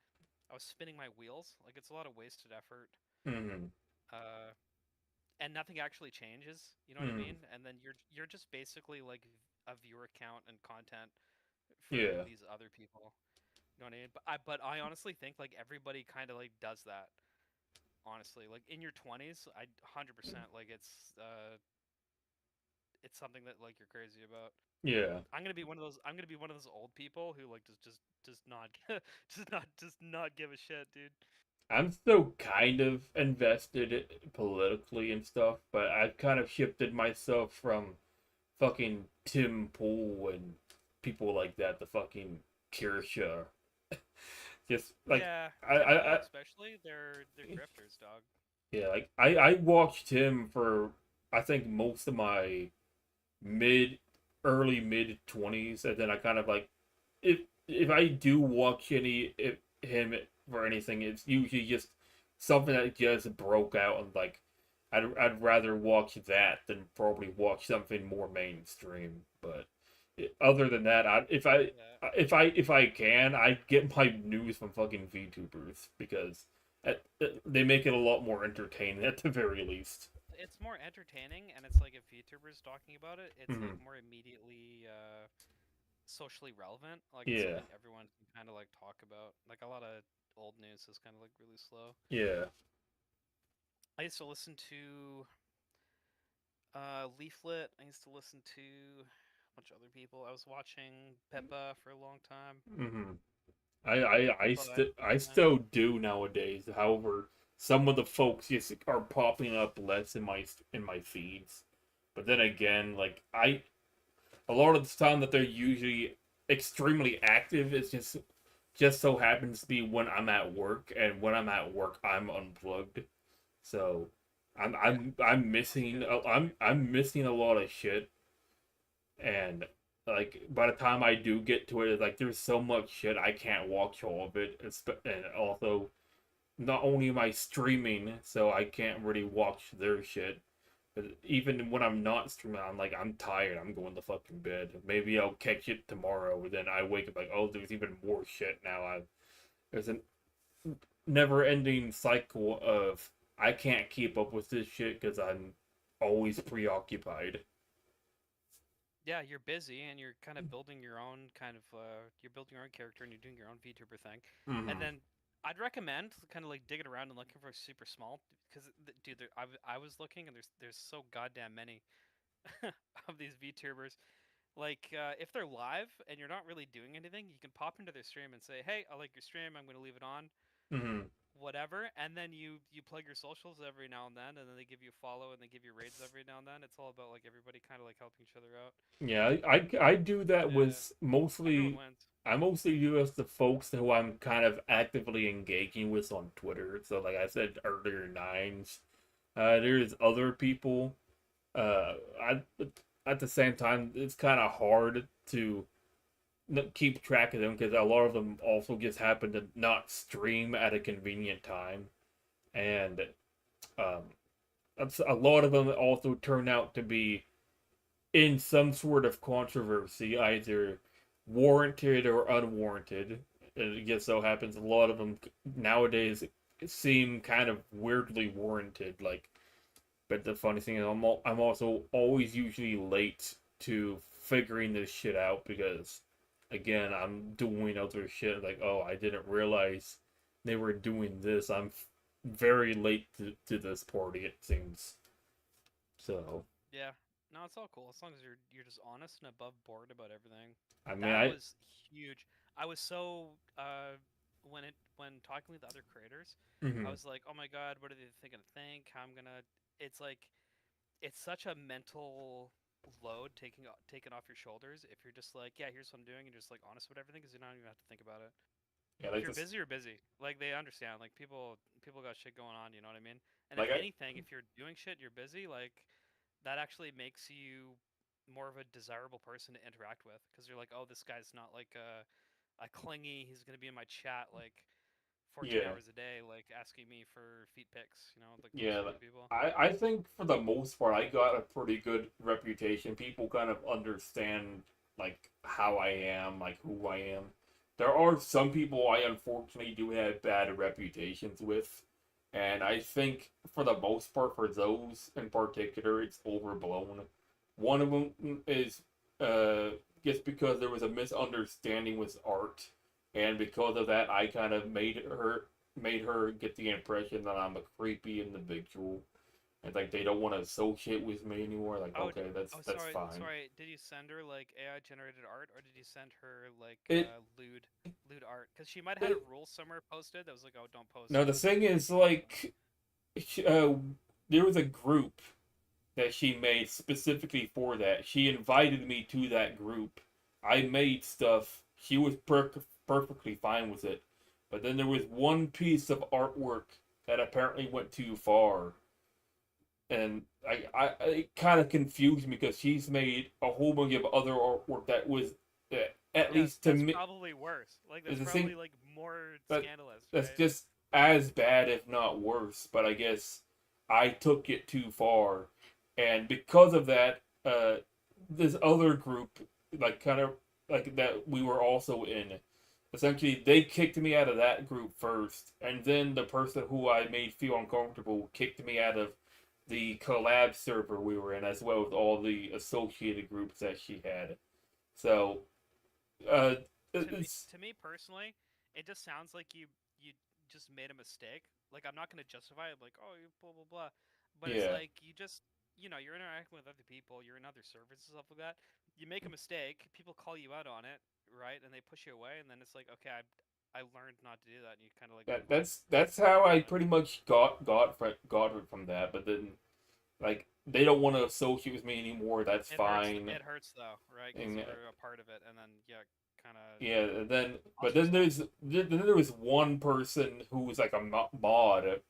I was spinning my wheels. Like it's a lot of wasted effort. Hmm. Uh, and nothing actually changes. You know what I Hmm. mean? And then you're just basically like a viewer count and content for Yeah. these other people. You know what I mean? But I honestly think like everybody kind of like does that. Honestly, like in your 20s, I 100% like it's something that like you're crazy about. Yeah. I'm gonna be one of those old people who like just not just not give a shit, dude. I'm still kind of invested politically and stuff, but I've kind of shifted myself from fucking Tim Pool and people like that, the fucking Kirsha. Just like Yeah, I, Tim I, Pool I especially, they're grifters, dog. yeah, like I watched him for I think most of my mid early mid 20s, and then I kind of like if I do watch him for anything, it's usually just something that just broke out, and like I'd rather watch that than probably watch something more mainstream. But other than that, Yeah, if I can, I get my news from fucking VTubers because they make it a lot more entertaining at the very least. it's more entertaining, and it's like if YouTubers talking about it, it's like Hmm. more immediately socially relevant. Like it's Yeah, something everyone can kind of like talk about. Like a lot of old news is kind of like really slow. yeah. I used to listen to Leaflet. I used to listen to a bunch of other people. I was watching Peppa for a long time. Hmm. But I still do nowadays. However, some of the folks just are popping up less in my feeds. But then again, like a lot of the time that they're usually extremely active is just so happens to be when I'm at work, and when I'm at work I'm unplugged. So yeah, I'm that's missing good. I'm missing a lot of shit, and like by the time I do get to it, like there's so much shit I can't watch all of it. And also, not only am I streaming, so I can't really watch their shit. But even when I'm not streaming, I'm tired. I'm going to fucking bed. Maybe I'll catch it tomorrow. Then I wake up like, oh, there's even more shit now. There's a never-ending cycle of I can't keep up with this shit because I'm always preoccupied. Yeah, you're busy and you're kind of building your own kind of you're building your own character and you're doing your own VTuber thing. And Mm-hmm. then I'd recommend kind of like digging around and looking for super small because dude, I was looking and there's so goddamn many of these VTubers. Like if they're live and you're not really doing anything, you can pop into their stream and say, "Hey, I like your stream. I'm going to leave it on." Mm-hmm. Whatever, and then you plug your socials every now and then, and then they give you a follow and they give you raids every now and then. It's all about like everybody kind of like helping each other out. Yeah, I do that Yeah, with everyone mostly. wins. I mostly do as the folks who I'm kind of actively engaging with on Twitter. So, like I said earlier, Nines. There's other people. I at the same time, it's kind of hard to keep track of them because a lot of them also just happen to not stream at a convenient time, and um, a lot of them also turn out to be in some sort of controversy, either warranted or unwarranted. And it just so happens a lot of them nowadays seem kind of weirdly warranted. Like, but the funny thing is, I'm also always usually late to figuring this shit out because, again, I'm doing other shit. Like, oh, I didn't realize they were doing this. Very late to this party, it seems. So, Yeah, no, it's all cool as long as you're just honest and above board about everything. I mean, That I. was huge. I was so when talking with other creators, I Mhm. was like, oh my god, what are they gonna think? How I'm gonna? It's like it's such a mental load taken off your shoulders if you're just like, yeah, here's what I'm doing, and just like honest about everything because you don't even have to think about it. Yeah, If like you're this, busy, you're busy. Like they understand. Like people got shit going on. You know what I mean? And if like anything, if you're doing shit, you're busy. Like that actually makes you more of a desirable person to interact with because you're like, oh, this guy's not like a clingy. He's gonna be in my chat like 14 yeah, hours a day, like asking me for feet pics. You know, like those yeah. sort of people. I think for the most part, I got a pretty good reputation. People kind of understand like how I am, like who I am. There are some people I unfortunately do have bad reputations with, and I think for the most part, for those in particular, it's overblown. One of them is uh, just because there was a misunderstanding with art, and because of that, I kind of made her get the impression that I'm a creepy individual, and like they don't want to associate with me anymore. Like, Oh, okay, oh, that's sorry, fine. sorry. Did you send her like AI generated art, or did you send her like It, lewd art? Because she might have had it a rule somewhere posted that was like, oh, don't post no, the thing is lewd stuff. like, uh, there was a group that she made specifically for that. She invited me to that group. I made stuff. She was perfectly fine with it. But then there was one piece of artwork that apparently went too far. And it kind of confused me because she's made a whole bunch of other artwork that was, at Yeah, least to that's me, probably worse. Like is that's the thing probably like more that scandalous, that's right? just as bad, if not worse. But I guess I took it too far, and because of that, this other group, like kind of like that we were also in, essentially they kicked me out of that group first, and then the person who I made feel uncomfortable kicked me out of the collab server we were in, as well as all the associated groups that she had. So, uh, it's To me personally, it just sounds like you just made a mistake. Like I'm not gonna justify it like, oh, you blah blah blah, but it's yeah. like you just you're interacting with other people, you're in other servers and stuff like that. You make a mistake, people call you out on it, right? And they push you away, and then it's like, okay, I learned not to do that, and you kind of like That move on. that's how You I know what I pretty mean? much got it from that. But then like they don't want to associate with me anymore. That's It hurts. fine. It hurts though, right? Because And you were a part of it, and then yeah, kind of yeah, and then but then ostracized. there was one person who was like a mod,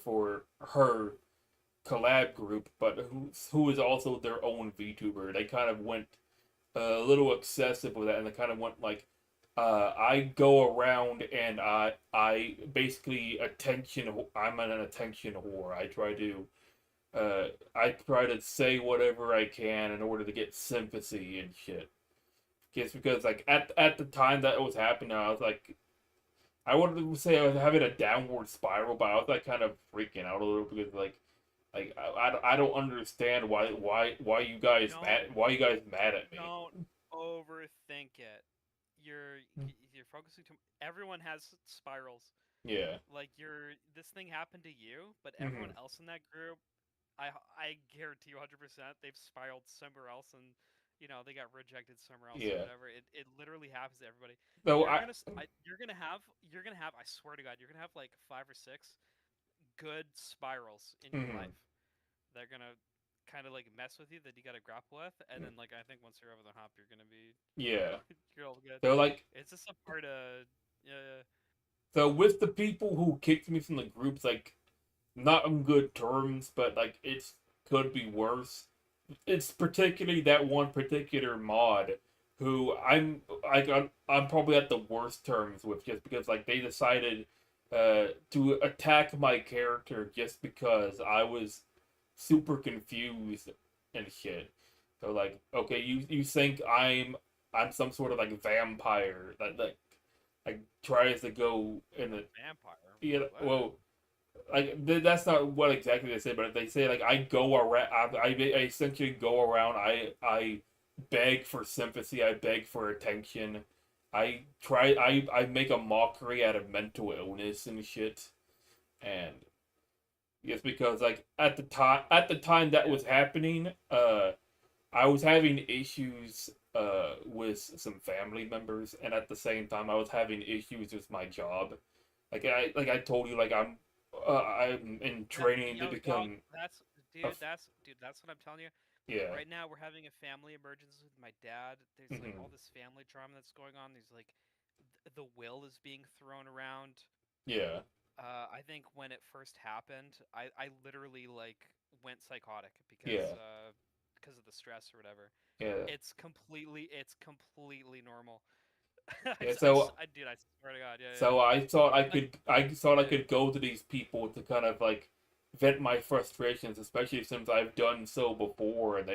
for her collab group, but who is also their own VTuber. They kind of went a little excessive with that, and they kind of went like, I go around and I basically attention. I'm an attention whore. I try to say whatever I can in order to get sympathy and shit. Just because like at the time that it was happening, I was like, I wouldn't say I was having a downward spiral, but I was like kind of freaking out a little because like I don't understand why you guys Don't mad at me. don't overthink it. You're focusing too. Everyone has spirals. Yeah. Like this thing happened to you, but everyone Hmm. else in that group, I guarantee you 100% they've spiraled somewhere else and they got rejected somewhere else or Yeah. whatever. It literally happens to everybody. So You're I. gonna you're gonna have I swear to God you're gonna have like 5 or 6 good spirals in your Mhm. life. They're gonna kind of like mess with you that you got to grapple with, and then like I think once you're over the hump, you're gonna be Yeah. you're all good. So like It's just a part of yeah. so with the people who kicked me from the groups, like not on good terms, but like it's could be worse. It's particularly that one particular mod who I'm probably at the worst terms with just because like they decided to attack my character just because I was super confused and shit. So like, okay, you think I'm some sort of like vampire that like tries to go in A the vampire? yeah What? well like that's not what exactly they say, but they say like I go around, I essentially go around, I beg for sympathy, I beg for attention, I make a mockery out of mental illness and shit, and it's because like at the time that Yeah. was happening, I was having issues with some family members, and at the same time I was having issues with my job. Like I told you, like I'm in That training to yo, become that's a that's what I'm telling you. yeah. Right now we're having a family emergency with my dad. There's like Hmm. all this family drama that's going on. There's like the will is being thrown around. Yeah. I think when it first happened, I literally like went psychotic Yeah. because of the stress or whatever. Yeah. It's completely normal. Yeah. So Dude, I swear to God, yeah, So I thought like I thought I yeah, could go to these people to kind of like vent my frustrations, especially since I've done so before and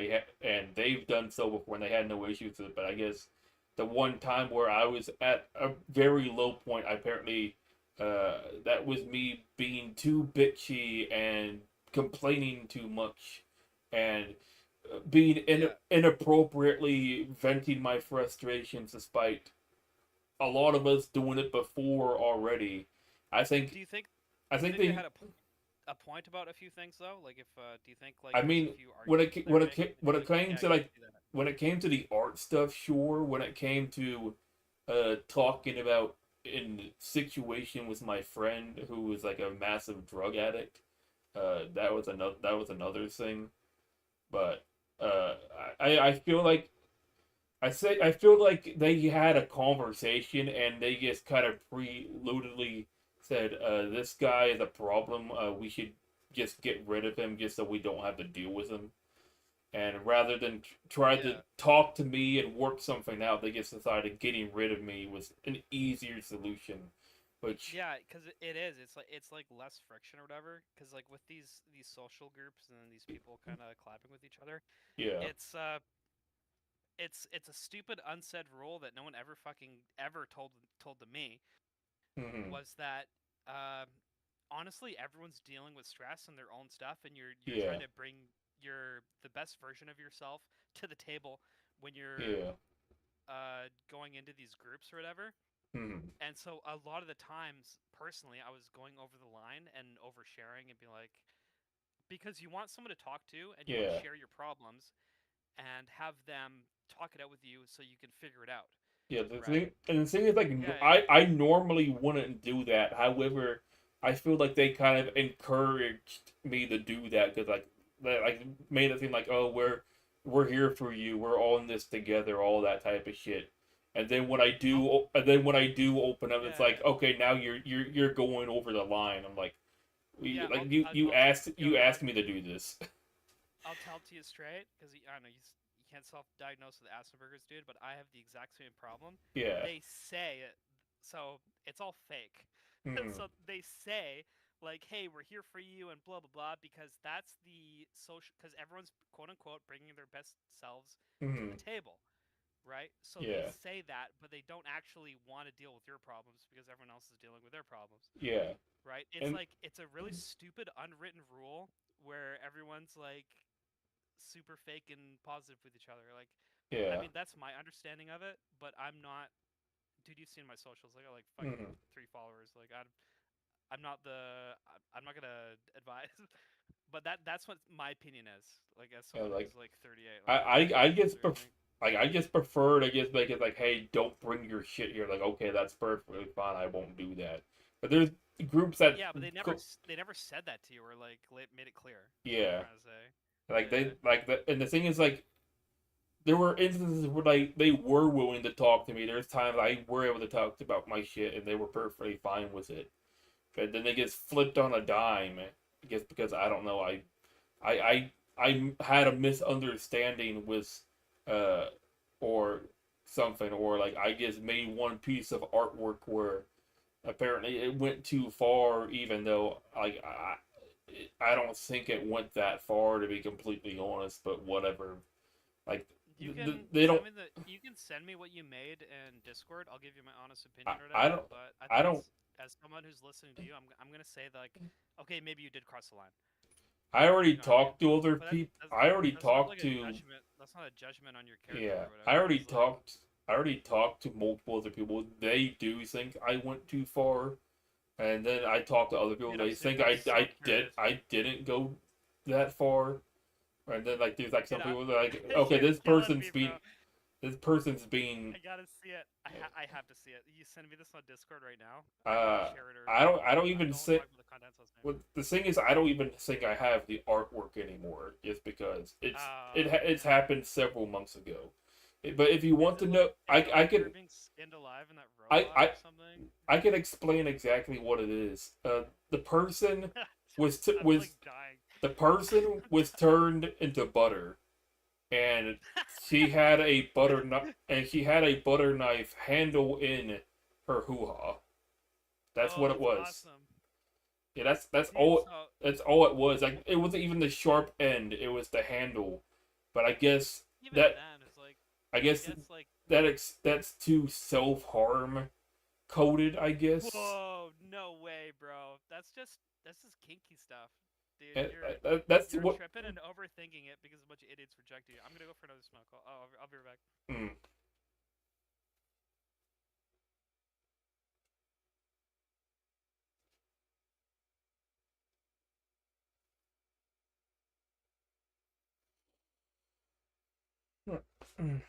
they've done so before and they had no issues with it. But I guess the one time where I was at a very low point, apparently, that was me being too bitchy and complaining too much and being yeah. inappropriately venting my frustrations despite a lot of us doing it before already. I think Do you think I do you think think they they. had a point about a few things though? Like if do you think like I there's a mean, few arguments they were making and when you're it like, came yeah, I to can't like do that. when it came to the art stuff, sure. When it came to talking about in situation with my friend who was like a massive drug addict, that was another thing. But uh, I feel like I feel like they had a conversation and they just kind of preludedly said, "This guy is a problem. We should just get rid of him, just so we don't have to deal with him." And rather than try to Yeah. talk to me and work something out, they just decided getting rid of me was an easier solution. Which, Yeah, because it is. It's like less friction or whatever. Because like with these social groups and then these people kind of collabing with each other, yeah, it's it's a stupid unsaid rule that no one ever fucking ever told to me hmm, was that um, honestly everyone's dealing with stress and their own stuff, and you're yeah, trying to bring the best version of yourself to the table when you're yeah, going into these groups or whatever. hmm, And so a lot of the times, personally, I was going over the line and oversharing and be like, because you want someone to talk to and you want to yeah. share your problems and have them talk it out with you so you can figure it out, Yeah, right? the thing is, like, Yeah, I normally wouldn't do that. However, I feel like they kind of encouraged me to do that because, like, they like made it seem like, oh, we're here for you. We're all in this together. All that type of shit. I'll, And then when I do open up, it's like, yeah, okay, now you're going over the line. I'm like, yeah. like Yo, you asked me to do this. I'll tell it to you straight because I don't know you can't self-diagnose with Asperger's, dude. But I have the exact same problem. Yeah. They say it, so it's all fake. Hmm. So they say like, "Hey, we're here for you," and blah blah blah, because that's the social. Because everyone's quote unquote bringing their best selves to the Hmm. table, right? So they Yeah. say that, but they don't actually want to deal with your problems because everyone else is dealing with their problems, Yeah. right? It's And like it's a really stupid unwritten rule where everyone's like super fake and positive with each other. Like, I yeah. mean, that's my understanding of it, but I'm not. Dude, you've seen my socials. I got like fucking Hmm. 3 followers. Like, I'm not the. I'm not gonna advise, but that's what my opinion is. Like, as Yeah. someone Like, who's like 38, like I'm not I going just through anything. I just prefer to just make it like, hey, don't bring your shit here. Like, okay, that's perfectly fine. I won't do that. But there's groups that Yeah, but go, they never said that to you or like made it clear. Is what I'm yeah, trying to say. like Yeah, they like that. And the thing is, like, there were instances where like they were willing to talk to me. There's times I were able to talk about my shit, and they were perfectly fine with it. But then they get flipped on a dime. I guess because I don't know. I had a misunderstanding with uh or something, or like I just made one piece of artwork where apparently it went too far, even though like I don't think it went that far, to be completely honest. But whatever, like you can they don't. you can send me what you made in Discord. I'll give you my honest opinion or I whatever. don't. But I I think don't. as someone who's listening to you, I'm gonna say that, like, okay, maybe you did cross the line. I already You know what I mean? talked to other But people. I already that's not talked like a to. judgment. That's not a judgment on your character Yeah, or whatever. Because like, I already talked to multiple other people. They do think I went too far, and then I talked to other people. dude, They think I'm so curious. I didn't go that far. And then like there's like some Dude, people that are like, okay, you're killing me, bro. this person's being I gotta see it. I have to see it. You send me this on Discord right now. I gotta uh share it or I don't I even don't want to say. talk about the contents of this name. Well, the thing is, I don't even think I have the artwork anymore, just because Oh it's man. happened several months ago. But if you Is want it to like know, is it like they're being skinned alive in that I, robot I, or something? I can explain exactly what it is. The person I'm like was dying. the person I'm was dying. turned into butter, and she had a butter knife handle in her hoo ha. That's Oh, what it that's was. awesome, Yeah, that's dude. all. So That's all it was. Like it wasn't even the sharp end; it was the handle. But even that then, it's like I I guess guess like that's too self harm coded. I guess whoa, no way, bro. That's just kinky stuff, dude. and You're that's you're what. tripping and overthinking it because a bunch of idiots rejected you. I'm gonna go for another smoke. I'll be right back. Mm. Mm.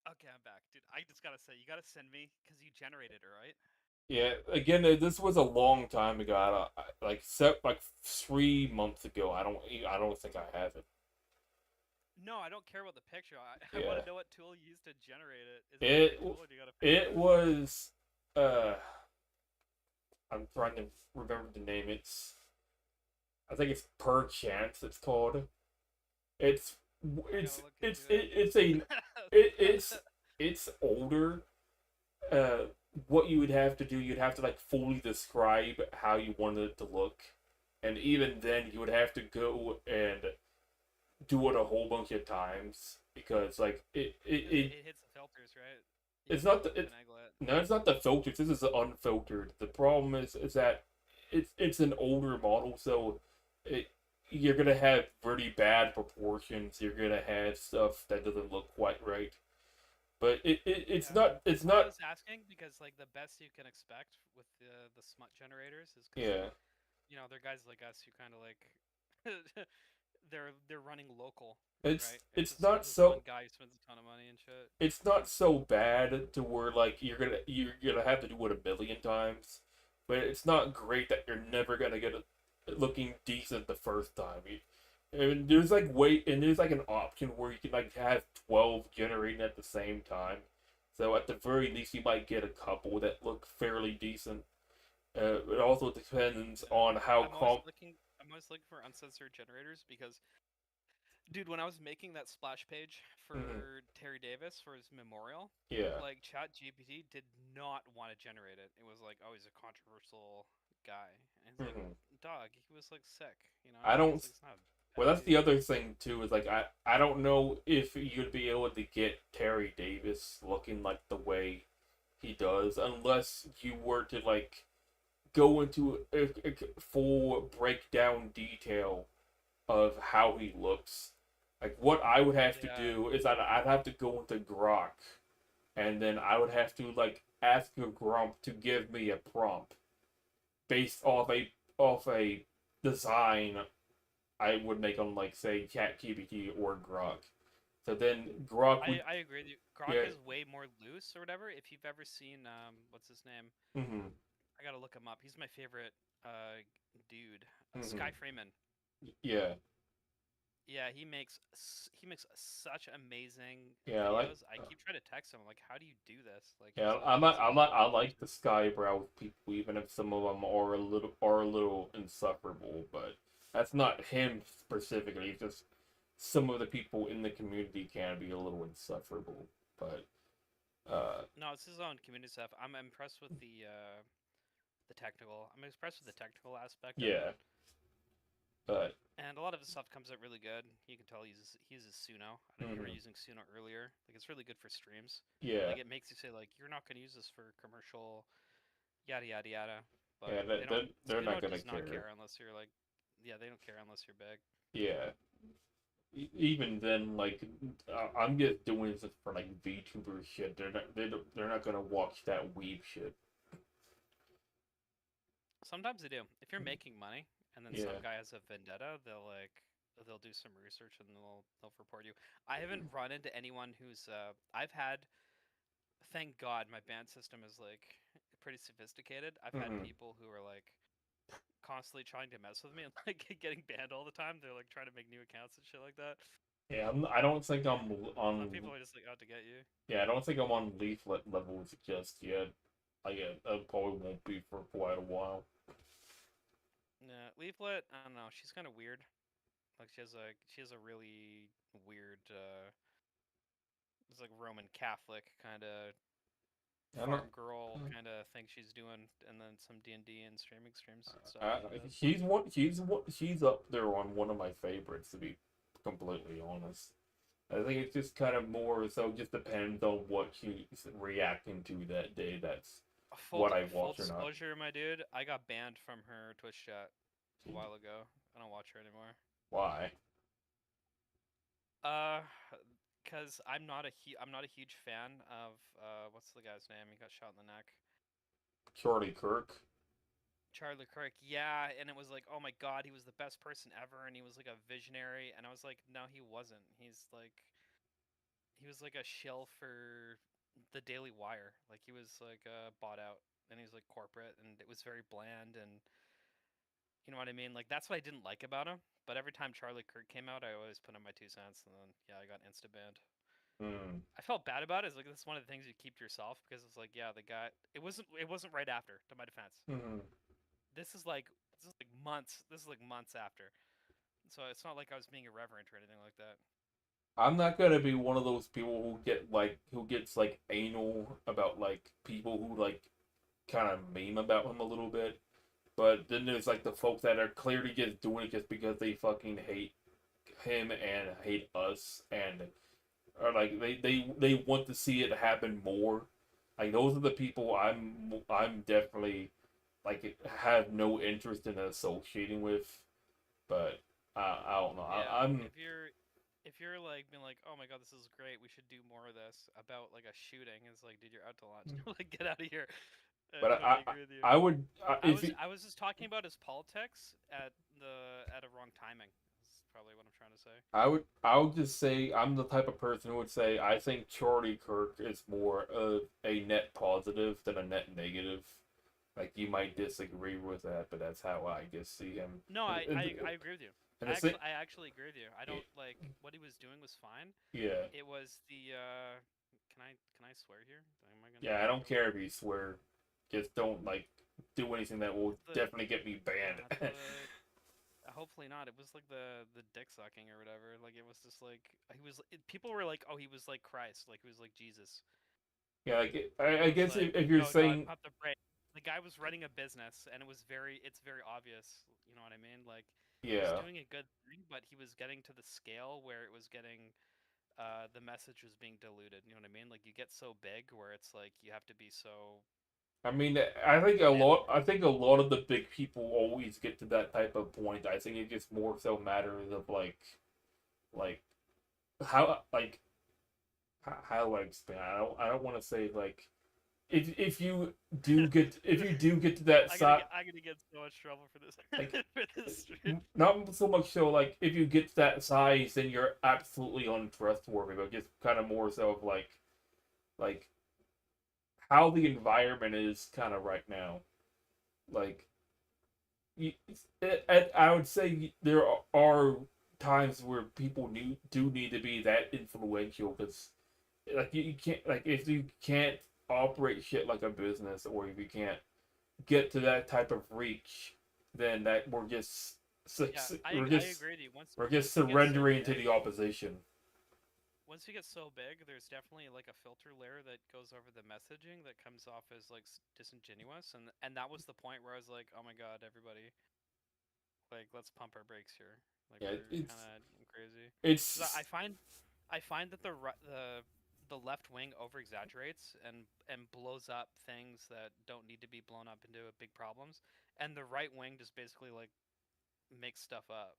Okay, I'm back, dude. I just gotta say, you gotta send me because you generated it, right? Yeah, again, this was a long time ago. Like set like 3 months ago. I don't think I have it. No, I don't care about the picture. I want Yeah, to know what tool you used to generate it. Is it a it free tool or do you gotta pay it for it? was. Uh, I'm trying to remember the name. I think it's Per Chance. It's called. It's I gotta look it's into it. it's a it, it's older. Uh, what you would have to do, you'd have to like fully describe how you wanted it to look, and even then, you would have to go and do it a whole bunch of times because like Because it hits the filters, right? You it's can not like finagle it. no, it's not the filters. This is unfiltered. The problem is that it's an older model, so it you're gonna have pretty bad proportions. You're gonna have stuff that doesn't look quite right. But Yeah. it's Well, I not was asking because like the best you can expect with the smut generators is because yeah. they're guys like us who kind of like they're running local, right? It's It's not just one so guy who spends a ton of money and shit. it's not so bad to where like you're gonna have to do it a million times, but it's not great that you're never gonna get it looking decent the first time. And there's like wait, and there's like an option where you can like have 12 generating at the same time. So at the very least, you might get a couple that look fairly decent. It also depends on how I'm always comp. looking. I'm always looking for uncensored generators because, dude, when I was making that splash page Mhm. for Terry Davis for his memorial, Yeah. like Chat GPT did not want to generate it. It was like, oh, he's a controversial guy, and it's like, Mhm. dog, he was like sick. You know what I I mean? don't. It's like it's not a Well, bad that's the dude. other thing too. Is like I don't know if you'd be able to get Terry Davis looking like the way he does unless you were to like go into a full breakdown detail of how he looks. Like what I would have to Yeah, do is I'd have to go into Grok and then I would have to like ask a Grump to give me a prompt based off a design I would make on like say ChatGPT or Grok. So then Grok would I agree with you. Grok yeah. is way more loose or whatever. If you've ever seen what's his name? Mhm. I gotta look him up. He's my favorite dude. Sky Mhm. Freeman. Yeah. Yeah, he makes such amazing Yeah. Like videos. I keep trying to text him. I'm like, how do you do this? Like, yeah. he's I incredible. like the Skybrow people even if some of them are a little insufferable, but that's not him specifically. It's just some of the people in the community can be a little insufferable. But No, it's his own community stuff. I'm impressed with the technical. I'm impressed with the technical aspect of it. yeah. But And a lot of his stuff comes out really good. You can tell he uses Suno. I know you were mhm. using Suno earlier. Like it's really good for streams. Yeah. Like it makes you say like you're not going to use this for commercial yada yada yada. Yeah. But they That don't. they're not Suno gonna does not care. care unless you're like, yeah, they don't care unless you're big. Yeah. Even then, like I'm just doing this for like VTuber shit. They're not gonna watch that weeb shit. Sometimes they do. If you're making money and then some Yeah. guy has a vendetta, they'll do some research and they'll report you. I haven't run into anyone who's I've had, thank God my ban system is like pretty sophisticated. I've had Hmm. people who are like constantly trying to mess with me and like getting banned all the time. They're like trying to make new accounts and shit like that. Yeah. I don't think I'm Some on. people are just like out to get you. Yeah. I don't think I'm on leaflet levels just yet. I probably won't be for quite a while. Yeah, Leaflet, I don't know. She's kind of weird. Like she has a really weird it's like Roman Catholic kind of I don't. farm girl kind of thing she's doing, and then some D&D and streams and stuff I, she does. she's up there on one of my favorites to be completely honest. I think it's just kind of more so it just depends on what she's reacting to that day. That's what I Full watch or not. disclosure, my dude, I got banned from her Twitch chat a while ago. I don't watch her anymore. Why? Uh, cause I'm not a huge fan of what's the guy's name? He got shot in the neck. Charlie Kirk? Charlie Kirk, yeah, and it was like, oh my god, he was the best person ever, and he was like a visionary, and I was like, no, he wasn't. He was like a shill for the Daily Wire. Like he was like bought out, and he was like corporate, and it was very bland, and you know what I mean. Like that's what I didn't like about him. But every time Charlie Kirk came out, I always put in my 2 cents, and then yeah, I got insta banned. Hmm. I felt bad about it. It's like this is one of the things you keep to yourself because it's like yeah, the guy. It wasn't right after. To my defense, Hmm. this is like this is like months. This is like months after. So it's not like I was being irreverent or anything like that. I'm not gonna be one of those people who who gets like anal about like people who like kind of meme about him a little bit. But then there's like the folks that are clearly just doing it just because they fucking hate him and hate us and or like they want to see it happen more. Like those are the people I'm definitely like have no interest in associating with. But I don't know. Yeah, I'm if you're like being like, oh my god, this is great, we should do more of this about like a shooting. It's like, dude, you're out to lunch. Like, get out of here. I but totally agree with you. I would if it, I was just talking about his politics at a wrong timing. Is probably what I'm trying to say. I would just say I'm the type of person who would say I think Charlie Kirk is more of a net positive than a net negative. Like you might disagree with that, but that's how I just see him. No, And- and- I agree with you. And the same, I actually agree with you. I yeah, don't like what he was doing was fine. yeah, It was the can I swear here? Am I gonna yeah. I get in don't trouble? care if you swear, just don't like do anything that will The definitely get me banned. the hopefully not. It was like the dick sucking or whatever. Like it was just like people were like, "Oh, he was like Christ, like he was like Jesus." Yeah, like And I it was guess like, if you're "No, dog, saying, pump the brake." The guy was running a business and it's very obvious, you know what I mean? Like he was yeah, doing a good thing, but he was getting to the scale where it was getting the message was being diluted. You know what I mean? Like you get so big where it's like you have to be so I mean, I think a and lot. I think a lot of the big people always get to that type of point. I think it just more so matters of like how like how do I explain? I don't want to say like if you do get if you do get to that side I'm gonna get so much trouble for this like for this stream. not so much so like if you get to that size then you're absolutely untrustworthy, but just kind of more so of like how the environment is kind of right now. Like you, I would say there are times where people do need to be that influential because like you can't like if you can't operate shit like a business or if you can't get to that type of reach, then that Yeah, we're I just agree with you. we're just Once you get so surrendering to big, the opposition. once you get so big, there's definitely like a filter layer that goes over the messaging that comes off as like disingenuous, and that was the point where I was like, oh my god, everybody, like let's pump our brakes here. Like Yeah, we're kind of crazy. Because it's I find that the left wing over exaggerates and blows up things that don't need to be blown up into big problems, and the right wing just basically like makes stuff up.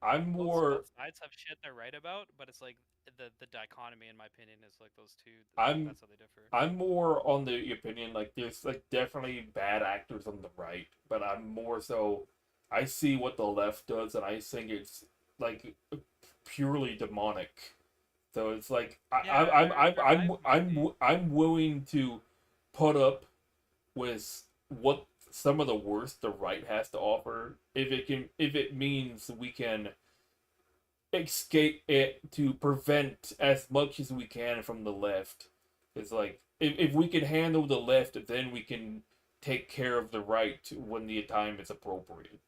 I'm more Both sides have shit they're right about, but it's like the dichotomy, in my opinion, is like those two. I'm That's how they differ. I'm more on the opinion like there's like definitely bad actors on the right, but I'm more so I see what the left does and I think it's like purely demonic. So it's like Yeah, I agree with you. I'm willing to put up with what some of the worst the right has to offer if it means we can escape it to prevent as much as we can from the left. It's like if we can handle the left, then we can take care of the right when the time is appropriate.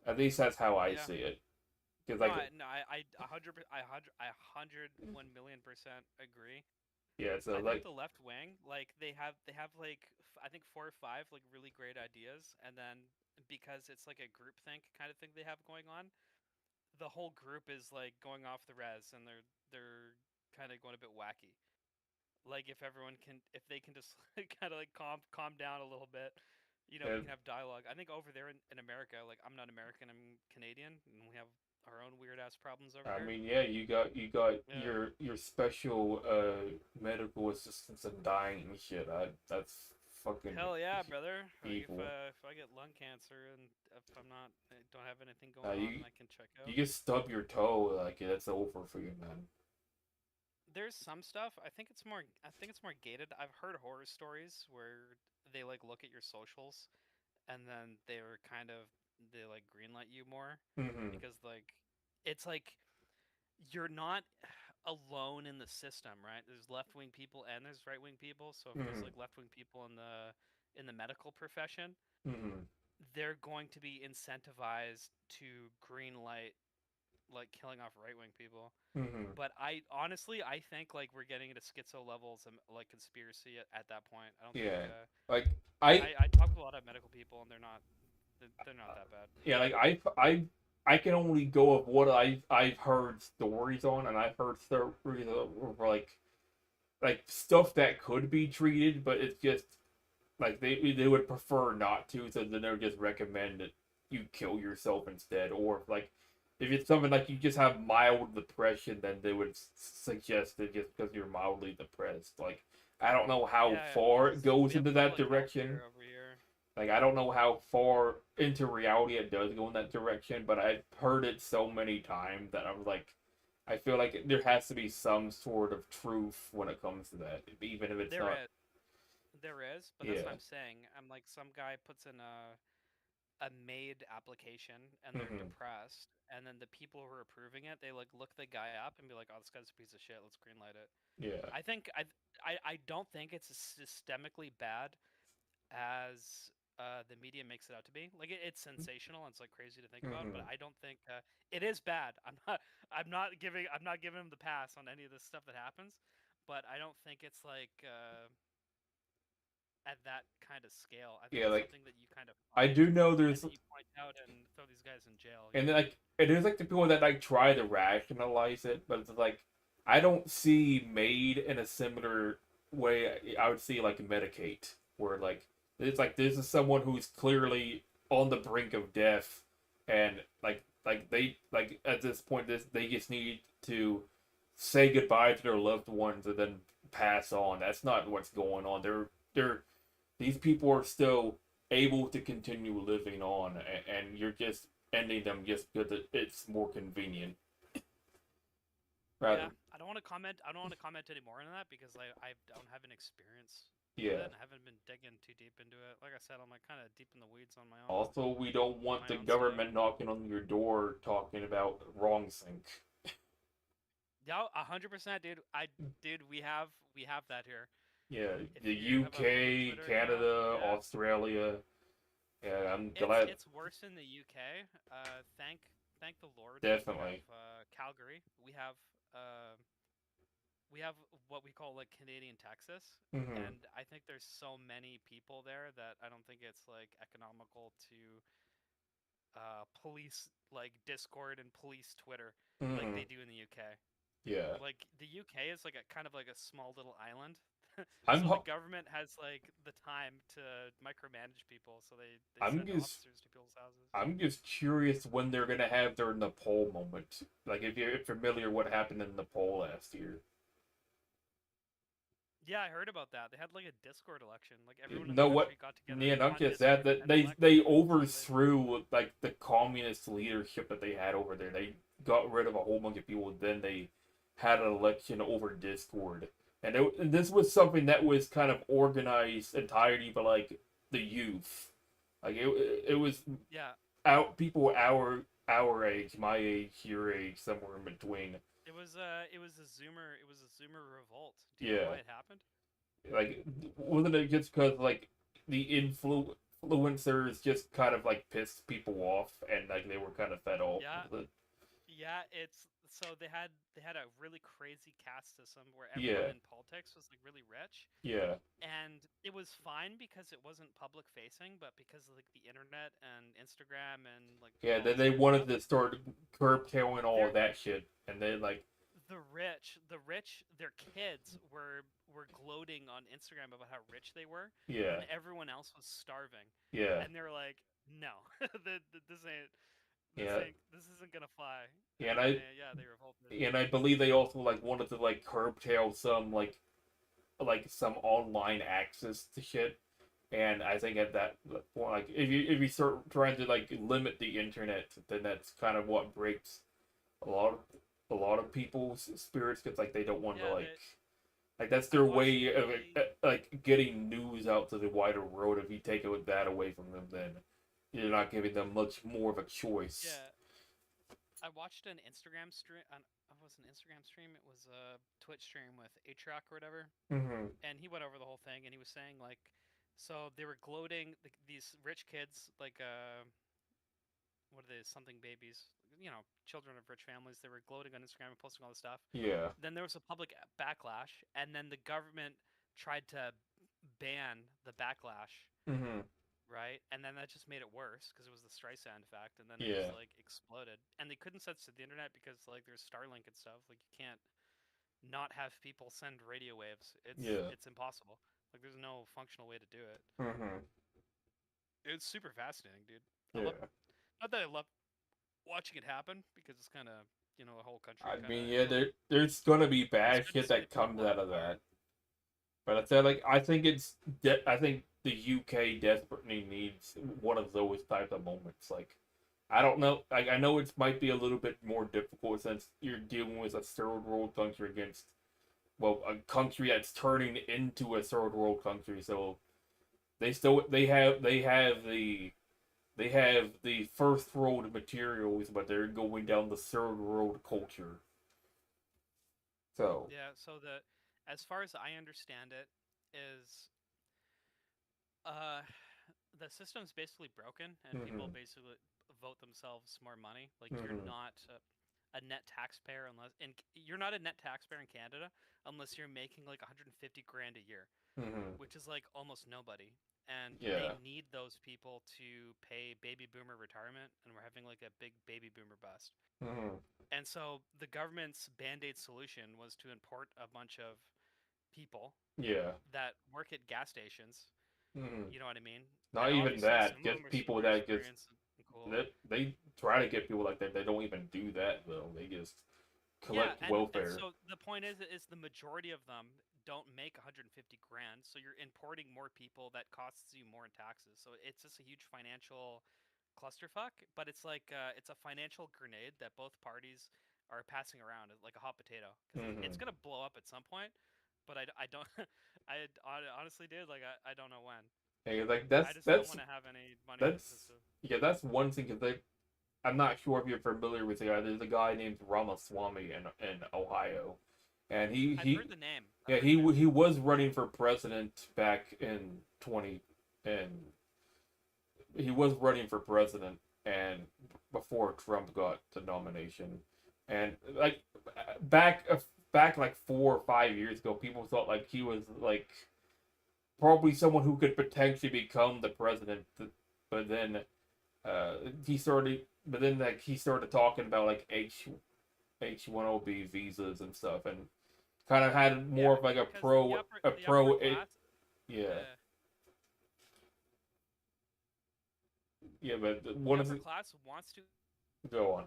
At least that's how I Yeah. see it. Because No, like I 101,000,000% agree. yeah, so I think like the left wing, like they have like I think four or five like really great ideas, and then because it's like a groupthink kind of thing they have going on, the whole group is like going off the res, and they're kind of going a bit wacky. Like if they can just kind of like calm down a little bit, we uh, can have dialogue. I think over there in America, like I'm not American, I'm Canadian, and we have our own weird ass problems over I here. mean, yeah, you got Yeah. your special medical assistance and dying and shit. That's fucking Hell yeah, brother. Like evil. if I get lung cancer and if I don't have anything going on You and I can check you out. just stub your toe, like that's over for you, man. There's some stuff. I think it's more gated. I've heard horror stories where they like look at your socials and then they like greenlight you more Mm-hmm. because like it's like you're not alone in the system, right? There's left-wing people and there's right-wing people. So if there's Mm-hmm. like left-wing people in the medical profession, Mm-hmm. they're going to be incentivized to green light like killing off right-wing people. Mm-hmm. But I honestly I think like we're getting into schizo levels and like conspiracy at that point. I don't think Yeah, like I I talk with a lot of medical people and they're not that bad. yeah, like I can only go of what I've heard stories on, and I've heard stories of like stuff that could be treated, but it's just like they would prefer not to, so then they would just recommend that you kill yourself instead, or like if it's something like you just have mild depression, then they would suggest it just because you're mildly depressed. Like I don't know how Yeah, far it we goes have into that public health direction. care over here. Like I don't know how far into reality it does go in that direction, but I've heard it so many times that I'm like, I feel like there has to be some sort of truth when it comes to that, even if it's There not. is. There is, but that's what Yeah, I'm saying. I'm like some guy puts in a made application and they're Hmm. depressed, and then the people who are approving it, they like look the guy up and be like, "Oh, this guy's a piece of shit. Let's greenlight it." Yeah. I think I don't think it's as systemically bad as the media makes it out to be. Like it's sensational and it's like crazy to think about, but Hmm. I don't think it is bad. I'm not giving him the pass on any of this stuff that happens, but I don't think it's like at that kind of scale. I think Yeah, it's like something that you kind of I find do know and there's, that you point out and throw these guys in jail. You and know? like it is like the people that like try to rationalize it, but it's like I don't see made in a similar way. I would see like medicate, where like it's like this is someone who's clearly on the brink of death, and like they like at this point this they just need to say goodbye to their loved ones and then pass on. That's not what's going on. They're these people are still able to continue living on, and you're just ending them just because it's more convenient. Yeah, Rather, I don't want to comment. I don't want to comment any more on that because I don't have an experience with it yeah. and I haven't been digging too deep into it. Like I said, I'm like kind of deep in the weeds on Also, we don't want my the own stuff. government knocking on your door talking about wrong sync. Yeah, 100%, dude. We have that here. Yeah, If the you have a public UK, Twitter account, Canada, yeah, Australia. Yeah, I'm it's glad. it's worse in the UK. Thank the Lord that we have Definitely. Calgary. We have what we call like Canadian Texas, Hmm. and I think there's so many people there that I don't think it's like economical to police like Discord and police Twitter like Hmm. they do in the UK. Yeah, Like the UK is like a kind of like a small little island. I'm So the ho- government has like the time to micromanage people, so they I'm send just officers to people's houses. I'm just curious when they're gonna have their Nepal moment. Like if you're familiar what happened in Nepal last year. Yeah, I heard about that. They had like a Discord election. Like everyone in the No, what? country got together Yeah, not on just that. Discord That and they elected somebody. overthrew like the communist leadership that they had over there. They got rid of a whole bunch of people. Then they had an election over Discord, and this was something that was kind of organized entirely by like the youth. Like it was Yeah, out people our age, my age, your age, somewhere in between. it was a Zoomer revolt. Do you know Yeah, why it happened? like wasn't it just because like the influencers just kind of like pissed people off and like they were kind of fed off Yeah, with it? yeah, it's so they had a really crazy caste system where everyone Yeah, in politics was like really rich, yeah, and it was fine because it wasn't public facing, but because of like the internet and Instagram and like yeah. all Then this they other wanted stuff, to start curtailing all they're of that shit, and then like the rich, their kids were gloating on Instagram about how rich they were when yeah, everyone else was starving, yeah, and they're like, no, this ain't yeah, this isn't gonna fly, yeah. and they revolted. And I believe they also like wanted to like curtail some like some online access to shit. And I think at that point, like if you start trying to like limit the internet, then that's kind of what breaks a lot of people's spirits because like they don't want to Yeah, they, like that's I their watched way of a like getting news out to the wider world. If you take that away from them, then you're not giving them much more of a choice. yeah, I watched an Instagram stream. It was an Instagram stream. It was a Twitch stream with A-Track or whatever, Hmm. and he went over the whole thing, and he was saying like, so they were gloating these rich kids, like what are they, something babies, children of rich families. They were gloating on Instagram and posting all this stuff. Yeah. Then there was a public backlash, and then the government tried to ban the backlash, Hmm. right? And then that just made it worse because it was the Streisand effect, and then it Yeah. just like exploded. And they couldn't censor the internet because like there's Starlink and stuff. Like you can't not have people send radio waves. It's Yeah. it's impossible. Like there's no functional way to do it. Hmm. It's super fascinating, dude. I love Yeah. not that I love watching it happen because it's kind of a whole country I kind of mean, yeah, like there's gonna be it's bad good to shit see the that people comes pulling out it of apart. that. But I said, like, I think I think the UK desperately needs one of those type of moments. Like, I don't know. Like, I know it might be a little bit more difficult since you're dealing with a third world country against, well, a country that's turning into a third world country. So they still they have they have the first world materials, but they're going down the third world culture. So. Yeah, so as far as I understand it, is uh the system's basically broken and people Mhm. basically vote themselves more money. Like you're Mhm. not a net taxpayer unless and you're not a net taxpayer in Canada unless you're making like 150 grand a year, Mhm. which is like almost nobody. And they Yeah. need those people to pay baby boomer retirement, and we're having like a big baby boomer bust. Mhm. And so the government's band-aid solution was to import a bunch of people Yeah. that work at gas stations. Mhm. You know what I mean? Not And even obviously, that. some of them Just are people super that just experienced and cool. they try to get people like that. They don't even do that though. They just Yeah, collect and welfare. so the point is the majority of them don't make 150 grand, so you're importing more people that costs you more in taxes. So it's just a huge financial clusterfuck, but it's a financial grenade that both parties are passing around like a hot potato because it's Mhm. gonna blow up at some point. But I don't honestly, dude, like I don't know when. Hey, like I just don't want to have any money in the that's system. yeah, that's one thing. Cause like I'm not sure if you're familiar with the guy. There's a guy named Ramaswamy in Ohio, and I've heard the name. I've yeah heard the name. he was running for president back in 20 and he was running for president and before Trump got the nomination, and like back back like 4 or 5 years ago, people thought like he was like probably someone who could potentially become the president, but then uh he started, but then like he started talking about like H1B visas and stuff, and kind of had Yeah, more of like because a the upper pro it class, yeah yeah, yeah, but the one of upper the class wants to go on.